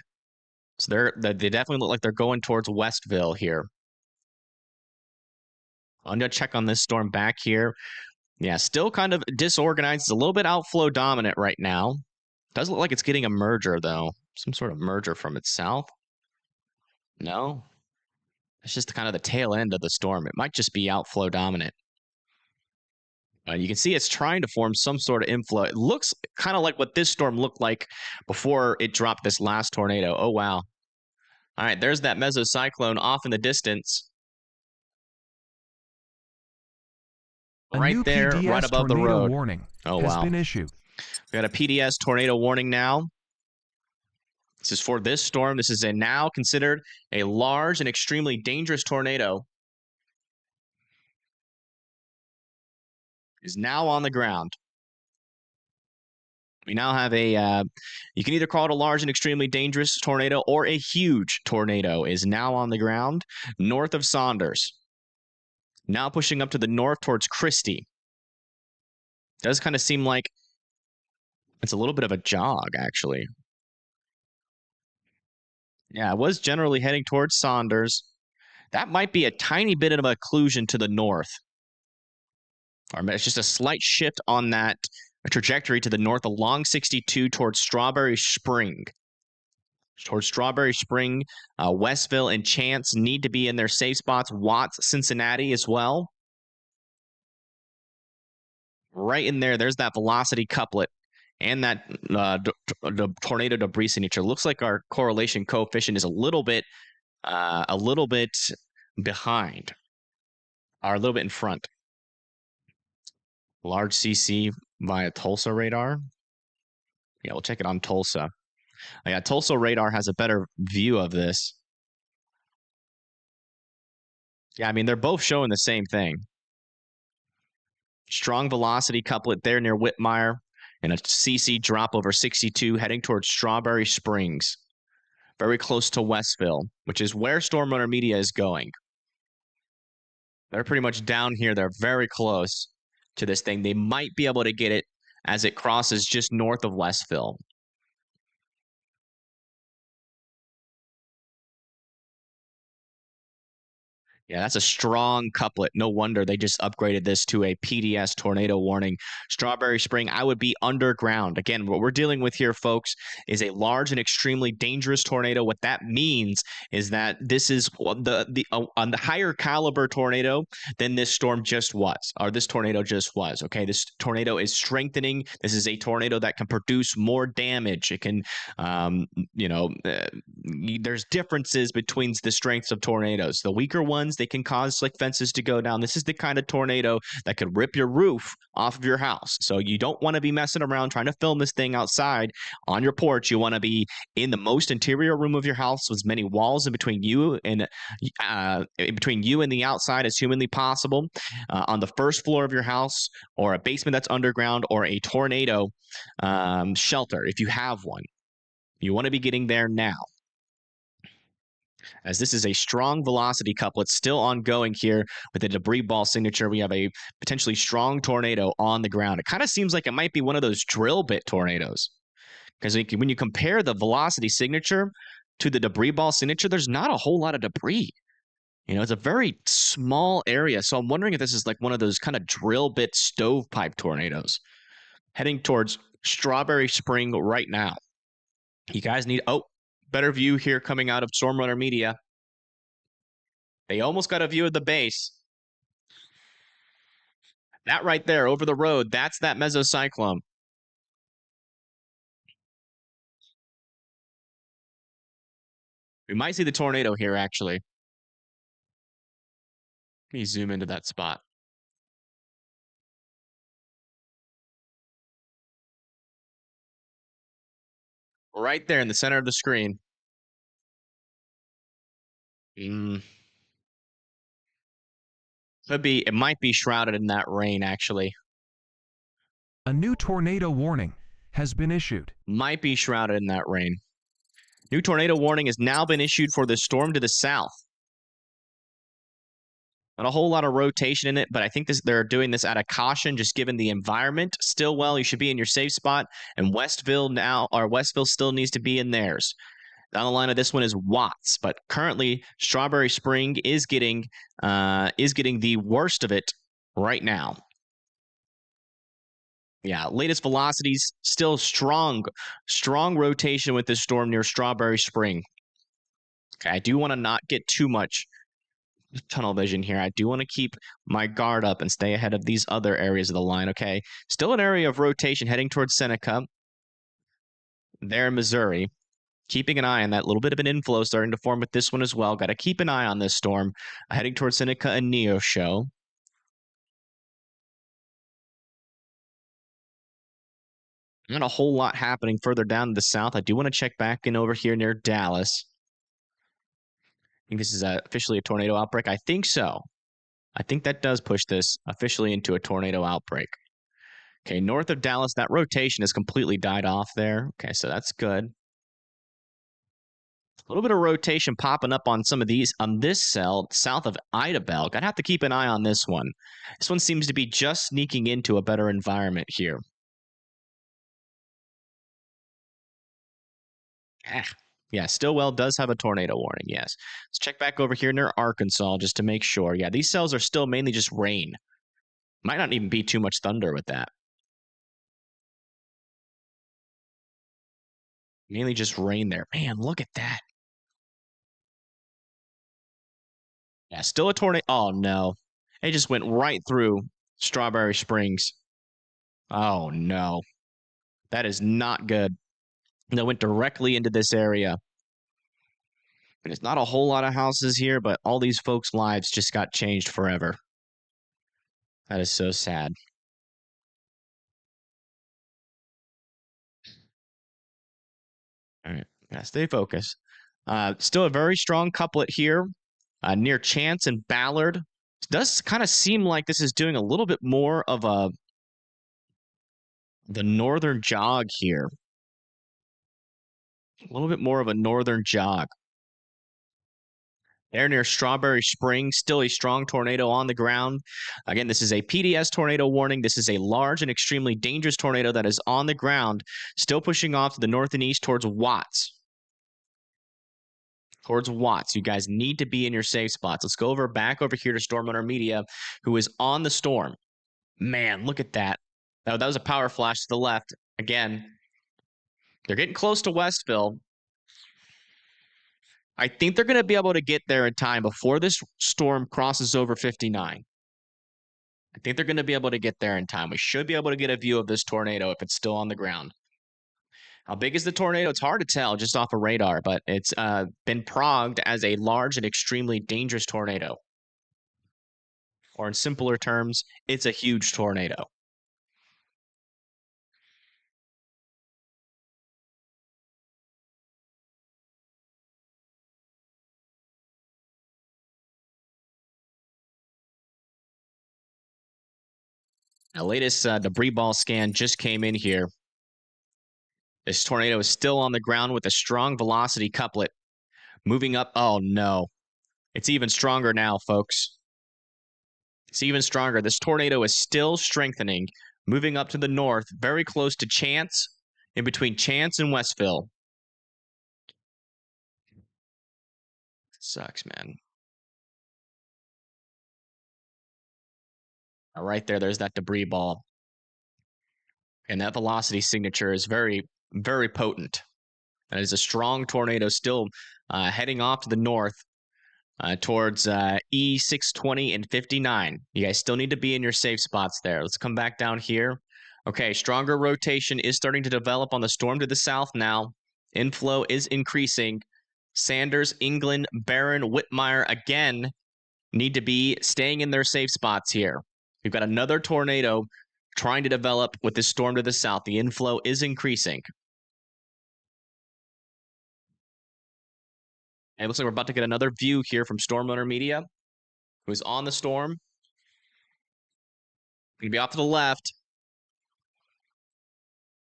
A: So they definitely look like they're going towards Westville here. I'm gonna check on this storm back here. Yeah, still kind of disorganized. It's a little bit outflow dominant right now. Does look like it's getting a merger, though. Some sort of merger from its south. No. It's just kind of the tail end of the storm. It might just be outflow dominant. You can see it's trying to form some sort of inflow. It looks kind of like what this storm looked like before it dropped this last tornado. Oh, wow. All right, there's that mesocyclone off in the distance. Right there, right above the road.
B: Warning
A: has
B: been issued.
A: We got a PDS tornado warning now. This is for this storm. This is now considered a large and extremely dangerous tornado. Is now on the ground. We now have you can either call it a large and extremely dangerous tornado or a huge tornado is now on the ground north of Saunders. Now pushing up to the north towards Christie. Does kind of seem like it's a little bit of a jog, actually. Yeah, it was generally heading towards Saunders. That might be a tiny bit of occlusion to the north. Or it's just a slight shift on that trajectory to the north along 62 towards Strawberry Spring. Towards Strawberry Spring, Westville and Chance need to be in their safe spots. Watts, Cincinnati as well. Right in there, there's that velocity couplet and that tornado debris signature. Looks like our correlation coefficient is a little bit behind, or a little bit in front. Large CC via Tulsa radar. Yeah, we'll check it on Tulsa. Yeah, Tulsa radar has a better view of this. Yeah, I mean, they're both showing the same thing. Strong velocity couplet there near Whitmire and a CC drop over 62 heading towards Strawberry Springs. Very close to Westville, which is where Storm Runner Media is going. They're pretty much down here. They're very close to this thing. They might be able to get it as it crosses just north of Westville. Yeah, that's a strong couplet. No wonder they just upgraded this to a PDS tornado warning. Strawberry Spring, I would be underground. Again, what we're dealing with here, folks, is a large and extremely dangerous tornado. What that means is that this is on the higher caliber tornado than this storm just was, or this tornado just was. Okay, this tornado is strengthening. This is a tornado that can produce more damage. It can, there's differences between the strengths of tornadoes. The weaker ones, they can cause slick fences to go down. This is the kind of tornado that could rip your roof off of your house. So you don't want to be messing around trying to film this thing outside on your porch. You want to be in the most interior room of your house with as many walls in between you and the outside as humanly possible. On the first floor of your house, or a basement that's underground, or a tornado shelter if you have one. You want to be getting there now, as this is a strong velocity couplet still ongoing here with the debris ball signature. We have a potentially strong tornado on the ground. It kind of seems like it might be one of those drill bit tornadoes, because when you compare the velocity signature to the debris ball signature, there's not a whole lot of debris. It's a very small area. So I'm wondering if this is like one of those kind of drill bit stovepipe tornadoes heading towards Strawberry Spring right now. You guys need, better view here coming out of Storm Runner Media. They almost got a view of the base. That right there over the road, that's that mesocyclone. We might see the tornado here, actually. Let me zoom into that spot. Right there in the center of the screen. It might be shrouded in that rain, actually.
B: A new tornado warning has been issued.
A: Might be shrouded in that rain. New tornado warning has now been issued for the storm to the south. Not a whole lot of rotation in it, but I think they're doing this out of caution, just given the environment. Stillwell, you should be in your safe spot, and Westville still needs to be in theirs. Down the line of this one is Watts, but currently Strawberry Spring is getting the worst of it right now. Yeah, latest velocities still strong rotation with this storm near Strawberry Spring. Okay, I do want to not get too much tunnel vision here. I do want to keep my guard up and stay ahead of these other areas of the line. Okay, still an area of rotation heading towards Seneca. There in Missouri. Keeping an eye on that little bit of an inflow starting to form with this one as well. Got to keep an eye on this storm heading towards Seneca and Neosho. Not a whole lot happening further down to the south. I do want to check back in over here near Dallas. I think this is officially a tornado outbreak. I think so. I think that does push this officially into a tornado outbreak. Okay, north of Dallas, that rotation has completely died off there. Okay, so that's good. A little bit of rotation popping up on some of these on this cell south of Idabel. Gotta have to keep an eye on this one. This one seems to be just sneaking into a better environment here. Yeah, Stillwell does have a tornado warning, yes. Let's check back over here near Arkansas just to make sure. Yeah, these cells are still mainly just rain. Might not even be too much thunder with that. Mainly just rain there. Man, look at that. Yeah, still a tornado. Oh, no. It just went right through Strawberry Springs. Oh, no. That is not good. That went directly into this area. And it's not a whole lot of houses here, but all these folks' lives just got changed forever. That is so sad. All right. Yeah, stay focused. Still a very strong couplet here. Near Chance and Ballard. It does kind of seem like this is doing a little bit more of the northern jog here. A little bit more of a northern jog. There near Strawberry Spring, still a strong tornado on the ground. Again, this is a PDS tornado warning. This is a large and extremely dangerous tornado that is on the ground, still pushing off to the north and east towards Watts. towards Watts. You guys need to be in your safe spots. Let's go back over here to Storm Runner Media, who is on the storm. Man, look at that. That was a power flash to the left. Again, they're getting close to Westville. I think they're going to be able to get there in time before this storm crosses over 59. I think they're going to be able to get there in time. We should be able to get a view of this tornado if it's still on the ground. How big is the tornado? It's hard to tell just off a radar, but it's been progged as a large and extremely dangerous tornado. Or in simpler terms, it's a huge tornado. The latest debris ball scan just came in here. This tornado is still on the ground with a strong velocity couplet moving up. Oh, no. It's even stronger now, folks. It's even stronger. This tornado is still strengthening, moving up to the north, very close to Chance, in between Chance and Westville. Sucks, man. Right there's that debris ball. And that velocity signature is very, very potent. That is a strong tornado still heading off to the north towards E620 and 59. You guys still need to be in your safe spots there. Let's come back down here. Okay, stronger rotation is starting to develop on the storm to the south now. Inflow is increasing. Sanders, England, Barron, Whitmire again need to be staying in their safe spots here. We've got another tornado trying to develop with this storm to the south. The inflow is increasing. And it looks like we're about to get another view here from Storm Runner Media, who's on the storm. Gonna be off to the left.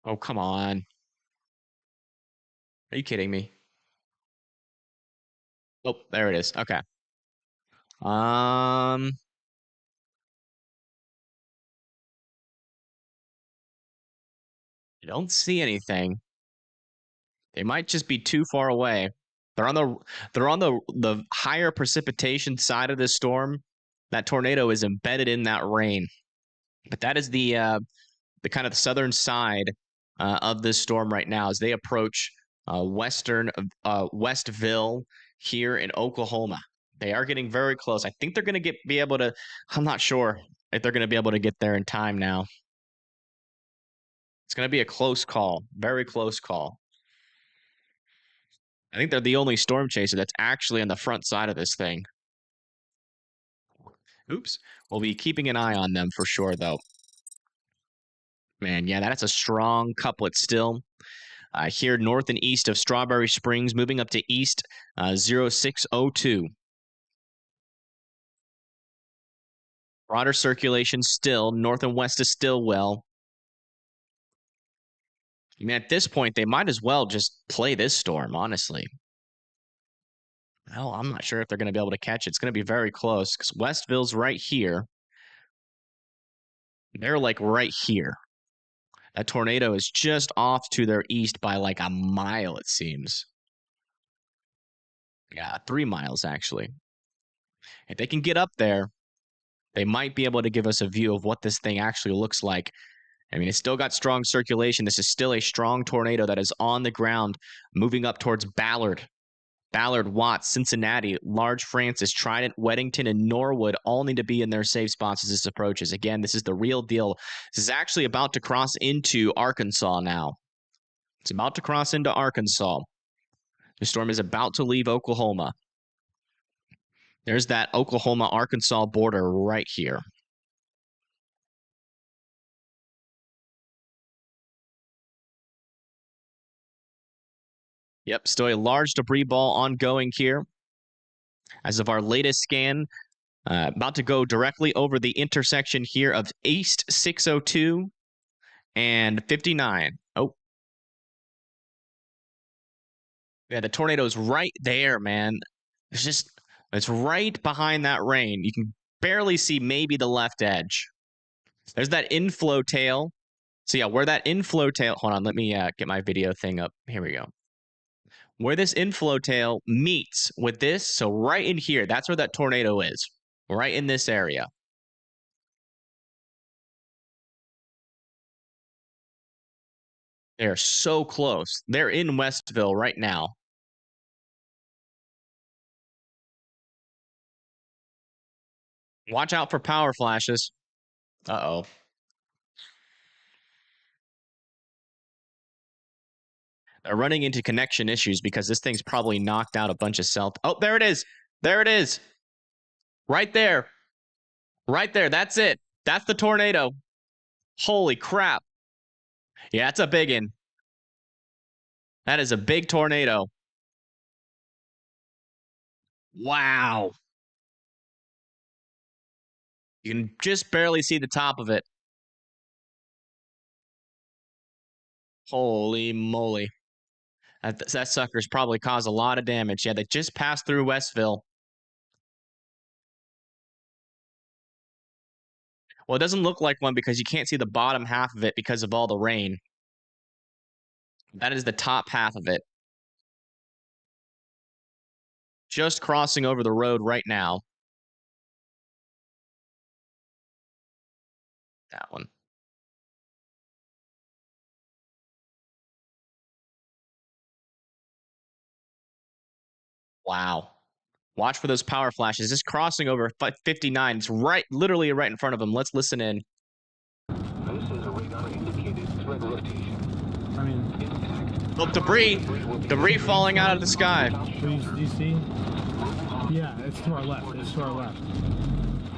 A: Oh, come on. Are you kidding me? Oh, there it is. Okay. I don't see anything. They might just be too far away. They're on the higher precipitation side of this storm. That tornado is embedded in that rain. But that is the kind of the southern side of this storm right now as they approach Westville here in Oklahoma. They are getting very close. I think they're going to be able to. I'm not sure if they're going to be able to get there in time now. It's going to be a close call, very close call. I think they're the only storm chaser that's actually on the front side of this thing. Oops. We'll be keeping an eye on them for sure, though. Man, yeah, that's a strong couplet still. Here north and east of Strawberry Springs, moving up to east 0602. Broader circulation still. North and west is still well. I mean, at this point, they might as well just play this storm, honestly. Well, I'm not sure if they're going to be able to catch it. It's going to be very close because Westville's right here. They're like right here. That tornado is just off to their east by like a mile, it seems. Yeah, 3 miles, actually. If they can get up there, they might be able to give us a view of what this thing actually looks like. I mean, it's still got strong circulation. This is still a strong tornado that is on the ground, moving up towards Ballard. Ballard, Watts, Cincinnati, Large Francis, Trident, Weddington, and Norwood all need to be in their safe spots as this approaches. Again, this is the real deal. This is actually about to cross into Arkansas now. It's about to cross into Arkansas. The storm is about to leave Oklahoma. There's that Oklahoma-Arkansas border right here. Yep, still a large debris ball ongoing here. As of our latest scan, about to go directly over the intersection here of East 602 and 59. Oh. Yeah, the tornado's right there, man. It's right behind that rain. You can barely see maybe the left edge. There's that inflow tail. So yeah, where that inflow tail, hold on, let me get my video thing up. Here we go. where this inflow tail meets with this, so right in here, that's where that tornado is, right in this area. They're so close. They're in Westville right now. Watch out for power flashes. Uh-oh. They're running into connection issues because this thing's probably knocked out a bunch of cell. Oh, there it is. There it is. Right there. Right there. That's it. That's the tornado. Holy crap. Yeah, it's a big one. That is a big tornado. Wow. You can just barely see the top of it. Holy moly. That sucker's probably caused a lot of damage. Yeah, they just passed through Westville. Well, it doesn't look like one because you can't see the bottom half of it because of all the rain. That is the top half of it. Just crossing over the road right now. That one. Wow. Watch for those power flashes. Just crossing over 59. It's right, literally right in front of them. Let's listen in.
I: This is a radar indicated threat rotation.
D: I mean,
A: Oh, debris falling out of the sky.
D: please, do you see? Yeah, it's to our left. It's to our left.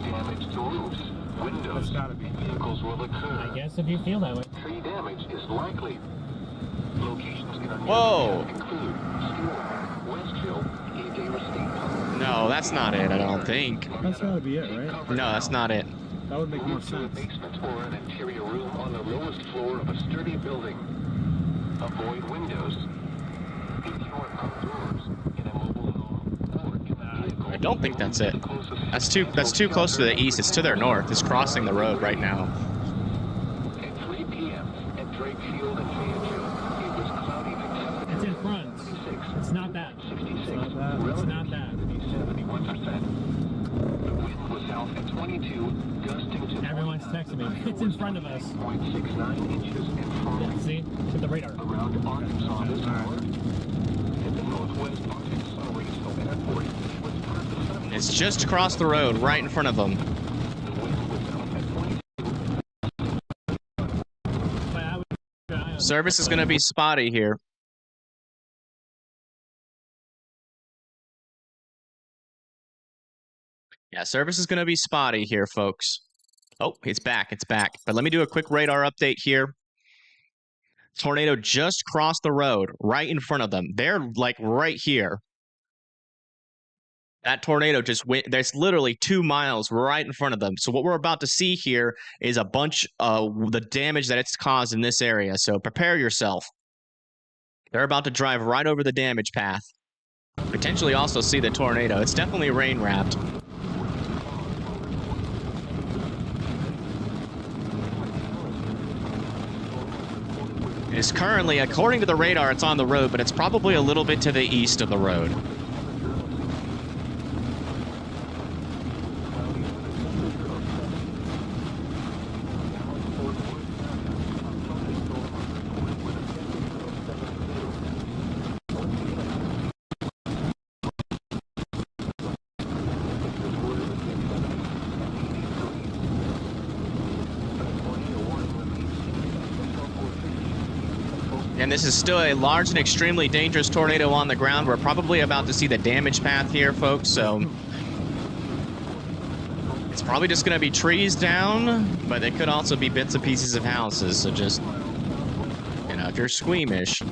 I: Damage to roofs, windows,
D: That's gotta be.
I: vehicles will occur.
C: I guess if you feel that way.
I: Tree damage is likely. Locations in our
A: Whoa.
I: area include Stewart, Westville, E.J. Racine.
A: No, that's not it, I don't think.
D: That's gotta be it, right?
A: No, that's not it.
D: That would make more
I: Move to a
D: sense.
I: basement or an interior room on the lowest floor of a sturdy building. Avoid windows. If you are outdoors in a mobile home or in a vehicle,
A: I don't think that's it.
I: the closest
A: That's too close to the east. It's to their north. It's crossing the road right now.
I: At 3 p.m. at Drake Field in Fayetteville, it was cloudy to
C: It's in front. It's not that.
I: 66.
D: It's not that.
C: It's not that.
I: 71%. The wind was south at 22, gusting to
C: Everyone's texting me. It's in front of us.
I: 0.69 inches and falling
C: See? With the radar.
I: around Arkansas this hour. At the northwest Arkansas Regional Airport was part of the summit.
A: It's just across the road, right in front of them.
I: The wind was south at 22.
C: But I would keep an eye on
A: Service is going to be spotty here. Yeah, service is going to be spotty here, folks. Oh, it's back. It's back. But let me do a quick radar update here. Tornado just crossed the road right in front of them. They're like right here. That tornado just went. There's literally 2 miles right in front of them. So what we're about to see here is a bunch of the damage that it's caused in this area. So prepare yourself. They're about to drive right over the damage path. Potentially also see the tornado. It's definitely rain wrapped. It's currently, according to the radar, it's on the road, but it's probably a little bit to the east of the road. And this is still a large and extremely dangerous tornado on the ground. We're probably about to see the damage path here, folks, so it's probably just going to be trees down, but it could also be bits and pieces of houses, so just, you know, if you're squeamish.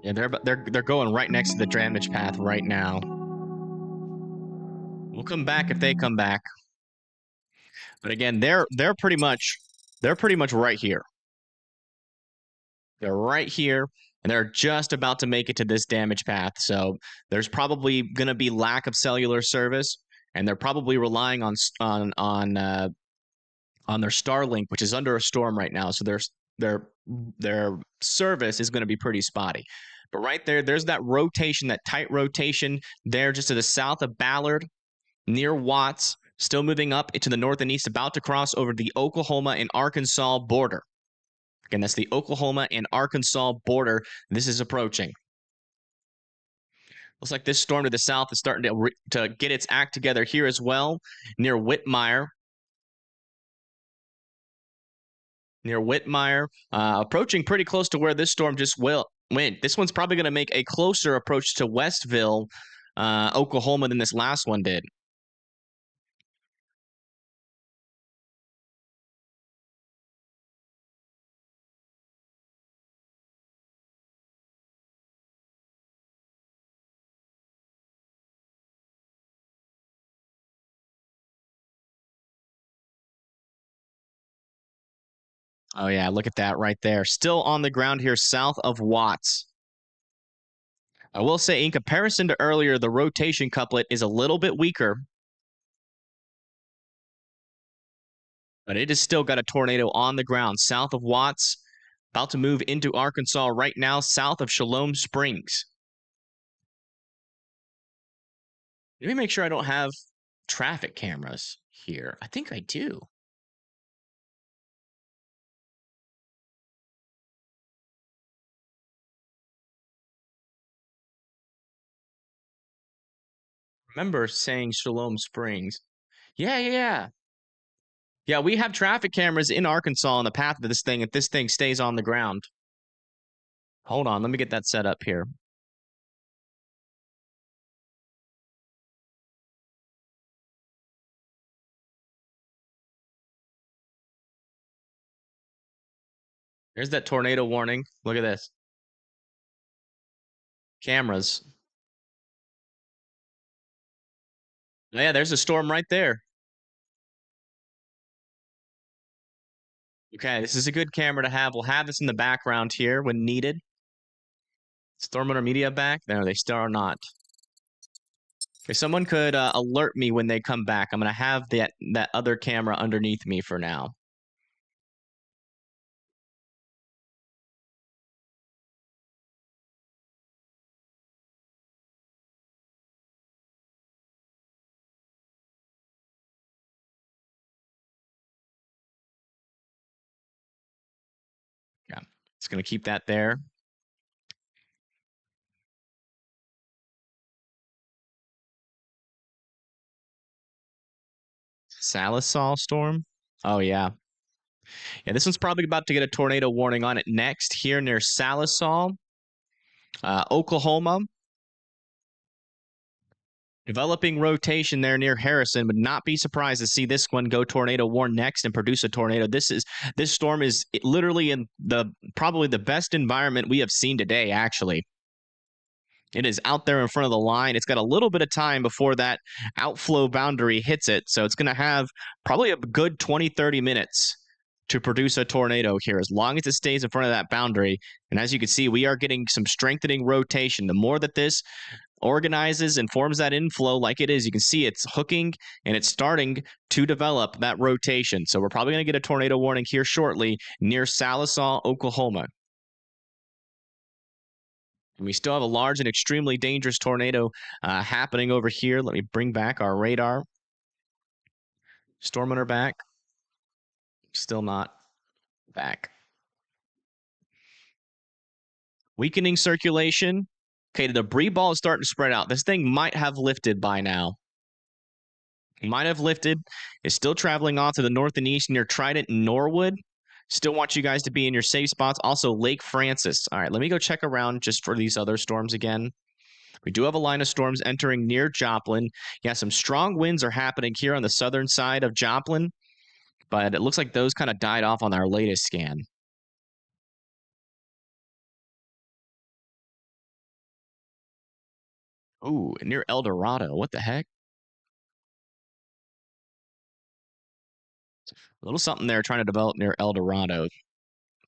A: Yeah, they're going right next to the damage path right now. We'll come back if they come back. But again, they're pretty much right here. They're right here, and they're just about to make it to this damage path. So there's probably going to be lack of cellular service. and they're probably relying on their Starlink, which is under a storm right now. So their service is going to be pretty spotty. But right there's that rotation, that tight rotation there, just to the south of Ballard, near Watts. Still moving up into the north and east, about to cross over the Oklahoma and Arkansas border. Again, that's the Oklahoma and Arkansas border. This is approaching. Looks like this storm to the south is starting to get its act together here as well, near Whitmire. Approaching pretty close to where this storm just went. This one's probably going to make a closer approach to Westville, Oklahoma, than this last one did. Oh, yeah, look at that right there. Still on the ground here south of Watts. I will say, in comparison to earlier, the rotation couplet is a little bit weaker. But it has still got a tornado on the ground south of Watts. About to move into Arkansas right now, south of Shalom Springs. Let me make sure I don't have traffic cameras here. I think I do. Remember saying Shalom Springs. Yeah. Yeah, we have traffic cameras in Arkansas on the path of this thing if this thing stays on the ground. Hold on, let me get that set up here. There's that tornado warning. Look at this. Cameras. Oh, yeah, there's a storm right there. Okay, this is a good camera to have. We'll have this in the background here when needed. Is Thermometer Media back? No, they still are not. If someone could alert me when they come back, I'm going to have that other camera underneath me for now. Yeah, it's going to keep that there. Salisal storm? Oh, yeah. Yeah, this one's probably about to get a tornado warning on it next here near Salisal, Oklahoma. Developing rotation there near Harrison. Would not be surprised to see this one go tornado warn next and produce a tornado. This storm is literally in probably the best environment we have seen today, actually. It is out there in front of the line. It's got a little bit of time before that outflow boundary hits it. So it's going to have probably a good 20, 30 minutes to produce a tornado here, as long as it stays in front of that boundary. And as you can see, we are getting some strengthening rotation. The more that this organizes and forms that inflow like it is, you can see it's hooking and it's starting to develop that rotation. So we're probably going to get a tornado warning here shortly near Salisal, Oklahoma. And we still have a large and extremely dangerous tornado happening over here. Let me bring back our radar. Storm hunter back. Still not back. Weakening circulation. Okay, the debris ball is starting to spread out. This thing might have lifted by now. Might have lifted. It's still traveling on to the north and east near Trident and Norwood. Still want you guys to be in your safe spots. Also, Lake Francis. All right, let me go check around just for these other storms again. We do have a line of storms entering near Joplin. Yeah, some strong winds are happening here on the southern side of Joplin, but it looks like those kind of died off on our latest scan. Ooh, near El Dorado. What the heck? A little something there trying to develop near El Dorado.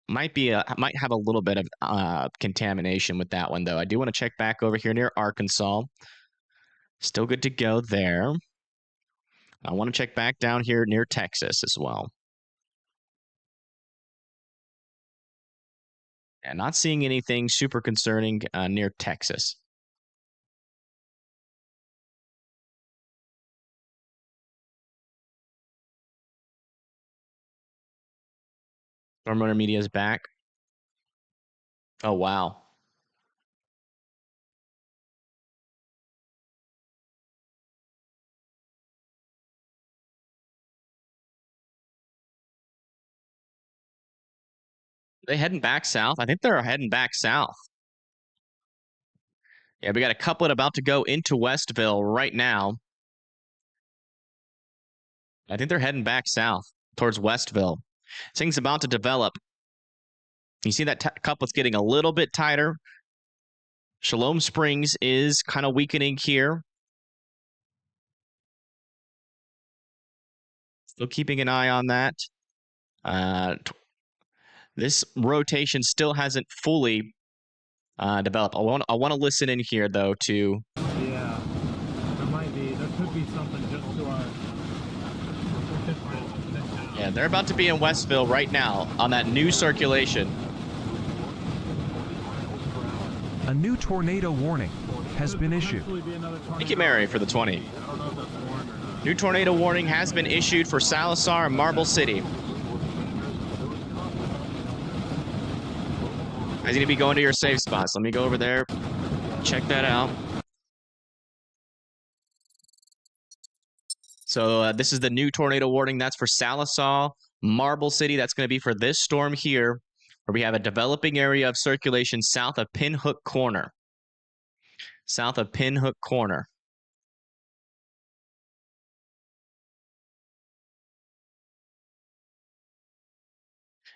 A: Might have a little bit of contamination with that one, though. I do want to check back over here near Arkansas. Still good to go there. I want to check back down here near Texas as well. And not seeing anything super concerning near Texas. Storm Runner Media is back. Oh, wow. They heading back south? I think they're heading back south. Yeah, we got a couplet about to go into Westville right now. I think they're heading back south towards Westville. Things about to develop. You see that couplet's getting a little bit tighter. Shalom Springs is kind of weakening here. Still keeping an eye on that. This rotation still hasn't fully developed. I want to listen in here though to.
D: Yeah, there could be something just to our.
A: Yeah, they're about to be in Westville right now on that new circulation.
B: A new tornado warning has been issued.
A: Thank you, Mary, for the 20. New tornado warning has been issued for Salazar and Marble City. Guys, you need to be going to your safe spots. Let me go over there, check that out. So this is the new tornado warning. That's for Salazar, Marble City. That's going to be for this storm here, where we have a developing area of circulation south of Pinhook Corner. South of Pinhook Corner.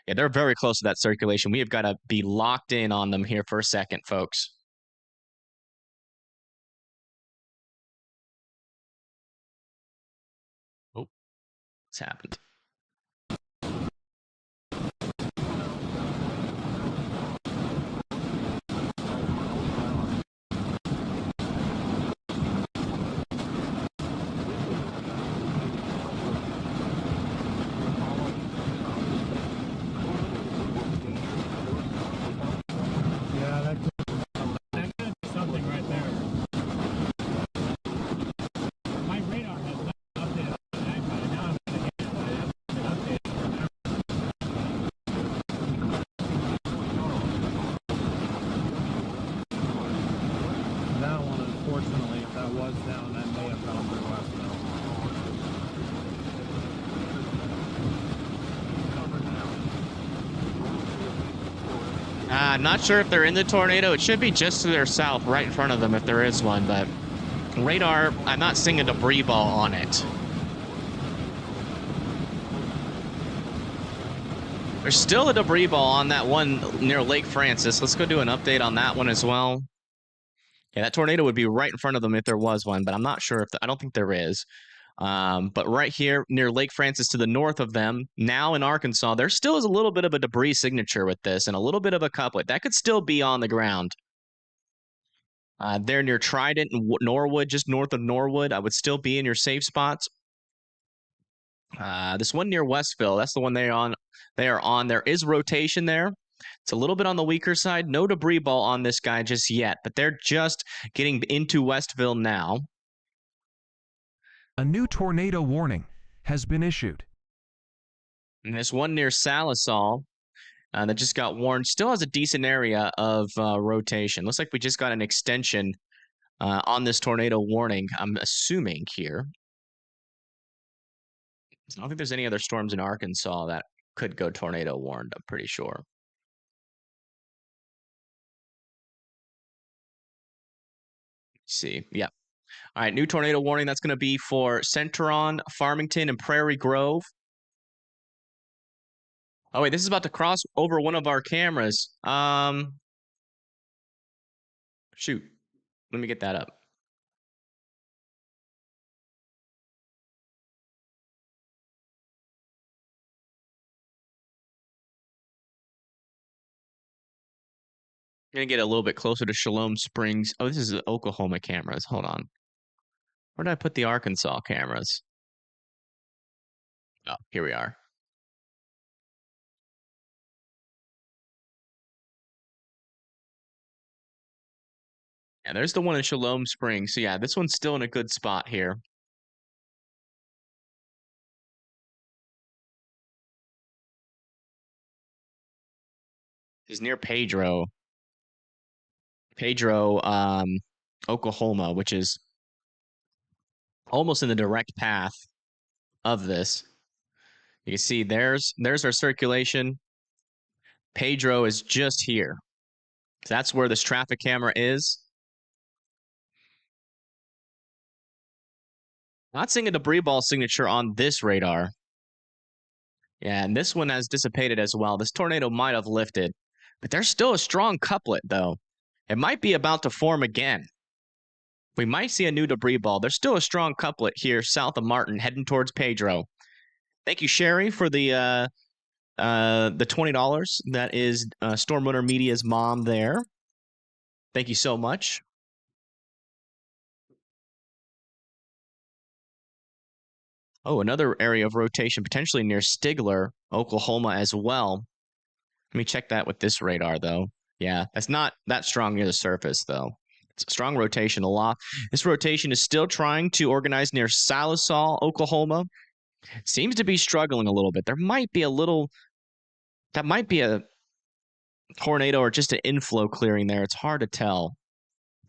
A: Yeah, they're very close to that circulation. We have got to be locked in on them here for a second, folks. Oh, what's happened?
C: Something right there. My radar has not updated on the iPad. Now I'm going to get it. It hasn't been updated.
D: That one, unfortunately, if that was down, that may have gone through Westville.
A: Not sure if they're in the tornado. It should be just to their south, right in front of them if there is one, but radar, I'm not seeing a debris ball on it. There's still a debris ball on that one near Lake Francis. Let's go do an update on that one as well. Yeah, that tornado would be right in front of them if there was one, but I'm not sure if I don't think there is. But right here near Lake Francis to the north of them, now in Arkansas, there still is a little bit of a debris signature with this and a little bit of a couplet. That could still be on the ground. There near Trident and Norwood, just north of Norwood, I would still be in your safe spots. This one near Westville, that's the one they are on. There is rotation there. It's a little bit on the weaker side. No debris ball on this guy just yet, but they're just getting into Westville now.
B: A new tornado warning has been issued.
A: And this one near Salazar that just got warned still has a decent area of rotation. Looks like we just got an extension on this tornado warning, I'm assuming here. I don't think there's any other storms in Arkansas that could go tornado warned, I'm pretty sure. Let's see. Yeah. All right, new tornado warning. That's going to be for Centron, Farmington, and Prairie Grove. Oh, wait, this is about to cross over one of our cameras. Shoot. Let me get that up. I'm going to get a little bit closer to Shalom Springs. Oh, this is the Oklahoma cameras. Hold on. Where did I put the Arkansas cameras? Oh, here we are. And there's the one in Shalom Springs. So yeah, this one's still in a good spot here. Is near Pedro, Oklahoma, which is almost in the direct path of this. You can see there's our circulation. Pedro is just here. So that's where this traffic camera is. Not seeing a debris ball signature on this radar. Yeah, and this one has dissipated as well. This tornado might have lifted, but there's still a strong couplet, though. It might be about to form again. We might see a new debris ball. There's still a strong couplet here south of Martin, heading towards Pedro. Thank you, Sherry, for the $20. That is Storm Runner Media's mom there. Thank you so much. Oh, another area of rotation potentially near Stigler, Oklahoma as well. Let me check that with this radar, though. Yeah, that's not that strong near the surface, though. It's a strong rotation aloft. This rotation is still trying to organize near Sallisaw, Oklahoma. Seems to be struggling a little bit. There might be a little... That might be a tornado or just an inflow clearing there. It's hard to tell.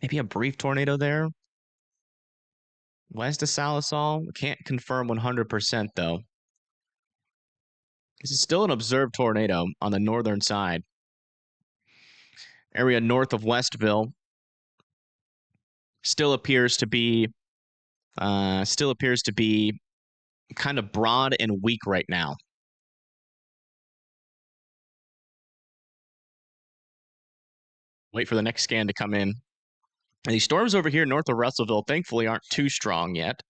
A: Maybe a brief tornado there. West of Sallisaw. Can't confirm 100%, though. This is still an observed tornado on the northern side. Area north of Westville still appears to be kind of broad and weak right now. Wait for the next scan to come in. And these storms over here north of Russellville, thankfully, aren't too strong yet.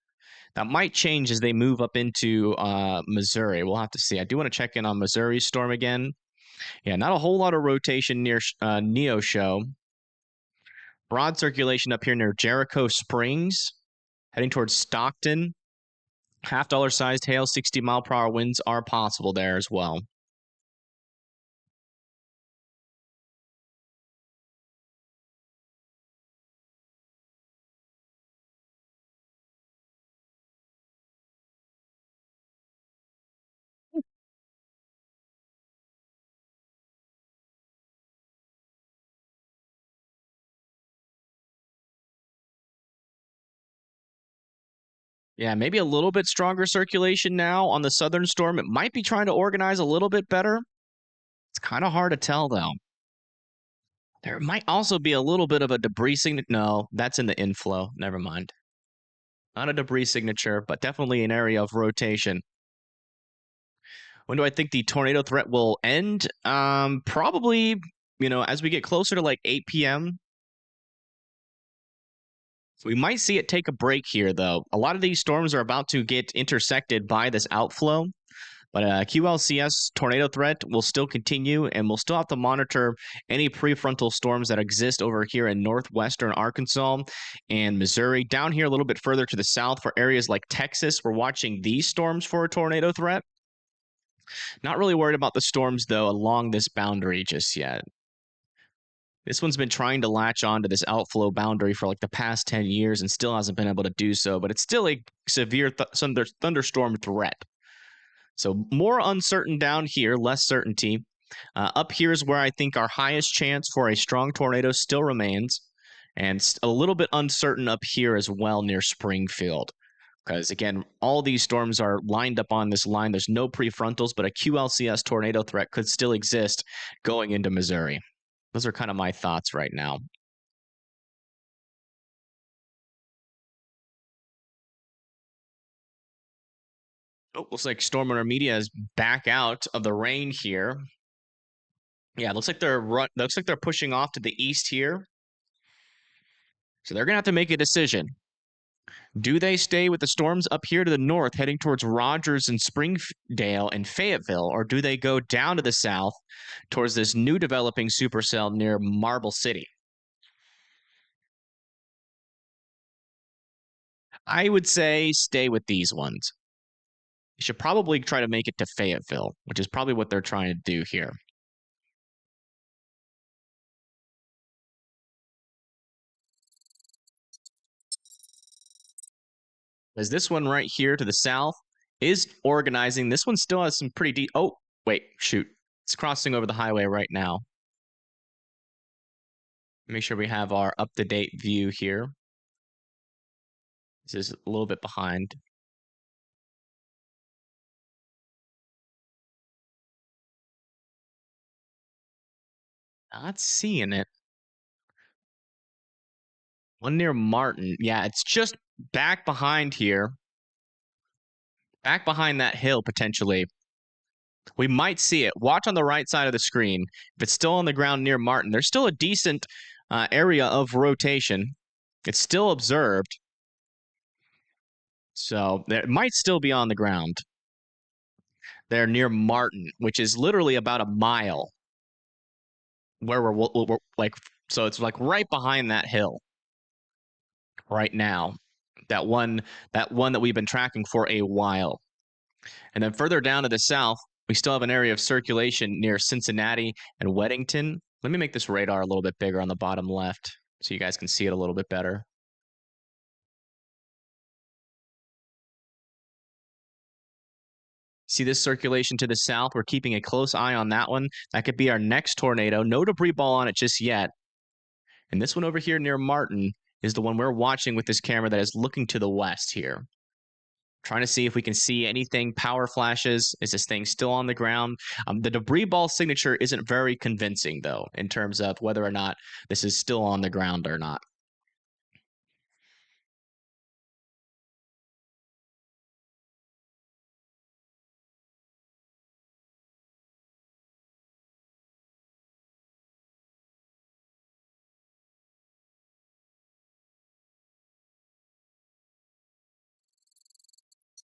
A: That might change as they move up into Missouri. We'll have to see. I do want to check in on Missouri's storm again. Yeah, not a whole lot of rotation near Neosho. Broad circulation up here near Jericho Springs, heading towards Stockton. $half sized hail, 60-mile-per-hour winds are possible there as well. Yeah, maybe a little bit stronger circulation now on the southern storm. It might be trying to organize a little bit better. It's kind of hard to tell, though. There might also be a little bit of a debris signature. No, that's in the inflow. Never mind. Not a debris signature, but definitely an area of rotation. When do I think the tornado threat will end? Probably, as we get closer to like 8 p.m. We might see it take a break here, though. A lot of these storms are about to get intersected by this outflow. But QLCS tornado threat will still continue, and we'll still have to monitor any prefrontal storms that exist over here in northwestern Arkansas and Missouri. Down here a little bit further to the south for areas like Texas, we're watching these storms for a tornado threat. Not really worried about the storms, though, along this boundary just yet. This one's been trying to latch on to this outflow boundary for like the past 10 years and still hasn't been able to do so, but it's still a severe thunderstorm threat. So more uncertain down here, less certainty. Up here is where I think our highest chance for a strong tornado still remains, and a little bit uncertain up here as well near Springfield. Because, again, all these storms are lined up on this line. There's no prefrontals, but a QLCS tornado threat could still exist going into Missouri. Those are kind of my thoughts right now. Oh, looks like Storm Runner Media is back out of the rain here. Yeah, looks like they're pushing off to the east here. So they're gonna have to make a decision. Do they stay with the storms up here to the north, heading towards Rogers and Springdale and Fayetteville, or do they go down to the south towards this new developing supercell near Marble City? I would say stay with these ones. should probably try to make it to Fayetteville, which is probably what they're trying to do here. As this one right here to the south is organizing. This one still has some pretty deep. Oh, wait, shoot. It's crossing over the highway right now. Make sure we have our up-to-date view here. This is a little bit behind. Not seeing it. One near Martin. Yeah, it's just back behind here. Back behind that hill, potentially. We might see it. Watch on the right side of the screen. If it's still on the ground near Martin, there's still a decent area of rotation. It's still observed. So it might still be on the ground. They're near Martin, which is literally about a mile where we're like, so it's like right behind that hill right now. That one that we've been tracking for a while. And then further down to the south, we still have an area of circulation near Cincinnati and Weddington. Let me make this radar a little bit bigger on the bottom left so you guys can see it a little bit better. See this circulation to the south? We're keeping a close eye on that one. That could be our next tornado. No debris ball on it just yet. And this one over here near Martin is the one we're watching with this camera that is looking to the west here. Trying to see if we can see anything, power flashes. Is this thing still on the ground? The debris ball signature isn't very convincing, though, in terms of whether or not this is still on the ground or not.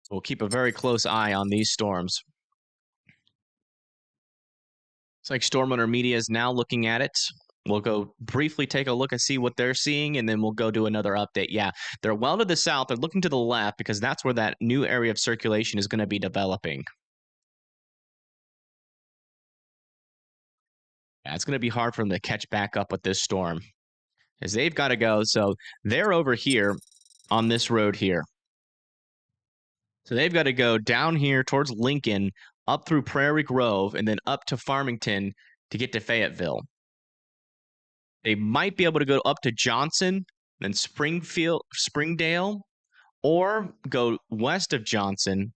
A: We'll keep a very close eye on these storms. It's like Storm Owner Media is now looking at it. We'll go briefly take a look and see what they're seeing, and then we'll go do another update. Yeah, they're well to the south. They're looking to the left because that's where that new area of circulation is going to be developing. Yeah, it's going to be hard for them to catch back up with this storm as they've got to go. So they're over here on this road here. So they've got to go down here towards Lincoln, up through Prairie Grove, and then up to Farmington to get to Fayetteville. They might be able to go up to Johnson, then Springdale, or go west of Johnson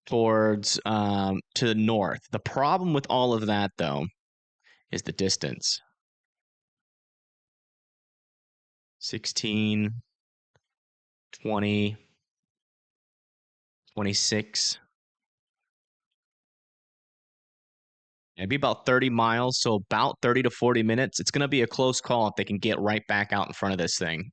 A: towards to the north. The problem with all of that, though, is the distance. 16, 20, 26. It'd be about 30 miles, so about 30 to 40 minutes. It's going to be a close call if they can get right back out in front of this thing.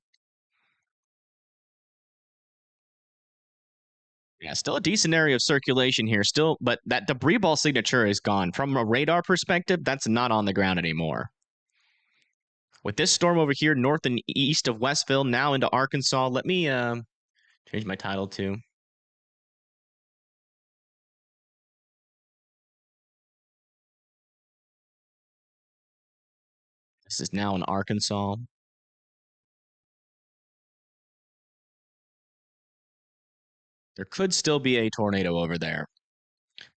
A: Yeah, still a decent area of circulation here. Still, but that debris ball signature is gone. From a radar perspective, that's not on the ground anymore. With this storm over here, north and east of Westville, now into Arkansas. Let me change my title to. This is now in Arkansas. There could still be a tornado over there,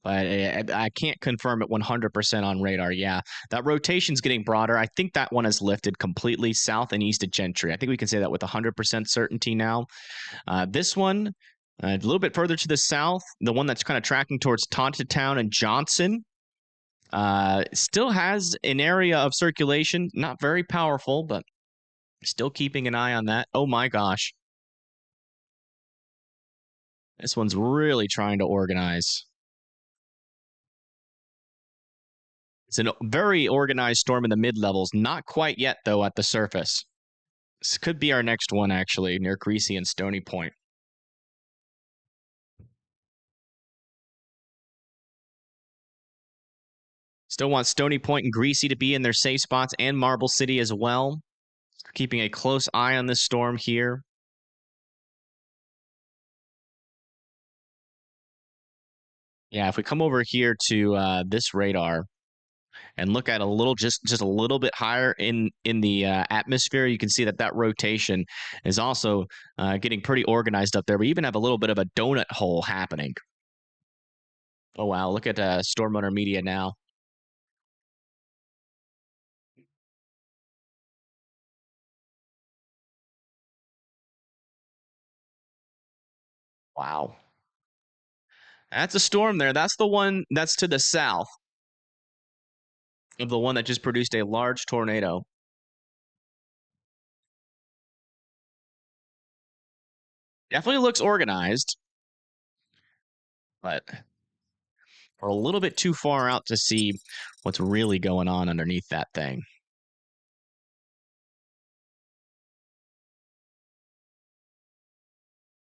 A: but I can't confirm it 100% on radar. Yeah, that rotation's getting broader. I think that one has lifted completely south and east of Gentry. I think we can say that with 100% certainty now. This one, a little bit further to the south, the one that's kind of tracking towards Tontitown and Johnson, still has an area of circulation. Not very powerful, but still keeping an eye on that. Oh my gosh. This one's really trying to organize. It's a very organized storm in the mid-levels. Not quite yet, though, at the surface. This could be our next one, actually, near Greasy and Stony Point. Still want Stony Point and Greasy to be in their safe spots, and Marble City as well. Keeping a close eye on this storm here. Yeah, if we come over here to this radar and look at a little, just a little bit higher in the atmosphere, you can see that rotation is also getting pretty organized up there. We even have a little bit of a donut hole happening. Oh wow! Look at Storm Runner Media now. Wow, that's a storm there. That's the one that's to the south of the one that just produced a large tornado. Definitely looks organized, but we're a little bit too far out to see what's really going on underneath that thing.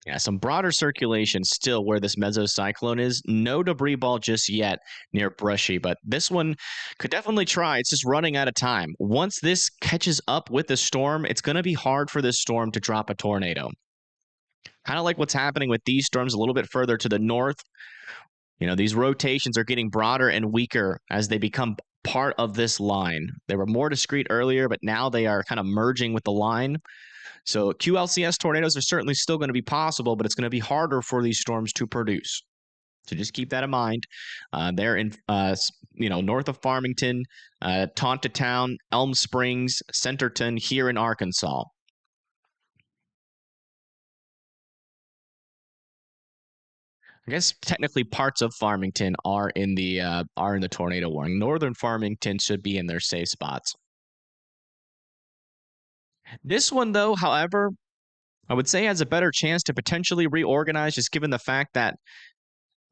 A: Yeah, some broader circulation still where this mesocyclone is. No debris ball just yet near Brushy, but this one could definitely try. It's just running out of time. Once this catches up with the storm, it's going to be hard for this storm to drop a tornado. Kind of like what's happening with these storms a little bit further to the north. You know, these rotations are getting broader and weaker as they become part of this line. They were more discrete earlier, but now they are kind of merging with the line. So QLCS tornadoes are certainly still going to be possible, but it's going to be harder for these storms to produce. So just keep that in mind. They're in, north of Farmington, Tontatown, Elm Springs, Centerton, here in Arkansas. I guess technically parts of Farmington are in the tornado warning. Northern Farmington should be in their safe spots. This one, though, however, I would say has a better chance to potentially reorganize, just given the fact that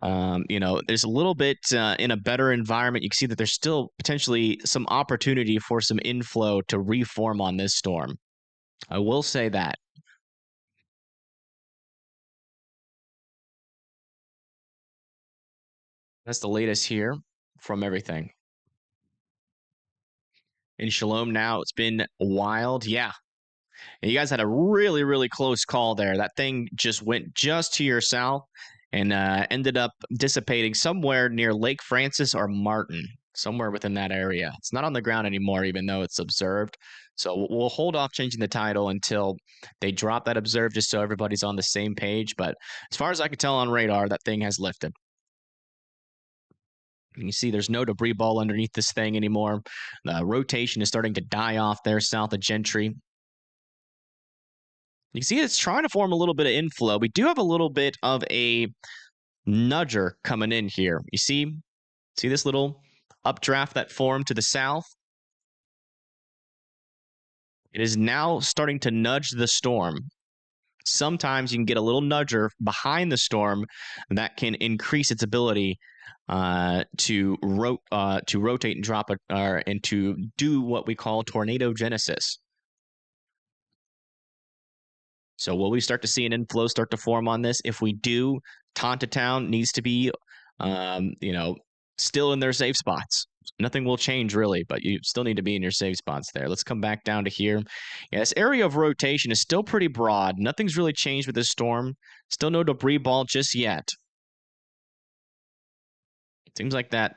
A: there's a little bit in a better environment. You can see that there's still potentially some opportunity for some inflow to reform on this storm. I will say that. That's the latest here from everything. In Shalom now, it's been wild. Yeah. And you guys had a really, really close call there. That thing just went just to your south and ended up dissipating somewhere near Lake Francis or Martin, somewhere within that area. It's not on the ground anymore, even though it's observed. So we'll hold off changing the title until they drop that observed, just so everybody's on the same page. But as far as I can tell on radar, that thing has lifted. You can see there's no debris ball underneath this thing anymore. The rotation is starting to die off there south of Gentry. You can see it's trying to form a little bit of inflow. We do have a little bit of a nudger coming in here. You see this little updraft that formed to the south? It is now starting to nudge the storm. Sometimes you can get a little nudger behind the storm that can increase its ability to rotate and drop and to do what we call tornado genesis. So will we start to see an inflow start to form on this? If we do, Tontatown needs to be, still in their safe spots. Nothing will change really, but you still need to be in your safe spots there. Let's come back down to here. Yeah, this area of rotation is still pretty broad. Nothing's really changed with this storm. Still no debris ball just yet. It seems like that.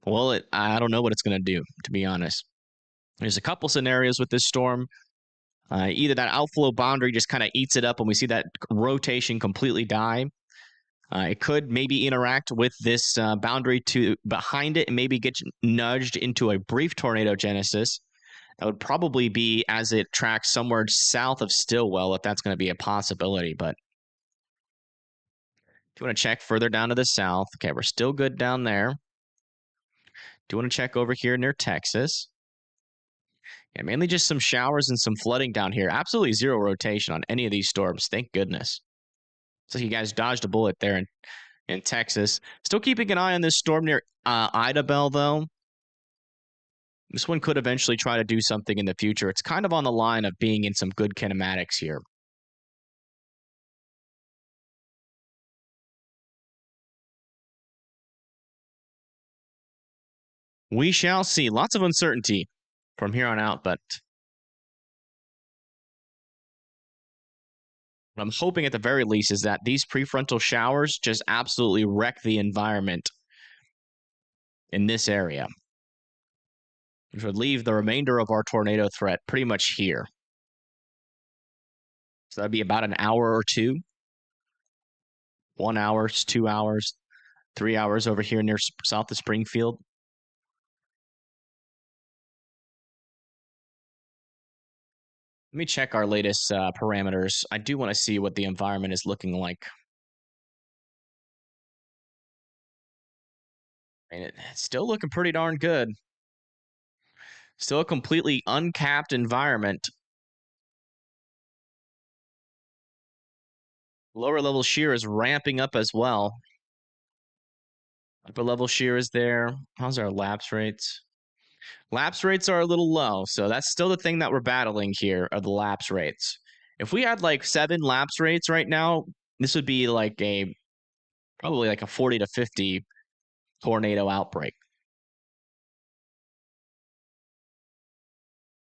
A: Well, I don't know what it's going to do, to be honest. There's a couple scenarios with this storm. Either that outflow boundary just kind of eats it up and we see that rotation completely die. It could maybe interact with this boundary to behind it and maybe get nudged into a brief tornado genesis. That would probably be as it tracks somewhere south of Stillwell, if that's going to be a possibility. But do you want to check further down to the south? Okay, we're still good down there. Do you want to check over here near Texas? Yeah, mainly just some showers and some flooding down here. Absolutely zero rotation on any of these storms. Thank goodness. So you guys dodged a bullet there in Texas. Still keeping an eye on this storm near Idabel, though. This one could eventually try to do something in the future. It's kind of on the line of being in some good kinematics here. We shall see. Lots of uncertainty from here on out, but What I'm hoping at the very least is that these prefrontal showers just absolutely wreck the environment in this area, which would leave the remainder of our tornado threat pretty much here. So that'd be about an hour or two. 1 hour, 2 hours, 3 hours over here near south of Springfield. Let me check our latest parameters. I do want to see what the environment is looking like. And it's still looking pretty darn good. Still a completely uncapped environment. Lower level shear is ramping up as well. Upper level shear is there. How's our lapse rates? Lapse rates are a little low, so that's still the thing that we're battling here, are the lapse rates. If we had like 7 lapse rates right now, this would be like probably like a 40 to 50 tornado outbreak.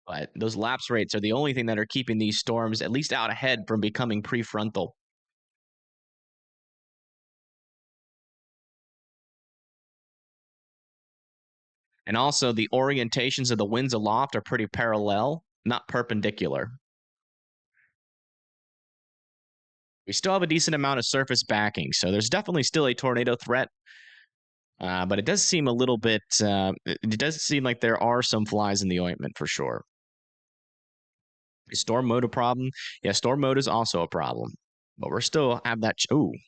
A: But those lapse rates are the only thing that are keeping these storms at least out ahead from becoming prefrontal. And also the orientations of the winds aloft are pretty parallel, not perpendicular. We still have a decent amount of surface backing, so there's definitely still a tornado threat. But it does seem a little bit, it does seem like there are some flies in the ointment for sure. Is storm mode a problem? Yeah, storm mode is also a problem. But we're still have that, we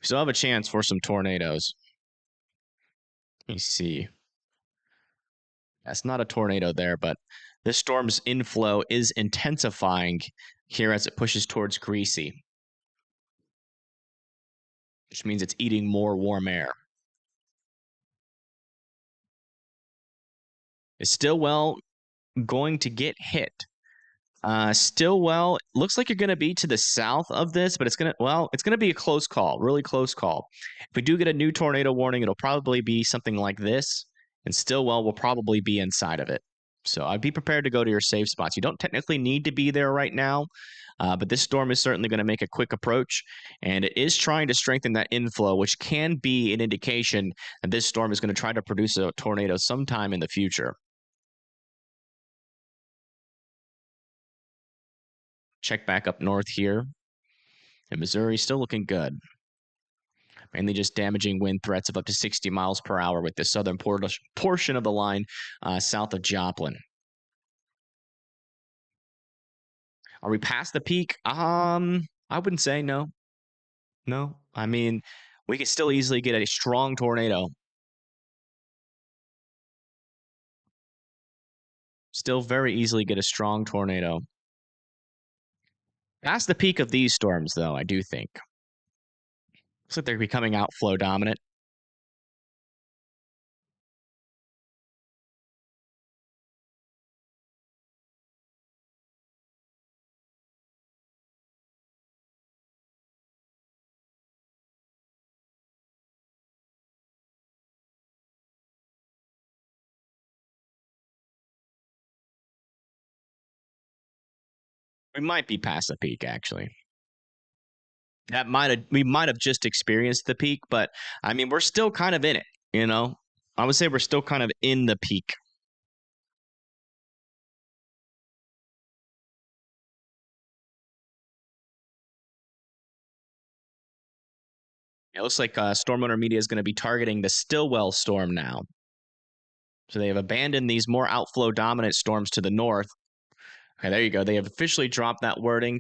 A: still have a chance for some tornadoes. Let me see. That's not a tornado there, but this storm's inflow is intensifying here as it pushes towards Greasy, which means it's eating more warm air. Is Stillwell going to get hit? Stillwell looks like you're going to be to the south of this, but it's going to be a close call, really close call. If we do get a new tornado warning, it'll probably be something like this, and Stillwell will probably be inside of it. So I'd be prepared to go to your safe spots. You don't technically need to be there right now, but this storm is certainly going to make a quick approach, and it is trying to strengthen that inflow, which can be an indication that this storm is going to try to produce a tornado sometime in the future. Check back up north here. And Missouri still looking good. Mainly just damaging wind threats of up to 60 miles per hour with the southern portion of the line south of Joplin. Are we past the peak? I wouldn't say no. No. I mean, we could still easily get a strong tornado. Still very easily get a strong tornado. Past the peak of these storms, though, I do think. Looks like they're becoming outflow dominant. We might be past the peak, actually. We might have just experienced the peak, but I mean, we're still kind of in it, you know? I would say we're still kind of in the peak. It looks like Storm Owner Media is going to be targeting the Stillwell storm now. So they have abandoned these more outflow dominant storms to the north. Okay, there you go. They have officially dropped that wording.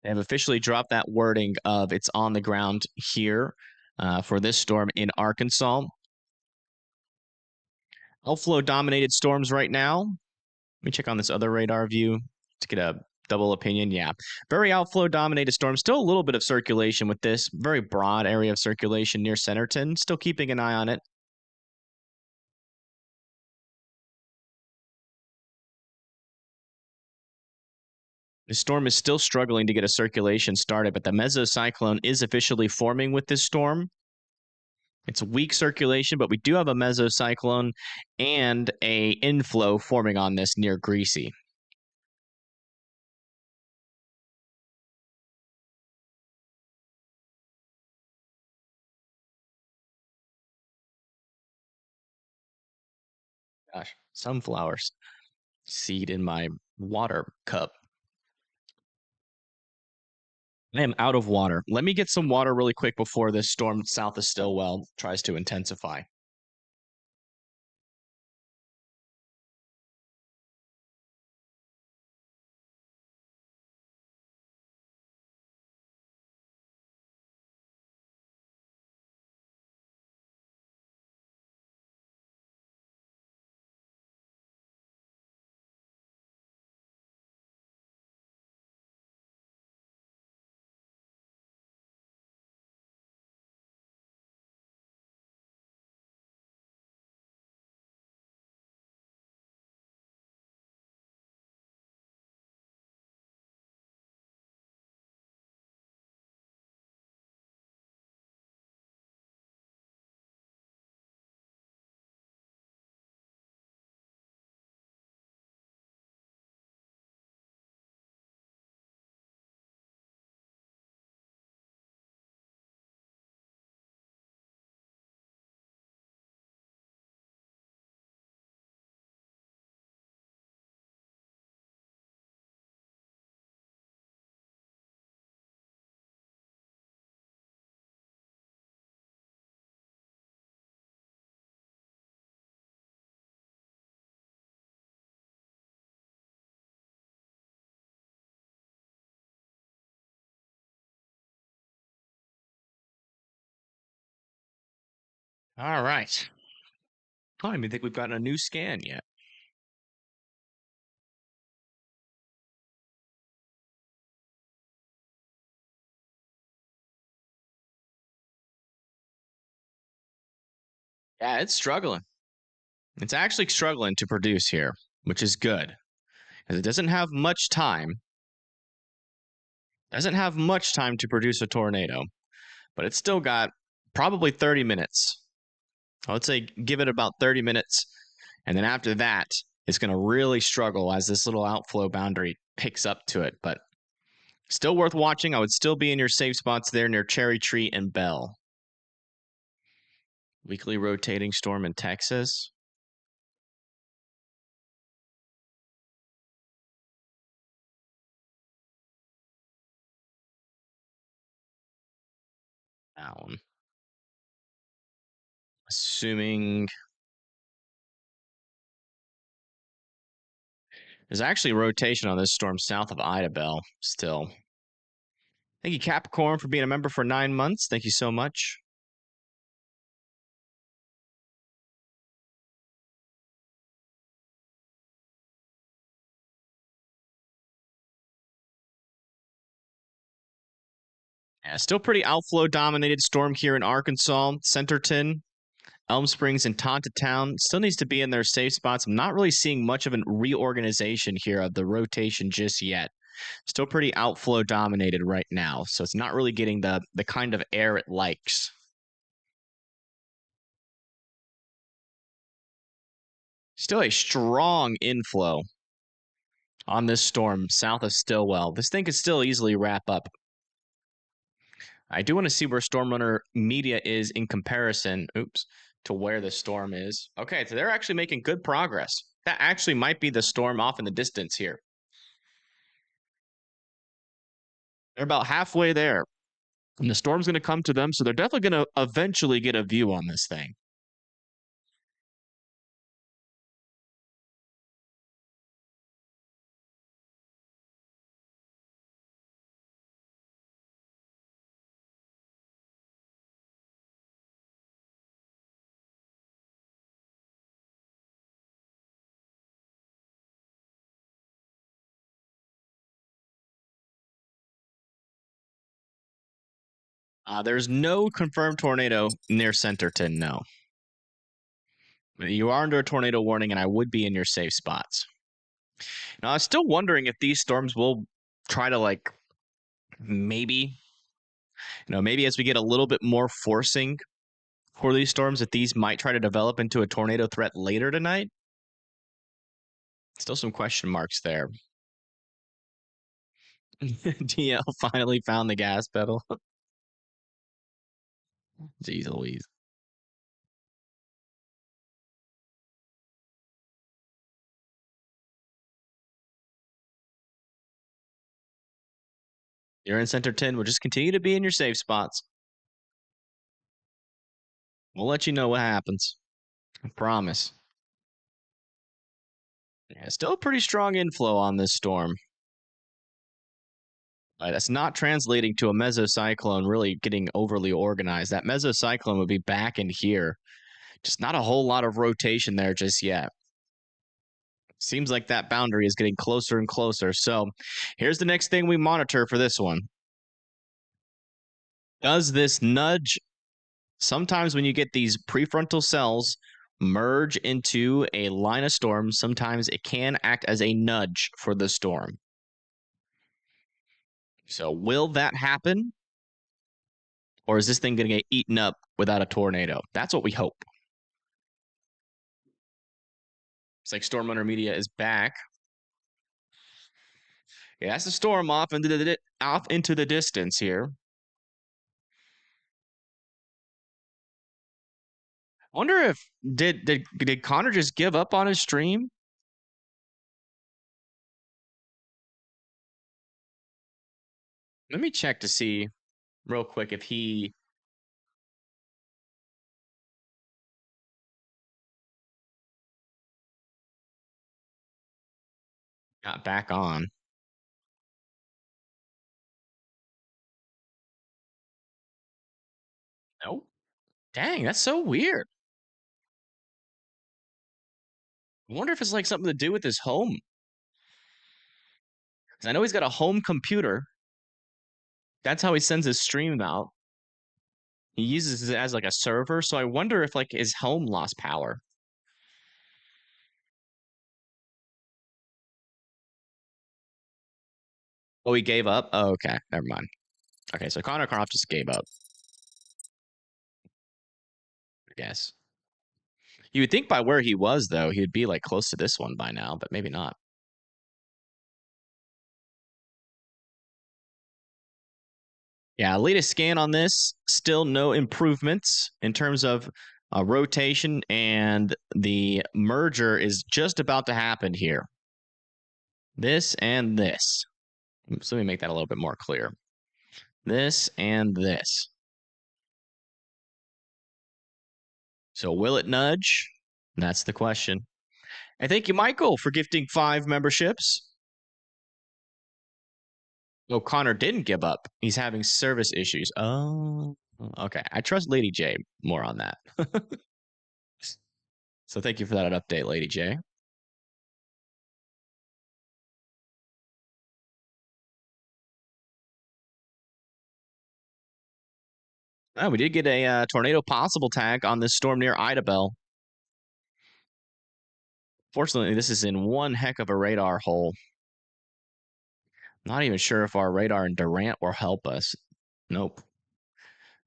A: They have officially dropped that wording of it's on the ground here for this storm in Arkansas. Outflow dominated storms right now. Let me check on this other radar view to get a double opinion. Yeah, very outflow dominated storm. Still a little bit of circulation with this. Very broad area of circulation near Centerton. Still keeping an eye on it. The storm is still struggling to get a circulation started, but the mesocyclone is officially forming with this storm. It's weak circulation, but we do have a mesocyclone and a inflow forming on this near Greasy. Gosh, sunflowers seed in my water cup. I am out of water. Let me get some water really quick before this storm south of Stillwell tries to intensify. All right. I don't even think we've gotten a new scan yet. Yeah, it's struggling. It's actually struggling to produce here, which is good, because it doesn't have much time. Doesn't have much time to produce a tornado, but it's still got probably 30 minutes. I would say give it about 30 minutes, and then after that, it's going to really struggle as this little outflow boundary picks up to it, but still worth watching. I would still be in your safe spots there near Cherry Tree and Bell. Weekly rotating storm in Texas. That one. Assuming there's actually rotation on this storm south of Idabel still. Thank you, Capricorn, for being a member for 9 months. Thank you so much. Yeah, still pretty outflow dominated storm here in Arkansas. Centerton, Elm Springs, and Tontatown still needs to be in their safe spots. I'm not really seeing much of a reorganization here of the rotation just yet. Still pretty outflow dominated right now, so it's not really getting the kind of air it likes. Still a strong inflow on this storm south of Stillwell. This thing could still easily wrap up. I do want to see where Storm Runner Media is in comparison, to where the storm is. Okay, so they're actually making good progress. That actually might be the storm off in the distance here. They're about halfway there. And the storm's going to come to them, so they're definitely going to eventually get a view on this thing. There's no confirmed tornado near Centerton, no. You are under a tornado warning, and I would be in your safe spots. Now, I was still wondering if these storms will try to like maybe as we get a little bit more forcing for these storms, that these might try to develop into a tornado threat later tonight. Still some question marks there. DL finally found the gas pedal. Jeez Louise. You're in center 10. We'll just continue to be in your safe spots. We'll let you know what happens. I promise. Yeah, still a pretty strong inflow on this storm. That's not translating to a mesocyclone really getting overly organized. That mesocyclone would be back in here. Just not a whole lot of rotation there just yet. Seems like that boundary is getting closer and closer. So here's the next thing we monitor for this one. Does this nudge? Sometimes when you get these prefrontal cells merge into a line of storm, sometimes it can act as a nudge for the storm. So will that happen? Or is this thing going to get eaten up without a tornado? That's what we hope. It's like Storm Runner Media is back. Yeah, that's the storm off into the distance here. I wonder if did Connor just give up on his stream? Let me check to see real quick if he got back on. Nope. Dang, that's so weird. I wonder if it's like something to do with his home. Because I know he's got a home computer. That's how he sends his stream out. He uses it as like a server, so I wonder if like his home lost power. Oh, he gave up? Oh, okay. Never mind. Okay, so Connor Croft just gave up. I guess. You would think by where he was, though, he would be like close to this one by now, but maybe not. Yeah, latest scan on this, still no improvements in terms of rotation, and the merger is just about to happen here. This and this. So let me make that a little bit more clear. This and this. So will it nudge? That's the question. And thank you, Michael, for gifting 5 memberships. Oh, Connor didn't give up. He's having service issues. Oh, okay. I trust Lady J more on that. So thank you for that update, Lady J. Oh, we did get a tornado possible tag on this storm near Idabel. Fortunately, this is in one heck of a radar hole. Not even sure if our radar in Durant will help us. Nope.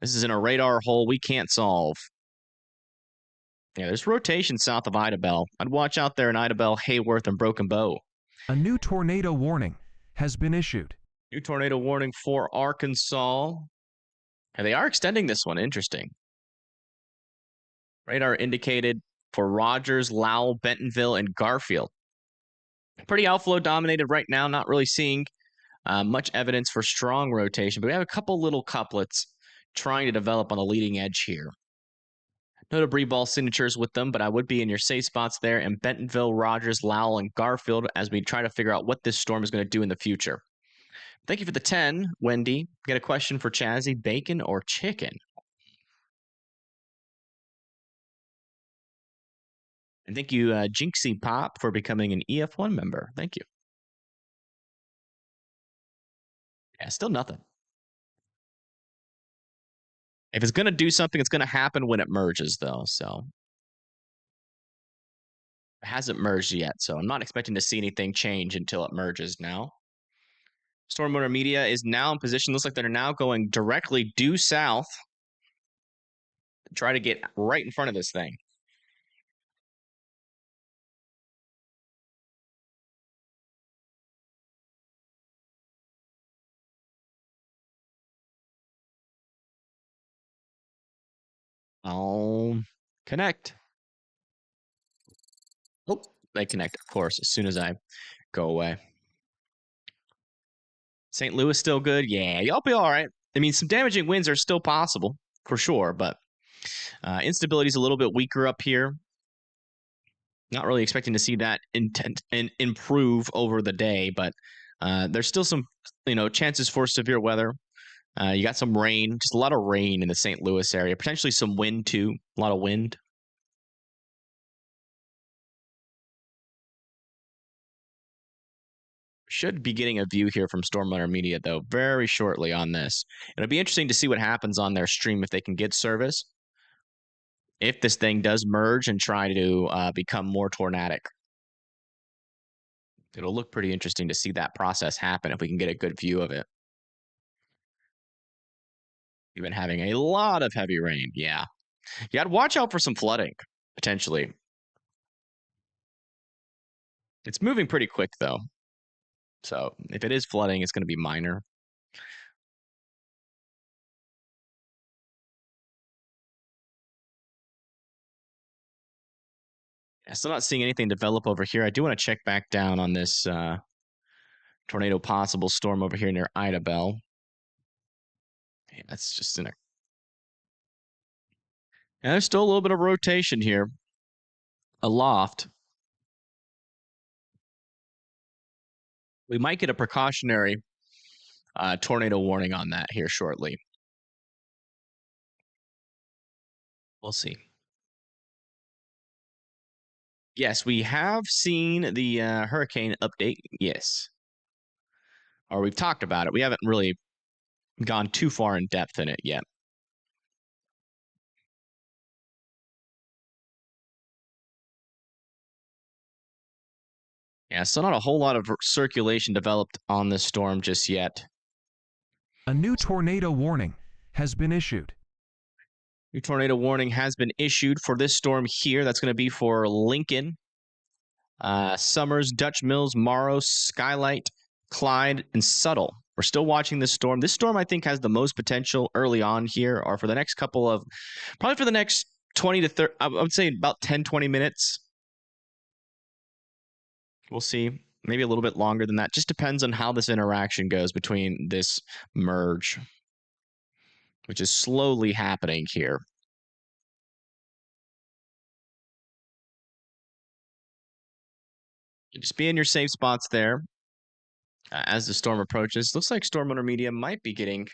A: This is in a radar hole we can't solve. Yeah, there's rotation south of Idabel. I'd watch out there in Idabel, Hayworth, and Broken Bow.
B: A new tornado warning has been issued.
A: New tornado warning for Arkansas. And they are extending this one. Interesting. Radar indicated for Rogers, Lowell, Bentonville, and Garfield. Pretty outflow dominated right now. Not really seeing much evidence for strong rotation, but we have a couple little couplets trying to develop on the leading edge here. No debris ball signatures with them, but I would be in your safe spots there in Bentonville, Rogers, Lowell, and Garfield as we try to figure out what this storm is going to do in the future. Thank you for the 10, Wendy. Got a question for Chazzy. Bacon or chicken? And thank you, Jinxie Pop, for becoming an EF1 member. Thank you. Yeah, still nothing. If it's going to do something, it's going to happen when it merges, though. So it hasn't merged yet, so I'm not expecting to see anything change until it merges now. Storm Intermedia is now in position. Looks like they're now going directly due south. Try to get right in front of this thing. I'll connect. Oh, they connect, of course, as soon as I go away. St. Louis still good? Yeah, y'all be all right. I mean, some damaging winds are still possible, for sure, but instability is a little bit weaker up here. Not really expecting to see that improve over the day, but there's still some, chances for severe weather. You got some rain, just a lot of rain in the St. Louis area. Potentially some wind, too. A lot of wind. Should be getting a view here from Storm Intermedia, though, very shortly on this. It'll be interesting to see what happens on their stream if they can get service. If this thing does merge and try to become more tornadic. It'll look pretty interesting to see that process happen if we can get a good view of it. We've been having a lot of heavy rain. Yeah. You got to watch out for some flooding, potentially. It's moving pretty quick, though. So if it is flooding, it's going to be minor. Yeah, still not seeing anything develop over here. I do want to check back down on this tornado possible storm over here near Idabel. Yeah, that's just in a... Yeah, there's still a little bit of rotation here. Aloft. We might get a precautionary tornado warning on that here shortly. We'll see. Yes, we have seen the hurricane update. Yes. Or we've talked about it. We haven't really gone too far in depth in it yet. Yeah, so not a whole lot of circulation developed on this storm just yet.
B: A new tornado warning has been issued.
A: New tornado warning has been issued for this storm here. That's going to be for Lincoln, Summers, Dutch Mills, Morrow, Skylight, Clyde, and Subtle. We're still watching this storm. This storm, I think, has the most potential early on here, or for the next couple of, probably for the next 20 to 30, I would say about 10, 20 minutes. We'll see. Maybe a little bit longer than that. Just depends on how this interaction goes between this merge, which is slowly happening here. Just be in your safe spots there as the storm approaches. Looks like Storm Intermedia might be getting...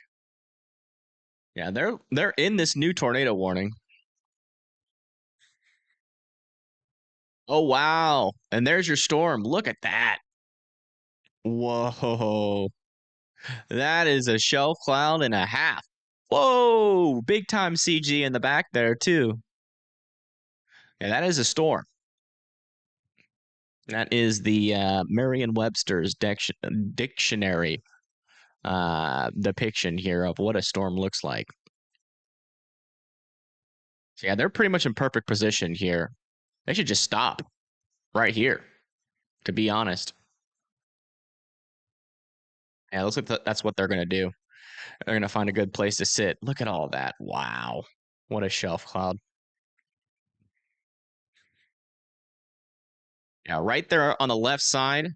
A: Yeah, they're in this new tornado warning. Oh, wow. And there's your storm. Look at that. Whoa. That is a shelf cloud and a half. Whoa. Big time CG in the back there, too. Yeah, that is a storm. That is the Merriam-Webster's dictionary depiction here of what a storm looks like. So yeah, they're pretty much in perfect position here. They should just stop right here, to be honest. Yeah, it looks like that's what they're going to do. They're going to find a good place to sit. Look at all that. Wow. What a shelf cloud. Yeah, right there on the left side,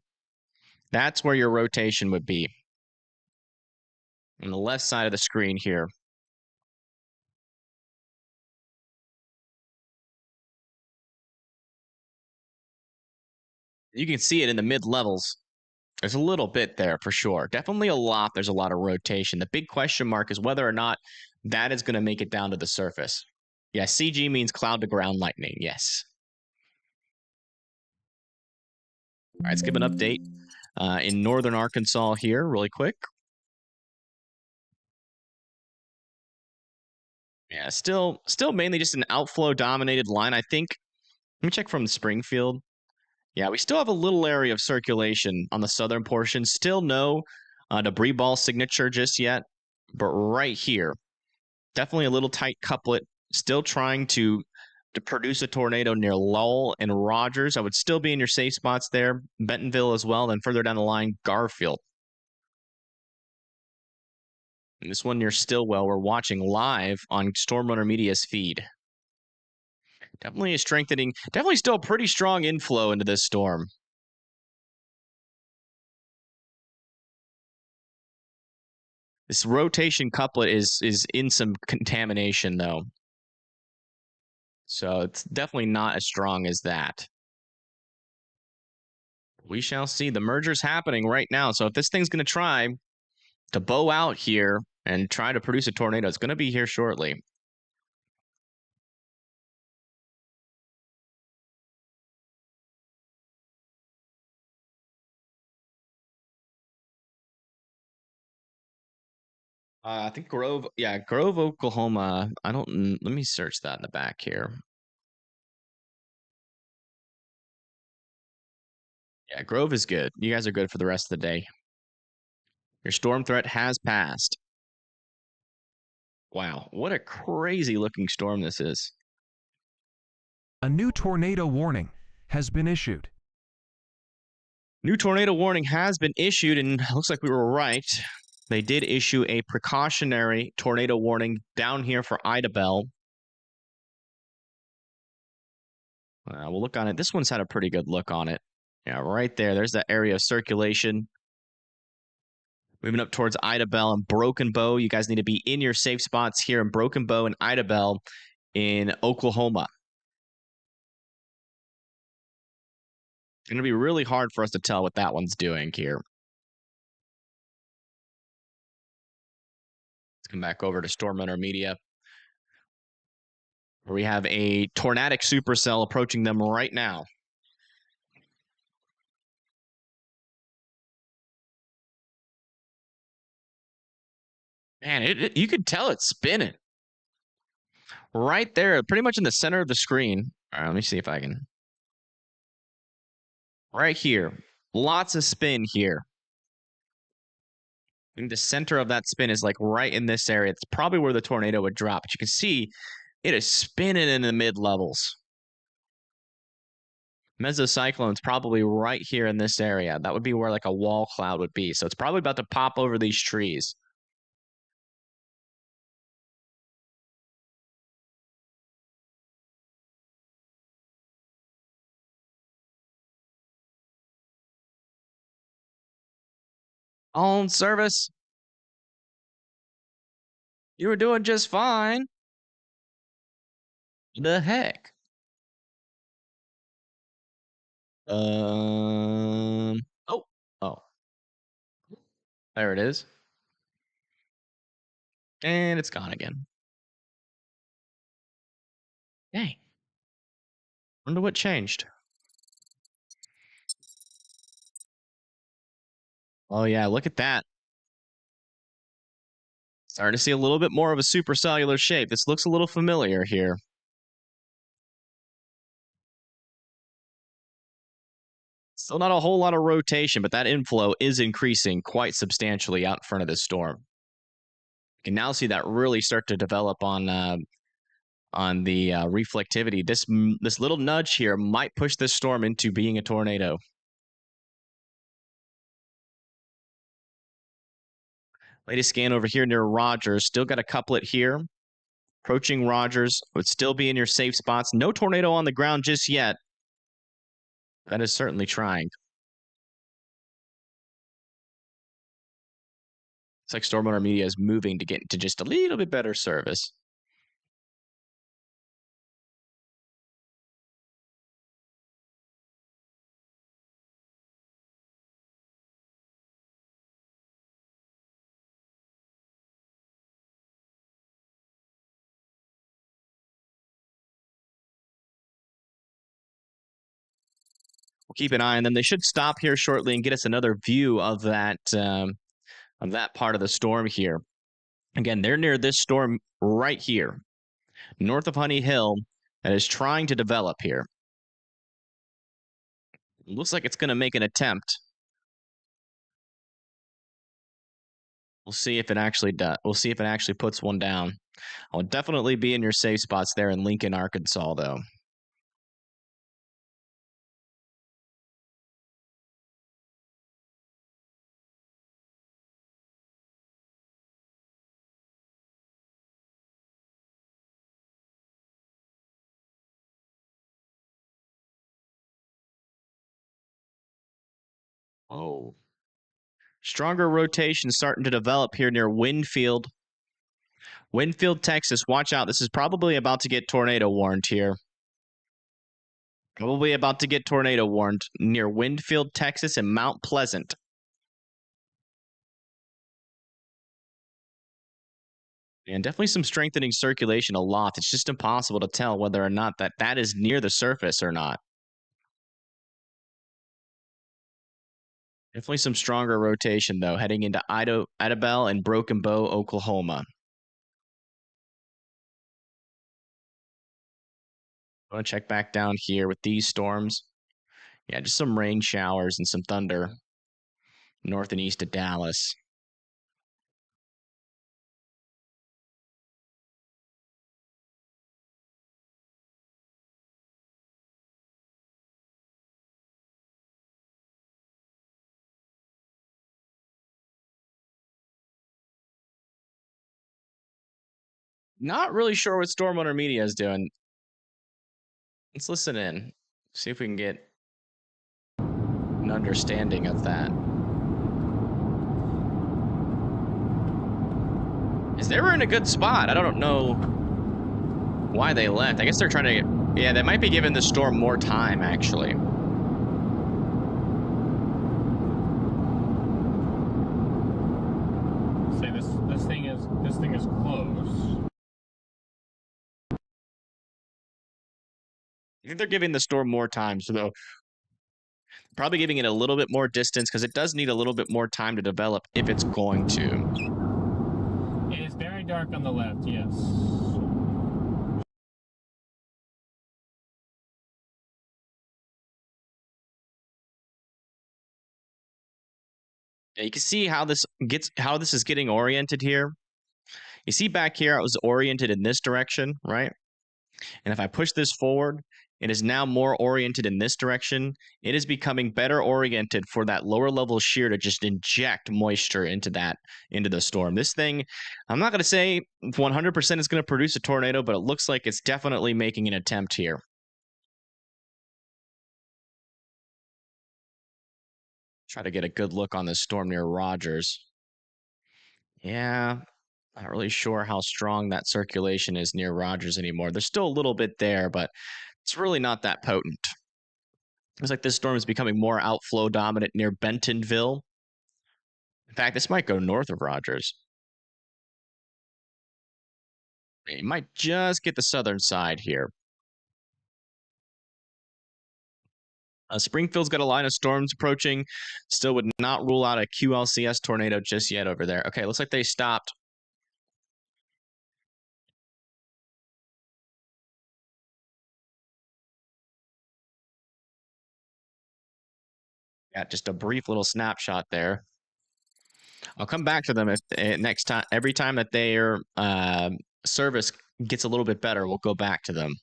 A: that's where your rotation would be. On the left side of the screen here. You can see it in the mid-levels. There's a little bit there for sure. Definitely a lot. There's a lot of rotation. The big question mark is whether or not that is going to make it down to the surface. Yeah, CG means cloud to ground lightning. Yes. All right, let's give an update in northern Arkansas here really quick. Yeah, still mainly just an outflow dominated line, I think. Let me check from Springfield. Yeah, we still have a little area of circulation on the southern portion. Still no debris ball signature just yet, but right here, definitely a little tight couplet. Still trying to produce a tornado near Lowell and Rogers. I would still be in your safe spots there. Bentonville as well. Then further down the line, Garfield. And this one near Stillwell, we're watching live on Storm Runner Media's feed. Definitely a strengthening, definitely still pretty strong inflow into this storm. This rotation couplet is in some contamination though. So it's definitely not as strong as that. We shall see. The merger's happening right now. So if this thing's going to try to bow out here and try to produce a tornado, it's going to be here shortly. I think Grove, yeah, Grove, Oklahoma. I don't, let me search that in the back here. Yeah, Grove is good. You guys are good for the rest of the day. Your storm threat has passed. Wow, what a crazy looking storm this is.
B: A new tornado warning has been issued.
A: New tornado warning has been issued, and it looks like we were right. They did issue a precautionary tornado warning down here for Idabel. We'll look on it. This one's had a pretty good look on it. Yeah, right there. There's that area of circulation. Moving up towards Idabel and Broken Bow. You guys need to be in your safe spots here in Broken Bow and Idabel in Oklahoma. It's going to be really hard for us to tell what that one's doing here. Let's come back over to Storm Runner Media, where we have a tornadic supercell approaching them right now. Man, you could tell it's spinning. Right there, pretty much in the center of the screen. All right, let me see if I can. Right here. Lots of spin here. I think the center of that spin is like right in this area. It's probably where the tornado would drop. But you can see it is spinning in the mid levels. Mesocyclone's probably right here in this area. That would be where like a wall cloud would be. So it's probably about to pop over these trees. On service. You were doing just fine. The heck? Oh. There it is. And it's gone again. Dang. Wonder what changed. Oh yeah, look at that. Starting to see a little bit more of a supercellular shape. This looks a little familiar here. Still not a whole lot of rotation, but that inflow is increasing quite substantially out in front of this storm. You can now see that really start to develop on the reflectivity. This little nudge here might push this storm into being a tornado. Latest scan over here near Rogers. Still got a couplet here. Approaching Rogers. Would still be in your safe spots. No tornado on the ground just yet. That is certainly trying. It's like Storm Runner Media is moving to get into just a little bit better service. We'll keep an eye on them. They should stop here shortly and get us another view of that part of the storm here. Again, they're near this storm right here, north of Honey Hill, that is trying to develop here. It looks like it's going to make an attempt. We'll see if it actually does. We'll see if it actually puts one down. I'll definitely be in your safe spots there in Lincoln, Arkansas, though. Oh. Stronger rotation starting to develop here near Winfield. Winfield, Texas. Watch out. This is probably about to get tornado warned here. Probably about to get tornado warned near Winfield, Texas and Mount Pleasant. And definitely some strengthening circulation aloft. It's just impossible to tell whether or not that is near the surface or not. Definitely some stronger rotation, though, heading into Idabel and Broken Bow, Oklahoma. I want to check back down here with these storms. Yeah, just some rain showers and some thunder north and east of Dallas. Not really sure what Storm Owner Media is doing. Let's listen in. See if we can get an understanding of that. Is they were in a good spot. I don't know why they left. I guess they're trying to get... Yeah, they might be giving the storm more time, actually.
C: Say this thing is close.
A: I think they're giving the storm more time, so they'll probably giving it a little bit more distance because it does need a little bit more time to develop if it's going to.
C: It is very dark on the left, yes.
A: Yeah, you can see how this is getting oriented here. You see back here, it was oriented in this direction, right? And if I push this forward, it is now more oriented in this direction. It is becoming better oriented for that lower level shear to just inject moisture into the storm. This thing, I'm not going to say 100% is going to produce a tornado, but it looks like it's definitely making an attempt here. Try to get a good look on this storm near Rogers. Yeah, not really sure how strong that circulation is near Rogers anymore. There's still a little bit there, but it's really not that potent. Looks like this storm is becoming more outflow dominant near Bentonville. In fact, this might go north of Rogers. It might just get the southern side here. Springfield's got a line of storms approaching. Still would not rule out a QLCS tornado just yet over there. Okay, looks like they stopped. Yeah, just a brief little snapshot there. I'll come back to them if next time. Every time that their service gets a little bit better, we'll go back to them.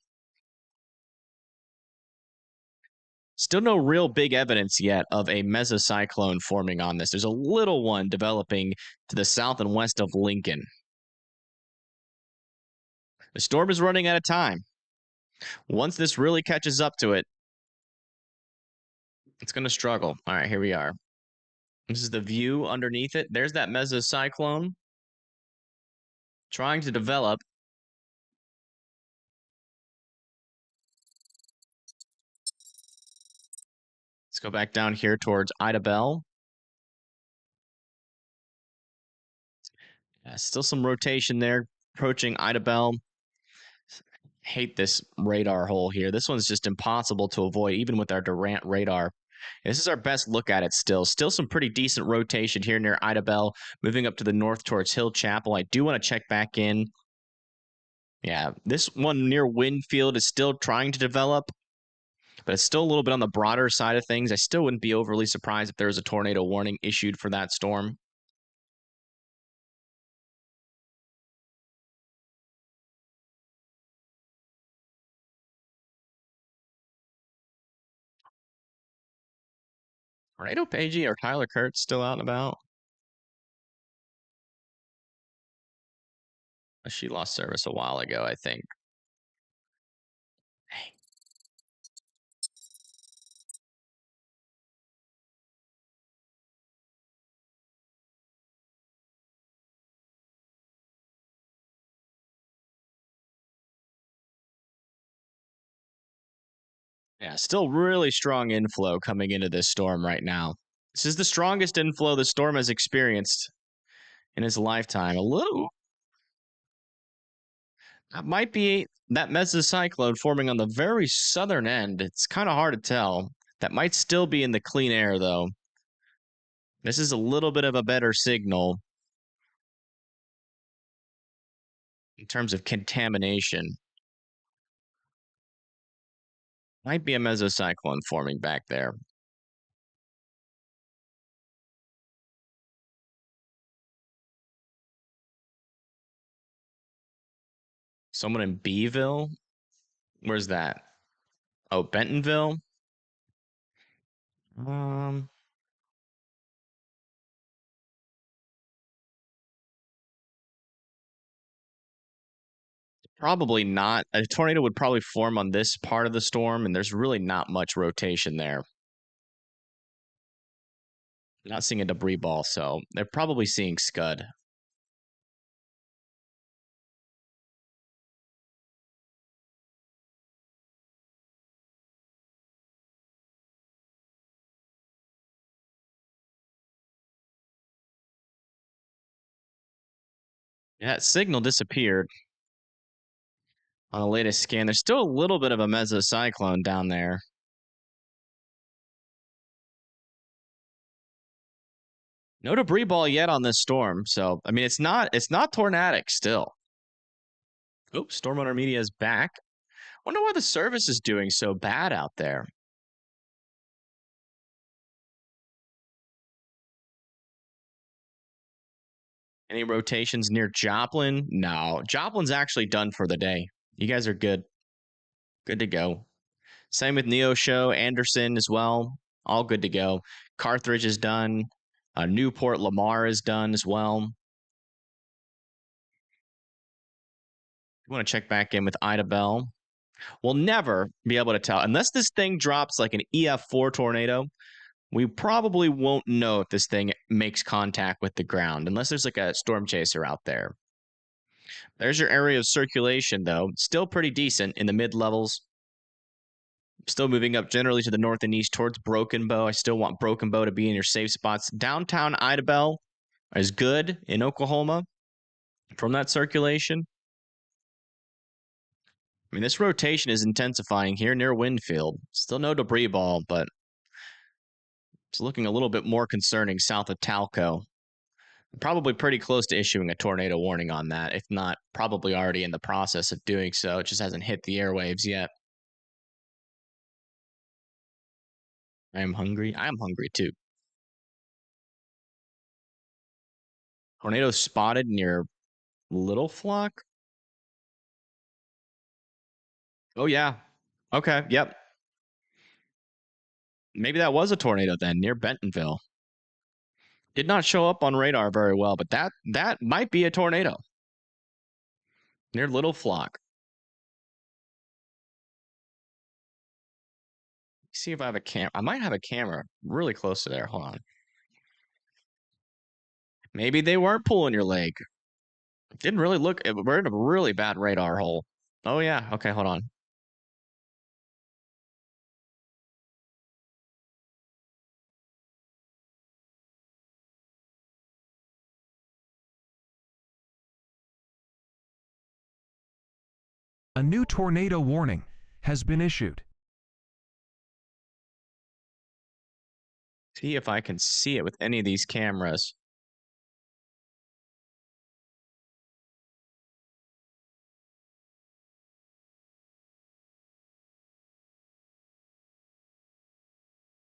A: Still no real big evidence yet of a mesocyclone forming on this. There's a little one developing to the south and west of Lincoln. The storm is running out of time. Once this really catches up to it, it's going to struggle. All right, here we are. This is the view underneath it. There's that mesocyclone trying to develop. Let's go back down here towards Idabel. Yeah, still some rotation there, approaching Idabel. Hate this radar hole here. This one's just impossible to avoid, even with our Durant radar. This is our best look at it still. Still some pretty decent rotation here near Idabel, moving up to the north towards Hill Chapel. I do want to check back in. Yeah, this one near Winfield is still trying to develop, but it's still a little bit on the broader side of things. I still wouldn't be overly surprised if there was a tornado warning issued for that storm. Tornado Pagey or Tyler Kurtz still out and about? She lost service a while ago, I think. Hey. Yeah, still really strong inflow coming into this storm right now. This is the strongest inflow the storm has experienced in his lifetime. A little. That might be that mesocyclone forming on the very southern end. It's kind of hard to tell. That might still be in the clean air, though. This is a little bit of a better signal in terms of contamination. Might be a mesocyclone forming back there. Someone in Beeville? Where's that? Oh, Bentonville? Probably not. A tornado would probably form on this part of the storm, and there's really not much rotation there. Not seeing a debris ball, so they're probably seeing scud. Yeah, that signal disappeared on the latest scan. There's still a little bit of a mesocyclone down there. No debris ball yet on this storm, so I mean it's not tornadic still. Oops, storm owner media is back. Wonder why the service is doing so bad out there. Any rotations near Joplin? No, Joplin's actually done for the day. You guys are good. Good to go. Same with Neosho, Anderson as well. All good to go. Carthage is done. Newport Lamar is done as well. You want to check back in with Ida Bell. We'll never be able to tell. Unless this thing drops like an EF4 tornado, we probably won't know if this thing makes contact with the ground, unless there's like a storm chaser out there. There's your area of circulation, though. Still pretty decent in the mid-levels. Still moving up generally to the north and east towards Broken Bow. I still want Broken Bow to be in your safe spots. Downtown Idabel is good in Oklahoma from that circulation. I mean, this rotation is intensifying here near Winfield. Still no debris ball, but it's looking a little bit more concerning south of Talco. Probably pretty close to issuing a tornado warning on that, if not probably already in the process of doing so. It just hasn't hit the airwaves yet. I am hungry. I am hungry too. Tornado spotted near Little Flock. Oh yeah. Okay. Yep. Maybe that was a tornado then near Bentonville. Did not show up on radar very well, but that might be a tornado near Little Flock. See if I have a camera. I might have a camera really close to there. Hold on. Maybe they weren't pulling your leg. Didn't really look. We're in a really bad radar hole. Oh yeah. Okay. Hold on.
B: A new tornado warning has been issued.
A: See if I can see it with any of these cameras.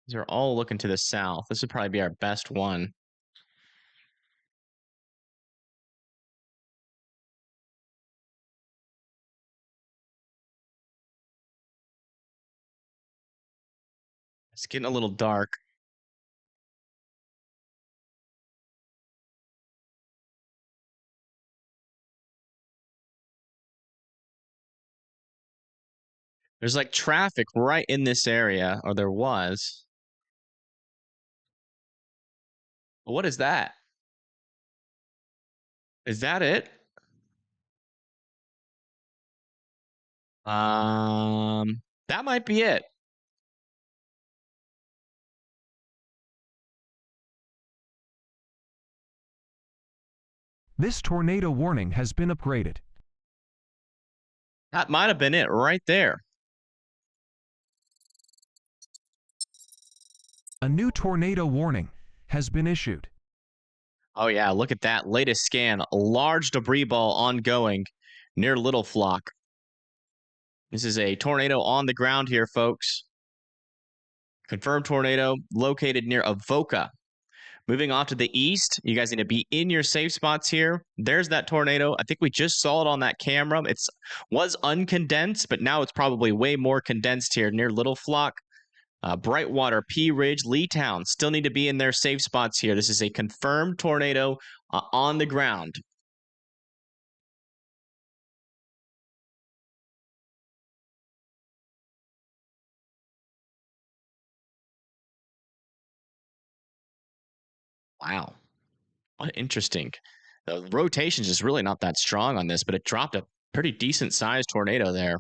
A: These are all looking to the south. This would probably be our best one. It's getting a little dark. There's like traffic right in this area, or there was. What is that? Is that it? That might be it.
B: This tornado warning has been upgraded.
A: That might have been it right there.
B: A new tornado warning has been issued.
A: Oh yeah, look at that latest scan. A large debris ball ongoing near Little Flock. This is a tornado on the ground here, folks. Confirmed tornado located near Avoca. Moving off to the east, you guys need to be in your safe spots here. There's that tornado. I think we just saw it on that camera. It was uncondensed, but now it's probably way more condensed here near Little Flock. Brightwater, Pea Ridge, Leetown still need to be in their safe spots here. This is a confirmed tornado on the ground. Wow. What interesting. The rotation's just really not that strong on this, but it dropped a pretty decent sized tornado there.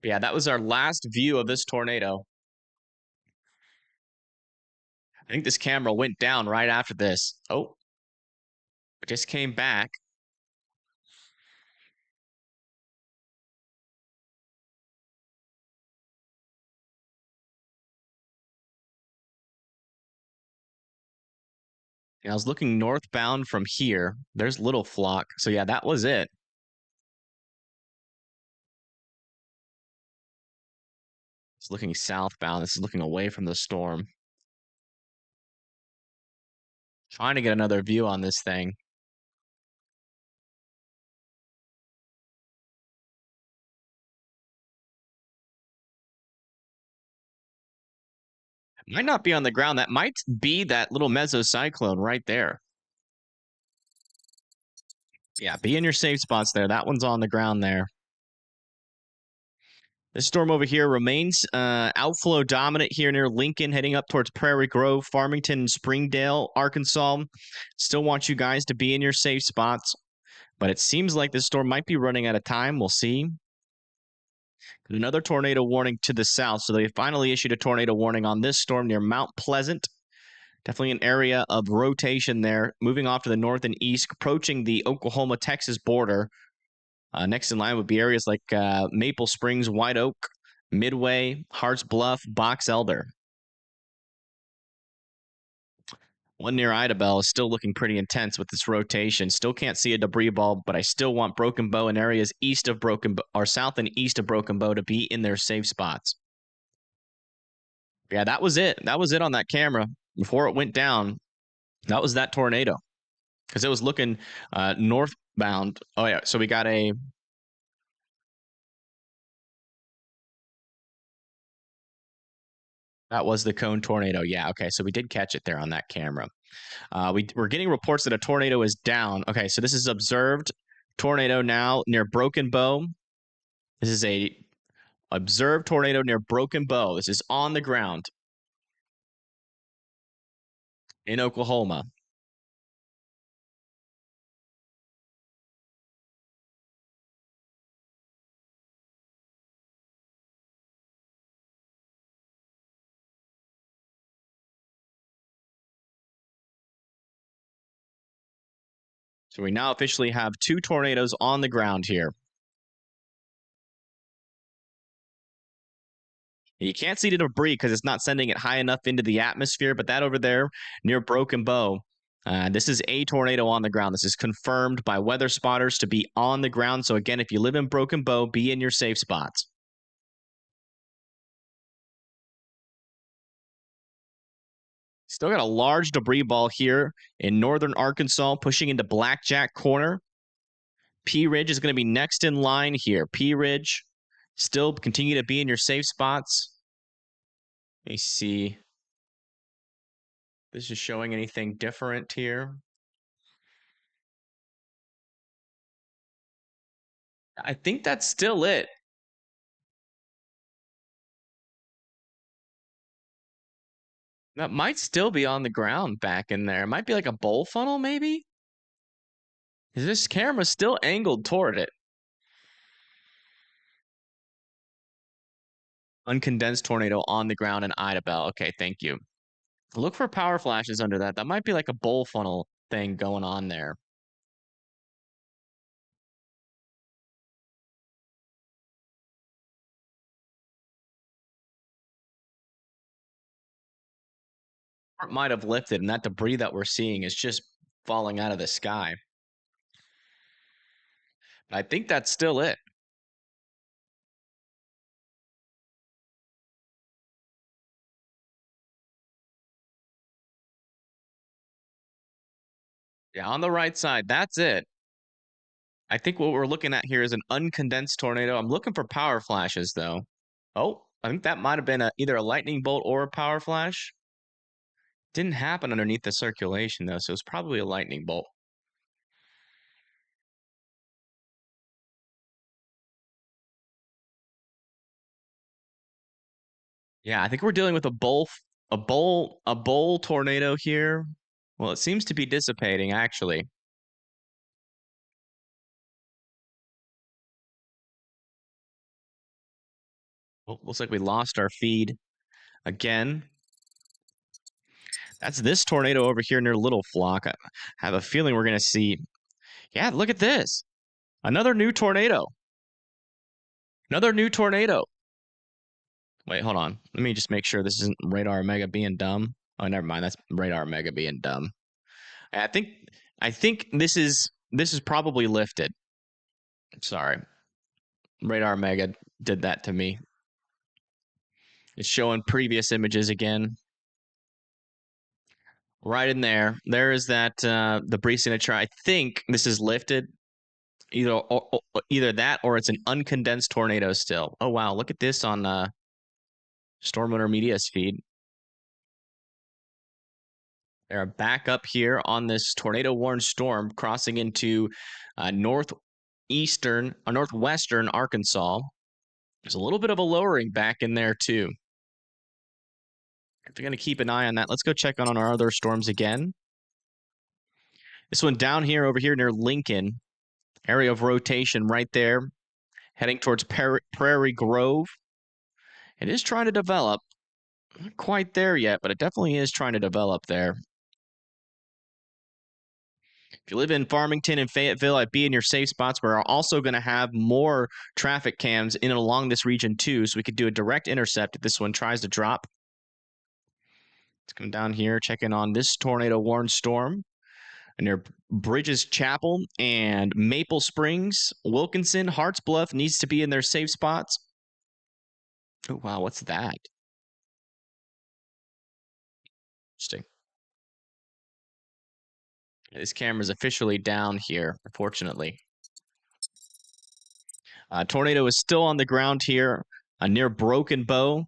A: Yeah, that was our last view of this tornado. I think this camera went down right after this. Oh, it just came back. And I was looking northbound from here. There's Little Flock. So yeah, that was it. It's looking southbound. This is looking away from the storm. Trying to get another view on this thing. It might not be on the ground. That might be that little mesocyclone right there. Yeah, be in your safe spots there. That one's on the ground there. This storm over here remains outflow dominant here near Lincoln, heading up towards Prairie Grove, Farmington, and Springdale, Arkansas. Still want you guys to be in your safe spots, but it seems like this storm might be running out of time. We'll see. Another tornado warning to the south. So they finally issued a tornado warning on this storm near Mount Pleasant. Definitely an area of rotation there. Moving off to the north and east, approaching the Oklahoma-Texas border. Next in line would be areas like Maple Springs, White Oak, Midway, Harts Bluff, Box Elder. One near Idabel is still looking pretty intense with this rotation. Still can't see a debris ball, but I still want Broken Bow and areas east of Broken Bow, or south and east of Broken Bow, to be in their safe spots. Yeah, that was it. That was it on that camera before it went down. That was that tornado because it was looking northbound. Oh yeah, so we got a. That was the cone tornado. Yeah, okay. So we did catch it there on that camera. We're getting reports that a tornado is down. Okay, so this is observed tornado now near Broken Bow. This is a observed tornado near Broken Bow. This is on the ground in Oklahoma. So we now officially have 2 tornadoes on the ground here. You can't see the debris because it's not sending it high enough into the atmosphere, but that over there near Broken Bow, this is a tornado on the ground. This is confirmed by weather spotters to be on the ground. So again, if you live in Broken Bow, be in your safe spots. Still got a large debris ball here in northern Arkansas, pushing into Blackjack Corner. Pea Ridge is going to be next in line here. Pea Ridge, still continue to be in your safe spots. Let me see. This is showing anything different here. I think that's still it. That might still be on the ground back in there. It might be like a bowl funnel, maybe? Is this camera still angled toward it? Uncondensed tornado on the ground in Idabel. Okay, thank you. Look for power flashes under that. That might be like a bowl funnel thing going on there. It might have lifted, and that debris that we're seeing is just falling out of the sky. But I think that's still it. Yeah, on the right side, that's it. I think what we're looking at here is an uncondensed tornado. I'm looking for power flashes, though. Oh, I think that might have been either a lightning bolt or a power flash. Didn't happen underneath the circulation, though, so it's probably a lightning bolt. Yeah, I think we're dealing with a bowl tornado here. Well, it seems to be dissipating, actually. Oh, looks like we lost our feed again. That's this tornado over here near Little Flock. I have a feeling we're going to see. Yeah, look at this. Another new tornado. Another new tornado. Wait, hold on. Let me just make sure this isn't Radar Mega being dumb. Oh, never mind. That's Radar Mega being dumb. I think this is probably lifted. Sorry. Radar Mega did that to me. It's showing previous images again. Right in there. There is that the brief signature. I think this is lifted. Either that or it's an uncondensed tornado still. Oh wow, look at this on Storm Winter Media's feed. They're back up here on this tornado warned storm crossing into northwestern Arkansas. There's a little bit of a lowering back in there too. If you're going to keep an eye on that, let's go check on our other storms again. This one down here over here near Lincoln, area of rotation right there, heading towards Prairie Grove. It is trying to develop. Not quite there yet, but it definitely is trying to develop there. If you live in Farmington and Fayetteville, I'd be in your safe spots. We're also going to have more traffic cams in and along this region too, so we could do a direct intercept if this one tries to drop. Let's come down here, checking on this tornado warned storm near Bridges Chapel and Maple Springs. Wilkinson, Harts Bluff needs to be in their safe spots. Oh, wow, what's that? Interesting. This camera's officially down here, unfortunately. Tornado is still on the ground here near Broken Bow.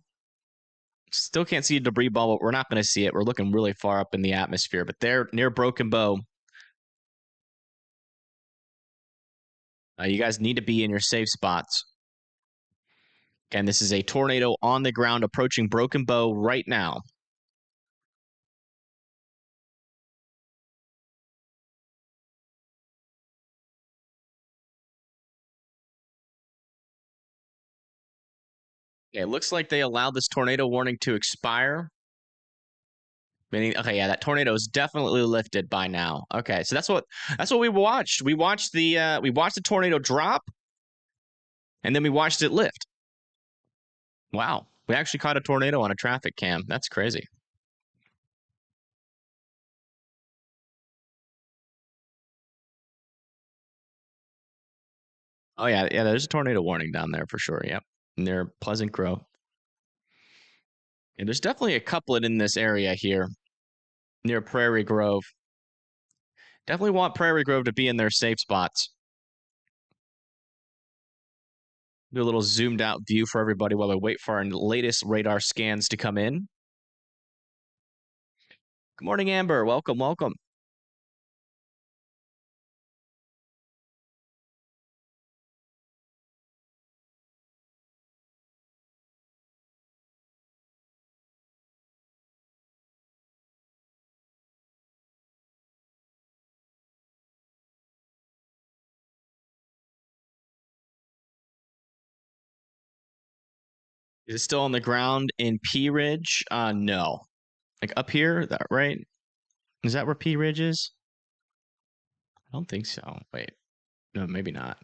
A: Still can't see a debris ball, but we're not going to see it. We're looking really far up in the atmosphere, but there near Broken Bow. You guys need to be in your safe spots. Again, this is a tornado on the ground approaching Broken Bow right now. Okay, it looks like they allowed this tornado warning to expire. Meaning, okay, yeah, that tornado is definitely lifted by now. Okay, so that's what we watched. We watched the tornado drop, and then we watched it lift. Wow, we actually caught a tornado on a traffic cam. That's crazy. Oh yeah, there's a tornado warning down there for sure. Yep, near Pleasant Grove. And there's definitely a couplet in this area here near Prairie Grove. Definitely want Prairie Grove to be in their safe spots. Do a little zoomed out view for everybody while we wait for our latest radar scans to come in. Good morning, Amber. Welcome, welcome. Is it still on the ground in P Ridge? No. Like up here, that right? Is that where P Ridge is? I don't think so. Wait. No, maybe not.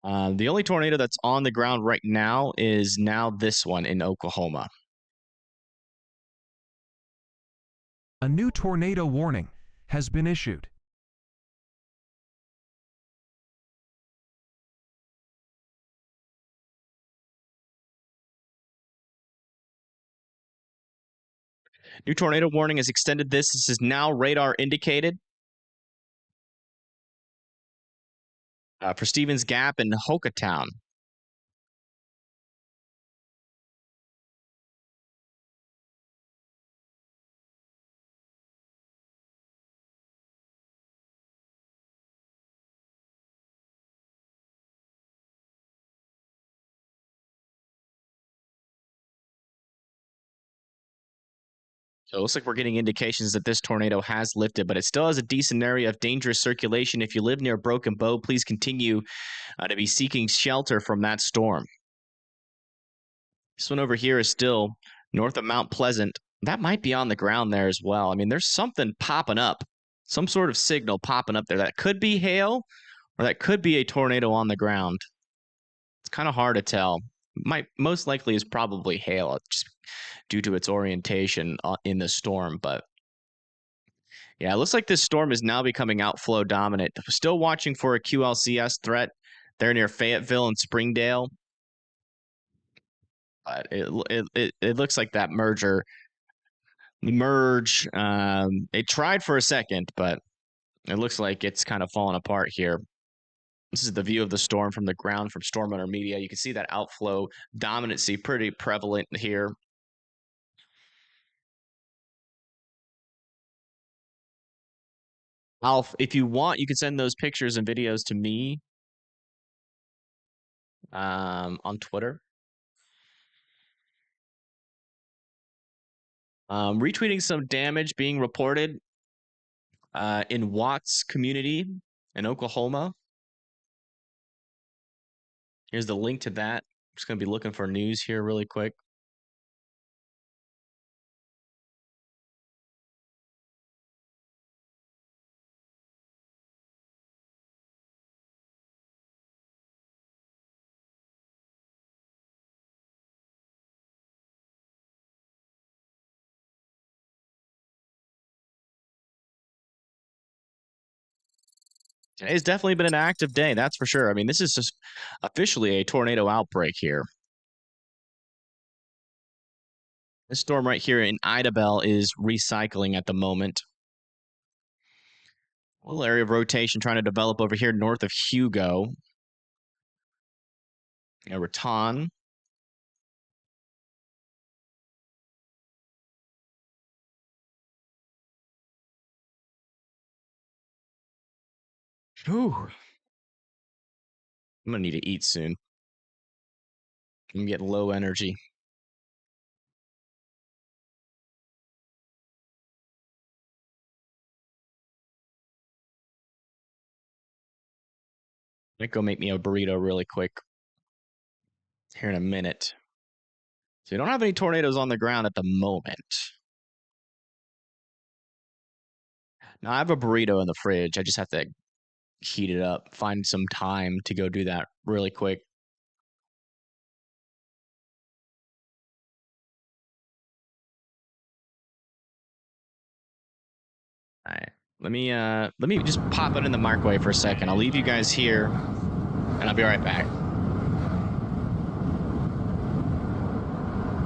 A: The only tornado that's on the ground right now is now this one in Oklahoma.
B: A new tornado warning has been issued.
A: New tornado warning is extended. This is now radar indicated. For Stevens Gap and Hokatown. So it looks like we're getting indications that this tornado has lifted, but it still has a decent area of dangerous circulation. If you live near Broken Bow, please continue to be seeking shelter from that storm. This one over here is still north of Mount Pleasant. That might be on the ground there as well. I mean, there's something popping up, some sort of signal popping up there. That could be hail or that could be a tornado on the ground. It's kind of hard to tell. Most likely is probably hail, just due to its orientation in the storm. But yeah, it looks like this storm is now becoming outflow dominant. Still watching for a QLCS threat there near Fayetteville and Springdale. But it looks like that merge. It tried for a second, but it looks like it's kind of falling apart here. This is the view of the storm from the ground from Storm Hunter Media. You can see that outflow dominancy pretty prevalent here. Alf, if you want, you can send those pictures and videos to me on Twitter. Retweeting some damage being reported in Watts community in Oklahoma. Here's the link to that. I'm just going to be looking for news here really quick. Today's definitely been an active day, that's for sure. I mean, this is just officially a tornado outbreak here. This storm right here in Idabel is recycling at the moment. A little area of rotation trying to develop over here north of Hugo. Raton. Whew. I'm gonna need to eat soon. I'm getting low energy. I'm gonna go make me a burrito really quick here in a minute. So we don't have any tornadoes on the ground at the moment. Now I have a burrito in the fridge. I just have to heat it up, find some time to go do that really quick. All right. Let me just pop it in the microwave for a second. I'll leave you guys here and I'll be right back.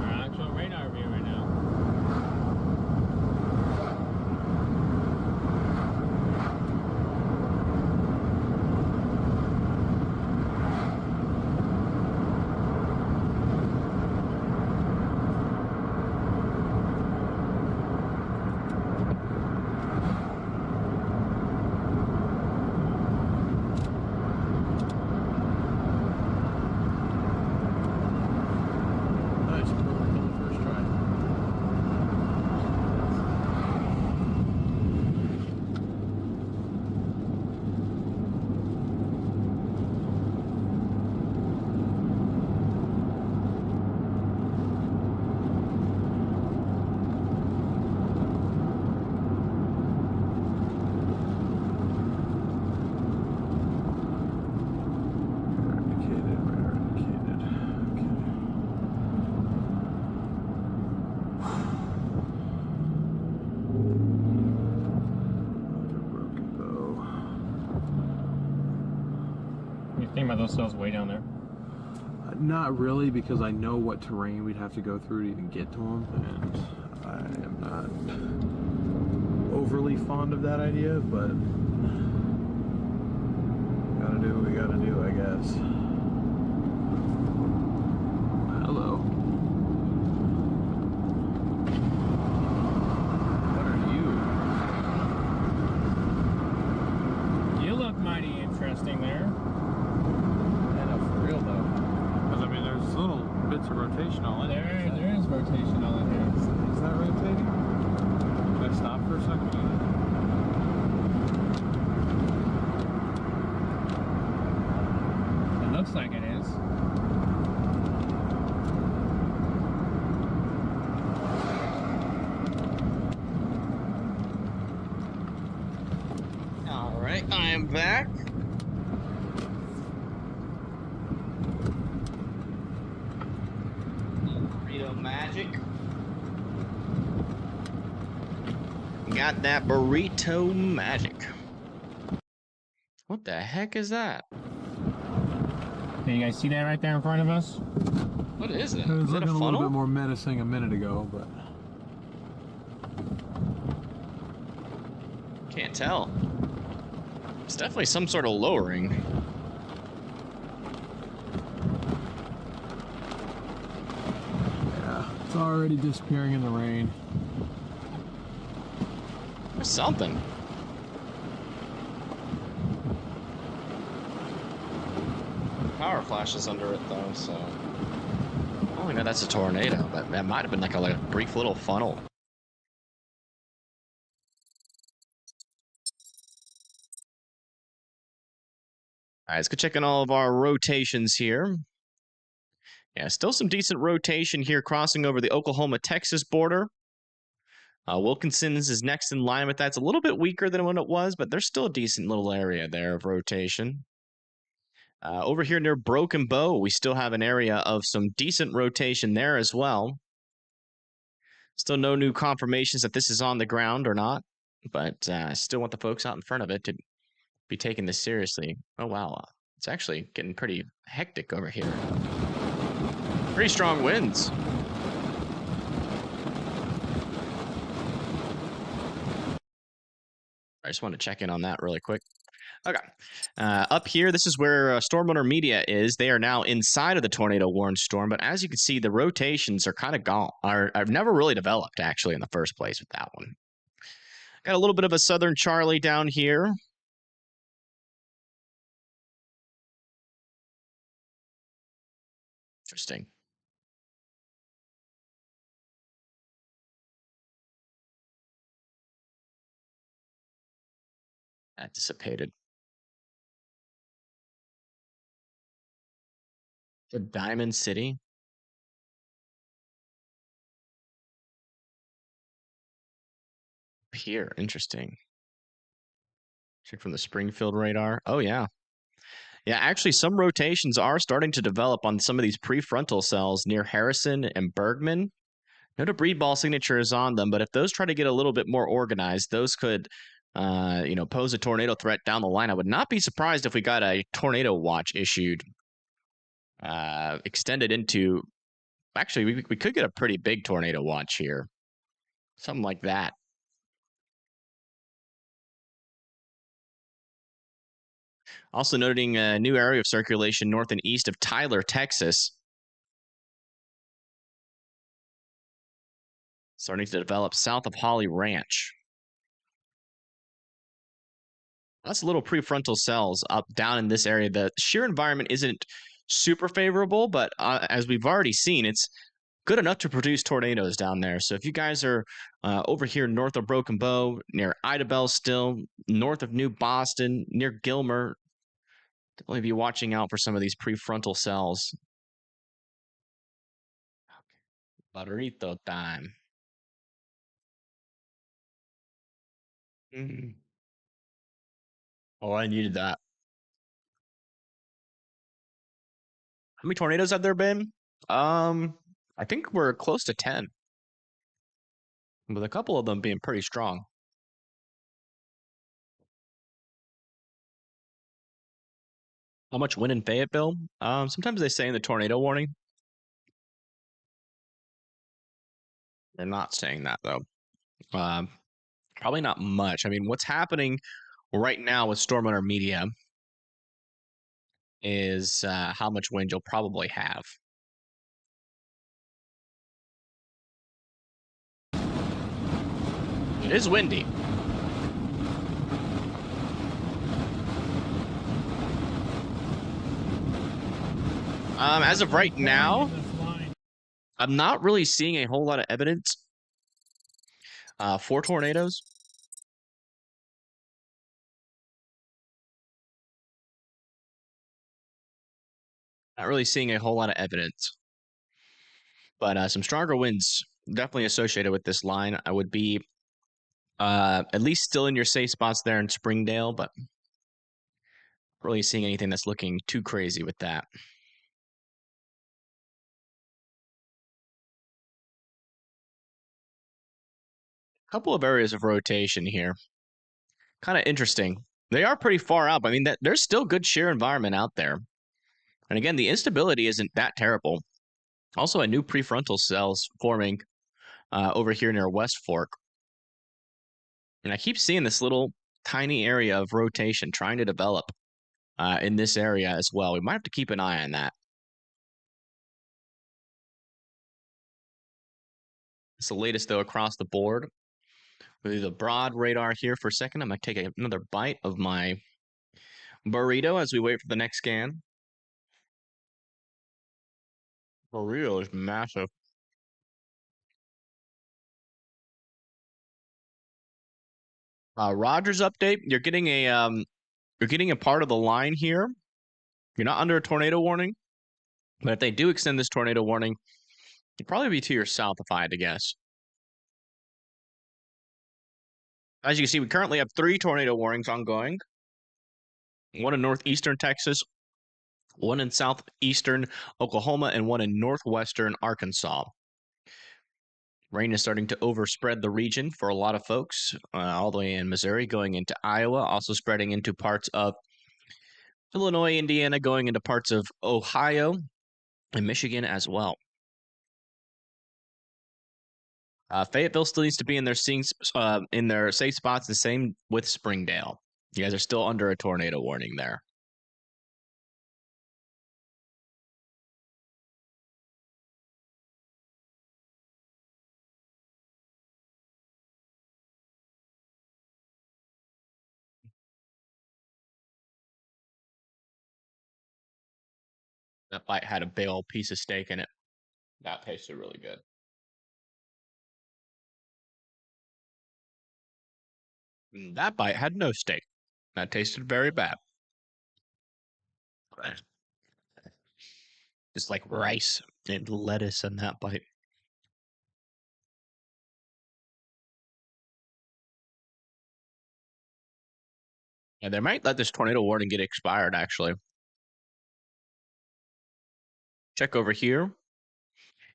C: Our actual radar view right now. Are those cells way down there?
D: Not really, because I know what terrain we'd have to go through to even get to them, and I am not overly fond of that idea, but gotta do what we gotta do, I guess. Hello. What are you?
C: You look mighty interesting there.
D: I know, for real though. Because I mean, there's little bits of rotation all in here.
C: There is rotation all in here.
D: Is that rotating? Can I stop for a second?
C: It looks like it is.
A: All right, I am back. Burrito magic. Got that burrito magic. What the heck is that?
C: Can you guys see that right there in front of us?
A: What is it?
D: It was
A: Is that
D: looking
A: a
D: a little
A: funnel?
D: bit more menacing a minute ago, but
A: Can't tell. It's definitely some sort of lowering.
D: yeah, it's already disappearing in the rain.
A: There's something. Power flashes under it though, so I only know that's a tornado, but that might have been like a brief little funnel. All right, let's go check on all of our rotations here. Yeah, still some decent rotation here crossing over the Oklahoma-Texas border. Wilkinson's is next in line with that. It's a little bit weaker than what it was, but there's still a decent little area there of rotation. Over here near Broken Bow, we still have an area of some decent rotation there as well. Still no new confirmations that this is on the ground or not, but I still want the folks out in front of it to be taking this seriously. Oh, wow. It's actually getting pretty hectic over here. Pretty strong winds. I just want to check in on that really quick. Okay. Up here, this is where Storm Owner Media is. They are now inside of the tornado warned storm, but as you can see, the rotations are kind of gone. I've never really developed, actually, in the first place with that one. Got a little bit of a Southern Charlie down here. Interesting. That dissipated. The Diamond City. Here, interesting. Check from the Springfield radar. Oh, yeah. Yeah, actually, some rotations are starting to develop on some of these prefrontal cells near Harrison and Bergman. No debris ball signatures on them, but if those try to get a little bit more organized, those could, pose a tornado threat down the line. I would not be surprised if we got a tornado watch issued, extended into. Actually, we could get a pretty big tornado watch here, something like that. Also noting a new area of circulation north and east of Tyler, Texas. Starting to develop south of Holly Ranch. That's little prefrontal cells up down in this area. The shear environment isn't super favorable, but as we've already seen, it's good enough to produce tornadoes down there. So if you guys are over here north of Broken Bow, near Idabel still, north of New Boston, near Gilmer, definitely be watching out for some of these prefrontal cells. Burrito time. Mm. Oh, I needed that. How many tornadoes have there been? I think we're close to 10. With a couple of them being pretty strong. How much wind in Fayetteville? Sometimes they say in the tornado warning. They're not saying that though. Probably not much. I mean, what's happening right now with storm owner media is how much wind you'll probably have. It is windy. As of right now, I'm not really seeing a whole lot of evidence for tornadoes. Not really seeing a whole lot of evidence. But some stronger winds definitely associated with this line. I would be at least still in your safe spots there in Springdale, but really seeing anything that's looking too crazy with that. Couple of areas of rotation here. Kind of interesting. They are pretty far out. But I mean, there's still good shear environment out there. And again, the instability isn't that terrible. Also, a new prefrontal cells forming over here near West Fork. And I keep seeing this little tiny area of rotation trying to develop in this area as well. We might have to keep an eye on that. It's the latest, though, across the board. We'll do the broad radar here for a second. I'm going to take another bite of my burrito as we wait for the next scan. Burrito is massive. Rogers update. You're getting a part of the line here. You're not under a tornado warning, but if they do extend this tornado warning, it'd probably be to your south if I had to guess. As you can see, we currently have 3 tornado warnings ongoing. One in northeastern Texas, one in southeastern Oklahoma, and one in northwestern Arkansas. Rain is starting to overspread the region for a lot of folks, all the way in Missouri, going into Iowa, also spreading into parts of Illinois, Indiana, going into parts of Ohio and Michigan as well. Fayetteville still needs to be in their safe spots. The same with Springdale. You guys are still under a tornado warning there. That bite had a big old piece of steak in it. That tasted really good. That bite had no steak. That tasted very bad. Just like rice and lettuce in that bite. Yeah, they might let this tornado warning get expired, actually. Check over here.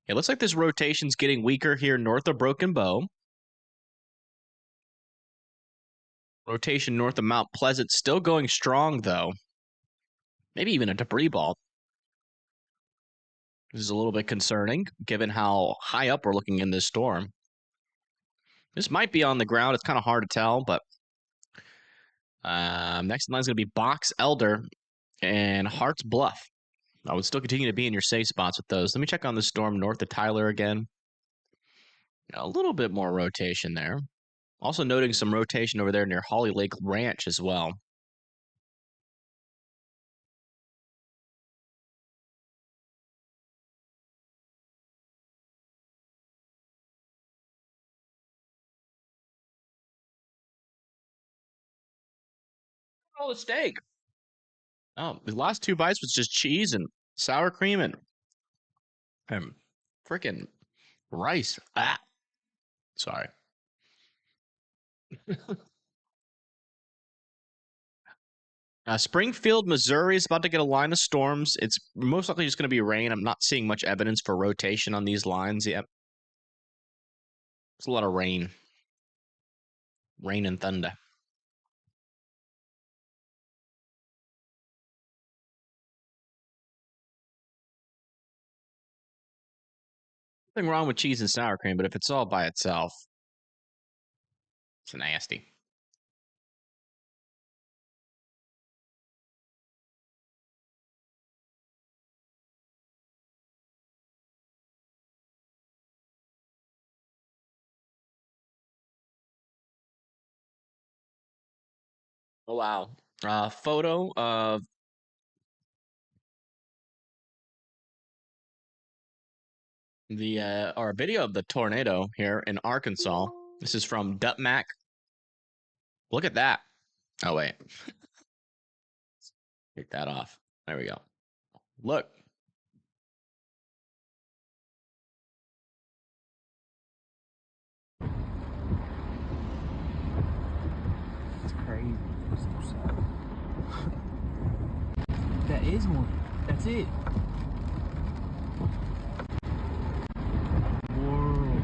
A: It looks like this rotation's getting weaker here north of Broken Bow. Rotation north of Mount Pleasant still going strong, though. Maybe even a debris ball. This is a little bit concerning, given how high up we're looking in this storm. This might be on the ground. It's kind of hard to tell, but next in line is going to be Box Elder and Hart's Bluff. I would still continue to be in your safe spots with those. Let me check on the storm north of Tyler again. A little bit more rotation there. Also noting some rotation over there near Holly Lake Ranch as well. Oh, the steak. Oh, the last 2 bites was just cheese and sour cream and freaking rice. Ah, sorry. Springfield, Missouri is about to get a line of storms. It's most likely just going to be rain. I'm not seeing much evidence for rotation on these lines yet. It's a lot of rain. Rain and thunder. Nothing wrong with cheese and sour cream, but if it's all by itself, it's nasty. Oh wow. Photo of the or a video of the tornado here in Arkansas. This is from Dutmac. Look at that. Oh wait. Take that off. There we go. Look.
F: It's crazy. That is one. That's it. Whoa.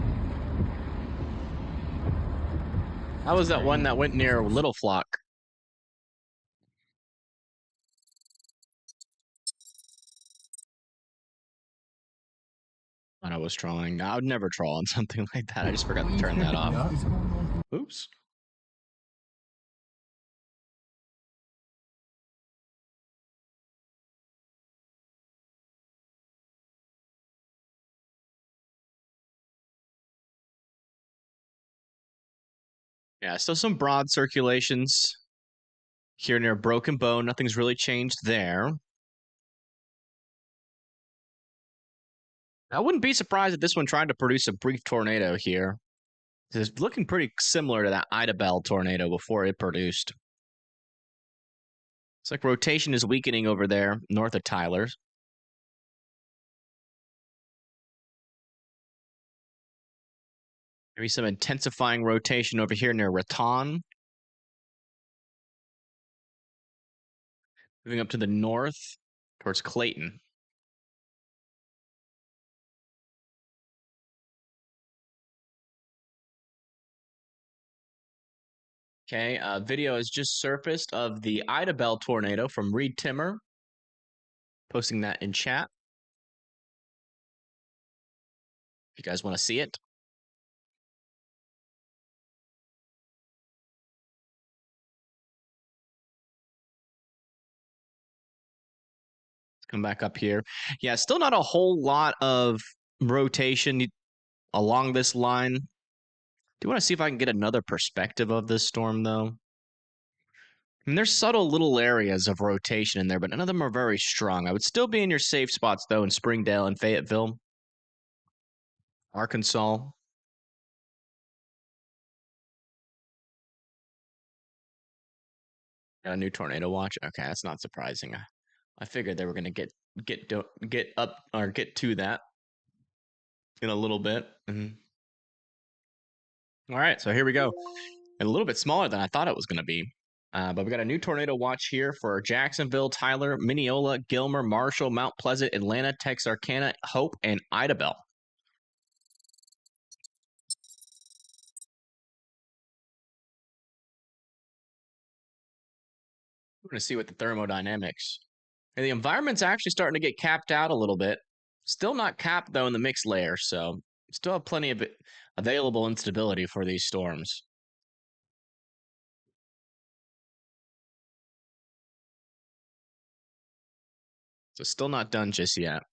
A: How was that one that went near Little Flock? When I was trolling. I would never troll on something like that. I just forgot to turn that off. Oops. Yeah, still some broad circulations here near Broken Bow. Nothing's really changed there. I wouldn't be surprised if this one tried to produce a brief tornado here. It's looking pretty similar to that Idabel tornado before it produced. It's like rotation is weakening over there north of Tyler's. Maybe some intensifying rotation over here near Raton. Moving up to the north towards Clayton. Okay, video has just surfaced of the Idabel tornado from Reed Timmer. Posting that in chat. If you guys want to see it. Come back up here. Yeah, still not a whole lot of rotation along this line. Do want to see if I can get another perspective of this storm, though. I mean, there's subtle little areas of rotation in there, but none of them are very strong. I would still be in your safe spots, though, in Springdale and Fayetteville, Arkansas. Got a new tornado watch. Okay, that's not surprising. I figured they were going to get up or get to that in a little bit. All right, so here we go. And a little bit smaller than I thought it was going to be. But we got a new tornado watch here for Jacksonville, Tyler, Mineola, Gilmer, Marshall, Mount Pleasant, Atlanta, Texarkana, Hope, and Idabel. We're going to see what the thermodynamics. And the environment's actually starting to get capped out a little bit. Still not capped, though, in the mixed layer, so still have plenty of available instability for these storms. So still not done just yet.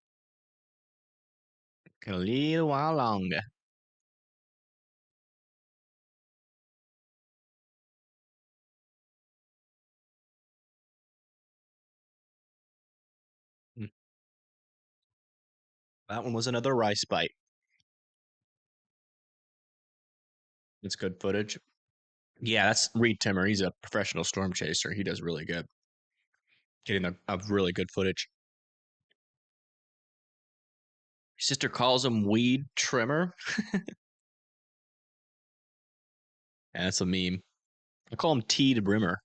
A: A little while longer. That one was another rice bite. It's good footage. Yeah, that's Reed Timmer. He's a professional storm chaser. He does really good. Getting a really good footage. Your sister calls him Weed Trimmer. Yeah, that's a meme. I call him Teed Brimmer.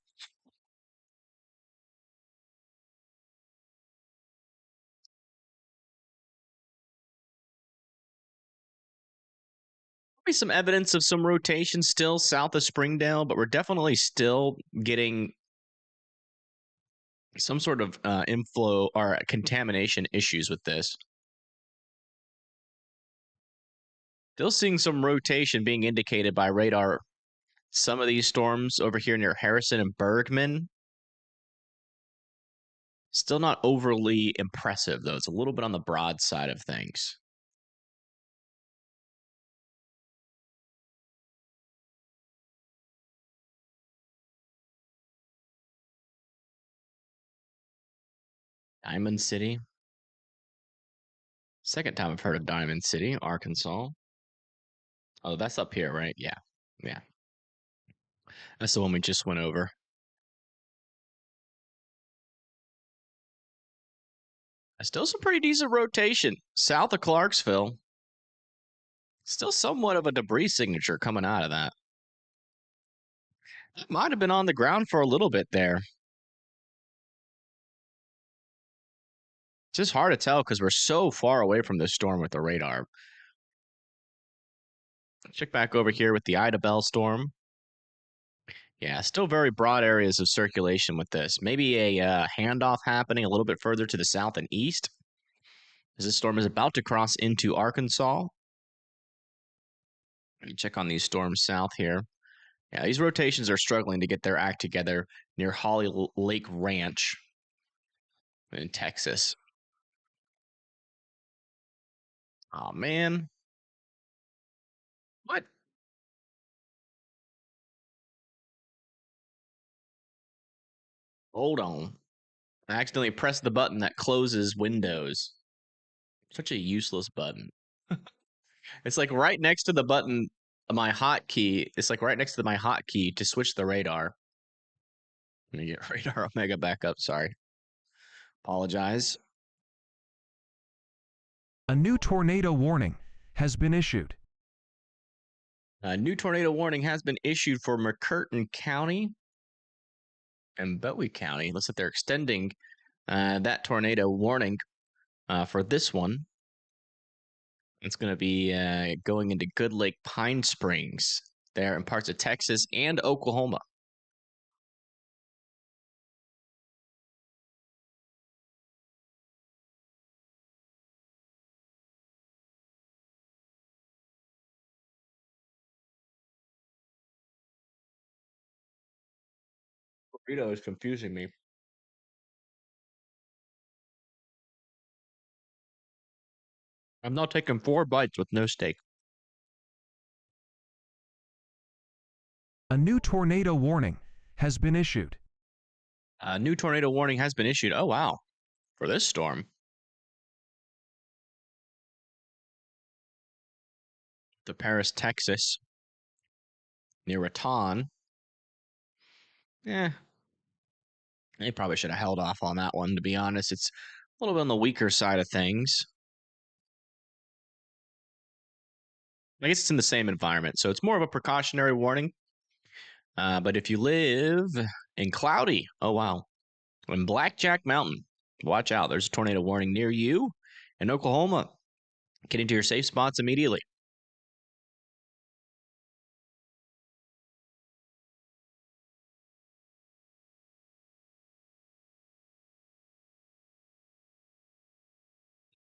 A: Be some evidence of some rotation still south of Springdale, but we're definitely still getting some sort of inflow or contamination issues with this. Still seeing some rotation being indicated by radar. Some of these storms over here near Harrison and Bergman. Still not overly impressive, though. It's a little bit on the broad side of things. Diamond City. Second time I've heard of Diamond City, Arkansas. Oh, that's up here, right? Yeah. Yeah. That's the one we just went over. Still some pretty decent rotation south of Clarksville. Still somewhat of a debris signature coming out of that. That might have been on the ground for a little bit there. It's just hard to tell because we're so far away from this storm with the radar. Check back over here with the Ida Bell storm. Yeah, still very broad areas of circulation with this. Maybe a handoff happening a little bit further to the south and east, as this storm is about to cross into Arkansas. Let me check on these storms south here. Yeah, these rotations are struggling to get their act together near Holly Lake Ranch in Texas. Oh, man. What? Hold on. I accidentally pressed the button that closes Windows. Such a useless button. It's like right next to the button, my hotkey. It's like right next to my hotkey to switch the radar. Let me get radar Omega back up. Sorry. Apologize.
B: A new tornado warning has been issued.
A: A new tornado warning has been issued for McCurtain County and Bowie County. Looks like they're extending that tornado warning for this one. It's going to be going into Good Lake Pine Springs there in parts of Texas and Oklahoma. Burrito is confusing me. I'm now taking 4 bites with no steak.
B: A new tornado warning has been issued.
A: A new tornado warning has been issued. Oh, wow. For this storm. To Paris, Texas. Near Raton. Yeah. They probably should have held off on that one, to be honest. It's a little bit on the weaker side of things. I guess it's in the same environment, so it's more of a precautionary warning. But if you live in Cloudy, oh, wow. In Blackjack Mountain, watch out. There's a tornado warning near you in Oklahoma. Get into your safe spots immediately.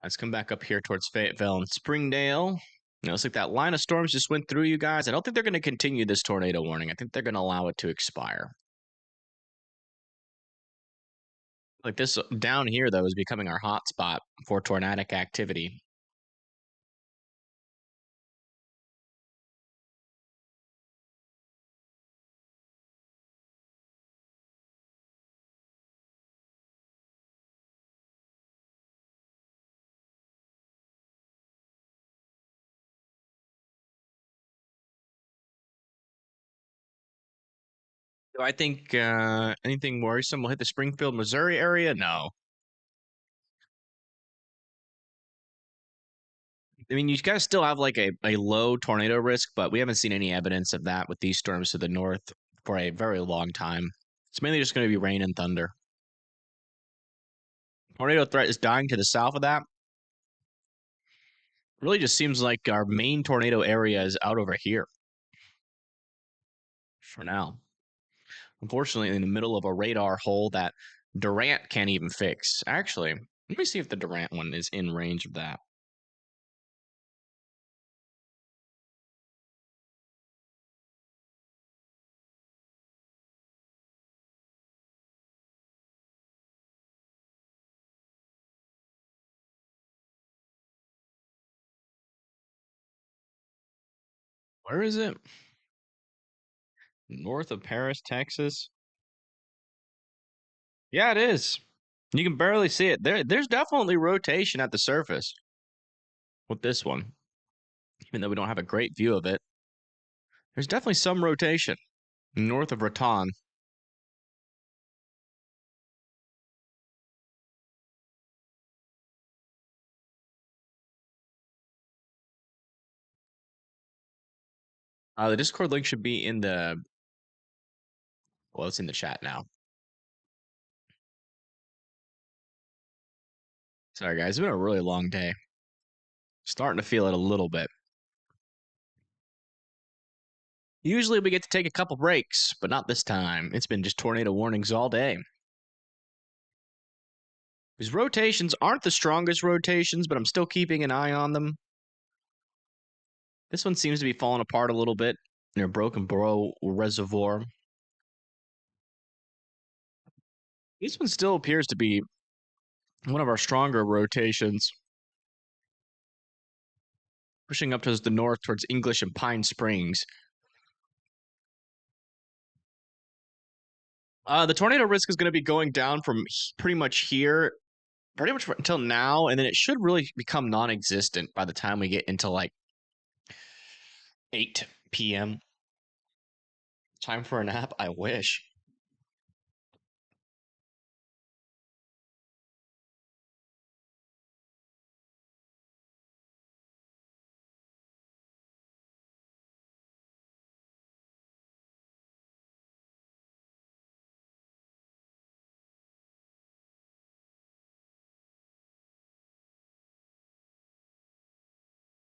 A: Let's come back up here towards Fayetteville and Springdale. You know, it's like that line of storms just went through you guys. I don't think they're going to continue this tornado warning. I think they're going to allow it to expire. Like this down here, though, is becoming our hotspot for tornadic activity. Do I think anything worrisome will hit the Springfield, Missouri area? No. I mean, you guys still have like a low tornado risk, but we haven't seen any evidence of that with these storms to the north for a very long time. It's mainly just going to be rain and thunder. Tornado threat is dying to the south of that. Really just seems like our main tornado area is out over here for now. Unfortunately, in the middle of a radar hole that Durant can't even fix. Actually, let me see if the Durant one is in range of that. Where is it? North of Paris, Texas. Yeah, it is. You can barely see it. There's definitely rotation at the surface with this one. Even though we don't have a great view of it, there's definitely some rotation north of Raton. The Discord link should be in the... Well, it's in the chat now. Sorry, guys. It's been a really long day. Starting to feel it a little bit. Usually we get to take a couple breaks, but not this time. It's been just tornado warnings all day. These rotations aren't the strongest rotations, but I'm still keeping an eye on them. This one seems to be falling apart a little bit near Broken Bow Reservoir. This one still appears to be one of our stronger rotations. Pushing up towards the north towards English and Pine Springs. The tornado risk is going to be going down from pretty much here, pretty much until now, and then it should really become non-existent by the time we get into like 8 p.m. Time for a nap? I wish.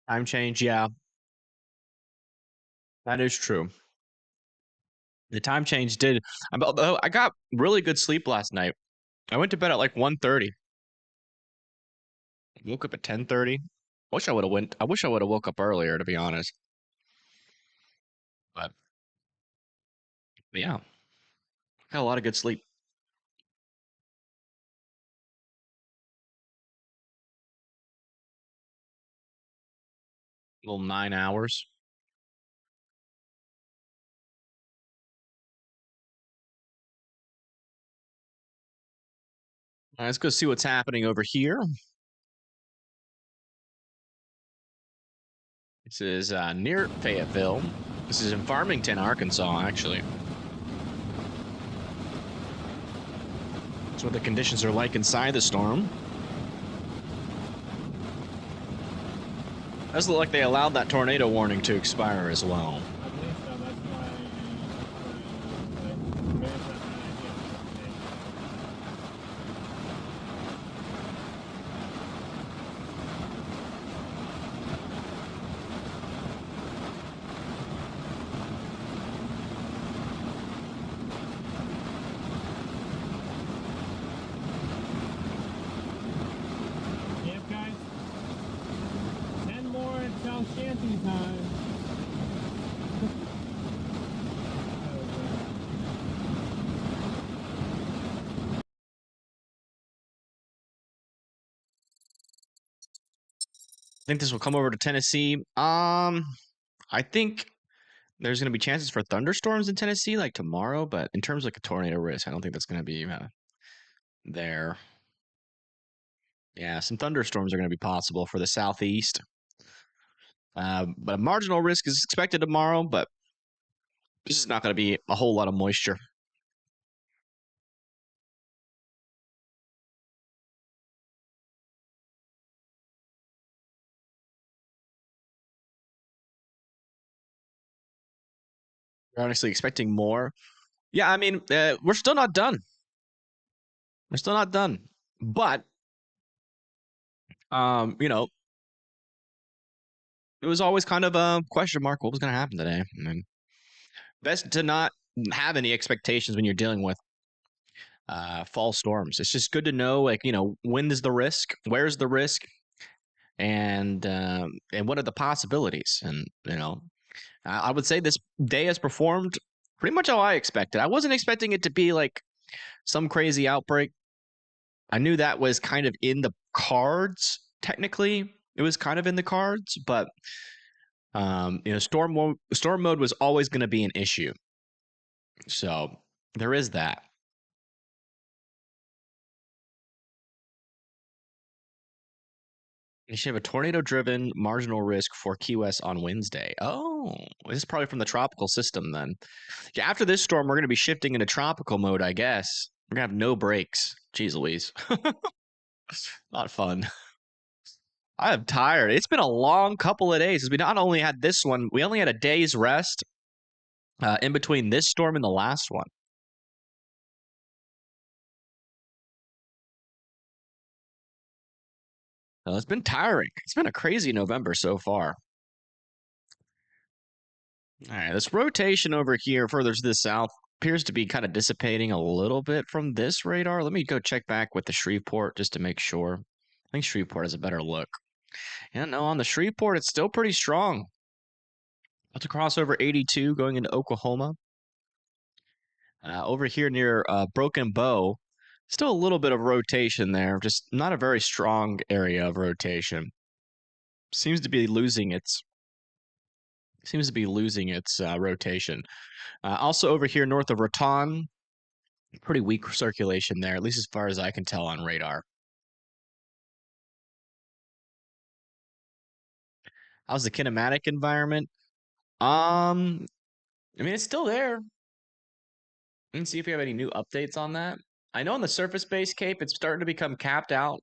A: Time change, yeah. That is true. The time change did. Although I got really good sleep last night. I went to bed at like 1:30. Woke up at 10:30. I wish I would have woke up earlier, to be honest. But yeah. Got a lot of good sleep. Little 9 hours. All right, let's go see what's happening over here. This is near Fayetteville. This is in Farmington, Arkansas, actually. That's what the conditions are like inside the storm. Does look like they allowed that tornado warning to expire as well.
C: I believe so. That's why I made that idea. Yep, guys. 10 more until shanty time.
A: I think this will come over to Tennessee. I think there's going to be chances for thunderstorms in Tennessee like tomorrow, but in terms of like a tornado risk, I don't think that's going to be there. Yeah, some thunderstorms are going to be possible for the southeast. But a marginal risk is expected tomorrow, but this is not going to be a whole lot of moisture. We're honestly expecting more. Yeah, I mean, we're still not done. We're still not done. But, you know, it was always kind of a question mark. What was going to happen today? I mean, best to not have any expectations when you're dealing with fall storms. It's just good to know, like, you know, when is the risk? Where's the risk? And what are the possibilities? And, you know, I would say this day has performed pretty much how I expected. I wasn't expecting it to be like some crazy outbreak. I knew that was kind of in the cards, technically. It was kind of in the cards, but Storm mode was always going to be an issue. So there is that. You should have a tornado-driven marginal risk for Key West on Wednesday. Oh, this is probably from the tropical system then. Yeah, after this storm, we're going to be shifting into tropical mode, I guess. We're going to have no breaks. Jeez Louise. Not fun. I am tired. It's been a long couple of days. We not only had this one, we only had a day's rest in between this storm and the last one. It's been tiring. It's been a crazy November so far. All right, this rotation over here further to the south appears to be kind of dissipating a little bit from this radar. Let me go check back with the Shreveport just to make sure. I think Shreveport has a better look. Yeah, no, on the Shreveport, it's still pretty strong. About to cross over 82 going into Oklahoma. Over here near Broken Bow, still a little bit of rotation there, just not a very strong area of rotation. Seems to be losing its rotation. Also over here north of Raton, pretty weak circulation there, at least as far as I can tell on radar. How's the kinematic environment? I mean, it's still there. Let's see if we have any new updates on that. I know on the surface base cape, it's starting to become capped out.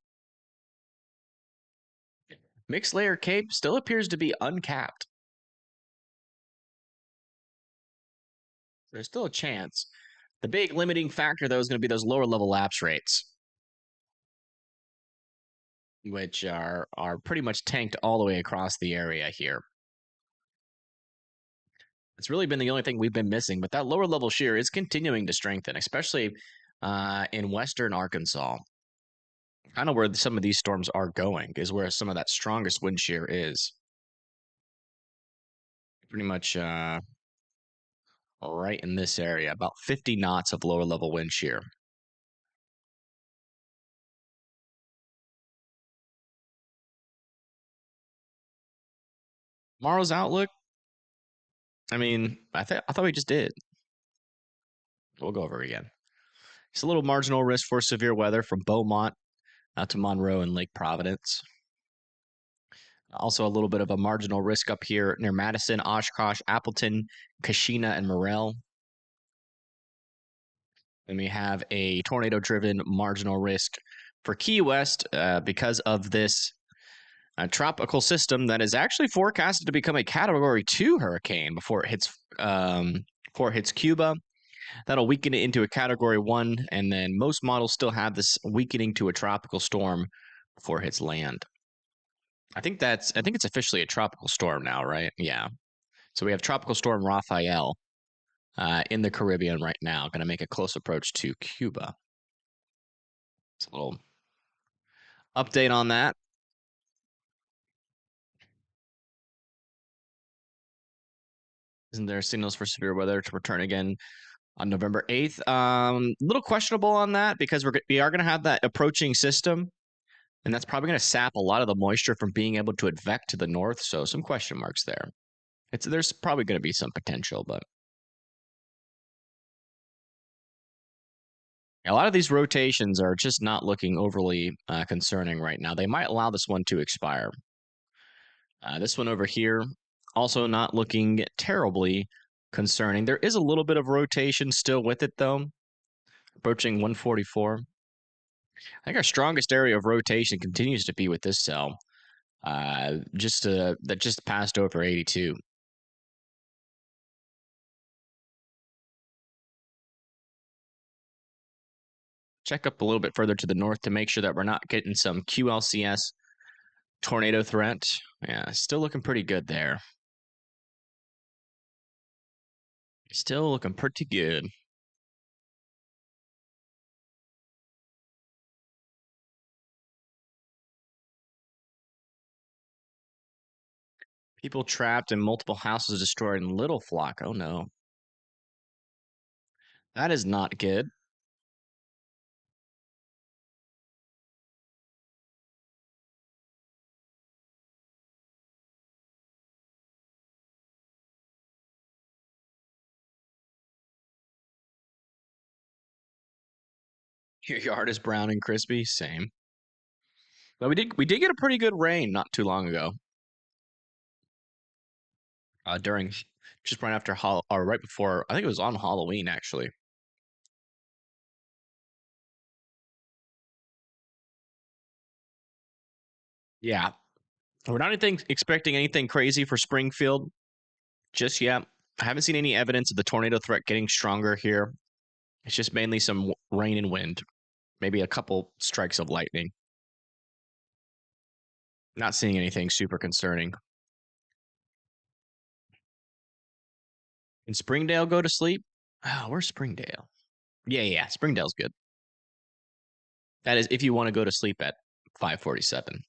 A: Mixed layer cape still appears to be uncapped. There's still a chance. The big limiting factor, though, is going to be those lower level lapse rates, which are pretty much tanked all the way across the area here. It's really been the only thing we've been missing, but that lower level shear is continuing to strengthen, especially in western Arkansas. Kind of where some of these storms are going is where some of that strongest wind shear is. Pretty much right in this area, about 50 knots of lower level wind shear. Tomorrow's outlook, I mean, I thought we just did. We'll go over it again. It's a little marginal risk for severe weather from Beaumont out to Monroe and Lake Providence. Also a little bit of a marginal risk up here near Madison, Oshkosh, Appleton, Kashina, and Morel. And we have a tornado-driven marginal risk for Key West because of this tropical system that is actually forecasted to become a Category 2 hurricane before it hits Cuba. That'll weaken it into a Category 1, and then most models still have this weakening to a tropical storm before it hits land. I think it's officially a tropical storm now, right? Yeah. So we have Tropical Storm Rafael in the Caribbean right now, going to make a close approach to Cuba. It's a little update on that. Isn't there signals for severe weather to return again on November 8th? Little questionable on that because we are going to have that approaching system, and that's probably going to sap a lot of the moisture from being able to advect to the north. So some question marks there. There's probably going to be some potential, but a lot of these rotations are just not looking overly concerning right now. They might allow this one to expire. This one over here, also not looking terribly concerning. There is a little bit of rotation still with it, though, approaching 144. I think our strongest area of rotation continues to be with this cell, that just passed over 82. Check up a little bit further to the north to make sure that we're not getting some QLCS tornado threat. Yeah, still looking pretty good there. Still looking pretty good. People trapped and multiple houses destroyed in Little Flock. Oh no. That is not good. Your yard is brown and crispy. Same. But we did get a pretty good rain not too long ago. During just right after or right before, I think it was on Halloween actually. Yeah, we're not expecting anything crazy for Springfield just yet. I haven't seen any evidence of the tornado threat getting stronger here. It's just mainly some rain and wind, maybe a couple strikes of lightning. Not seeing anything super concerning. Can Springdale go to sleep? Oh, where's Springdale? Yeah, Springdale's good. That is if you want to go to sleep at 5:47.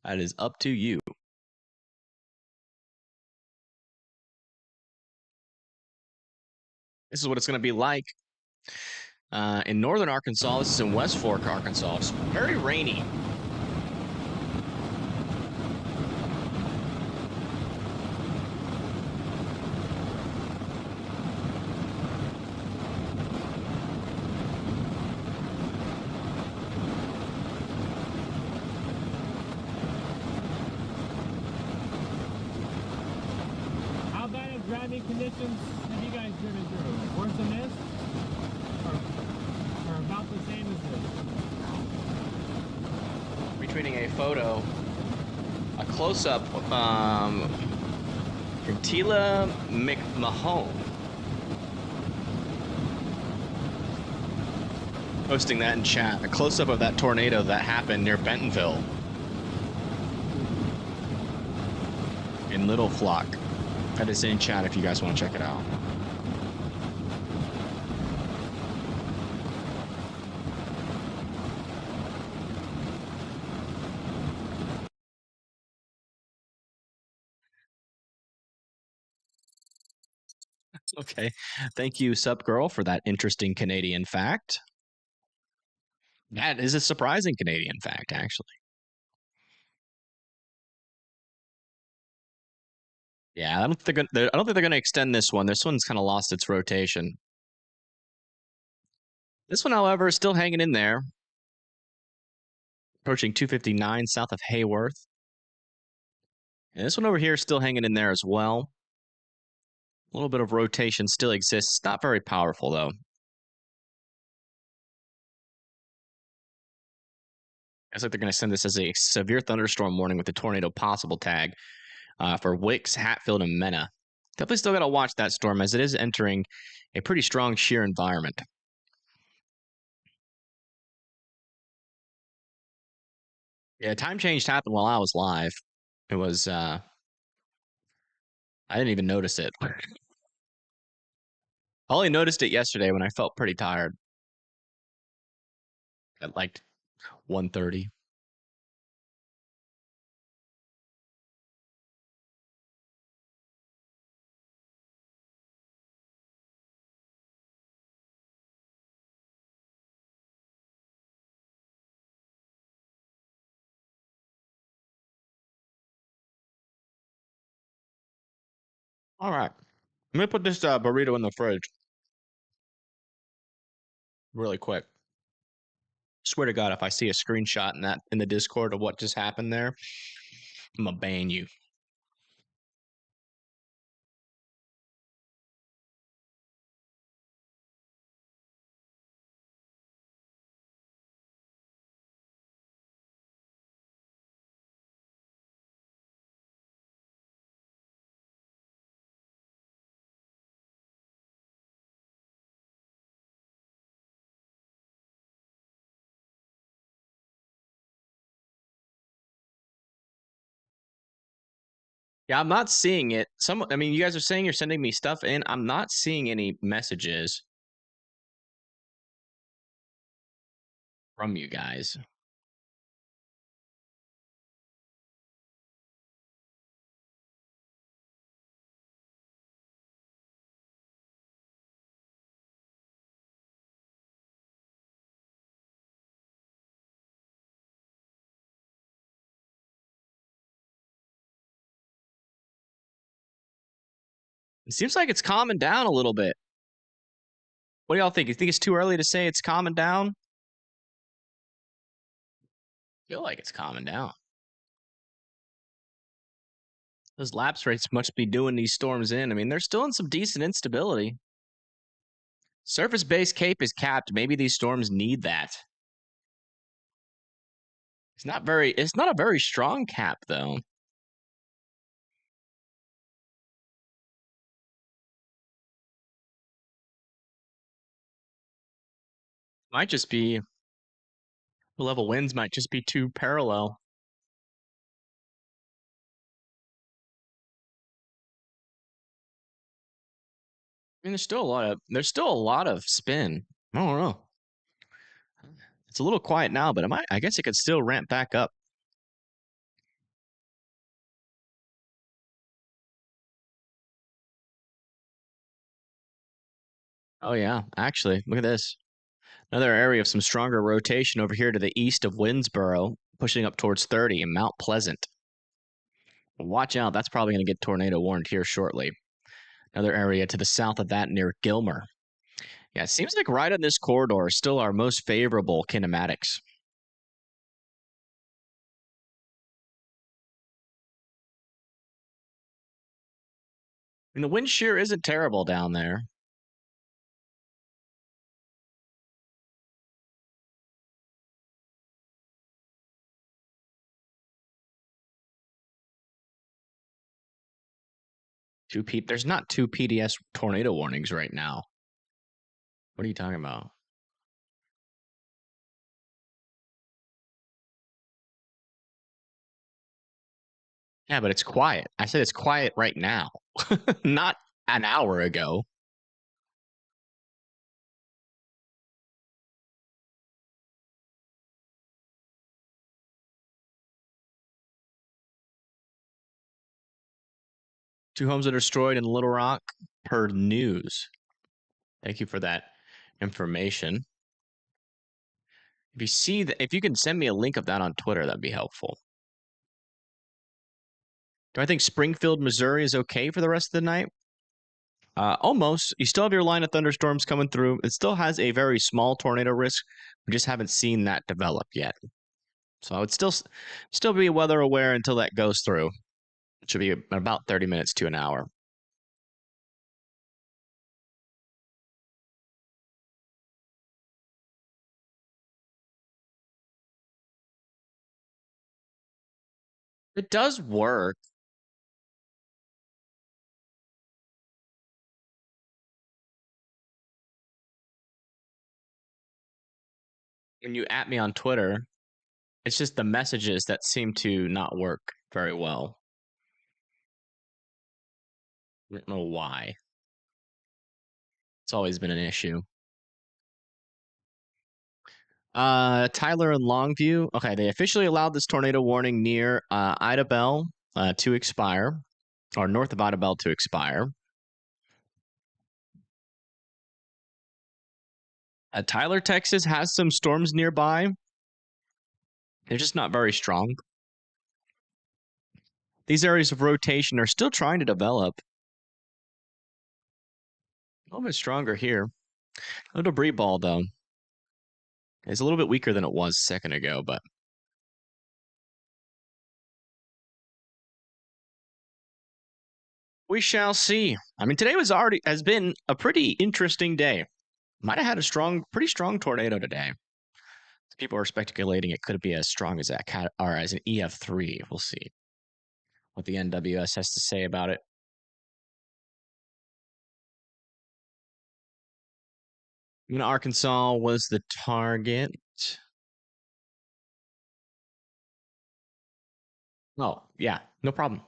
A: That is up to you. This is what it's going to be like in northern Arkansas. This is in West Fork, Arkansas. It's very rainy.
C: How bad of driving conditions have you guys driven through? Worse than this? Or about the same as this?
A: Retweeting a photo, a close-up from Tila McMahon. Posting that in chat. A close-up of that tornado that happened near Bentonville. In Little Flock. That is in chat if you guys want to check it out. Okay. Thank you, Sup Girl, for that interesting Canadian fact. That is a surprising Canadian fact, actually. Yeah, I don't think they're going to extend this one. This one's kind of lost its rotation. This one, however, is still hanging in there. Approaching 259 south of Hayworth. And this one over here is still hanging in there as well. A little bit of rotation still exists. Not very powerful, though. Looks like they're going to send this as a severe thunderstorm warning with the tornado possible tag for Wicks, Hatfield, and Mena. Definitely still got to watch that storm as it is entering a pretty strong shear environment. Yeah, time change happened while I was live. It was, I didn't even notice it. I only noticed it yesterday when I felt pretty tired. At like 1:30. All right. Let me put this burrito in the fridge really quick. Swear to God, if I see a screenshot in the Discord of what just happened there, I'm gonna ban you. Yeah, I'm not seeing it. I mean, you guys are saying you're sending me stuff in. I'm not seeing any messages from you guys. It seems like it's calming down a little bit. What do y'all think? You think it's too early to say it's calming down? I feel like it's calming down. Those lapse rates must be doing these storms in. I mean, they're still in some decent instability. Surface-based CAPE is capped. Maybe these storms need that. It's not a very strong cap, though. Might just be the level winds might just be too parallel. I mean, there's still a lot of spin. I don't know. It's a little quiet now, but I guess it could still ramp back up. Oh yeah, actually, look at this. Another area of some stronger rotation over here to the east of Winnsboro, pushing up towards 30 in Mount Pleasant. Watch out, that's probably going to get tornado warned here shortly. Another area to the south of that near Gilmer. Yeah, it seems like right on this corridor is still our most favorable kinematics. I mean, the wind shear isn't terrible down there. There's not two PDS tornado warnings right now. What are you talking about? Yeah, but it's quiet. I said it's quiet right now, not an hour ago. Two homes are destroyed in Little Rock per news. Thank you for that information. If you can send me a link of that on Twitter, that'd be helpful. Do I think Springfield, Missouri is okay for the rest of the night? Almost. You still have your line of thunderstorms coming through. It still has a very small tornado risk. We just haven't seen that develop yet. So I would still be weather aware until that goes through. It should be about 30 minutes to an hour. It does work. When you at me on Twitter, it's just the messages that seem to not work very well. I don't know why. It's always been an issue. Tyler and Longview. Okay, they officially allowed this tornado warning near Idabel to expire, or north of Idabel to expire. Tyler, Texas has some storms nearby. They're just not very strong. These areas of rotation are still trying to develop. A little bit stronger here. A little debris ball, though. It's a little bit weaker than it was a second ago, but we shall see. I mean, today has been a pretty interesting day. Might have had a pretty strong tornado today. People are speculating it could be as strong as that, or as an EF3. We'll see what the NWS has to say about it. I mean, Arkansas was the target. Oh, yeah, no problem.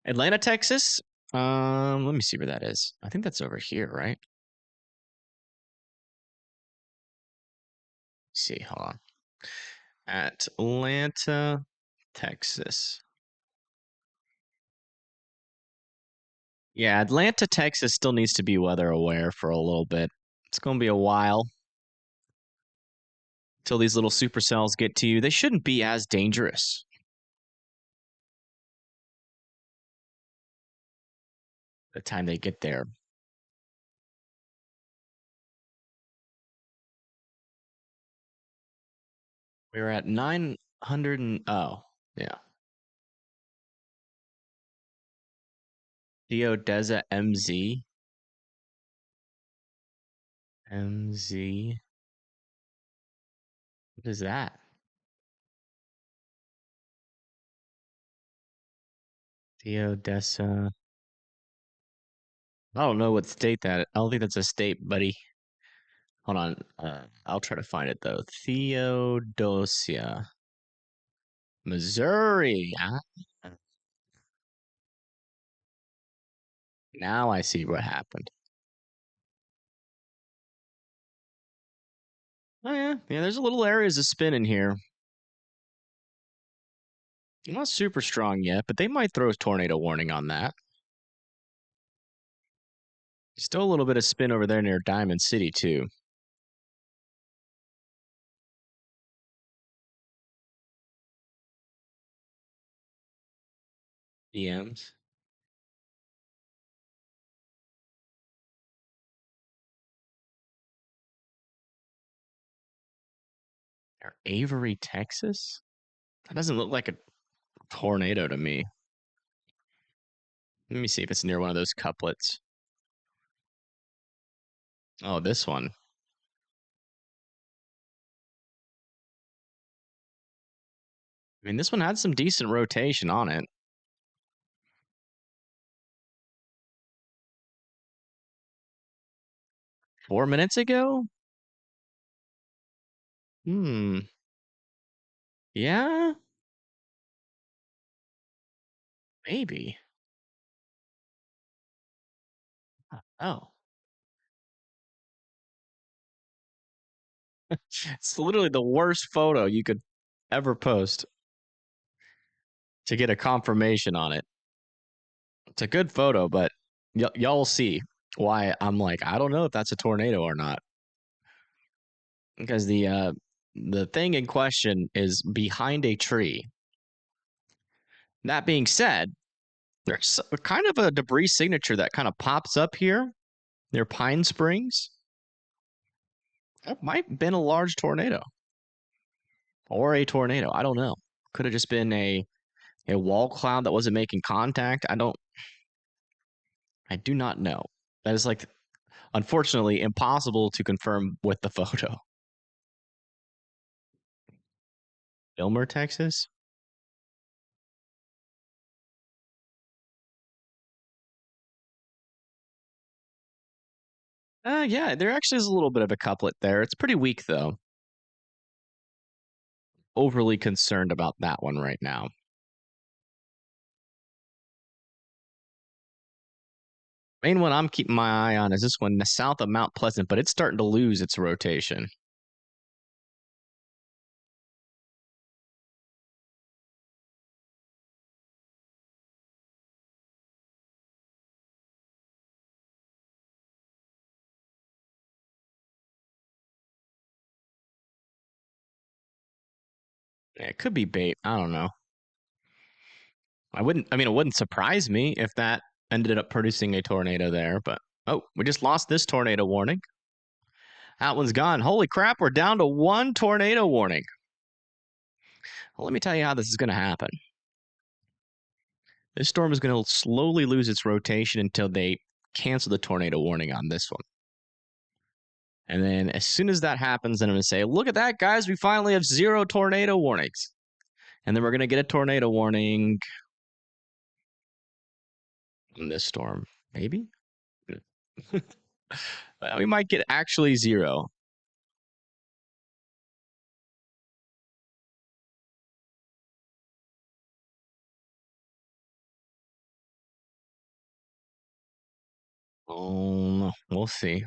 A: Atlanta, Texas. Let me see where that is. I think that's over here, right? Let's see, hold on. Atlanta, Texas. Yeah, Atlanta, Texas still needs to be weather aware for a little bit. It's going to be a while until these little supercells get to you. They shouldn't be as dangerous. By the time they get there. We were at 900 and oh, yeah. Geodesa MZ. MZ. What is that? Geodesa. I don't know what state that. I don't think that's a state, buddy. Hold on. I'll try to find it though. Theodosia, Missouri. Ah, now I see what happened. Oh yeah, yeah. There's a little areas of spin in here. Not super strong yet, but they might throw a tornado warning on that. Still a little bit of spin over there near Diamond City too. DMs. Or Avery, Texas? That doesn't look like a tornado to me. Let me see if it's near one of those couplets. Oh, this one. I mean, this one had some decent rotation on it. Four minutes ago? Hmm. Yeah, maybe. Oh. It's literally the worst photo you could ever post to get a confirmation on it. It's a good photo, but y'all see why I'm like, I don't know if that's a tornado or not. Because the thing in question is behind a tree. That being said, there's kind of a debris signature that kind of pops up here near Pine Springs. That might have been a large tornado. Or a tornado. I don't know. Could have just been a wall cloud that wasn't making contact. I do not know. That is like unfortunately impossible to confirm with the photo. Filmer, Texas? Yeah, there actually is a little bit of a couplet there. It's pretty weak though. Overly concerned about that one right now. Main one I'm keeping my eye on is this one south of Mount Pleasant, but it's starting to lose its rotation. Yeah, it could be bait. I don't know. I mean, it wouldn't surprise me if that ended up producing a tornado there, but oh, we just lost this tornado warning. That one's gone. Holy crap, we're down to one tornado warning. Well, let me tell you how this is going to happen. This storm is going to slowly lose its rotation until they cancel the tornado warning on this one. And then as soon as that happens, then I'm going to say, look at that, guys. We finally have 0 tornado warnings. And then we're going to get a tornado warning in this storm. Maybe? We might get actually 0. We'll see.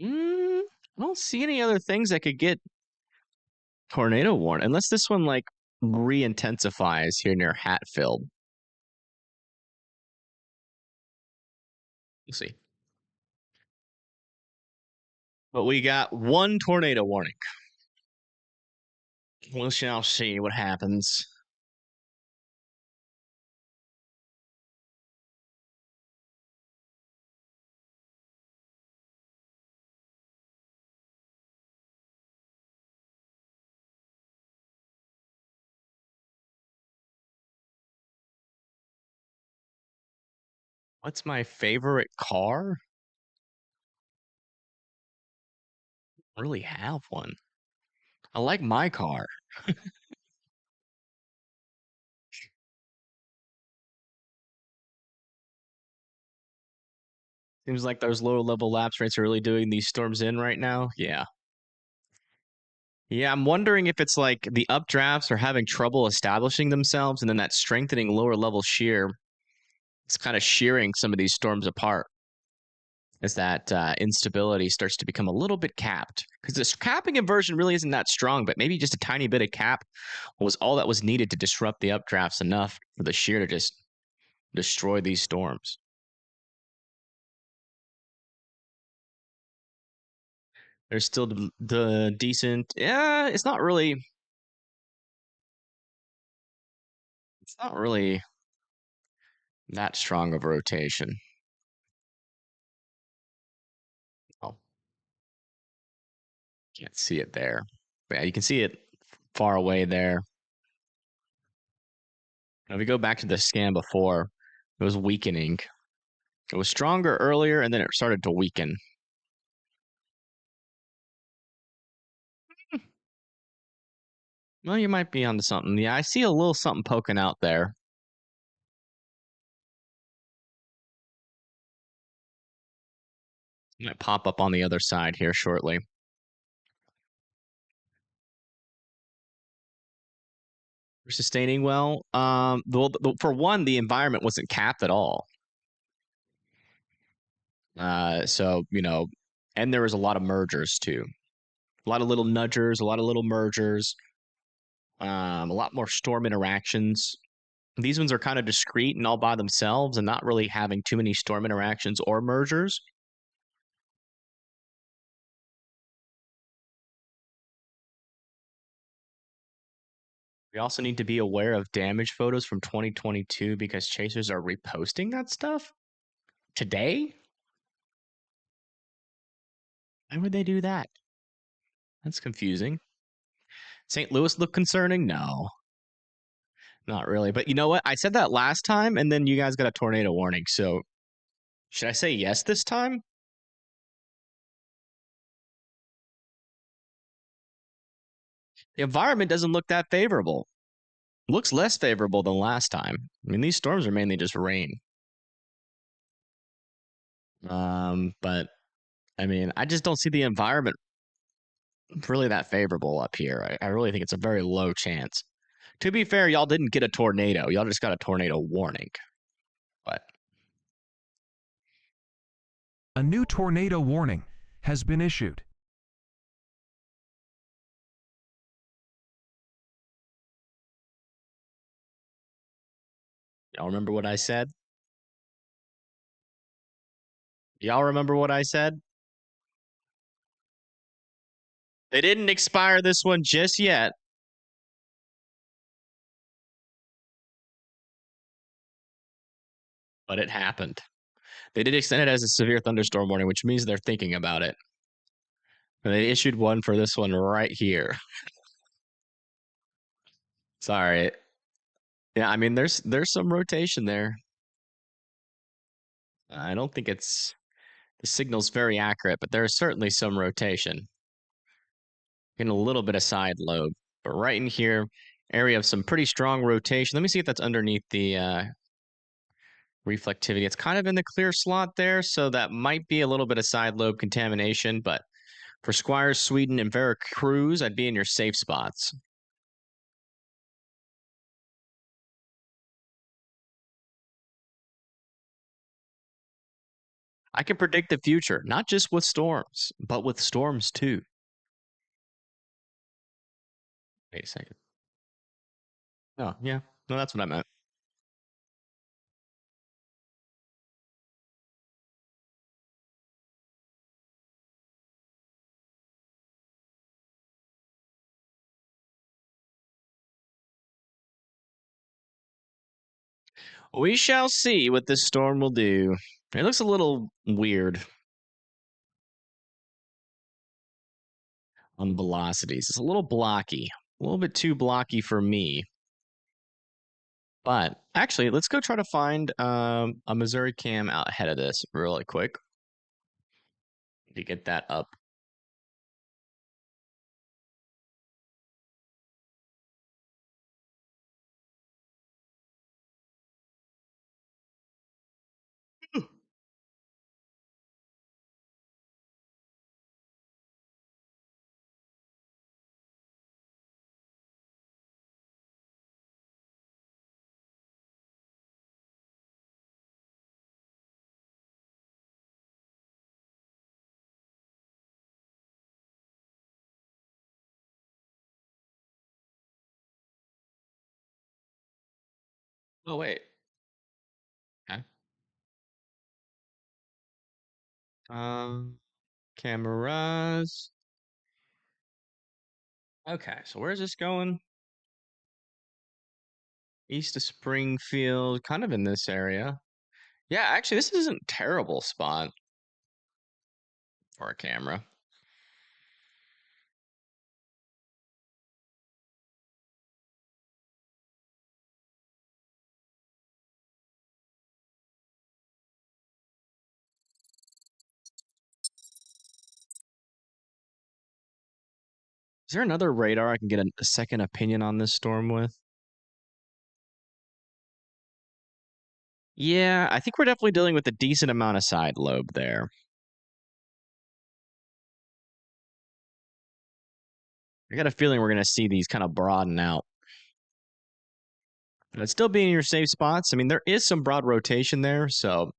A: I don't see any other things that could get tornado warning, unless this one like re-intensifies here near Hatfield. We'll see. But we got one tornado warning. We shall see what happens. What's my favorite car? I don't really have one. I like my car. Seems like those lower level lapse rates are really doing these storms in right now. Yeah. Yeah, I'm wondering if it's like the updrafts are having trouble establishing themselves, and then that strengthening lower level shear is kind of shearing some of these storms apart as that instability starts to become a little bit capped. Because this capping inversion really isn't that strong, but maybe just a tiny bit of cap was all that was needed to disrupt the updrafts enough for the shear to just destroy these storms. There's still the decent, yeah, it's not really that strong of a rotation. Oh, can't see it there. But yeah, you can see it far away there. Now, if we go back to the scan before, it was weakening. It was stronger earlier, and then it started to weaken. Well, you might be onto something. Yeah, I see a little something poking out there. It might pop up on the other side here shortly. We're sustaining well. For one, the environment wasn't capped at all. So, and there was a lot of mergers too. A lot of little nudgers, a lot of little mergers, a lot more storm interactions. These ones are kind of discrete and all by themselves and not really having too many storm interactions or mergers. We also need to be aware of damage photos from 2022 because chasers are reposting that stuff today. Why would they do that? That's confusing. St. Louis look concerning? No, not really. But you know what? I said that last time, and then you guys got a tornado warning. So should I say yes this time? The environment doesn't look that favorable. It looks less favorable than last time. I mean, these storms are mainly just rain. But I mean, I just don't see the environment really that favorable up here. I really think it's a very low chance. To be fair, y'all didn't get a tornado. Y'all just got a tornado warning. But
B: A new tornado warning has been issued.
A: y'all remember what I said? Y'all remember what I said? They didn't expire this one just yet. But it happened. They did extend it as a severe thunderstorm warning, which means they're thinking about it. And they issued one for this one right here. Sorry. Yeah, I mean, there's some rotation there. I don't think the signal's very accurate, but there's certainly some rotation. Getting a little bit of side lobe, but right in here, area of some pretty strong rotation. Let me see if that's underneath the reflectivity. It's kind of in the clear slot there, so that might be a little bit of side lobe contamination, but for Squires, Sweden, and Veracruz, I'd be in your safe spots. I can predict the future, not just with storms, but with storms too. Wait a second. Oh, yeah. No, that's what I meant. We shall see what this storm will do. It looks a little weird on velocities. It's a little blocky, a little bit too blocky for me. But Actually, let's go try to find a Missouri cam out ahead of this really quick to get that up. Oh, wait. Okay. Cameras. Okay, so where's this going? East of Springfield, kind of in this area. Yeah, actually, this isn't a terrible spot for a camera. Is there another radar I can get a second opinion on this storm with? Yeah, I think we're definitely dealing with a decent amount of side lobe there. I got a feeling we're going to see these kind of broaden out. But it's still being in your safe spots. I mean, there is some broad rotation there, so,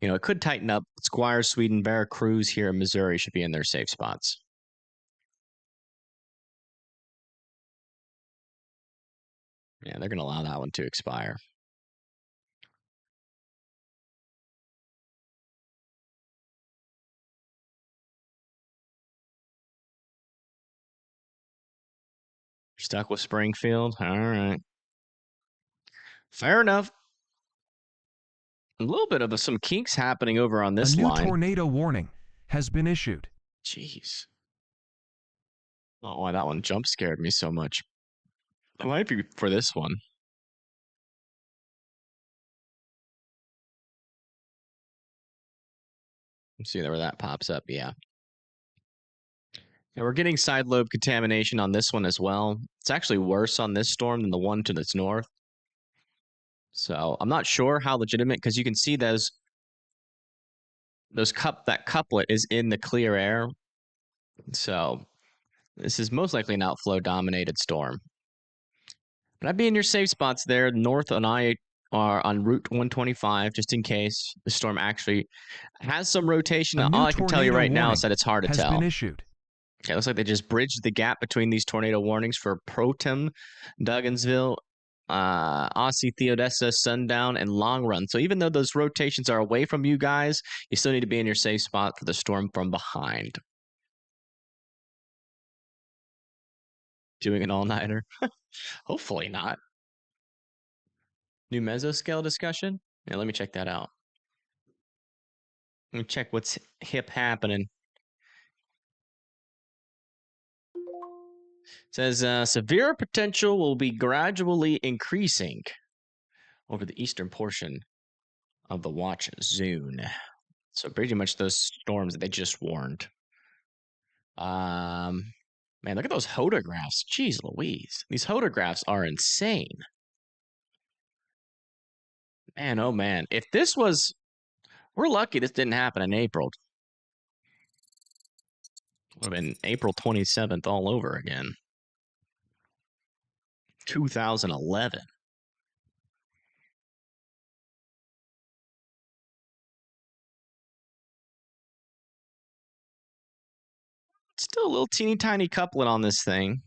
A: you know, it could tighten up. Squire, Sweden, Veracruz here in Missouri should be in their safe spots. Yeah, they're going to allow that one to expire. Stuck with Springfield? All right. Fair enough. A little bit of some kinks happening over on this
B: A new
A: line.
B: tornado warning has been issued.
A: Jeez. I don't know why that one jump scared me so much. It might be for this one. Let's see where that pops up. Yeah. And we're getting side lobe contamination on this one as well. It's actually worse on this storm than the one to the north. So I'm not sure how legitimate, because you can see that couplet is in the clear air. So this is most likely an outflow dominated storm. But I'd be in your safe spots there. North and I are on Route 125, just in case the storm actually has some rotation. All I can tell you right now is that it's hard to
B: has
A: tell.
B: been issued.
A: Okay, it looks like they just bridged the gap between these tornado warnings for Protem, Duggansville, Aussie, Theodessa, Sundown, and Long Run. So even though those rotations are away from you guys, you still need to be in your safe spot for the storm from behind. Doing an all-nighter? Hopefully not. New mesoscale discussion? Yeah, let me check that out. Let me check what's hip happening. It says severe potential will be gradually increasing over the eastern portion of the watch zone. So pretty much those storms that they just warned. Man, look at those photographs. Jeez Louise. These photographs are insane. Man, oh man. If this was... We're lucky this didn't happen in April. Would have been April 27th all over again. 2011. Still a little teeny tiny couplet on this thing.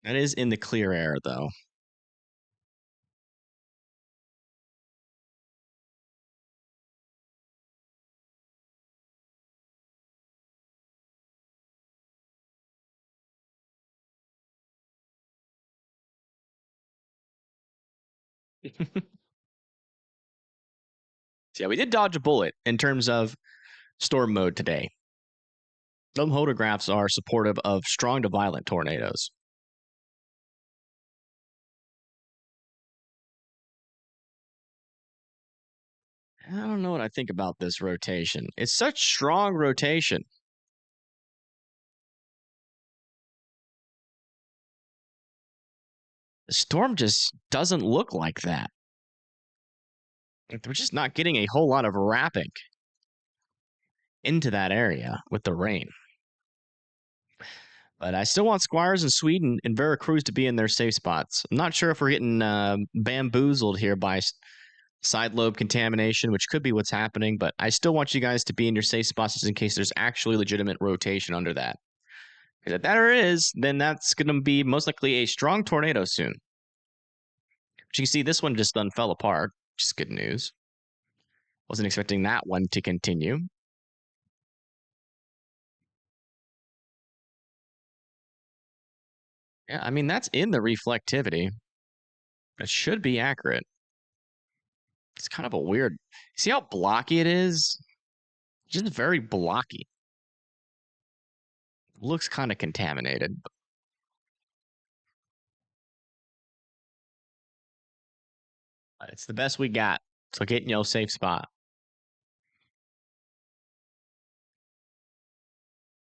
A: That is in the clear air, though. So yeah, we did dodge a bullet in terms of storm mode today. Some photographs are supportive of strong to violent tornadoes. I don't know what I think about this rotation. It's such strong rotation. The storm just doesn't look like that. We're just not getting a whole lot of wrapping into that area with the rain. But I still want Squires and Sweden and Veracruz to be in their safe spots. I'm not sure if we're getting bamboozled here by side lobe contamination, which could be what's happening, but I still want you guys to be in your safe spots just in case there's actually legitimate rotation under that. Because if there is, then that's going to be most likely a strong tornado soon. But you can see this one just done fell apart, which is good news. Wasn't expecting that one to continue. Yeah, I mean, that's in the reflectivity. It should be accurate. It's kind of a weird. See how blocky it is? Just very blocky. Looks kind of contaminated. But it's the best we got. So get in your safe spot.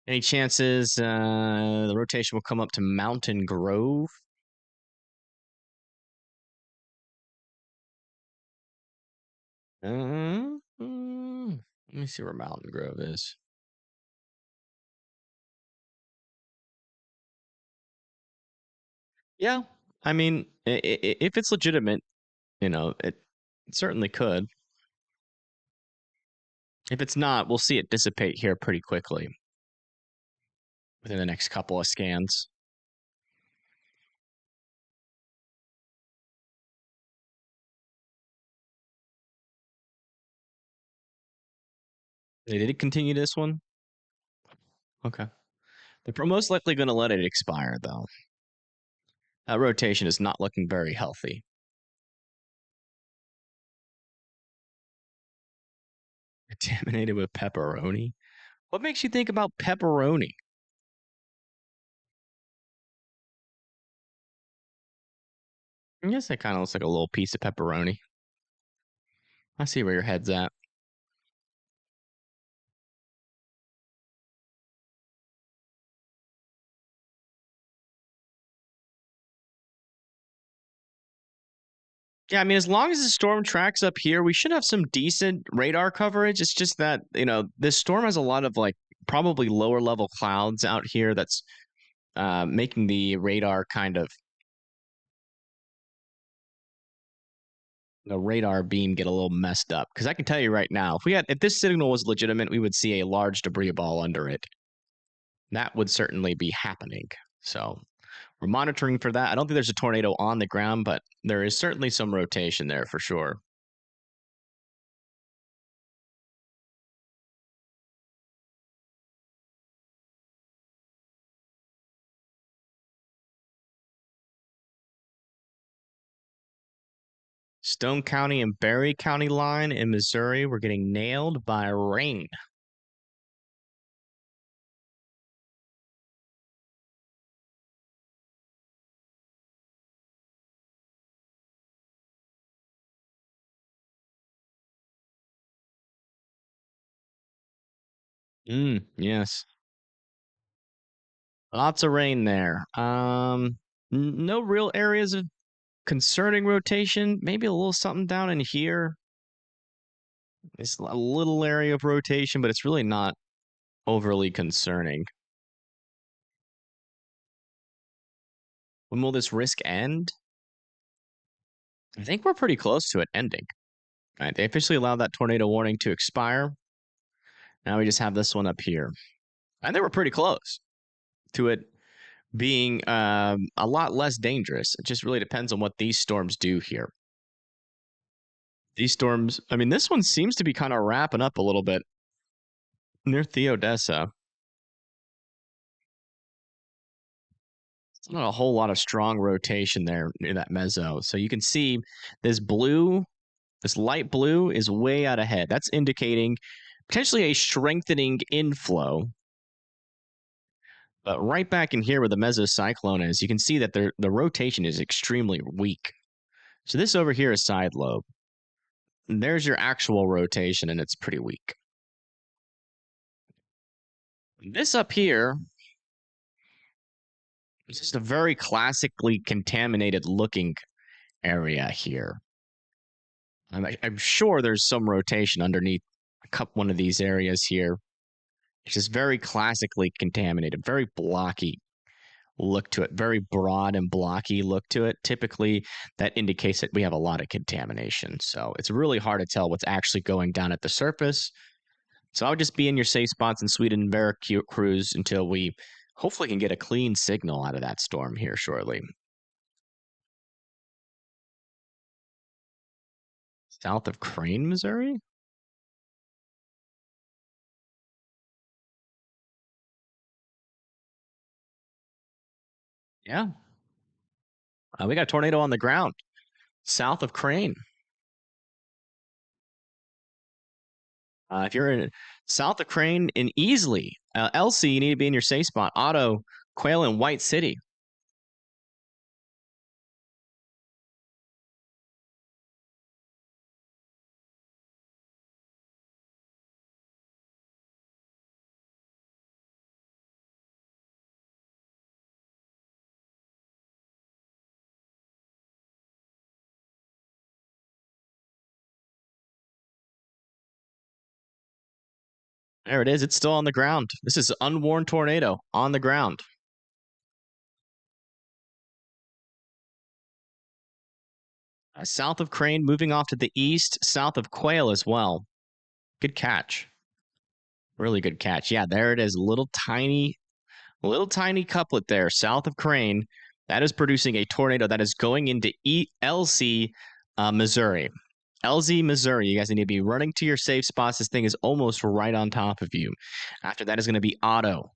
A: Any chances the rotation will come up to Mountain Grove? Let me see where Mountain Grove is. Yeah, I mean, if it's legitimate, it certainly could. If it's not, we'll see it dissipate here pretty quickly within the next couple of scans. They did continue this one? Okay. They're most likely going to let it expire, though. That rotation is not looking very healthy. Contaminated with pepperoni? What makes you think about pepperoni? I guess that kind of looks like a little piece of pepperoni. I see where your head's at. Yeah, I mean, as long as the storm tracks up here, we should have some decent radar coverage. It's just that, this storm has a lot of probably lower level clouds out here that's making the radar kind of the radar beam get a little messed up. Because I can tell you right now, if this signal was legitimate, we would see a large debris ball under it. That would certainly be happening. So we're monitoring for that. I don't think there's a tornado on the ground, but there is certainly some rotation there for sure. Stone County and Berry County line in Missouri were getting nailed by rain. Yes. Lots of rain there. No real areas of concerning rotation. Maybe a little something down in here. It's a little area of rotation, but it's really not overly concerning. When will this risk end? I think we're pretty close to it ending. All right, they officially allowed that tornado warning to expire. Now we just have this one up here. And they were pretty close to it being a lot less dangerous. It just really depends on what these storms do here. These storms, I mean, this one seems to be kind of wrapping up a little bit near Theodessa. It's not a whole lot of strong rotation there near that mezzo. So you can see this blue, this light blue is way out ahead. That's indicating potentially a strengthening inflow. But right back in here where the mesocyclone is, you can see that the rotation is extremely weak. So this over here is side lobe. there's your actual rotation, and it's pretty weak. This up here is just a very classically contaminated looking area here. I'm sure there's some rotation underneath one of these areas here. It's just very classically contaminated, very blocky look to it, very broad and blocky look to it. Typically, that indicates that we have a lot of contamination. So it's really hard to tell what's actually going down at the surface. So I would just be in your safe spots in Sweden and Veracruz until we hopefully can get a clean signal out of that storm here shortly. South of Crane, Missouri? Yeah. We got a tornado on the ground south of Crane. If you're in south of Crane in Easley, LC, you need to be in your safe spot. Otto, Quail, and White City. There it is. It's still on the ground. This is an unwarned tornado on the ground. South of Crane, moving off to the east, south of Quail as well. Good catch. Really good catch. Yeah, there it is. Little tiny couplet there, south of Crane. That is producing a tornado that is going into LC, Missouri. LZ, Missouri. You guys need to be running to your safe spots. This thing is almost right on top of you. After that is going to be Otto.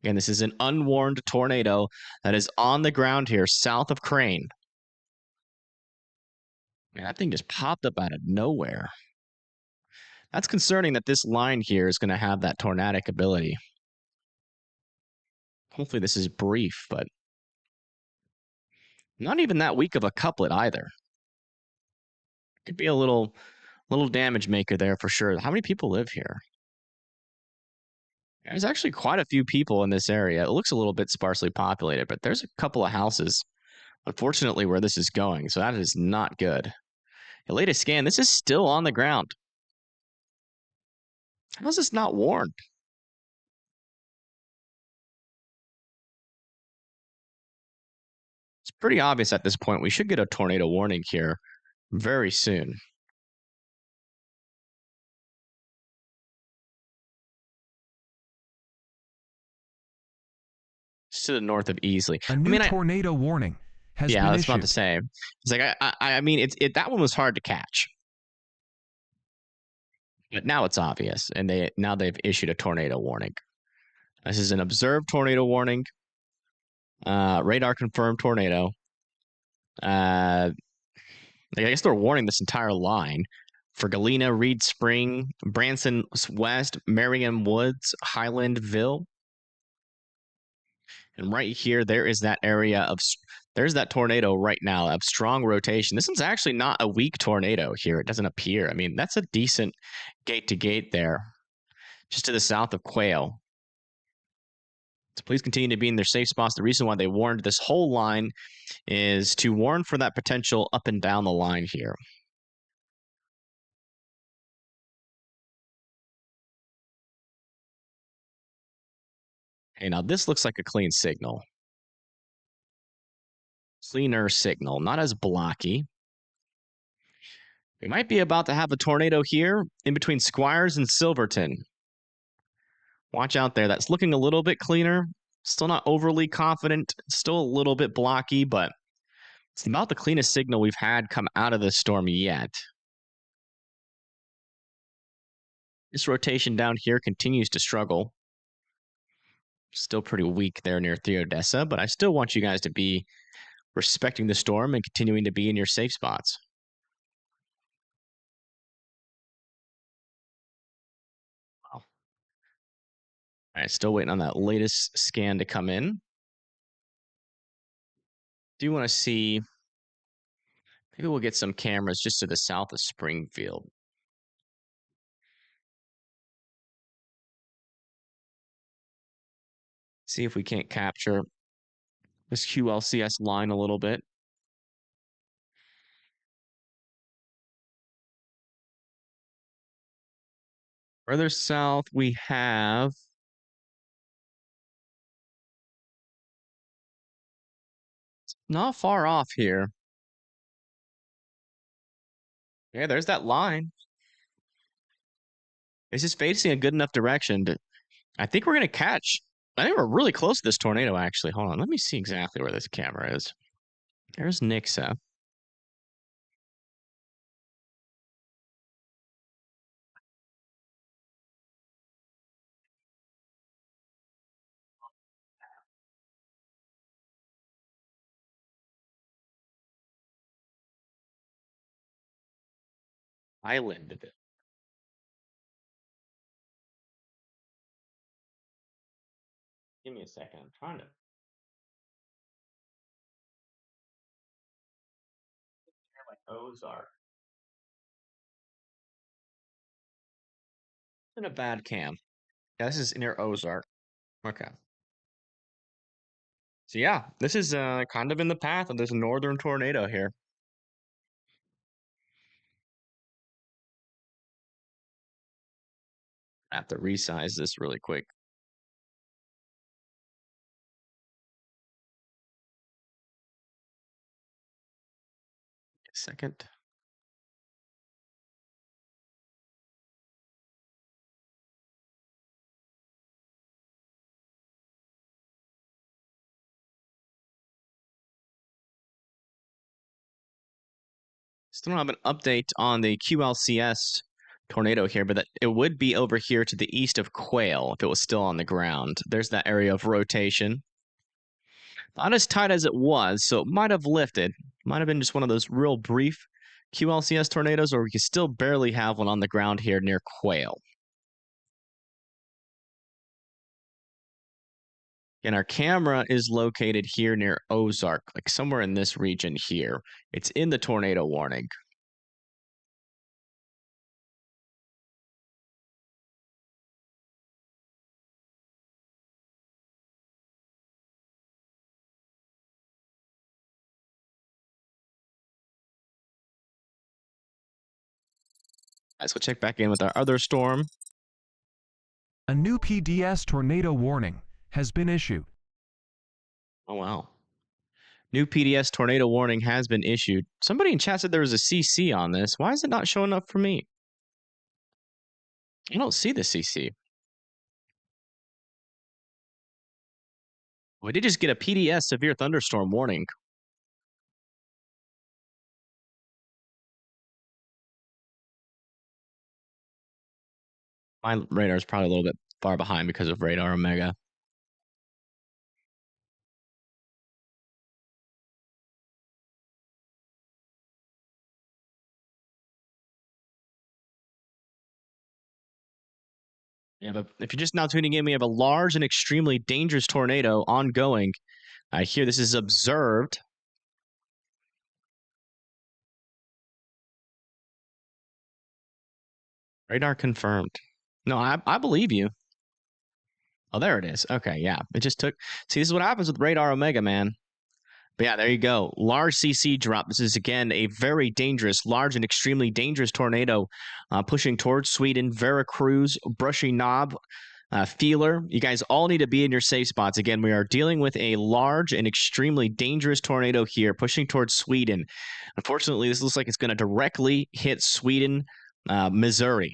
A: Again, this is an unwarned tornado that is on the ground here, south of Crane. Man, that thing just popped up out of nowhere. That's concerning that this line here is going to have that tornadic ability. Hopefully this is brief, but not even that weak of a couplet either. Could be a little damage maker there for sure. How many people live here? There's actually quite a few people in this area. It looks a little bit sparsely populated, but there's a couple of houses, unfortunately, where this is going. So that is not good. The latest scan, this is still on the ground. How is this not warned? It's pretty obvious at this point. We should get a tornado warning here very soon. Just to the north of Easley.
B: A new tornado warning has been issued.
A: Yeah, that's about to say. It's like I mean, that one was hard to catch, but now it's obvious, and they've issued a tornado warning. This is an observed tornado warning. Radar confirmed tornado. I guess they're warning this entire line for Galena, Reed Spring, Branson West, Merriam Woods, Highlandville. And right here, there's that tornado right now of strong rotation. This one's actually not a weak tornado here. It doesn't appear. I mean, that's a decent gate to gate there, just to the south of Quail. So please continue to be in their safe spots. The reason why they warned this whole line is to warn for that potential up and down the line here. Okay, now this looks like a clean signal. Cleaner signal, not as blocky. We might be about to have a tornado here in between Squires and Silverton. Watch out there. That's looking a little bit cleaner. Still not overly confident. Still a little bit blocky, but it's about the cleanest signal we've had come out of this storm yet. This rotation down here continues to struggle. Still pretty weak there near Theodessa, but I still want you guys to be respecting the storm and continuing to be in your safe spots. Wow. All right, still waiting on that latest scan to come in. Do you want to see Maybe we'll get some cameras just to the south of Springfield. See if we can't capture this QLCS line a little bit. Further south, we have not far off here. Yeah, there's that line. It's just facing a good enough direction to, I think we're going to catch. I think we're really close to this tornado, actually. Hold on. Let me see exactly where this camera is. There's Nixa. Island of it. Give me a second. I'm trying to. Like Ozark. It's in a bad cam. Yeah, this is near Ozark. Okay. So yeah, this is kind of in the path of this northern tornado here. I have to resize this really quick. A second. Still don't have an update on the QLCS tornado here, but that it would be over here to the east of Quail if it was still on the ground. There's that area of rotation. Not as tight as it was, so it might have lifted. Might have been just one of those real brief QLCS tornadoes, or we could still barely have one on the ground here near Quail. And our camera is located here near Ozark, like somewhere in this region here. It's in the tornado warning. Let's go check back in with our other storm.
B: A new PDS tornado warning has been issued.
A: Oh, wow. New PDS tornado warning has been issued. Somebody in chat said there was a CC on this. Why is it not showing up for me? I don't see the CC. We did just get a PDS severe thunderstorm warning. My radar is probably a little bit far behind because of radar Omega. Yeah, but if you're just now tuning in, we have a large and extremely dangerous tornado ongoing. I hear this is observed. Radar confirmed. No, I believe you. Oh, there it is. Okay, yeah. It just took... See, this is what happens with radar Omega, man. But yeah, there you go. Large CC drop. This is, again, a very dangerous, large and extremely dangerous tornado pushing towards Sweden, Veracruz, Brushy Knob, Feeler. You guys all need to be in your safe spots. Again, we are dealing with a large and extremely dangerous tornado here pushing towards Sweden. Unfortunately, this looks like it's going to directly hit Sweden, Missouri.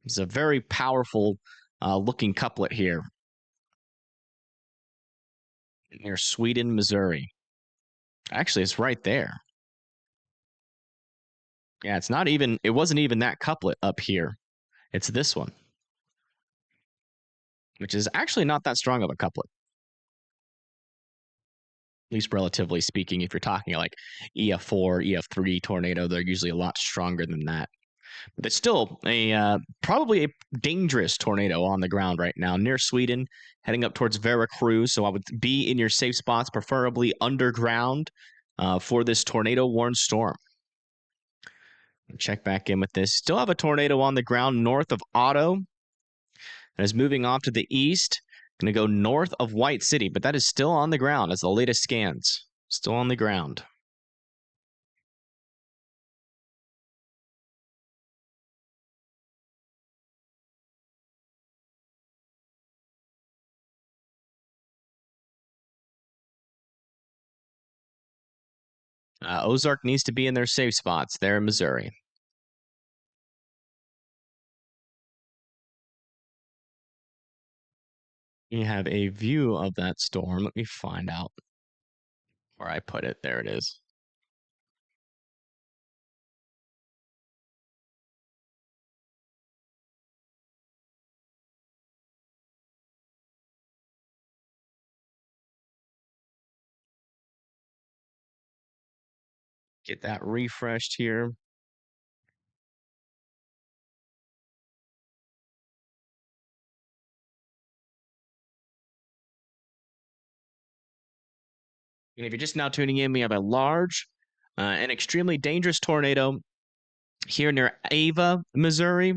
A: It's a very powerful looking couplet here. Near Sweden, Missouri. Actually, it's right there. Yeah, it's not even, it wasn't even that couplet up here. It's this one. Which is actually not that strong of a couplet. At least relatively speaking, if you're talking like EF4, EF3 tornado, they're usually a lot stronger than that. But it's still a probably a dangerous tornado on the ground right now near Sweden, heading up towards Veracruz. So I would be in your safe spots, preferably underground. for this tornado warned storm. Check back in with this. Still have a tornado on the ground north of Otto. And is moving off to the east. Going to go north of White City, but that is still on the ground as the latest scans. Still on the ground. Ozark needs to be in their safe spots there in Missouri. You have a view of that storm. Let me find out where I put it. There it is. Get that refreshed here. And if you're just now tuning in, we have a large and extremely dangerous tornado here near Ava, Missouri,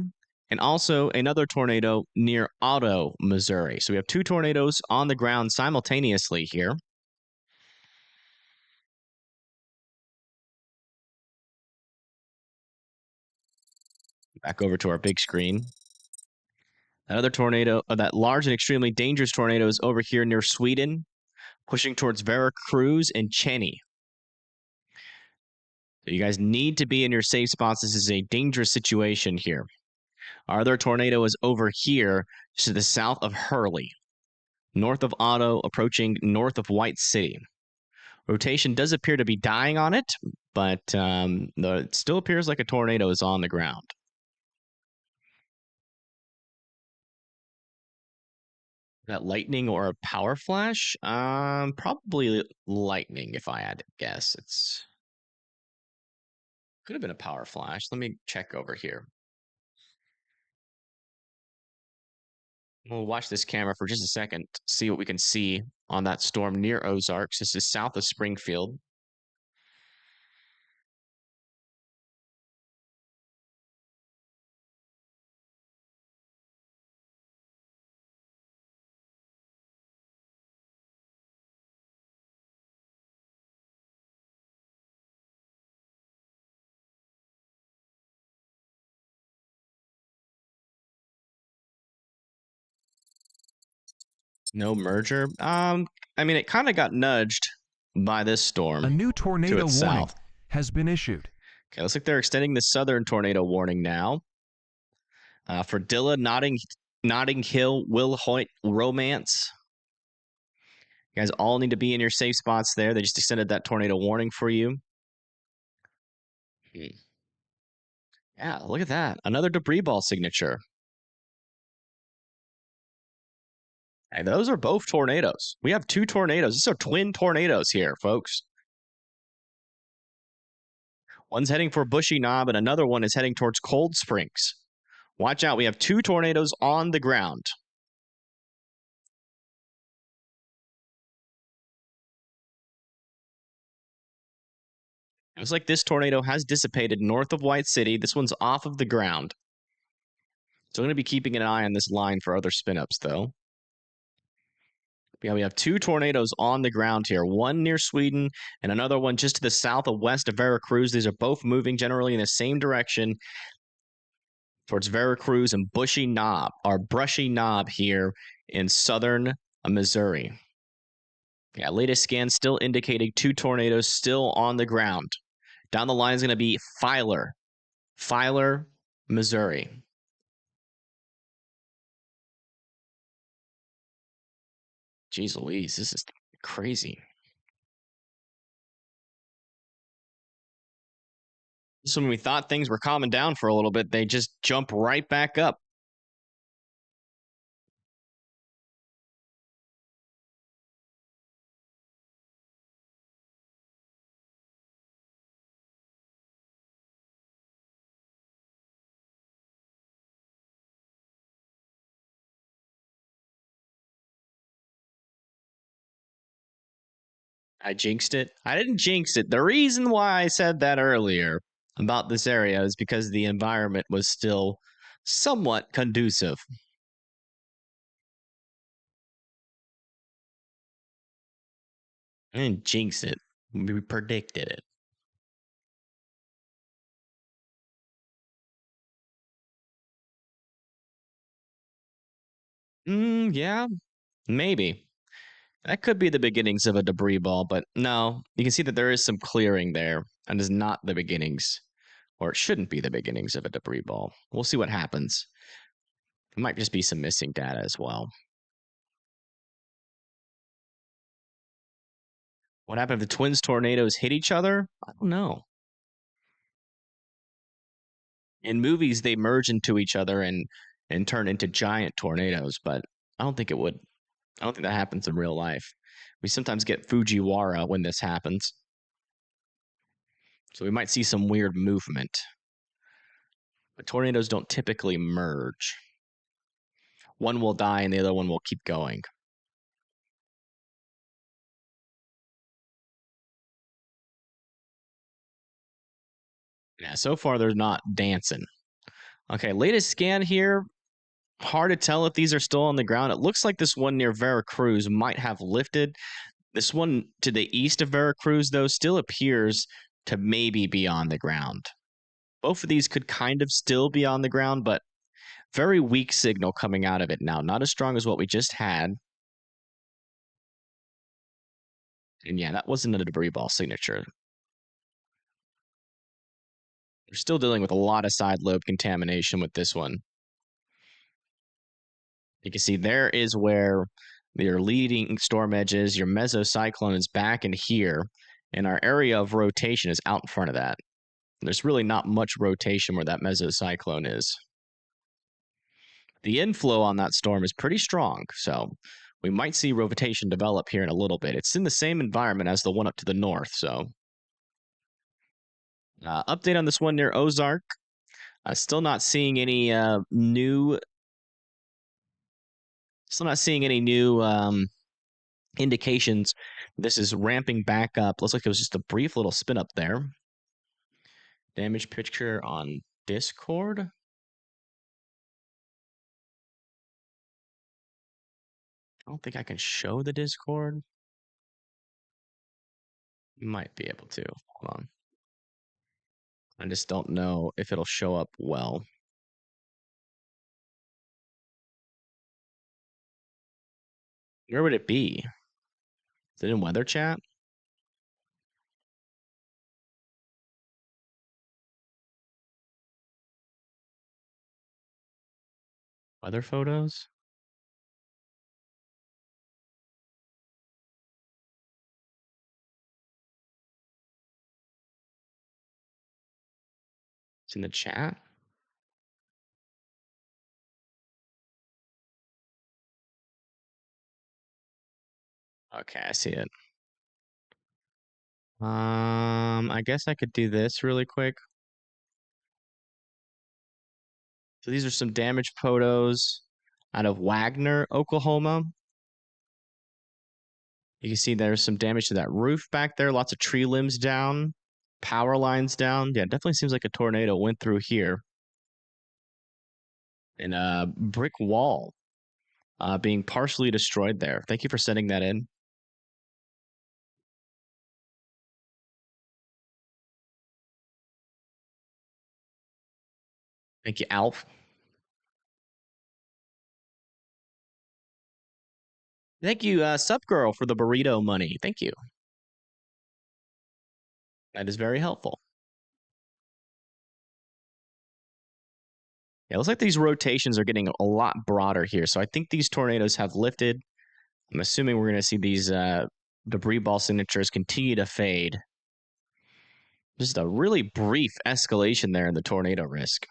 A: and also another tornado near Otto, Missouri. So we have two tornadoes on the ground simultaneously here. Back over to our big screen. Another tornado, that large and extremely dangerous tornado is over here near Sweden, pushing towards Veracruz and Cheney. So you guys need to be in your safe spots. This is a dangerous situation here. Our other tornado is over here to the south of Hurley, north of Otto, approaching north of White City. Rotation does appear to be dying on it, but it still appears like a tornado is on the ground. That lightning or a power flash? Probably lightning if I had to guess. It's could have been a power flash. Let me check over here. We'll watch this camera for just a second, see what we can see on that storm near Ozarks. This is south of Springfield. No merger. I mean, it kind of got nudged by this storm.
B: A new tornado warning
A: south.
B: has been issued.
A: Okay, looks like they're extending the southern tornado warning now. For Dilla, Notting Hill, Will Hoyt, Romance. You guys all need to be in your safe spots there. They just extended that tornado warning for you. Yeah, look at that. Another debris ball signature. Hey, those are both tornadoes. We have two tornadoes. These are twin tornadoes here, folks. One's heading for Bushy Knob, and another one is heading towards Cold Springs. Watch out. We have two tornadoes on the ground. Looks like this tornado has dissipated north of White City. This one's off of the ground. So I'm going to be keeping an eye on this line for other spin-ups, though. Yeah, we have two tornadoes on the ground here. One near Sweden and another one just to the south of west of Veracruz. These are both moving generally in the same direction towards Veracruz and Brushy Knob here in southern Missouri. Yeah, latest scan still indicating two tornadoes still on the ground. Down the line is going to be Filer, Missouri. Jeez Louise, this is crazy. So when we thought things were calming down for a little bit, they just jump right back up. I jinxed it. I didn't jinx it. The reason why I said that earlier about this area is because the environment was still somewhat conducive. I didn't jinx it. We predicted it. Yeah, maybe. That could be the beginnings of a debris ball, but no, you can see that there is some clearing there, and is not the beginnings, or it shouldn't be the beginnings of a debris ball. We'll see what happens. It might just be some missing data as well. What happened if the twins tornadoes hit each other? I don't know. In movies, they merge into each other and turn into giant tornadoes, but I don't think it would. I don't think that happens in real life. We sometimes get Fujiwara when this happens. So we might see some weird movement. But tornadoes don't typically merge. One will die and the other one will keep going. Yeah, so far they're not dancing. Okay, latest scan here. Hard to tell if these are still on the ground. It looks like this one near Veracruz might have lifted. This one to the east of Veracruz, though, still appears to maybe be on the ground. Both of these could kind of still be on the ground, but very weak signal coming out of it now. Not as strong as what we just had. And yeah, that wasn't a debris ball signature. We're still dealing with a lot of side lobe contamination with this one. You can see there is where your leading storm edge is. Your mesocyclone is back in here, and our area of rotation is out in front of that. There's really not much rotation where that mesocyclone is. The inflow on that storm is pretty strong, so we might see rotation develop here in a little bit. It's in the same environment as the one up to the north, so. Update on this one near Ozark. Still not seeing any new indications. This is ramping back up. Looks like it was just a brief little spin up there. Damage picture on Discord. I don't think I can show the Discord. Might be able to. Hold on. I just don't know if it'll show up well. Where would it be? Is it in weather chat? Weather photos? It's in the chat? Okay, I see it. I guess I could do this really quick. So these are some damage photos out of Wagner, Oklahoma. You can see there's some damage to that roof back there. Lots of tree limbs down, power lines down. Yeah, definitely seems like a tornado went through here. And a brick wall being partially destroyed there. Thank you for sending that in. Thank you, Alf. Thank you, Sup Girl, for the burrito money. Thank you. That is very helpful. Yeah, it looks like these rotations are getting a lot broader here. So I think these tornadoes have lifted. I'm assuming we're going to see these debris ball signatures continue to fade. Just a really brief escalation there in the tornado risk.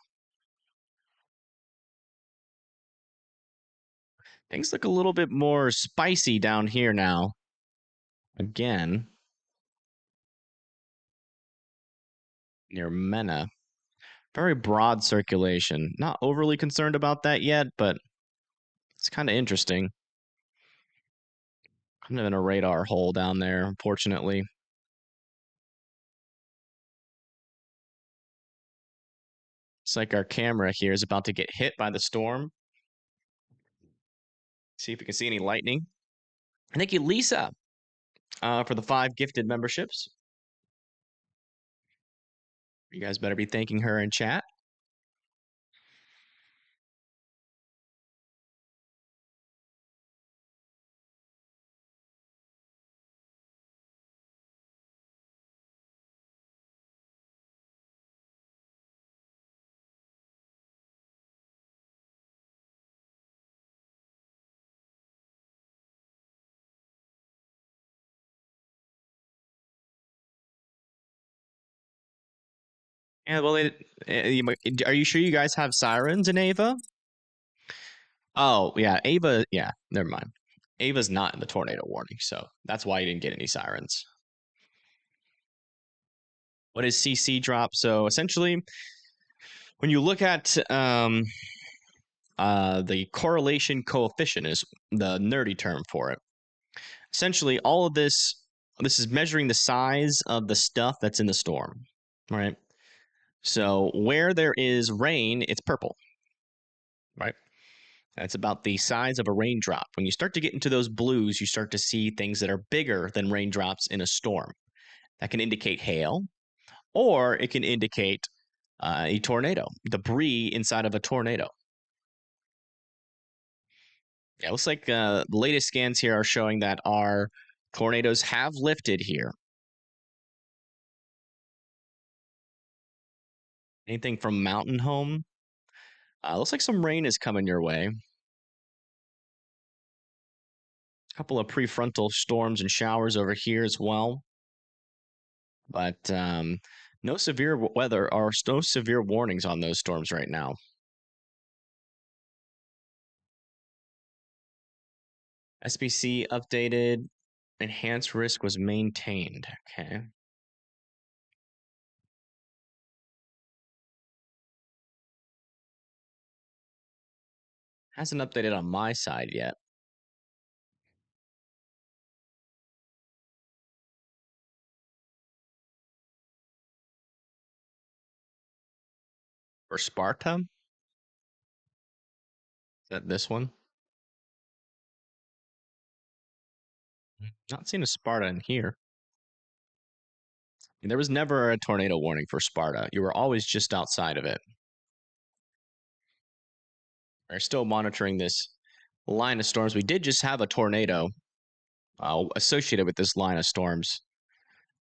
A: Things look a little bit more spicy down here now. Again. Near Mena. Very broad circulation. Not overly concerned about that yet, but it's kind of interesting. I'm in a radar hole down there, unfortunately. It's like our camera here is about to get hit by the storm. See if we can see any lightning. Thank you, Lisa, for the 5 gifted memberships. You guys better be thanking her in chat. Yeah, well, are you sure you guys have sirens in Ava? Oh, yeah, Ava, yeah, never mind. Ava's not in the tornado warning, so that's why you didn't get any sirens. What is CC drop? So essentially, when you look at the correlation coefficient is the nerdy term for it. Essentially, all of this is measuring the size of the stuff that's in the storm, right? So where there is rain, it's purple, right? That's about the size of a raindrop. When you start to get into those blues, you start to see things that are bigger than raindrops in a storm. That can indicate hail, or it can indicate a tornado, debris inside of a tornado. Yeah, it looks like the latest scans here are showing that our tornadoes have lifted here. Anything from Mountain Home? Looks like some rain is coming your way. A couple of prefrontal storms and showers over here as well. But no severe weather or no severe warnings on those storms right now. SBC updated. Enhanced risk was maintained. Okay. Hasn't updated on my side yet. For Sparta? Is that this one? Not seeing a Sparta in here. There was never a tornado warning for Sparta. You were always just outside of it. We're still monitoring this line of storms. We did just have a tornado associated with this line of storms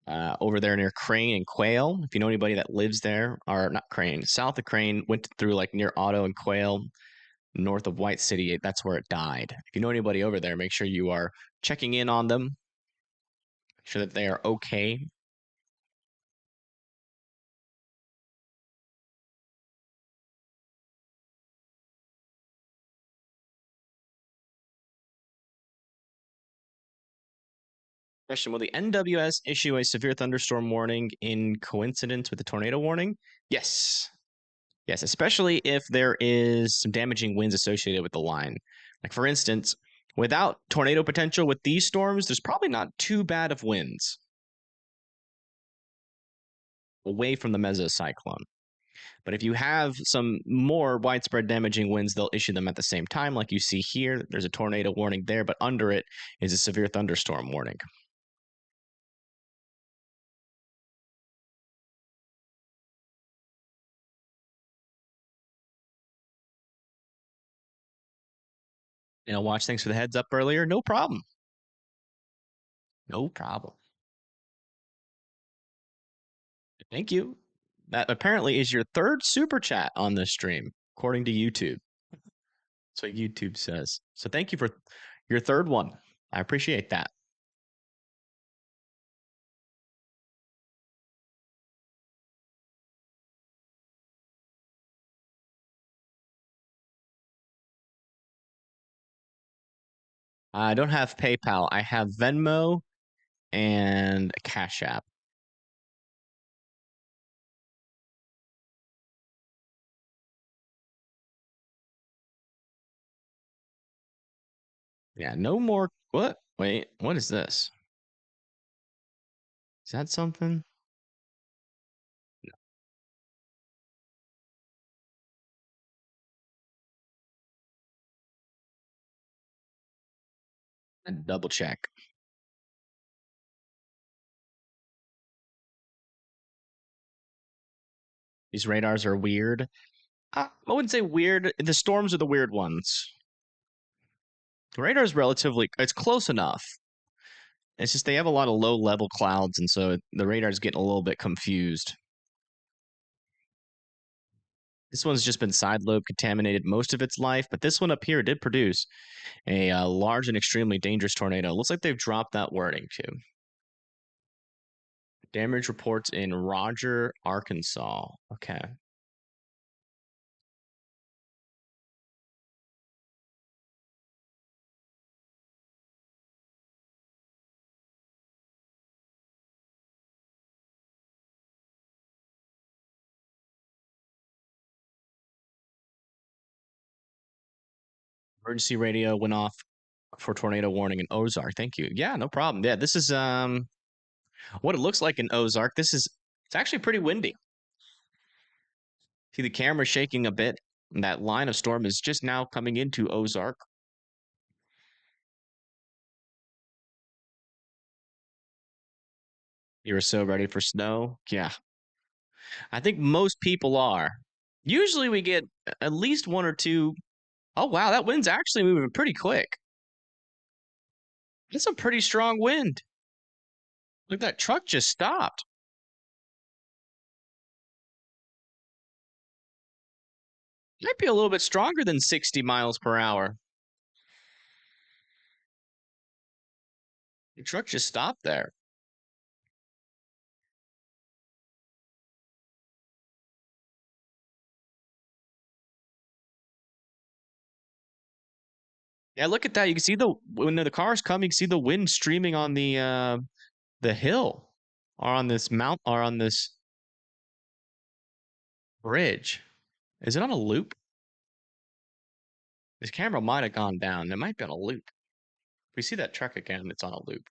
A: over there near Crane and Quail. If you know anybody that lives there, or not Crane, south of Crane, went through like near Otto and Quail, north of White City, that's where it died. If you know anybody over there, make sure you are checking in on them. Make sure that they are okay. Question: will the NWS issue a severe thunderstorm warning in coincidence with the tornado warning? Yes. Yes, especially if there is some damaging winds associated with the line. Like, for instance, without tornado potential with these storms, there's probably not too bad of winds away from the mesocyclone. But if you have some more widespread damaging winds, they'll issue them at the same time. Like you see here, there's a tornado warning there, but under it is a severe thunderstorm warning. Watch, thanks for the heads up earlier. No problem. No problem. Thank you. That apparently is your 3rd super chat on this stream, according to YouTube. That's what YouTube says. So thank you for your 3rd one. I appreciate that. I don't have PayPal. I have Venmo and a Cash App. Yeah, no more. What? Wait, what is this? Is that something? No. Double check. These radars are weird. I wouldn't say weird. The storms are the weird ones. The radar is relatively, it's close enough. It's just they have a lot of low level clouds, and so the radar's getting a little bit confused. This one's just been side lobe contaminated most of its life, but this one up here did produce a large and extremely dangerous tornado. Looks like they've dropped that wording too. Damage reports in Roger, Arkansas. Okay. Emergency radio went off for tornado warning in Ozark. Thank you. Yeah, no problem. Yeah, this is what it looks like in Ozark. It's actually pretty windy. See the camera shaking a bit. And that line of storm is just now coming into Ozark. You're so ready for snow? Yeah. I think most people are. Usually we get at least one or two. Oh, wow, that wind's actually moving pretty quick. That's a pretty strong wind. Look, that truck just stopped. Might be a little bit stronger than 60 miles per hour. The truck just stopped there. Yeah, look at that. You can see when the cars come, you can see the wind streaming on the hill or on this bridge. Is it on a loop? This camera might have gone down. It might be on a loop. If we see that truck again, it's on a loop.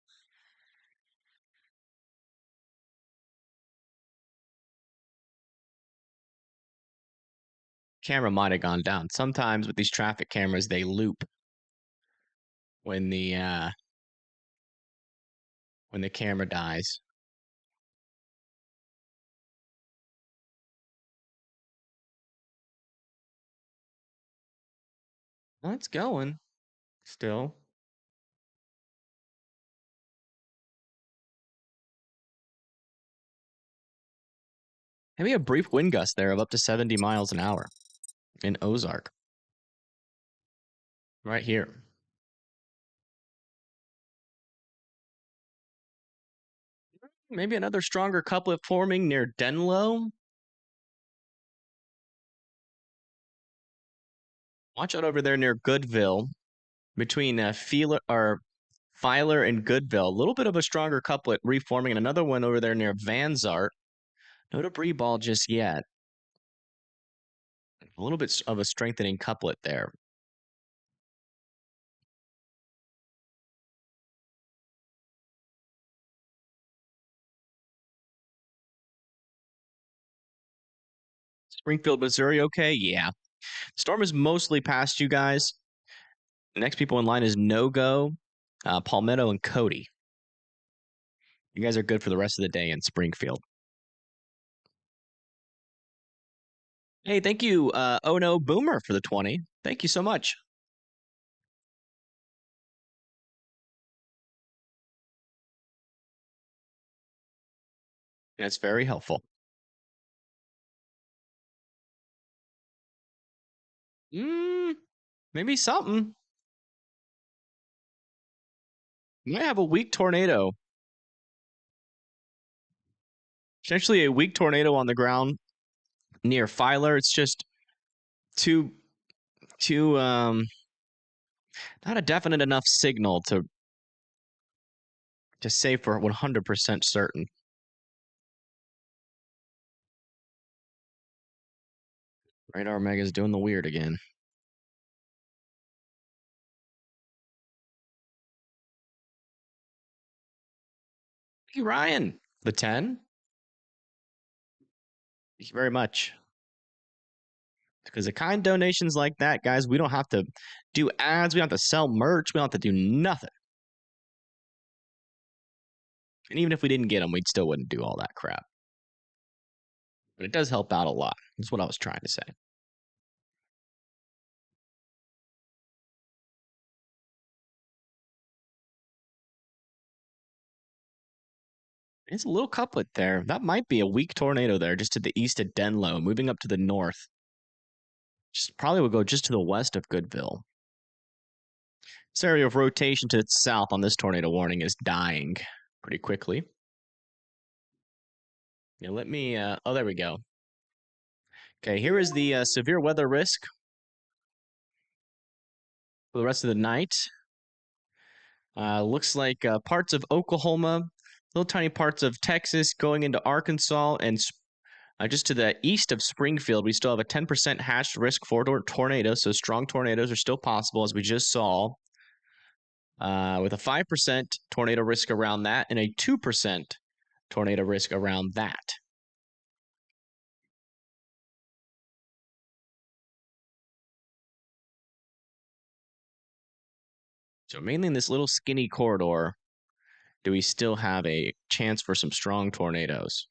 A: Camera might have gone down. Sometimes with these traffic cameras, they loop when the camera dies. Well, it's going still. Maybe a brief wind gust there of up to 70 miles an hour in Ozark. Right here. Maybe another stronger couplet forming near Denlow. Watch out over there near Goodville, between Filer and Goodville. A little bit of a stronger couplet reforming, and another one over there near Vanzart. No debris ball just yet. A little bit of a strengthening couplet there. Springfield, Missouri, okay? Yeah. Storm is mostly past you guys. The next people in line is No Go, Palmetto, and Cody. You guys are good for the rest of the day in Springfield. Hey, thank you, Oh No Boomer, for the 20. Thank you so much. That's very helpful. Maybe something. You might have a weak tornado. Essentially a weak tornado on the ground near Filer. It's just too not a definite enough signal to say for 100% certain. Radar Mega's doing the weird again. Hey, Ryan, the 10. Thank you very much. Because the kind donations like that, guys, we don't have to do ads. We don't have to sell merch. We don't have to do nothing. And even if we didn't get them, we still wouldn't do all that crap. But it does help out a lot. That's what I was trying to say. It's a little couplet there. That might be a weak tornado there, just to the east of Denlow, moving up to the north. Just probably will go just to the west of Goodville. This area of rotation to its south on this tornado warning is dying pretty quickly. Yeah, let me. Oh, there we go. Okay, here is the severe weather risk for the rest of the night. Looks like parts of Oklahoma, little tiny parts of Texas going into Arkansas, and just to the east of Springfield, we still have a 10% hatched risk for tornadoes. So strong tornadoes are still possible, as we just saw. With a 5% tornado risk around that and a 2% tornado risk around that. So mainly in this little skinny corridor, do we still have a chance for some strong tornadoes?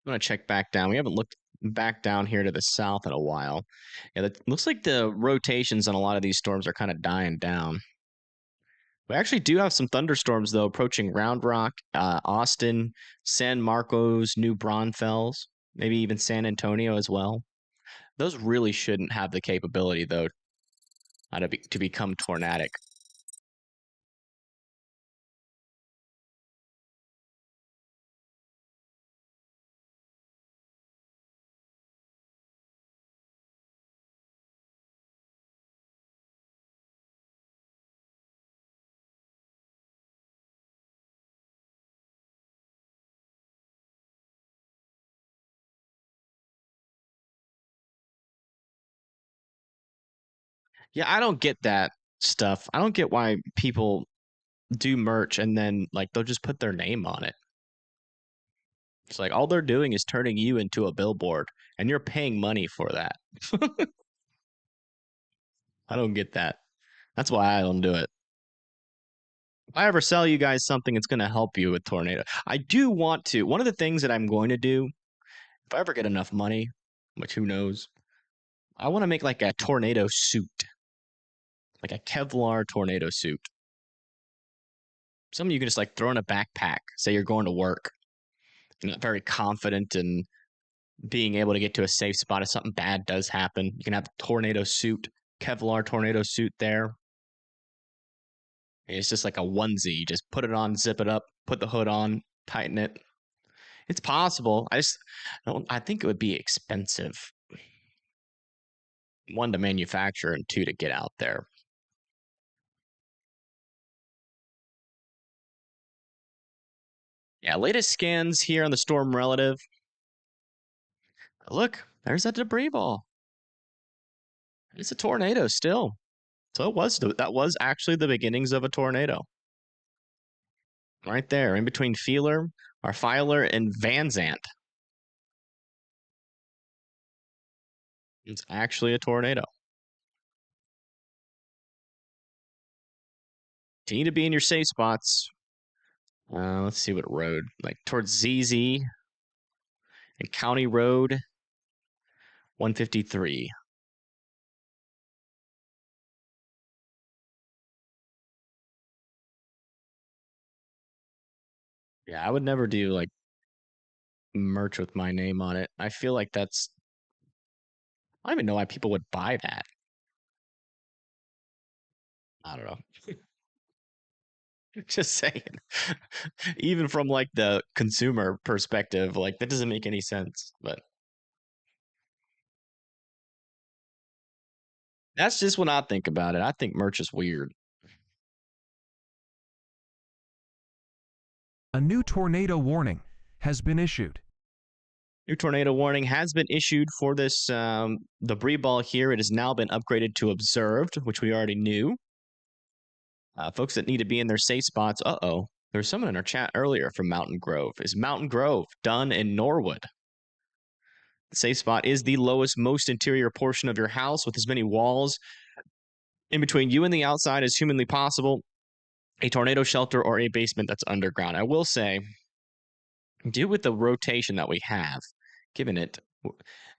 A: I'm going to check back down. We haven't looked back down here to the south in a while. Yeah, it looks like the rotations on a lot of these storms are kind of dying down. We actually do have some thunderstorms, though, approaching Round Rock, Austin, San Marcos, New Braunfels, maybe even San Antonio as well. Those really shouldn't have the capability, though, to become tornadic. Yeah, I don't get that stuff. I don't get why people do merch and then like they'll just put their name on it. It's like all they're doing is turning you into a billboard and you're paying money for that. I don't get that. That's why I don't do it. If I ever sell you guys something, it's going to help you with tornado. I do want to. One of the things that I'm going to do, if I ever get enough money, which who knows, I want to make like a tornado suit, like a Kevlar tornado suit. Something you can just like throw in a backpack. Say you're going to work. You're not very confident in being able to get to a safe spot if something bad does happen. You can have a tornado suit, Kevlar tornado suit there. It's just like a onesie. You just put it on, zip it up, put the hood on, tighten it. It's possible. I think it would be expensive. One, to manufacture, and two, to get out there. Yeah, latest scans here on the storm relative. Look, there's that debris ball. It's a tornado still. So that was actually the beginnings of a tornado. Right there, in between Filer, and Van Zant. It's actually a tornado. You need to be in your safe spots. Let's see what road. Like towards ZZ and County Road 153. Yeah, I would never do like merch with my name on it. I feel like I don't even know why people would buy that. I don't know. Just saying. Even from like the consumer perspective, like that doesn't make any sense. But that's just when I think about it. I think merch is weird.
B: A new tornado warning has been issued.
A: New tornado warning has been issued for this debris ball here. It has now been upgraded to observed, which we already knew. Folks that need to be in their safe spots. Uh-oh. There was someone in our chat earlier from Mountain Grove. Is Mountain Grove done in Norwood? The safe spot is the lowest, most interior portion of your house with as many walls in between you and the outside as humanly possible. A tornado shelter or a basement that's underground. I will say, due with the rotation that we have, given it,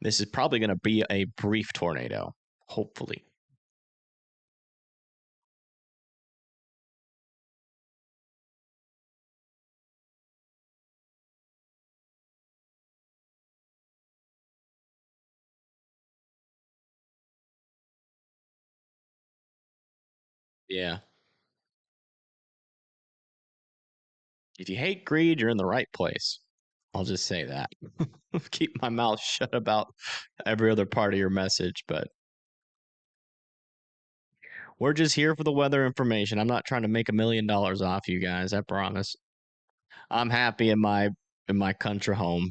A: this is probably going to be a brief tornado, hopefully. Yeah. If you hate greed, you're in the right place. I'll just say that. Keep my mouth shut about every other part of your message, but we're just here for the weather information. I'm not trying to make $1 million off you guys, I promise. I'm happy in my country home.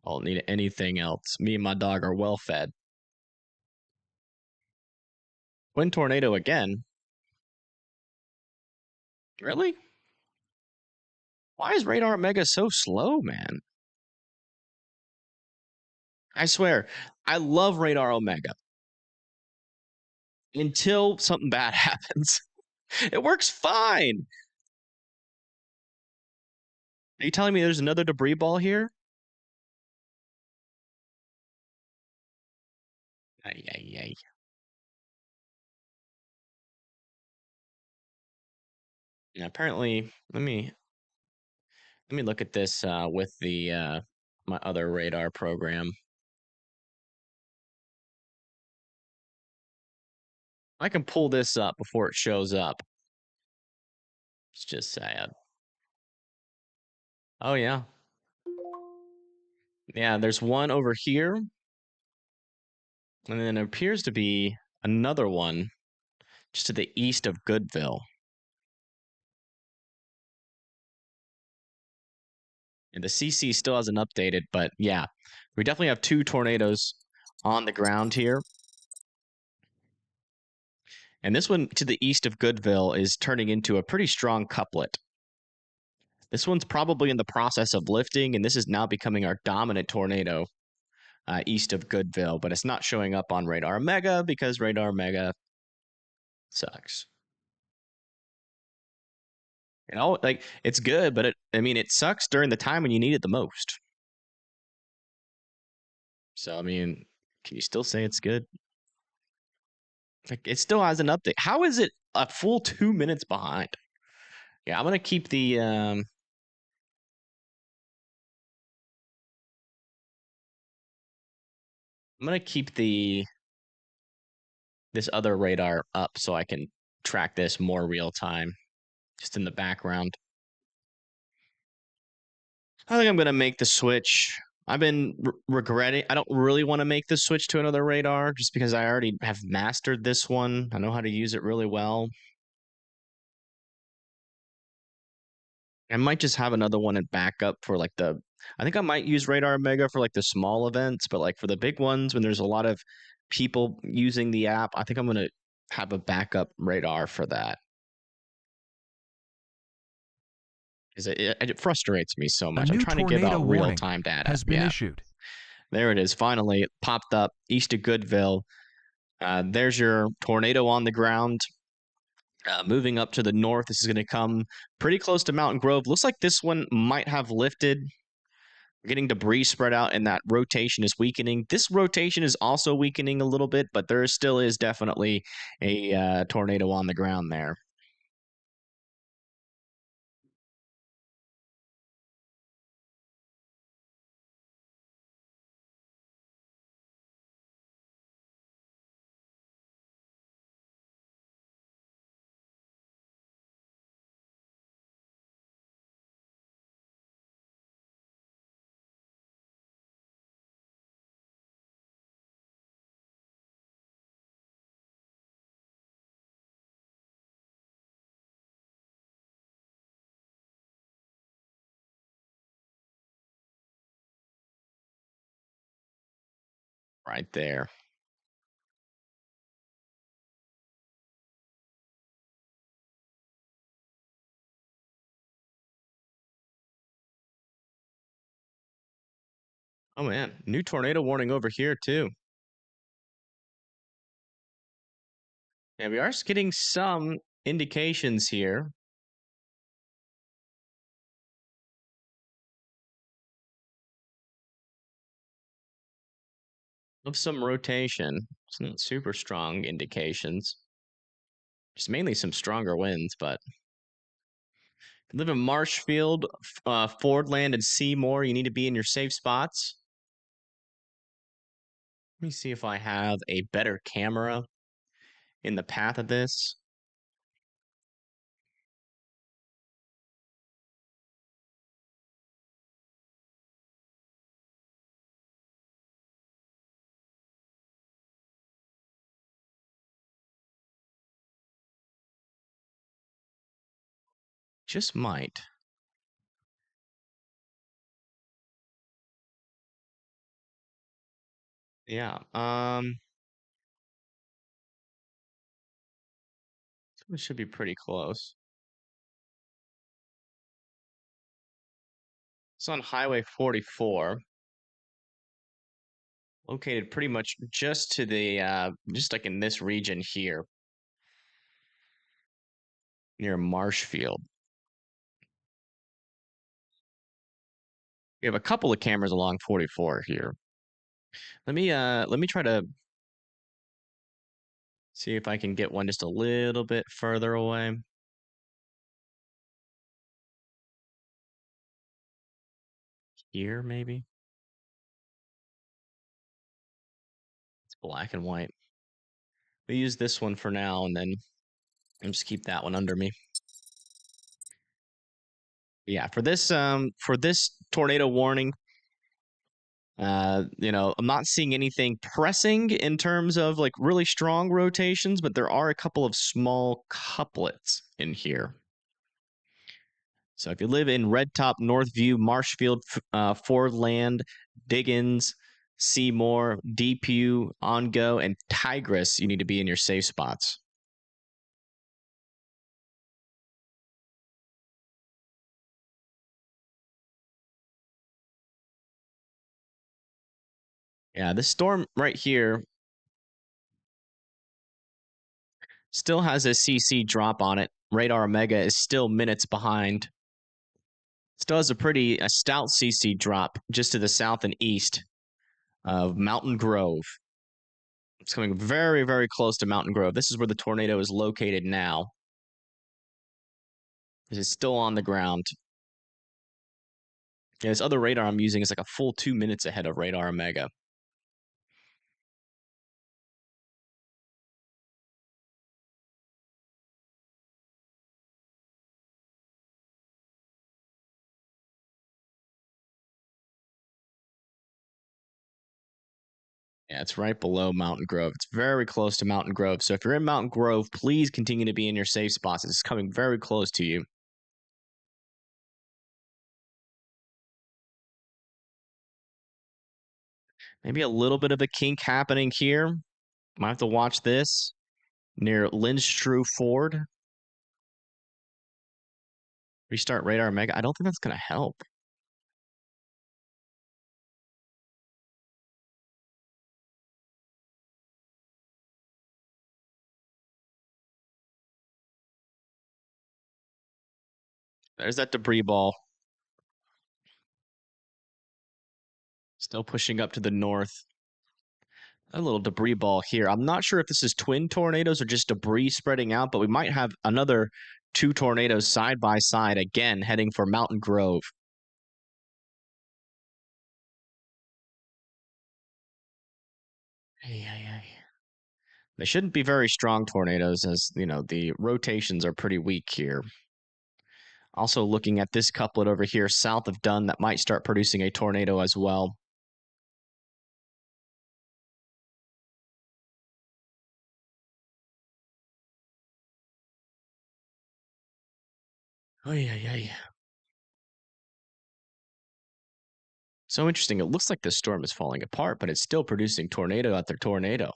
A: I don't need anything else. Me and my dog are well fed. Wind tornado again. Really? Why is Radar Omega so slow, man? I swear, I love Radar Omega. Until something bad happens. It works fine. Are you telling me there's another debris ball here? Ay, ay, ay. Yeah, apparently, let me look at this with the my other radar program. I can pull this up before it shows up. It's just sad. Oh yeah. Yeah, there's one over here. And then it appears to be another one just to the east of Goodville. And the CC still hasn't updated, but yeah, we definitely have 2 tornadoes on the ground here. And this one to the east of Goodville is turning into a pretty strong couplet. This one's probably in the process of lifting, and this is now becoming our dominant tornado east of Goodville, but it's not showing up on Radar Omega because Radar Omega sucks. You know, like, it's good, but it sucks during the time when you need it the most. So, I mean, can you still say it's good? Like, it still has an update. How is it a full 2 minutes behind? Yeah, I'm gonna keep the I'm gonna keep this other radar up so I can track this more real time, just in the background. I think I'm gonna make the switch. I've been regretting. I don't really want to make the switch to another radar just because I already have mastered this one. I know how to use it really well. I might just have another one in backup for like I think I might use Radar Mega for like the small events, but like for the big ones when there's a lot of people using the app, I think I'm gonna have a backup radar for that. Because it frustrates me so much. I'm trying to give out real-time data.
B: Has been issued.
A: There it is. Finally, it popped up east of Goodville. There's your tornado on the ground. Moving up to the north, this is going to come pretty close to Mountain Grove. Looks like this one might have lifted. We're getting debris spread out, and that rotation is weakening. This rotation is also weakening a little bit, but there still is definitely a tornado on the ground there. Right there. Oh man, new tornado warning over here too. Yeah, we are getting some indications here. Of some rotation. It's not super strong indications. Just mainly some stronger winds, but if you live in Marshfield, Fordland, and Seymour, you need to be in your safe spots. Let me see if I have a better camera in the path of this. Just might. Yeah. It should be pretty close. It's on Highway 44. Located pretty much just to the just like in this region here. Near Marshfield. We have a couple of cameras along 44 here. Let me try to see if I can get one just a little bit further away. Here, maybe. It's black and white. We use this one for now, and then I'll just keep that one under me. Yeah, for this tornado warning, I'm not seeing anything pressing in terms of like really strong rotations, but there are a couple of small couplets in here. So if you live in Red Top, Northview, Marshfield, Fordland, Diggins, Seymour, Depew, OnGo, and Tigris, you need to be in your safe spots. Yeah, this storm right here still has a CC drop on it. Radar Omega is still minutes behind. Still has a stout CC drop just to the south and east of Mountain Grove. It's coming very, very close to Mountain Grove. This is where the tornado is located now. This is still on the ground. Yeah, this other radar I'm using is like a full 2 minutes ahead of Radar Omega. Yeah, it's right below Mountain Grove. It's very close to Mountain Grove. So if you're in Mountain Grove, please continue to be in your safe spots. It's coming very close to you. Maybe a little bit of a kink happening here. Might have to watch this near Lindstrew Ford. Restart Radar Omega. I don't think that's going to help. There's that debris ball. Still pushing up to the north. A little debris ball here. I'm not sure if this is twin tornadoes or just debris spreading out, but we might have another 2 tornadoes side by side again heading for Mountain Grove. They shouldn't be very strong tornadoes, as the rotations are pretty weak here. Also looking at this couplet over here south of Dunn that might start producing a tornado as well. Oh yeah. So interesting. It looks like the storm is falling apart, but it's still producing tornado after tornado.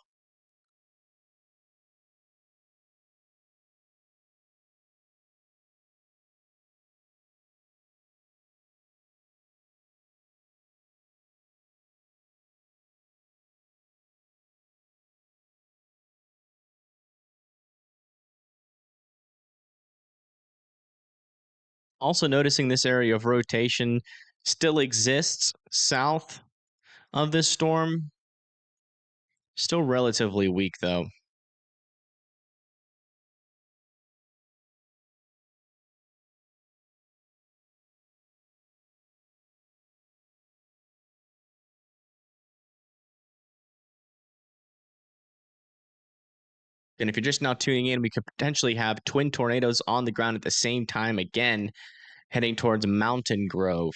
A: Also noticing this area of rotation still exists south of this storm. Still relatively weak, though. And if you're just now tuning in, we could potentially have twin tornadoes on the ground at the same time again, heading towards Mountain Grove.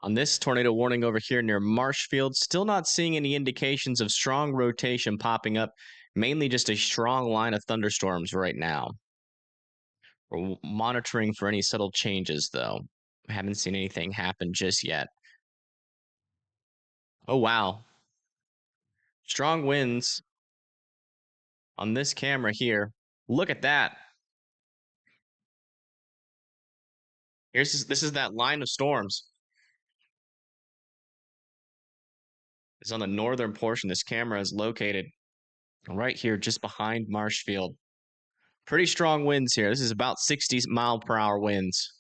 A: On this tornado warning over here near Marshfield, still not seeing any indications of strong rotation popping up, mainly just a strong line of thunderstorms right now. We're monitoring for any subtle changes, though. I haven't seen anything happen just yet. Oh, wow. Strong winds on this camera here. Look at that. This is that line of storms. It's on the northern portion. This camera is located right here just behind Marshfield. Pretty strong winds here. This is about 60-mile-per-hour winds.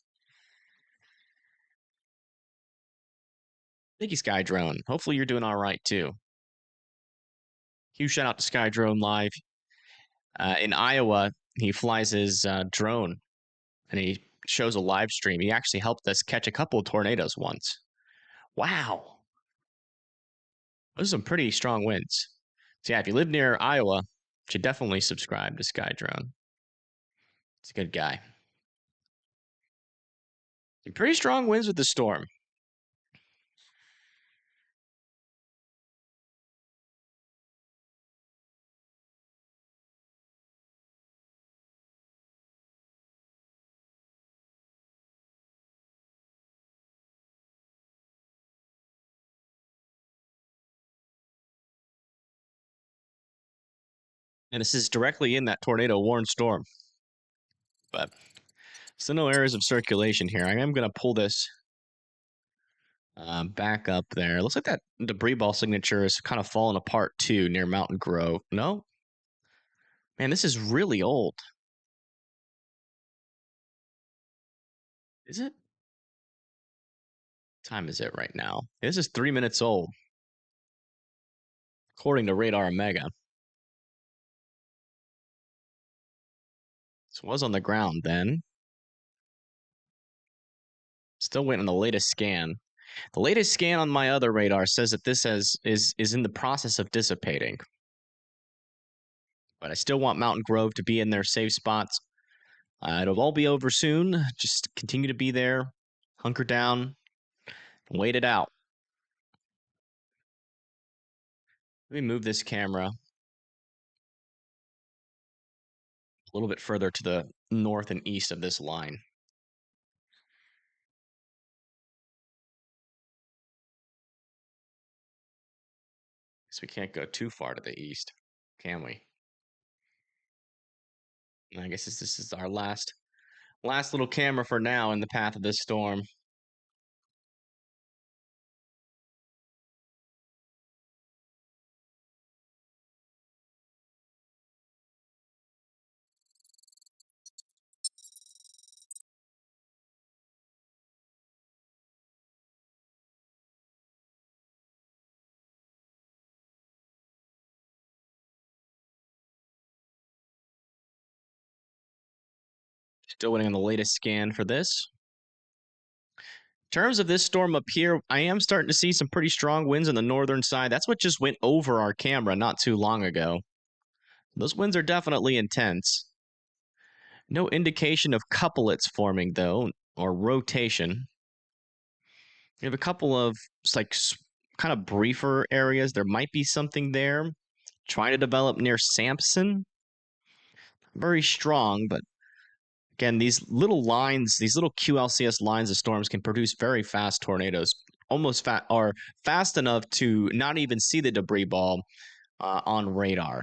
A: Thank you, Sky Drone. Hopefully you're doing all right, too. Huge shout out to Sky Drone Live. In Iowa, he flies his drone, and he shows a live stream. He actually helped us catch a couple of tornadoes once. Wow. Those are some pretty strong winds. So yeah, if you live near Iowa, you should definitely subscribe to Sky Drone. He's a good guy. Some pretty strong winds with the storm. And this is directly in that tornado warned storm. But still no areas of circulation here. I am going to pull this back up there. Looks like that debris ball signature is kind of falling apart too near Mountain Grove. No? Man, this is really old. Is it? What time is it right now? This is 3 minutes old, according to Radar Omega. So it was on the ground then. Still waiting on the latest scan. The latest scan on my other radar says that this is in the process of dissipating. But I still want Mountain Grove to be in their safe spots. It'll all be over soon. Just continue to be there, hunker down, and wait it out. Let me move this camera a little bit further to the north and east of this line. Guess we can't go too far to the east, can we? I guess this is our last little camera for now in the path of this storm. Still waiting on the latest scan for this. In terms of this storm up here, I am starting to see some pretty strong winds on the northern side. That's what just went over our camera not too long ago. Those winds are definitely intense. No indication of couplets forming, though, or rotation. You have a couple of like kind of briefer areas. There might be something there. Trying to develop near Sampson. Very strong, but again, these little lines, these little QLCS lines of storms can produce very fast tornadoes, almost fat or fast enough to not even see the debris ball on radar.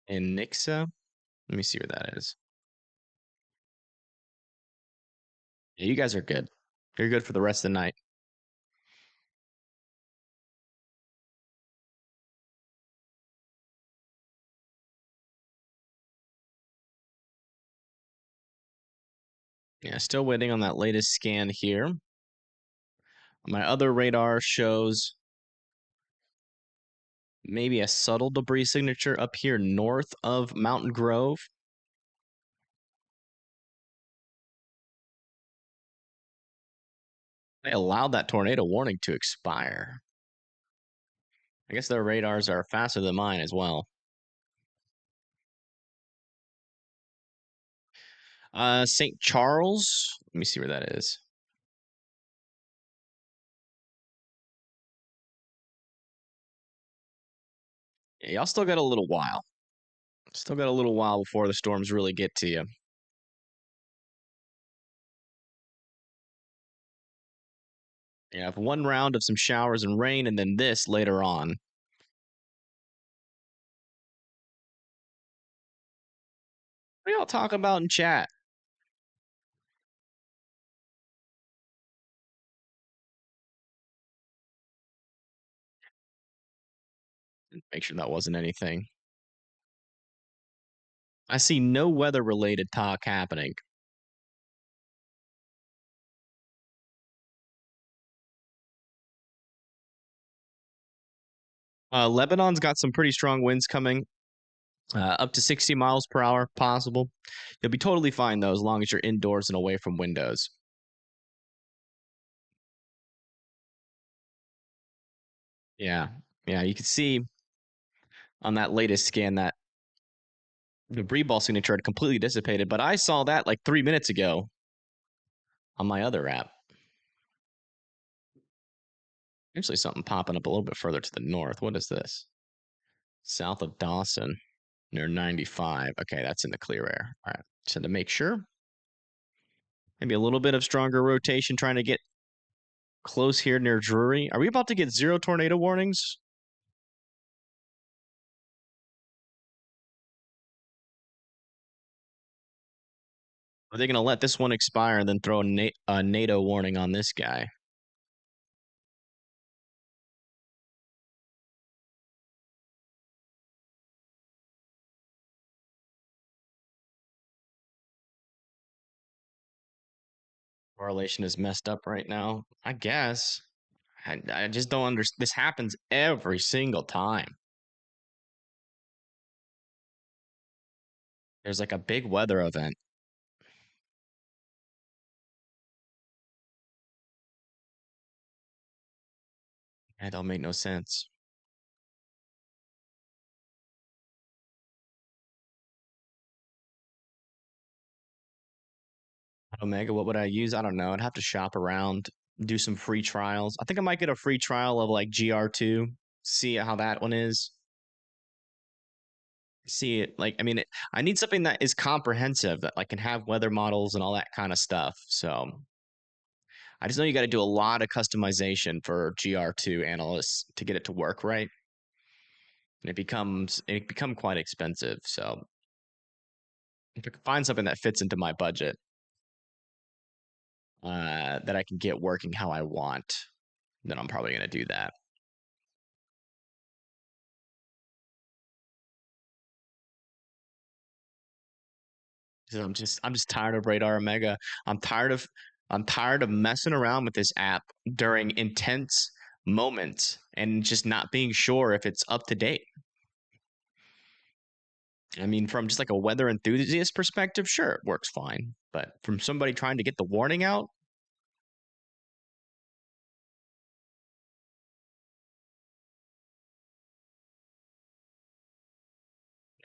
A: In Nixa, let me see where that is. Yeah, you guys are good. You're good for the rest of the night. Yeah, still waiting on that latest scan here. My other radar shows maybe a subtle debris signature up here north of Mountain Grove. They allowed that tornado warning to expire. I guess their radars are faster than mine as well. St. Charles. Let me see where that is. Yeah, y'all still got a little while. Still got a little while before the storms really get to you. You have one round of some showers and rain, and then this later on. What y'all talk about in chat? Make sure that wasn't anything. I see no weather-related talk happening. Lebanon's got some pretty strong winds coming, up to 60 miles per hour possible. You'll be totally fine, though, as long as you're indoors and away from windows. Yeah, yeah, you can see on that latest scan that the debris ball signature had completely dissipated, but I saw that like 3 minutes ago on my other app. Actually, something popping up a little bit further to the north. What is this? South of Dawson, near 95. Okay, that's in the clear air. All right, so to make sure, maybe a little bit of stronger rotation trying to get close here near Drury. Are we about to get 0 tornado warnings? Are they going to let this one expire and then throw a NATO warning on this guy? Correlation is messed up right now. I guess. I just don't understand. This happens every single time. There's like a big weather event. That don't make no sense. Omega, what would I use? I don't know. I'd have to shop around, do some free trials. I think I might get a free trial of like GR2, see how that one is. See it like, I mean, I need something that is comprehensive that like can have weather models and all that kind of stuff. So I just know you got to do a lot of customization for GR2 analysts to get it to work right. And it become quite expensive. So if I can find something that fits into my budget, that I can get working how I want, then I'm probably going to do that. So I'm just tired of Radar Omega. I'm tired of messing around with this app during intense moments and just not being sure if it's up to date. I mean, from just like a weather enthusiast perspective, sure, it works fine. But from somebody trying to get the warning out,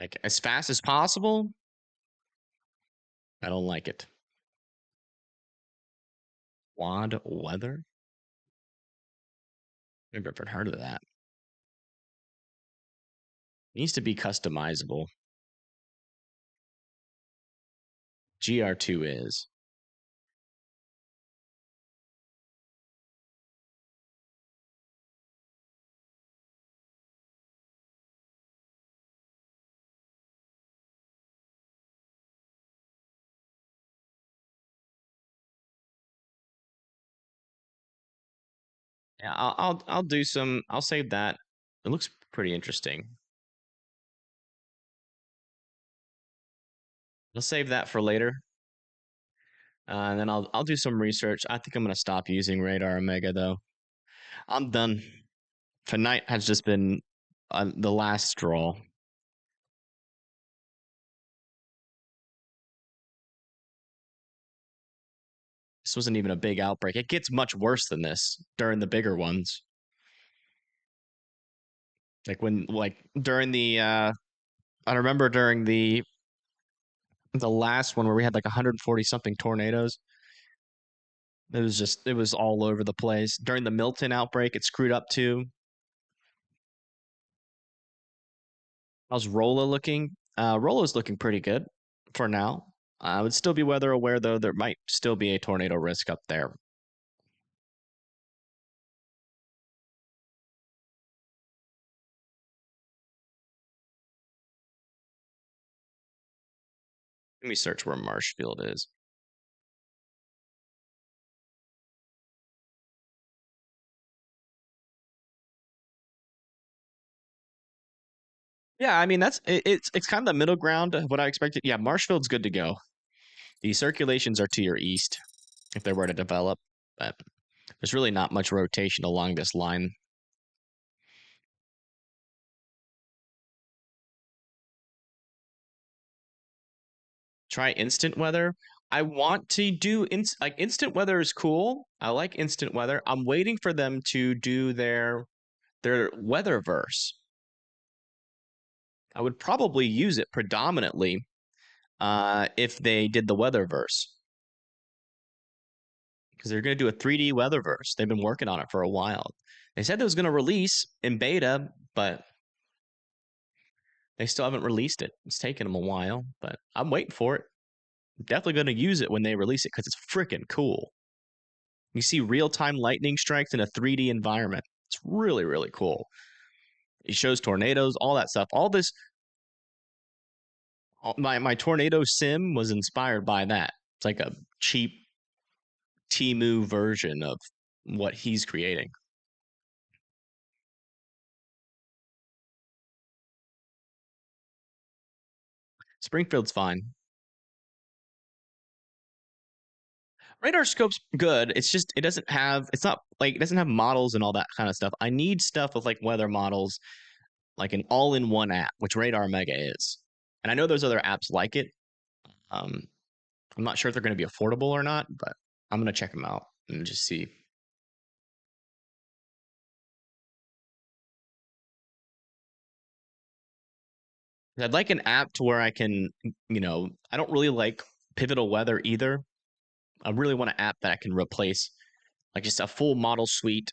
A: Like as fast as possible. I don't like it. Quad weather? Never heard of that. Needs to be customizable. GR2 is. Yeah, I'll do some. I'll save that. It looks pretty interesting. I'll save that for later. And then I'll do some research. I think I'm gonna stop using Radar Omega though. I'm done. Tonight has just been the last straw. This wasn't even a big outbreak. It gets much worse than this during the bigger ones. Like during the I remember during the last one where we had like 140 something tornadoes. It was all over the place. During the Milton outbreak, it screwed up too. How's Rolla looking? Rolla's looking pretty good for now. I would still be weather aware though. There might still be a tornado risk up there. Let me search where Marshfield is. Yeah, I mean it's kind of the middle ground of what I expected. Yeah, Marshfield's good to go. The circulations are to your east if they were to develop, but there's really not much rotation along this line. Try instant weather. I want to do instant weather is cool. I like instant weather. I'm waiting for them to do their weatherverse. I would probably use it predominantly if they did the weatherverse. Because they're going to do a 3D weatherverse. They've been working on it for a while. They said it was going to release in beta, but they still haven't released it. It's taken them a while, but I'm waiting for it. I'm definitely going to use it when they release it because it's freaking cool. You see real-time lightning strikes in a 3D environment. It's really, really cool. It shows tornadoes, all that stuff. All this, my tornado sim was inspired by that. It's like a cheap Temu version of what he's creating. Springfield's fine. Radar scope's good. It's just it doesn't have models and all that kind of stuff. I need stuff with like weather models, like an all-in-one app, which Radar Mega is. And I know there's other apps like it. I'm not sure if they're going to be affordable or not, but I'm going to check them out and just see. I'd like an app to where I can, I don't really like pivotal weather either. I really want an app that I can replace like just a full model suite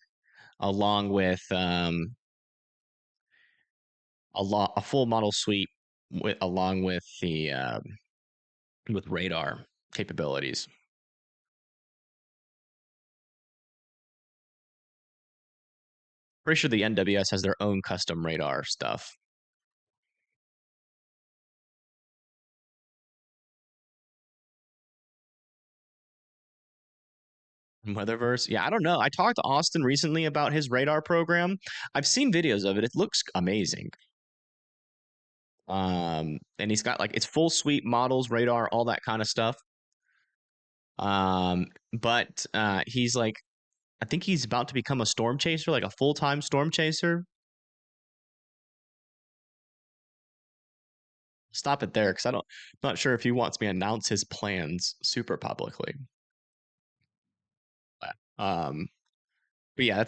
A: along with a full model suite along with the with radar capabilities. Pretty sure the NWS has their own custom radar stuff. Weatherverse. Yeah, I don't know. I talked to Austin recently about his radar program. I've seen videos of it. It looks amazing. And he's got like it's full suite models, radar, all that kind of stuff. But he's like, I think he's about to become a storm chaser, like a full-time storm chaser. Stop it there, because I'm not sure if he wants me to announce his plans super publicly. But yeah,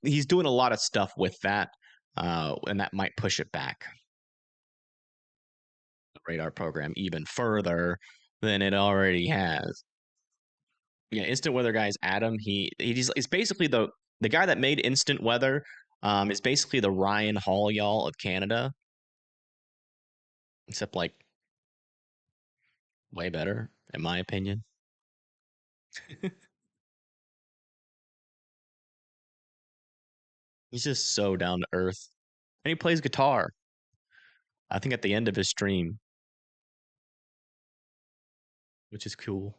A: he's doing a lot of stuff with that, and that might push it back. radar program even further than it already has. Yeah, instant weather guys. Adam, he's basically the guy that made instant weather. Is basically the Ryan Hall y'all of Canada, except like way better, in my opinion. He's just so down to earth, and he plays guitar. I think at the end of his stream, which is cool.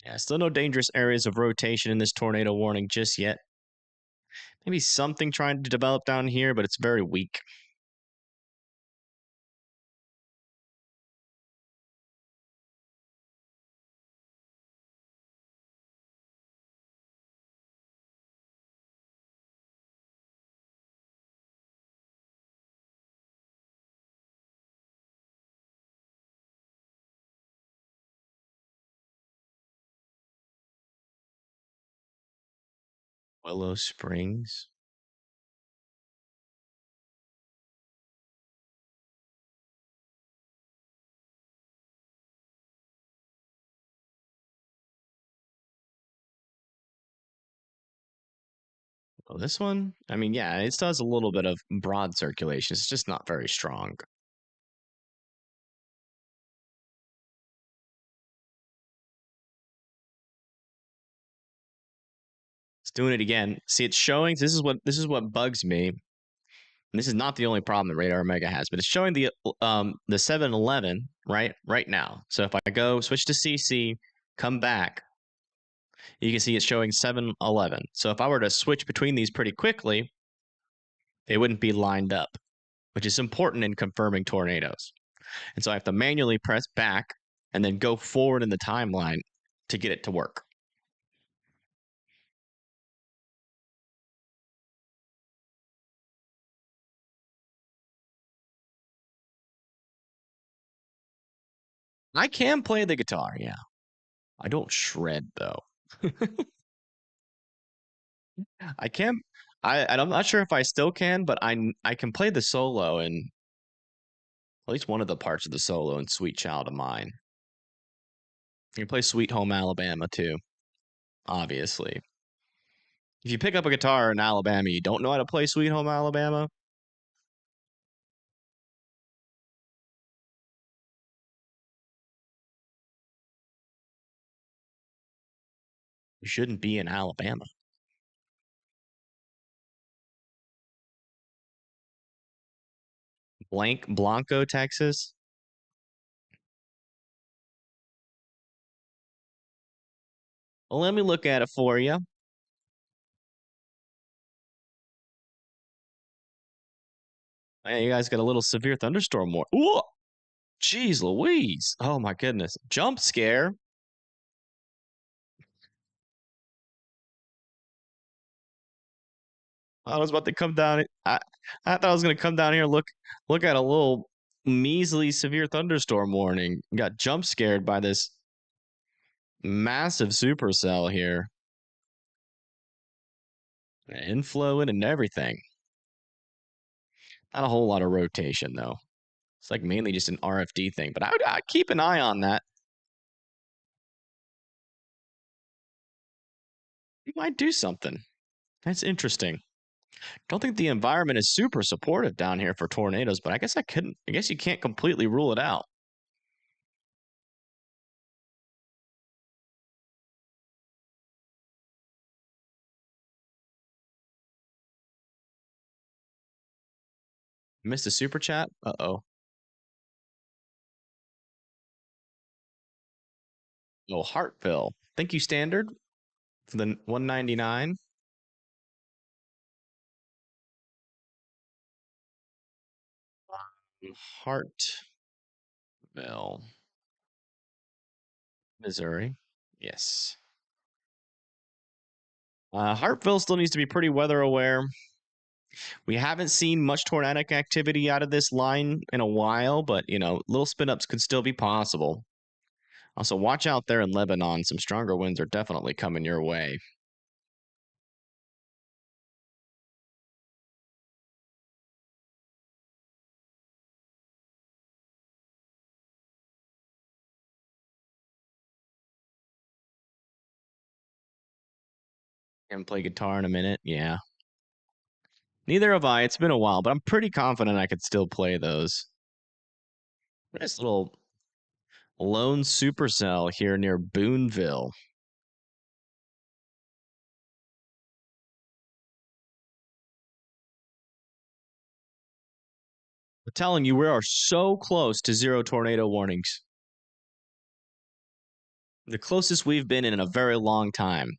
A: Yeah, still no dangerous areas of rotation in this tornado warning just yet. Maybe something trying to develop down here, but it's very weak. Willow Springs. Well, this one, I mean, yeah, it still has a little bit of broad circulation. It's just not very strong. It's doing it again. See, it's showing. This is what bugs me. And this is not the only problem that Radar Omega has, but it's showing the 7-11 right now. So if I go switch to CC, come back, you can see it's showing 7-11. So if I were to switch between these pretty quickly, they wouldn't be lined up, which is important in confirming tornadoes. And so I have to manually press back and then go forward in the timeline to get it to work. I can play the guitar, yeah. I don't shred though. I can. And I'm not sure if I still can, but I can play the solo in at least one of the parts of the solo in Sweet Child of Mine. You can play Sweet Home Alabama too, obviously. If you pick up a guitar in Alabama, you don't know how to play Sweet Home Alabama, you shouldn't be in Alabama. Blanco, Texas. Well, let me look at it for you. Man, you guys got a little severe thunderstorm more. Ooh, jeez Louise. Oh my goodness. Jump scare. I was about to come down. I thought I was gonna come down here and look at a little measly severe thunderstorm warning. Got jump scared by this massive supercell here. Inflowing and everything. Not a whole lot of rotation though. It's like mainly just an RFD thing, but I'd keep an eye on that. You might do something. That's interesting. Don't think the environment is super supportive down here for tornadoes, but I guess you can't completely rule it out. Missed a super chat? Uh-oh. Oh, Hartville. Thank you, Standard, for the 199. Hartville, Missouri. Yes. Hartville still needs to be pretty weather aware. We haven't seen much tornadic activity out of this line in a while, but, little spin-ups could still be possible. Also, watch out there in Lebanon. Some stronger winds are definitely coming your way. Haven't played guitar in a minute. Yeah. Neither have I. It's been a while, but I'm pretty confident I could still play those. Nice little lone supercell here near Boonville. I'm telling you, we are so close to 0 tornado warnings. The closest we've been in a very long time.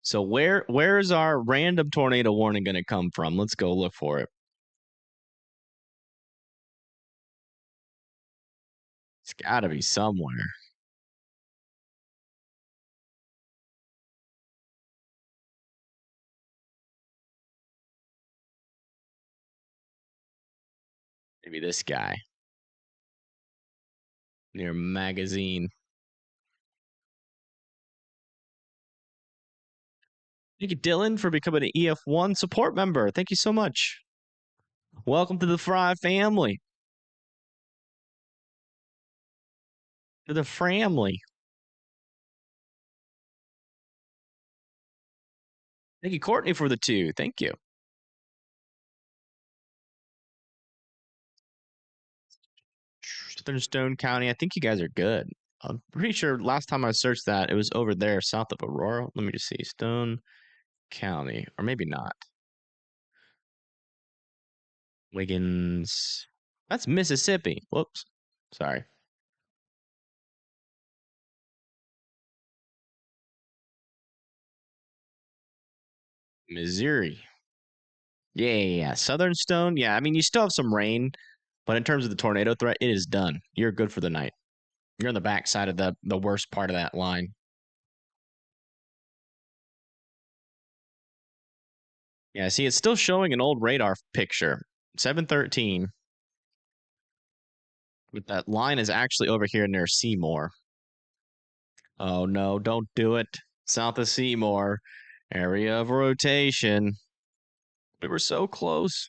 A: So where is our random tornado warning going to come from? Let's go look for it. It's got to be somewhere. Maybe this guy. Near Magazine. Thank you, Dylan, for becoming an EF1 support member. Thank you so much. Welcome to the Fry family. To the family. Thank you, Courtney, for the 2. Thank you. Southern Stone County. I think you guys are good. I'm pretty sure last time I searched that, it was over there south of Aurora. Let me just see. Stone County. Or maybe not. Wiggins. That's Mississippi. Whoops. Sorry. Missouri. Yeah. Southern Stone. Yeah, I mean, you still have some rain, but in terms of the tornado threat, it is done. You're good for the night. You're on the back side of the worst part of that line. Yeah, see, it's still showing an old radar picture. 713. But that line is actually over here near Seymour. Oh no, don't do it. South of Seymour. Area of rotation. We were so close.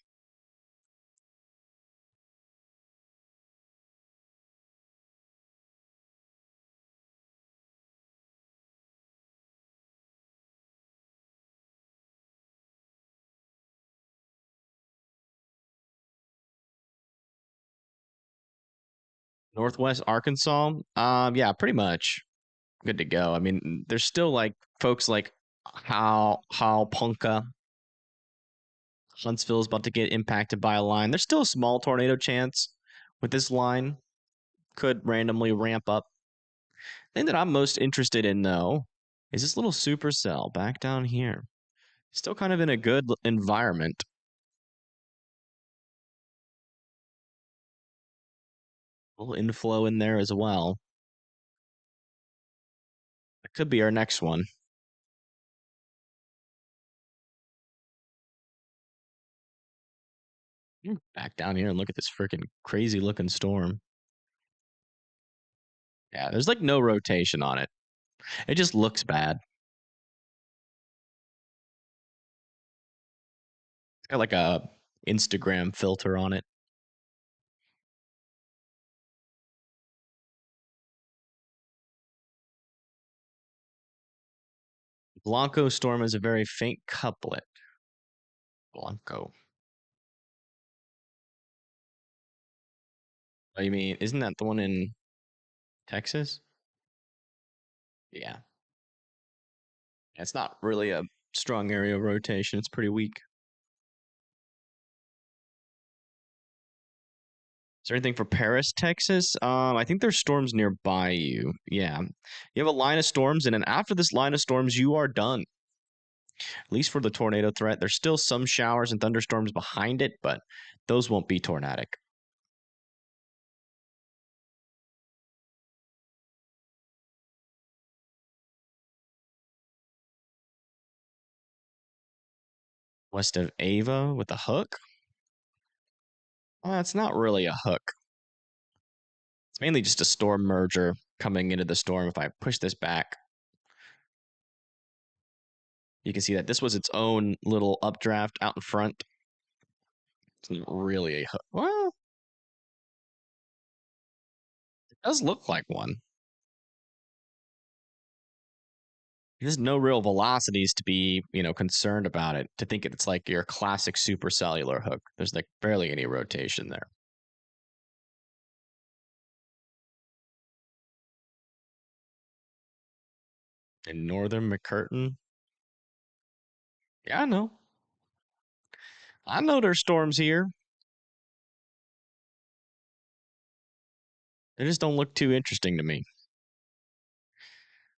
A: Northwest Arkansas. Yeah, pretty much. Good to go. I mean, there's still like folks like how Ponca. Huntsville's about to get impacted by a line. There's still a small tornado chance with this line. Could randomly ramp up. The thing that I'm most interested in, though, is this little supercell back down here. Still kind of in a good environment. A little inflow in there as well. That could be our next one. Back down here and look at this freaking crazy looking storm. Yeah, there's like no rotation on it. It just looks bad. It's got like a Instagram filter on it. Blanco storm is a very faint couplet. Blanco. Oh, you mean, isn't that the one in Texas? Yeah. It's not really a strong area of rotation. It's pretty weak. Is there anything for Paris, Texas? I think there's storms nearby you. Yeah. You have a line of storms, and then after this line of storms, you are done. At least for the tornado threat. There's still some showers and thunderstorms behind it, but those won't be tornadic. West of Ava with a hook? Well, it's not really a hook. It's mainly just a storm merger coming into the storm. If I push this back, you can see that this was its own little updraft out in front. It's not really a hook. Well, it does look like one. There's no real velocities to be, concerned about it. To think it's like your classic supercellular hook. There's like barely any rotation there. In northern McCurtain. Yeah, I know. I know there's storms here. They just don't look too interesting to me.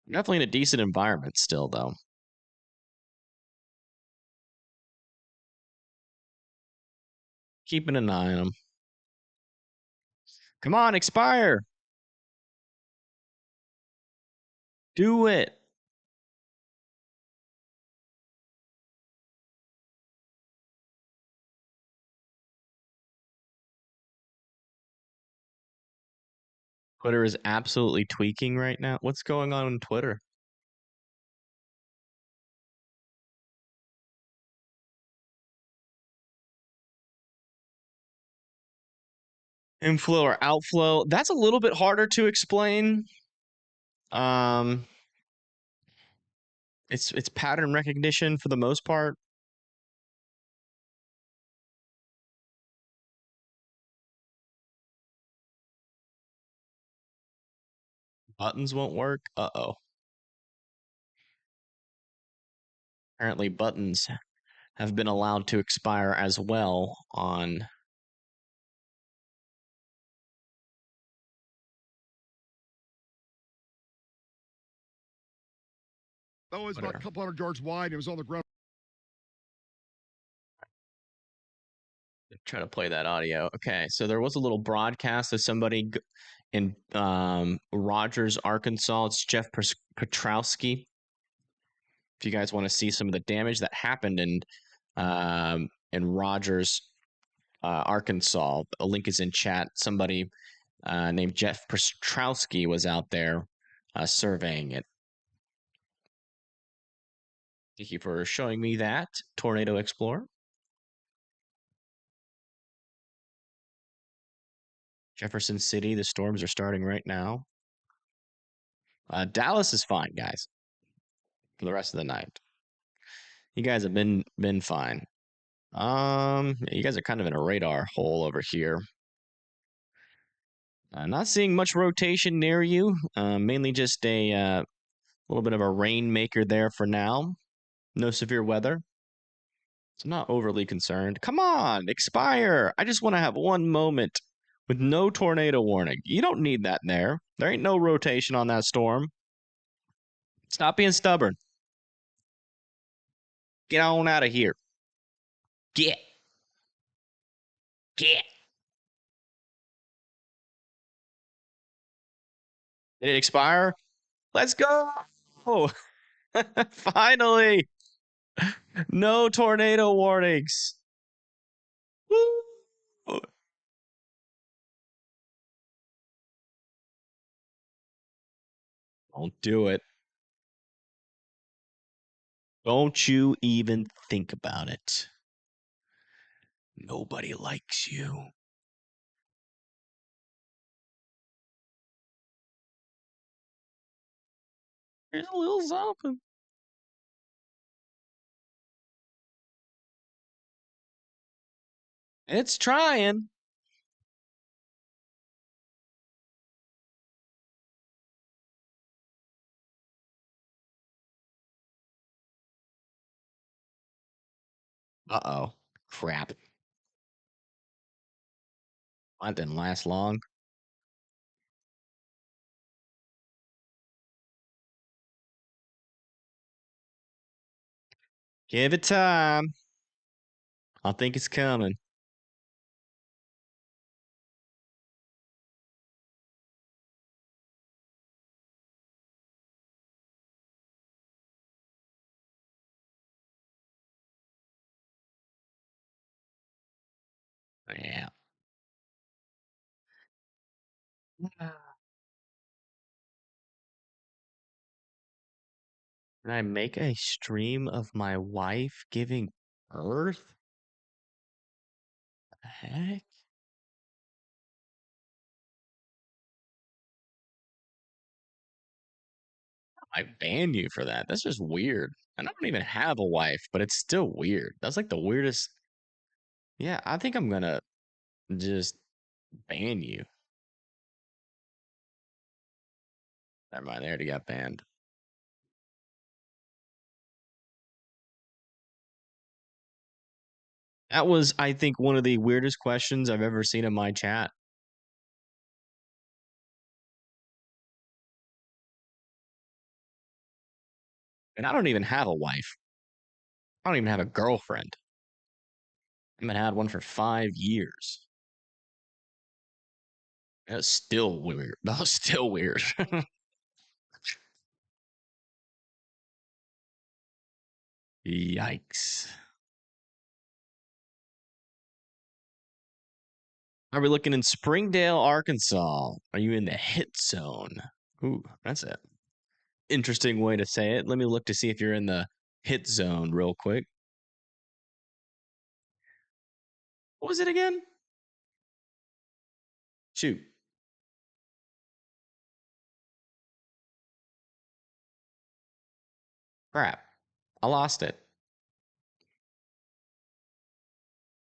A: Definitely in a decent environment still, though. Keeping an eye on them. Come on, expire. Do it. Twitter is absolutely tweaking right now. What's going on Twitter? Inflow or outflow. That's a little bit harder to explain. It's pattern recognition for the most part. Buttons won't work. Uh-oh. Apparently buttons have been allowed to expire as well on
J: That was about a couple hundred yards wide. It was on the ground.
A: Try to play that audio. Okay, so there was a little broadcast of somebody in Rogers, Arkansas. It's Jeff Petrowski. If you guys want to see some of the damage that happened in Rogers, Arkansas, a link is in chat. Somebody named Jeff Petrowski was out there surveying it. Thank you for showing me that, Tornado Explorer. Jefferson City, the storms are starting right now. Dallas is fine, guys, for the rest of the night. You guys have been fine. You guys are kind of in a radar hole over here. Not seeing much rotation near you. Mainly just a little bit of a rainmaker there for now. No severe weather. So I'm not overly concerned. Come on, expire. I just want to have one moment with no tornado warning. You don't need that there. There ain't no rotation on that storm. Stop being stubborn. Get on out of here. Get. Get. Did it expire? Let's go. Finally. No tornado warnings. Woo. Don't do it. Don't you even think about it. Nobody likes you. There's a little something. It's trying. Uh-oh. Crap. That didn't last long. Give it time. I think it's coming. Yeah. Can I make a stream of my wife giving birth? The heck? I ban you for that. That's just weird. And I don't even have a wife, but it's still weird. That's like the weirdest. Yeah, I think I'm gonna just ban you. Never mind, they already got banned. That was, I think, one of the weirdest questions I've ever seen in my chat. And I don't even have a wife. I don't even have a girlfriend. I haven't had one for 5 years. That's still weird. That was still weird. Yikes. Are we looking in Springdale, Arkansas? Are you in the hit zone? Ooh, that's it. Interesting way to say it. Let me look to see if you're in the hit zone real quick. What was it again? Shoot. Crap. I lost it.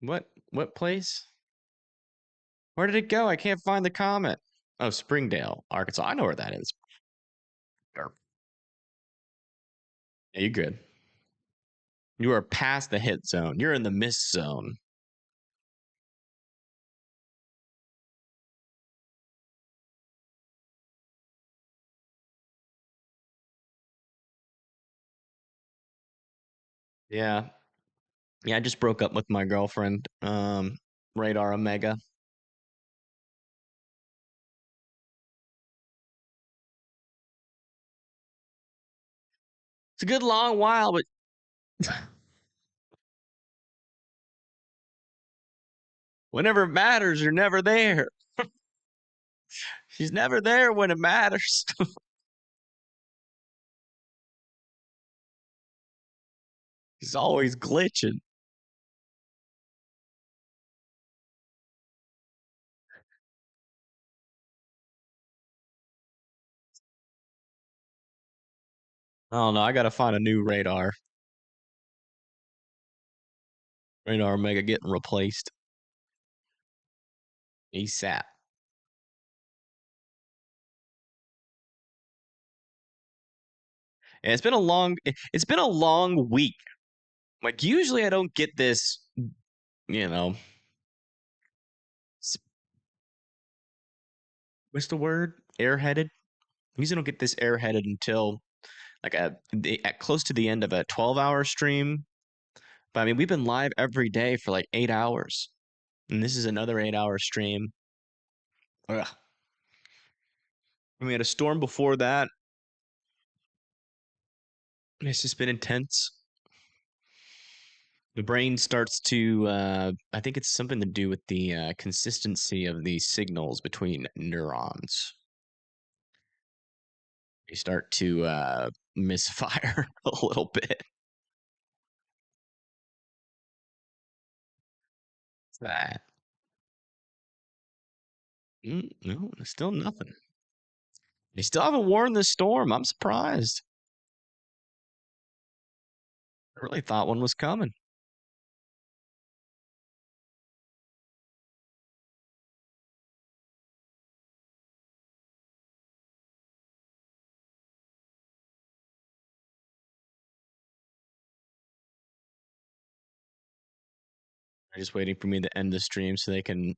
A: What place? Where did it go? I can't find the comment. Oh, Springdale, Arkansas. I know where that is. Yeah, you're good. You are past the hit zone. You're in the miss zone. Yeah. Yeah, I just broke up with my girlfriend. Radar Omega. It's a good long while, but whenever it matters, you're never there. She's never there when it matters. She's always glitching. I don't know. I gotta find a new radar. Radar Omega getting replaced. ASAP. And it's been a long week. Like usually I don't get this, you know. What's the word? Airheaded. Usually don't get this airheaded until like at close to the end of a 12-hour stream. But I mean, we've been live every day for like 8 hours. And this is another 8-hour stream. Ugh. And we had a storm before that. It's just been intense. The brain starts to, I think it's something to do with the consistency of the signals between neurons. They start to misfire a little bit. What's that? No, still nothing. They still haven't warned this storm. I'm surprised. I really thought one was coming. They're just waiting for me to end the stream so they can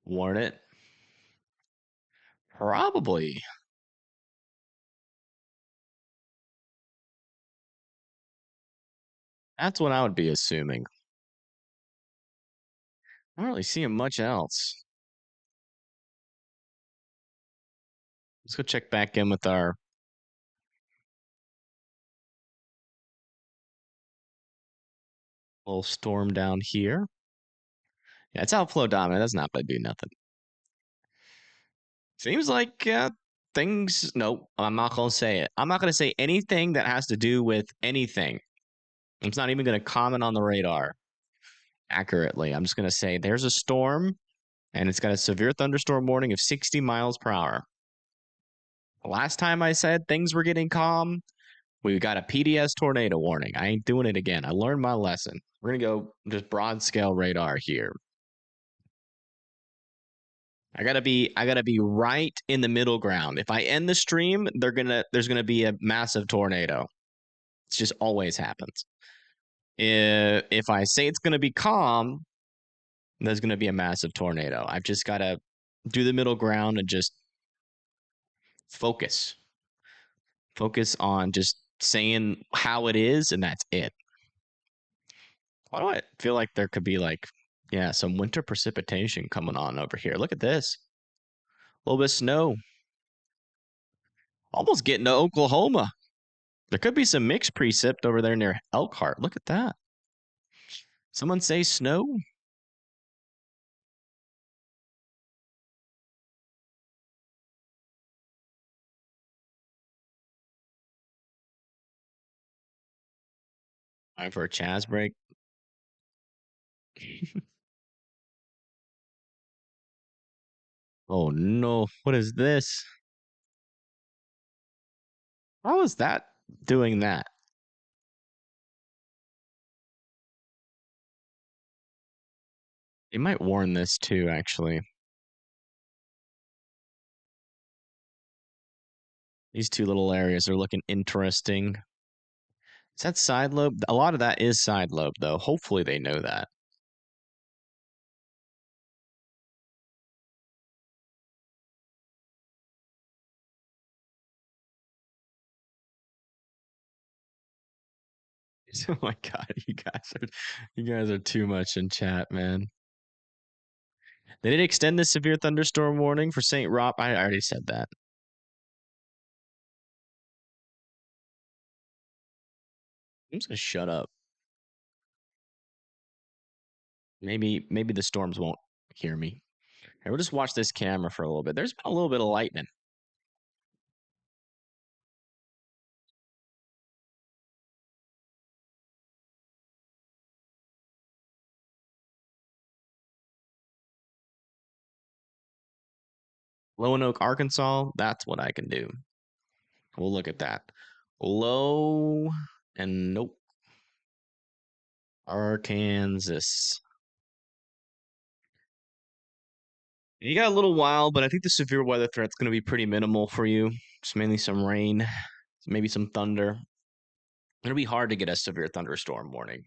A: warn it. Probably. That's what I would be assuming. I don't really see much else. Let's go check back in with our little storm down here. Yeah, it's outflow dominant. That's not going to do nothing. Seems like things. No, I'm not going to say it. I'm not going to say anything that has to do with anything. I'm not even going to comment on the radar accurately. I'm just going to say there's a storm and it's got a severe thunderstorm warning of 60 miles per hour. Last time I said things were getting calm, we got a PDS tornado warning. I ain't doing it again. I learned my lesson. We're gonna go just broad scale radar here. I gotta be right in the middle ground. If I end the stream, there's gonna be a massive tornado. It just always happens. If I say it's gonna be calm, there's gonna be a massive tornado. I've just gotta do the middle ground and just focus. Focus on just saying how it is, and that's it. Why do I feel like there could be some winter precipitation coming on over here? Look at this. A little bit of snow. Almost getting to Oklahoma. There could be some mixed precip over there near Elkhart. Look at that. Someone say snow? Time for a Chaz break. Oh no, what is this? How is that doing that? You might warn this too, actually. These two little areas are looking interesting. Is that side lobe? A lot of that is side lobe, though. Hopefully they know that. Oh my god, you guys are too much in chat, man. They didn't extend the severe thunderstorm warning for St. Rob. I already said that. I'm just gonna shut up. Maybe the storms won't hear me. Hey, we'll just watch this camera for a little bit. There's been a little bit of lightning. Lonoke, Arkansas. That's what I can do. We'll look at that. Low and nope. Arkansas. You got a little while, but I think the severe weather threat's going to be pretty minimal for you. Just mainly some rain, maybe some thunder. It'll be hard to get a severe thunderstorm warning.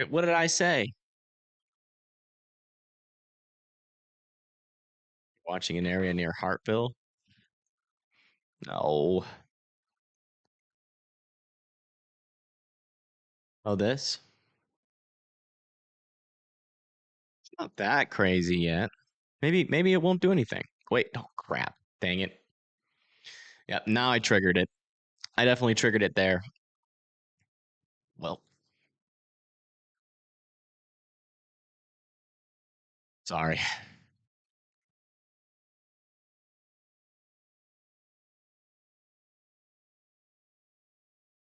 A: What did I say? Watching an area near Hartville? No. Oh, this? It's not that crazy yet. Maybe it won't do anything. Wait, oh crap. Dang it. Yep, now I triggered it. I definitely triggered it there. Well. Sorry.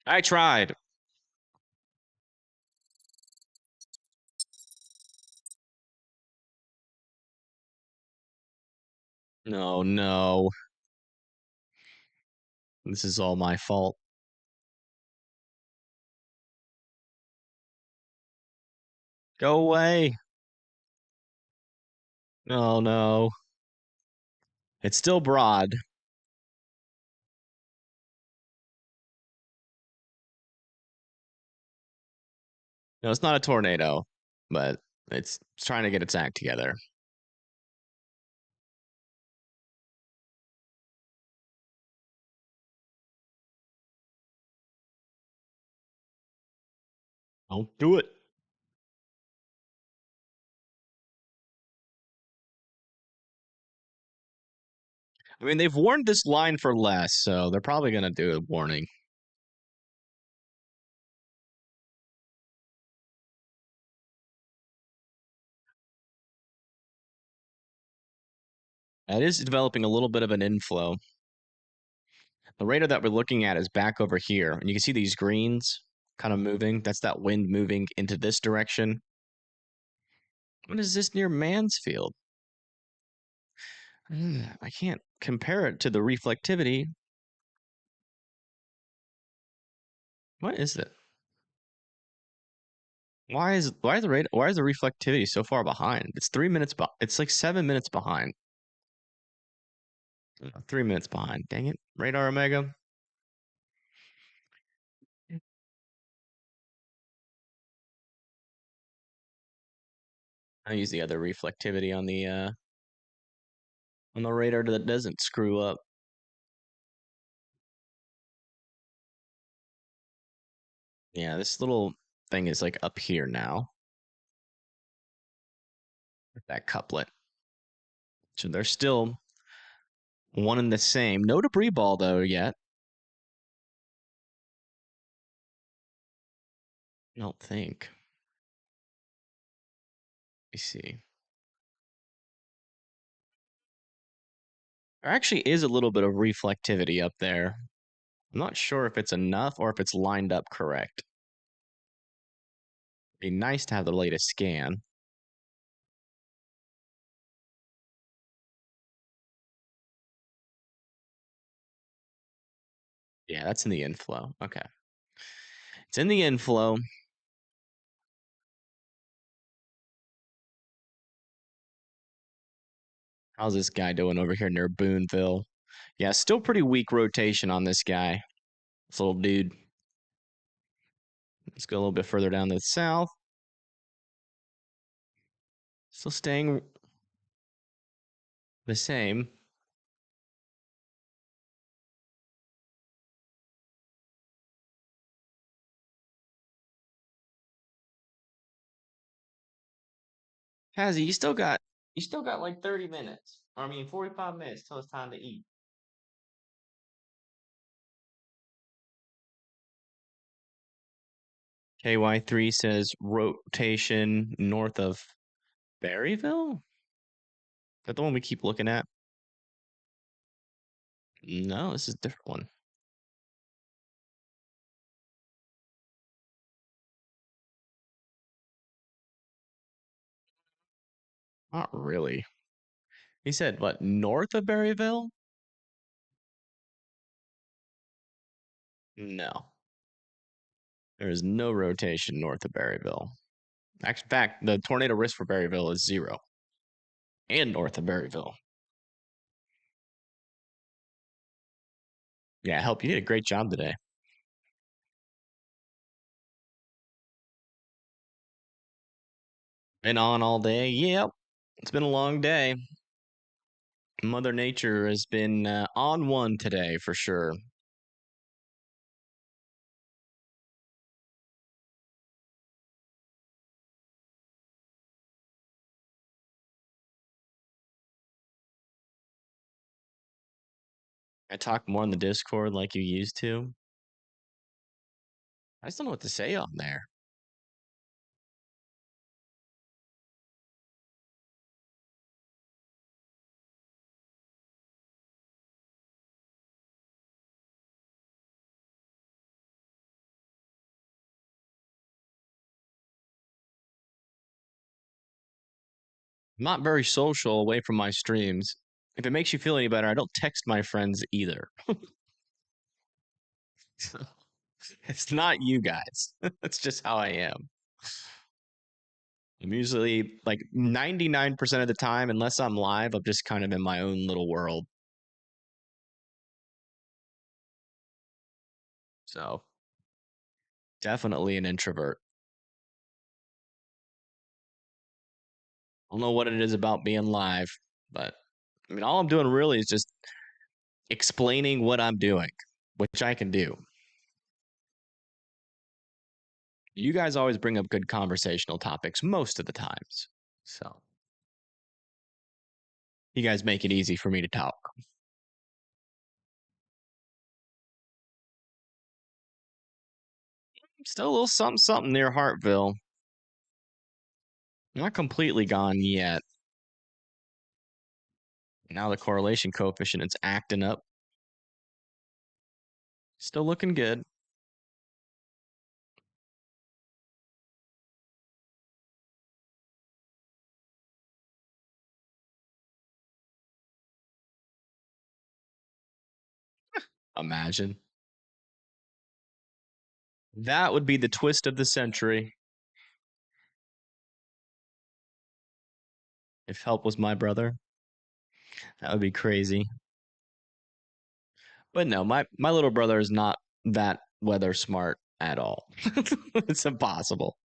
A: I tried. No, no. This is all my fault. Go away. No, no. It's still broad. No, it's not a tornado, but it's trying to get its act together. Don't do it. I mean, they've warned this line for less, so they're probably going to do a warning. That is developing a little bit of an inflow. The radar that we're looking at is back over here, and you can see these greens kind of moving. That's that wind moving into this direction. What is this near Mansfield? I can't compare it to the reflectivity. What is it? Why is the reflectivity so far behind? It's 3 minutes. It's like 7 minutes behind. 3 minutes behind. Dang it, Radar Omega. I use the other reflectivity on the radar that doesn't screw up. Yeah, this little thing is like up here now. That couplet. So they're still one and the same. No debris ball though yet. I don't think. Let me see. There actually is a little bit of reflectivity up there. I'm not sure if it's enough or if it's lined up correct. It'd be nice to have the latest scan. Yeah, that's in the inflow. Okay. It's in the inflow. How's this guy doing over here near Boonville? Yeah, still pretty weak rotation on this guy. This little dude. Let's go a little bit further down to the south. Still staying the same. Hazzy, you still got like 30 minutes. Or I mean 45 minutes till it's time to eat. KY3 says rotation north of Berryville? Is that the one we keep looking at? No, this is a different one. Not really. He said, what, north of Berryville? No. There is no rotation north of Berryville. In fact, the tornado risk for Berryville is 0. And north of Berryville. Yeah, help. You did a great job today. Been on all day. Yep. It's been a long day. Mother Nature has been on one today for sure. I talk more on the Discord like you used to. I just don't know what to say on there. I'm not very social away from my streams. If it makes you feel any better, I don't text my friends either. It's not you guys. That's just how I am. I'm usually like 99% of the time, unless I'm live, I'm just kind of in my own little world. So definitely an introvert. I don't know what it is about being live, but I mean, all I'm doing really is just explaining what I'm doing, which I can do. You guys always bring up good conversational topics most of the times. So you guys make it easy for me to talk. Still a little something something near Hartville. Not completely gone yet. Now the correlation coefficient is acting up. Still looking good. Imagine. That would be the twist of the century. If help was my brother. That would be crazy. But no, my little brother is not that weather smart at all. It's impossible.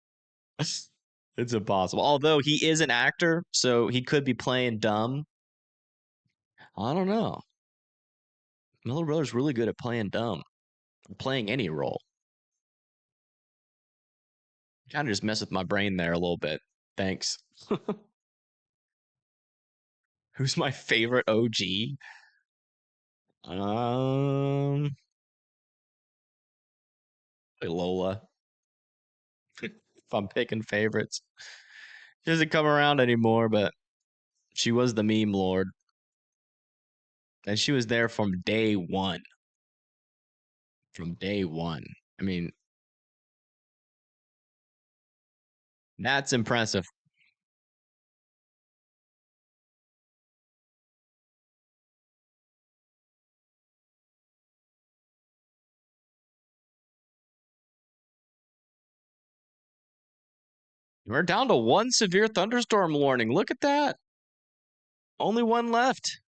A: It's impossible. Although he is an actor, so he could be playing dumb. I don't know. My little brother's really good at playing dumb. Playing any role. Kind of just mess with my brain there a little bit. Thanks. Who's my favorite OG? Lola. If I'm picking favorites. She doesn't come around anymore, but she was the meme lord. And she was there from day one. From day one. I mean, that's impressive. We're down to one severe thunderstorm warning. Look at that. Only one left.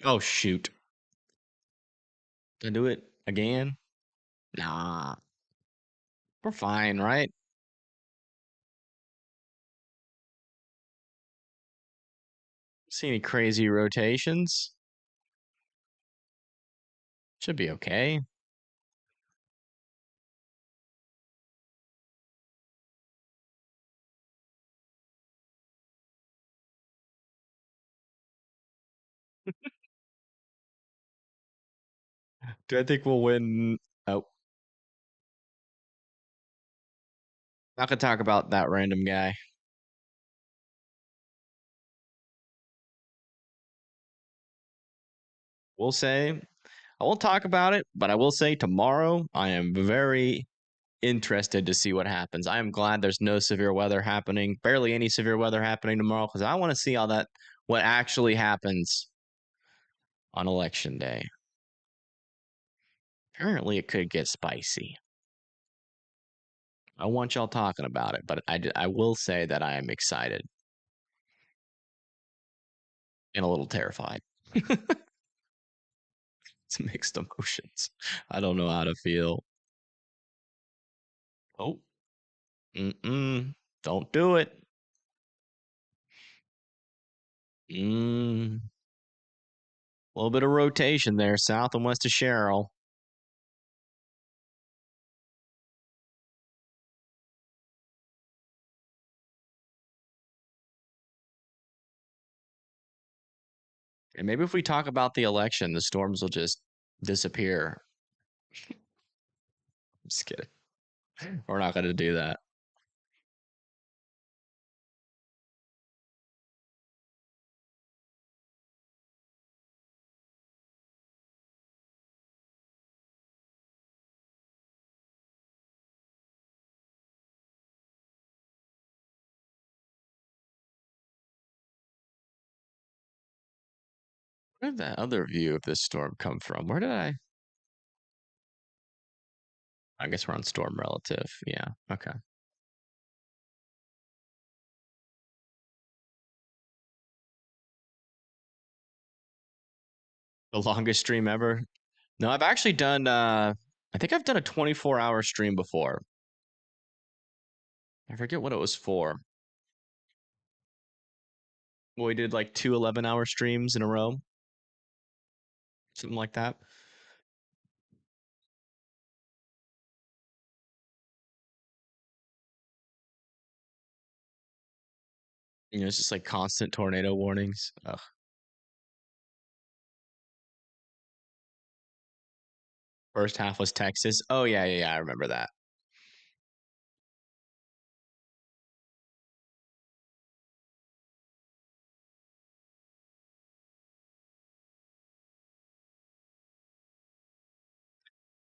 A: Oh, shoot. Did I do it again? Nah. We're fine, right? See any crazy rotations? Should be okay. Do I think we'll win? Oh. Not gonna talk about that random guy. We'll say, I won't talk about it, but I will say tomorrow I am very interested to see what happens. I am glad there's no severe weather happening, barely any severe weather happening tomorrow, because I want to see what actually happens on election day. Apparently, it could get spicy. I want y'all talking about it, but I will say that I am excited and a little terrified. It's mixed emotions. I don't know how to feel. Oh. Don't do it. A little bit of rotation there, south and west of Sherrill. And maybe if we talk about the election, the storms will just disappear. I'm just kidding. We're not going to do that. Where did that other view of this storm come from? Where did I guess we're on storm relative. Yeah. Okay. The longest stream ever. No, I've actually done I think I've done a 24-hour stream before. I forget what it was for. Well, we did like 2 11-hour streams in a row. Something like that. You know, it's just like constant tornado warnings. Ugh. First half was Texas. Oh yeah, I remember that.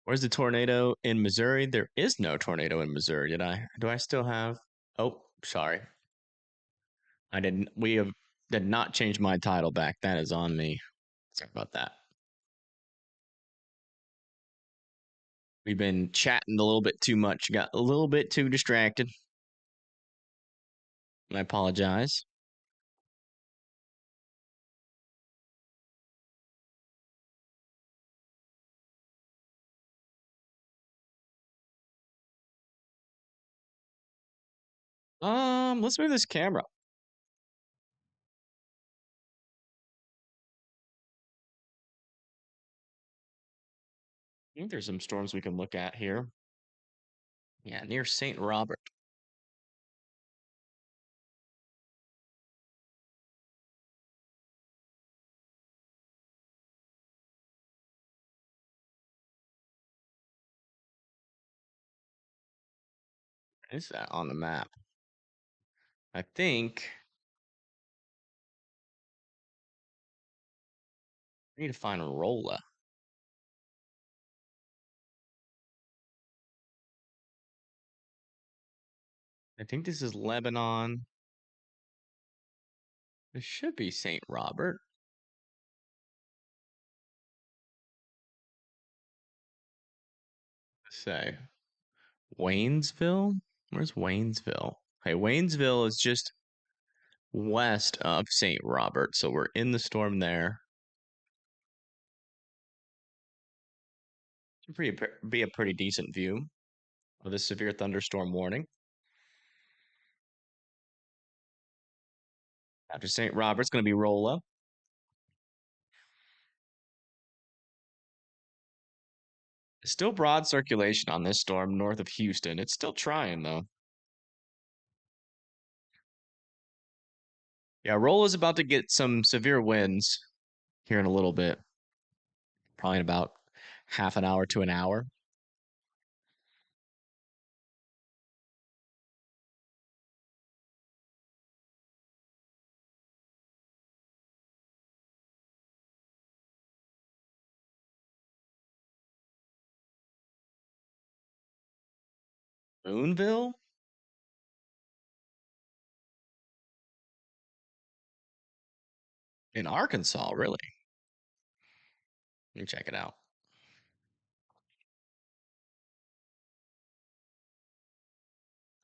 A: Where's the tornado in Missouri? There is no tornado in Missouri. Do I still have? Oh, sorry. I didn't. Did not change my title back. That is on me. Sorry about that. We've been chatting a little bit too much. Got a little bit too distracted. I apologize. Let's move this camera. I think there's some storms we can look at here. Yeah, near St. Robert. Is that on the map? I think I need to find Rolla. I think this is Lebanon. This should be St. Robert. Let's say Waynesville. Where's Waynesville? Hey, Waynesville is just west of St. Robert, so we're in the storm there. Be a pretty decent view of this severe thunderstorm warning. After St. Robert's going to be Rolla. Still broad circulation on this storm north of Houston. It's still trying, though. Yeah, Rolla's about to get some severe winds here in a little bit. Probably in about half an hour to an hour. Boonville? In Arkansas, really? Let me check it out.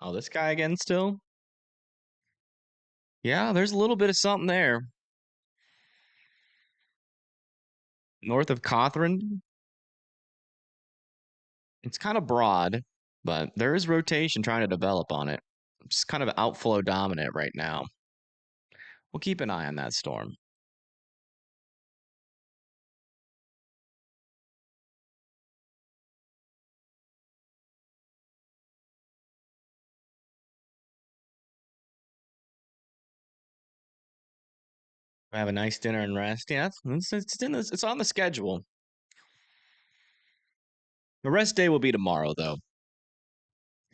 A: Oh, this guy again still? Yeah, there's a little bit of something there. North of Cawthron. It's kind of broad, but there is rotation trying to develop on it. It's kind of outflow dominant right now. We'll keep an eye on that storm. Have a nice dinner and rest. Yeah, it's on the schedule. The rest day will be tomorrow, though.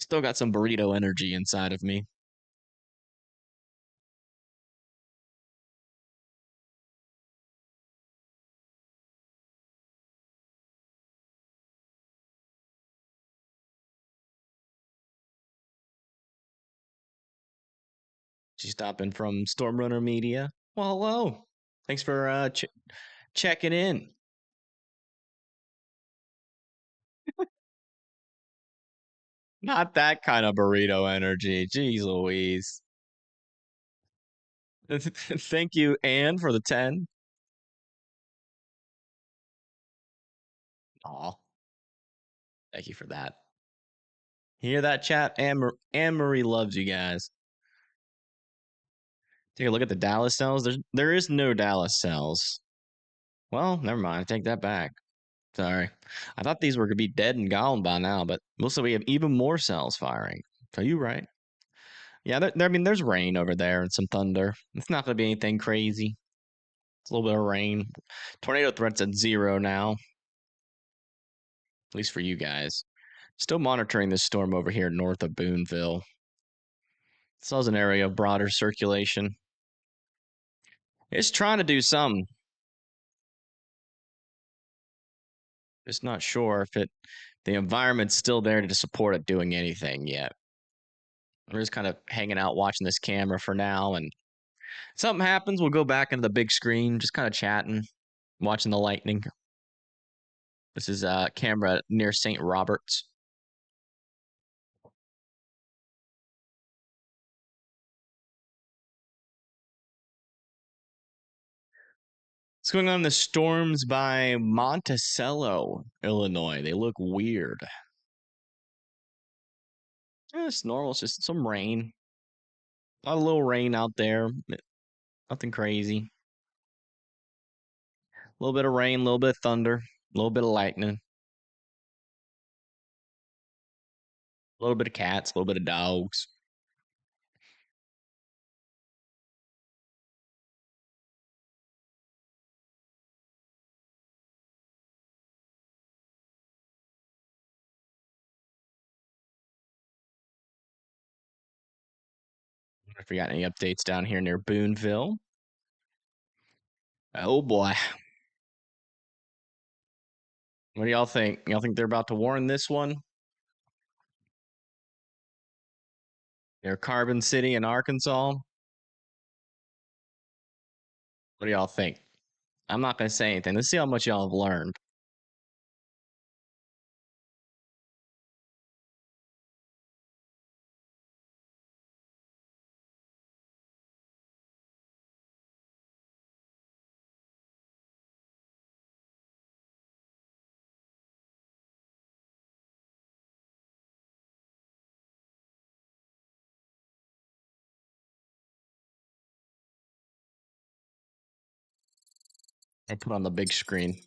A: Still got some burrito energy inside of me. She's stopping from Stormrunner Media. Well, hello. Thanks for checking in. Not that kind of burrito energy. Jeez Louise. Thank you, Anne, for the 10. Aw. Thank you for that. Hear that, chat? Anne-Marie loves you guys. Take a look at the Dallas cells. There is no Dallas cells. Well, never mind. I take that back. Sorry. I thought these were going to be dead and gone by now, but looks like we have even more cells firing. Are you right? Yeah, I mean, there's rain over there and some thunder. It's not going to be anything crazy. It's a little bit of rain. Tornado threat's at 0 now. At least for you guys. Still monitoring this storm over here north of Boonville. This is an area of broader circulation. It's trying to do something. Just not sure if the environment's still there to support it doing anything yet. We're just kind of hanging out watching this camera for now, and something happens, we'll go back into the big screen, just kind of chatting, watching the lightning. This is a camera near St. Roberts. What's going on in the storms by Monticello, Illinois? They look weird. It's normal. It's just some rain. A little rain out there. Nothing crazy. A little bit of rain, a little bit of thunder, a little bit of lightning. A little bit of cats, a little bit of dogs. If we got any updates down here near Boonville. Oh boy. What do y'all think? Y'all think they're about to warn this one? Near Carbon City in Arkansas? What do y'all think? I'm not going to say anything. Let's see how much y'all have learned. I put on the big screen.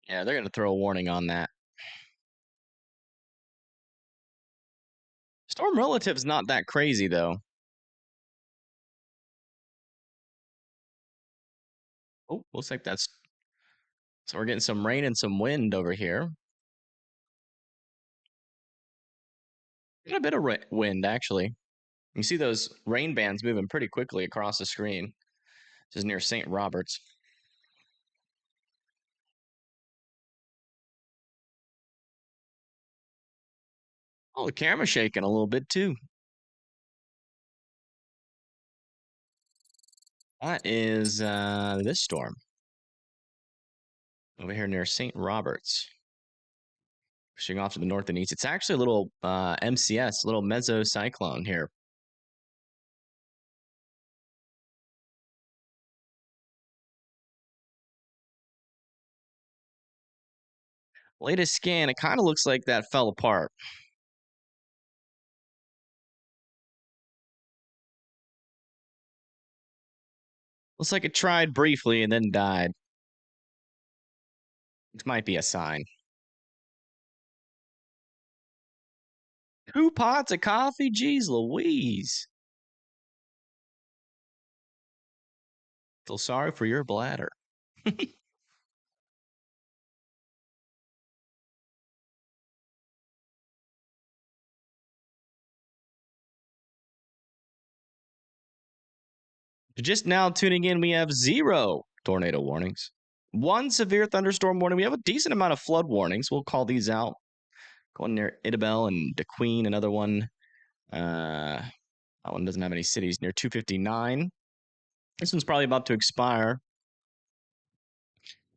A: Yeah, they're going to throw a warning on that. Storm relative's not that crazy, though. Oh, looks like that's... So we're getting some rain and some wind over here. Got a bit of wind, actually. You see those rain bands moving pretty quickly across the screen. This is near St. Roberts. Oh, the camera's shaking a little bit, too. That is this storm. Over here near St. Roberts. Pushing off to the north and east. It's actually a little MCS, a little mesocyclone here. Latest scan, it kind of looks like that fell apart. Looks like it tried briefly and then died. Which might be a sign. 2 pots of coffee? Jeez Louise. Feel sorry for your bladder. Just now tuning in, we have 0 tornado warnings. 1 severe thunderstorm warning. We have a decent amount of flood warnings. We'll call these out. Going near Idabel and DeQueen. Another one. That one doesn't have any cities. Near 259. This one's probably about to expire.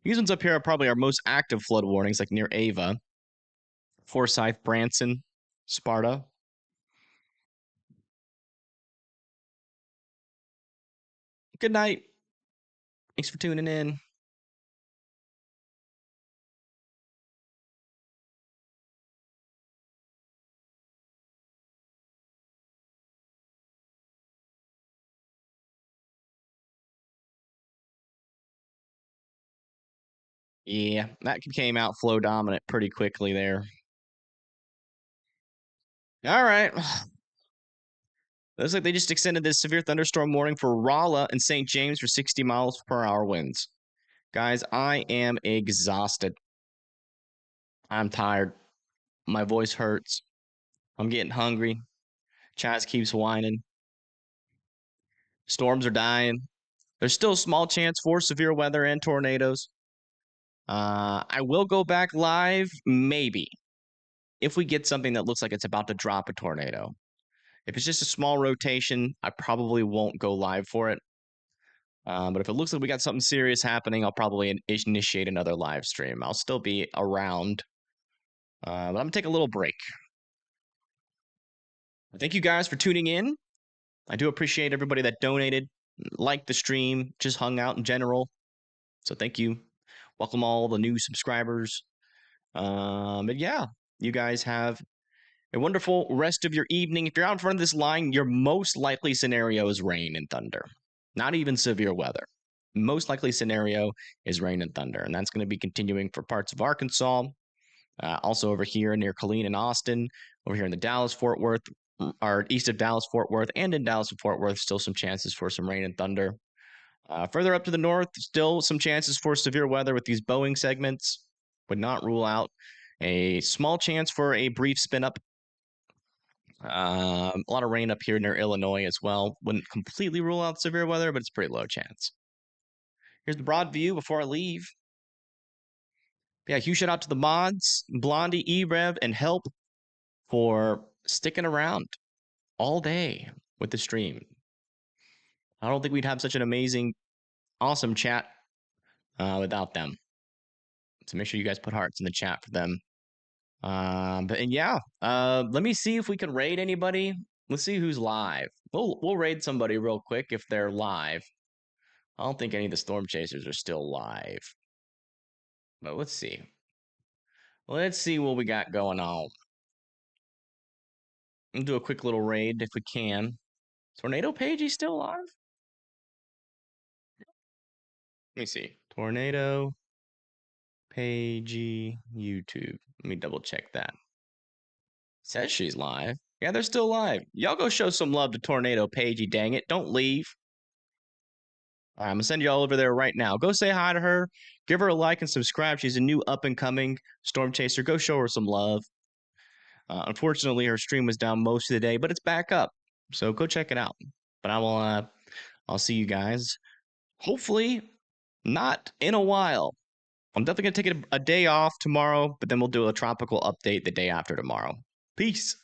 A: These ones up here are probably our most active flood warnings, like near Ava. Forsyth, Branson, Sparta. Good night. Thanks for tuning in. Yeah, that came out flow dominant pretty quickly there. All right. Looks like they just extended this severe thunderstorm warning for Rolla and St. James for 60 miles per hour winds. Guys, I am exhausted. I'm tired. My voice hurts. I'm getting hungry. Chaz keeps whining. Storms are dying. There's still a small chance for severe weather and tornadoes. I will go back live, maybe, if we get something that looks like it's about to drop a tornado. If it's just a small rotation, I probably won't go live for it. But if it looks like we got something serious happening, I'll probably initiate another live stream. I'll still be around, but I'm going to take a little break. Thank you guys for tuning in. I do appreciate everybody that donated, liked the stream, just hung out in general. So thank you. Welcome all the new subscribers. But yeah, you guys have a wonderful rest of your evening. If you're out in front of this line, your most likely scenario is rain and thunder. Not even severe weather. Most likely scenario is rain and thunder. And that's going to be continuing for parts of Arkansas. Also over here near Killeen and Austin. Over here in the Dallas-Fort Worth, or east of Dallas-Fort Worth, and in Dallas-Fort Worth, still some chances for some rain and thunder. Further up to the north, still some chances for severe weather with these Boeing segments. Would not rule out a small chance for a brief spin up. A lot of rain up here near Illinois as well. Wouldn't completely rule out severe weather, but it's a pretty low chance. Here's the broad view before I leave. Yeah, huge shout out to the mods, Blondie, E-Rev, and Help for sticking around all day with the stream. I don't think we'd have such an amazing, awesome chat without them. So make sure you guys put hearts in the chat for them. Let me see if we can raid anybody. Let's see who's live. We'll raid somebody real quick if they're live. I don't think any of the Storm Chasers are still live. But let's see. Let's see what we got going on. We'll do a quick little raid if we can. Tornado Page, he's still alive? Let me see. Tornado Page YouTube. Let me double check that. Says she's live. Yeah, they're still live. Y'all go show some love to Tornado Pagey, dang it. Don't leave. All right, I'm going to send y'all over there right now. Go say hi to her. Give her a like and subscribe. She's a new up-and-coming Storm Chaser. Go show her some love. Unfortunately, her stream was down most of the day, but it's back up. So go check it out. But I'll see you guys. Hopefully, not in a while. I'm definitely going to take a day off tomorrow, but then we'll do a tropical update the day after tomorrow. Peace.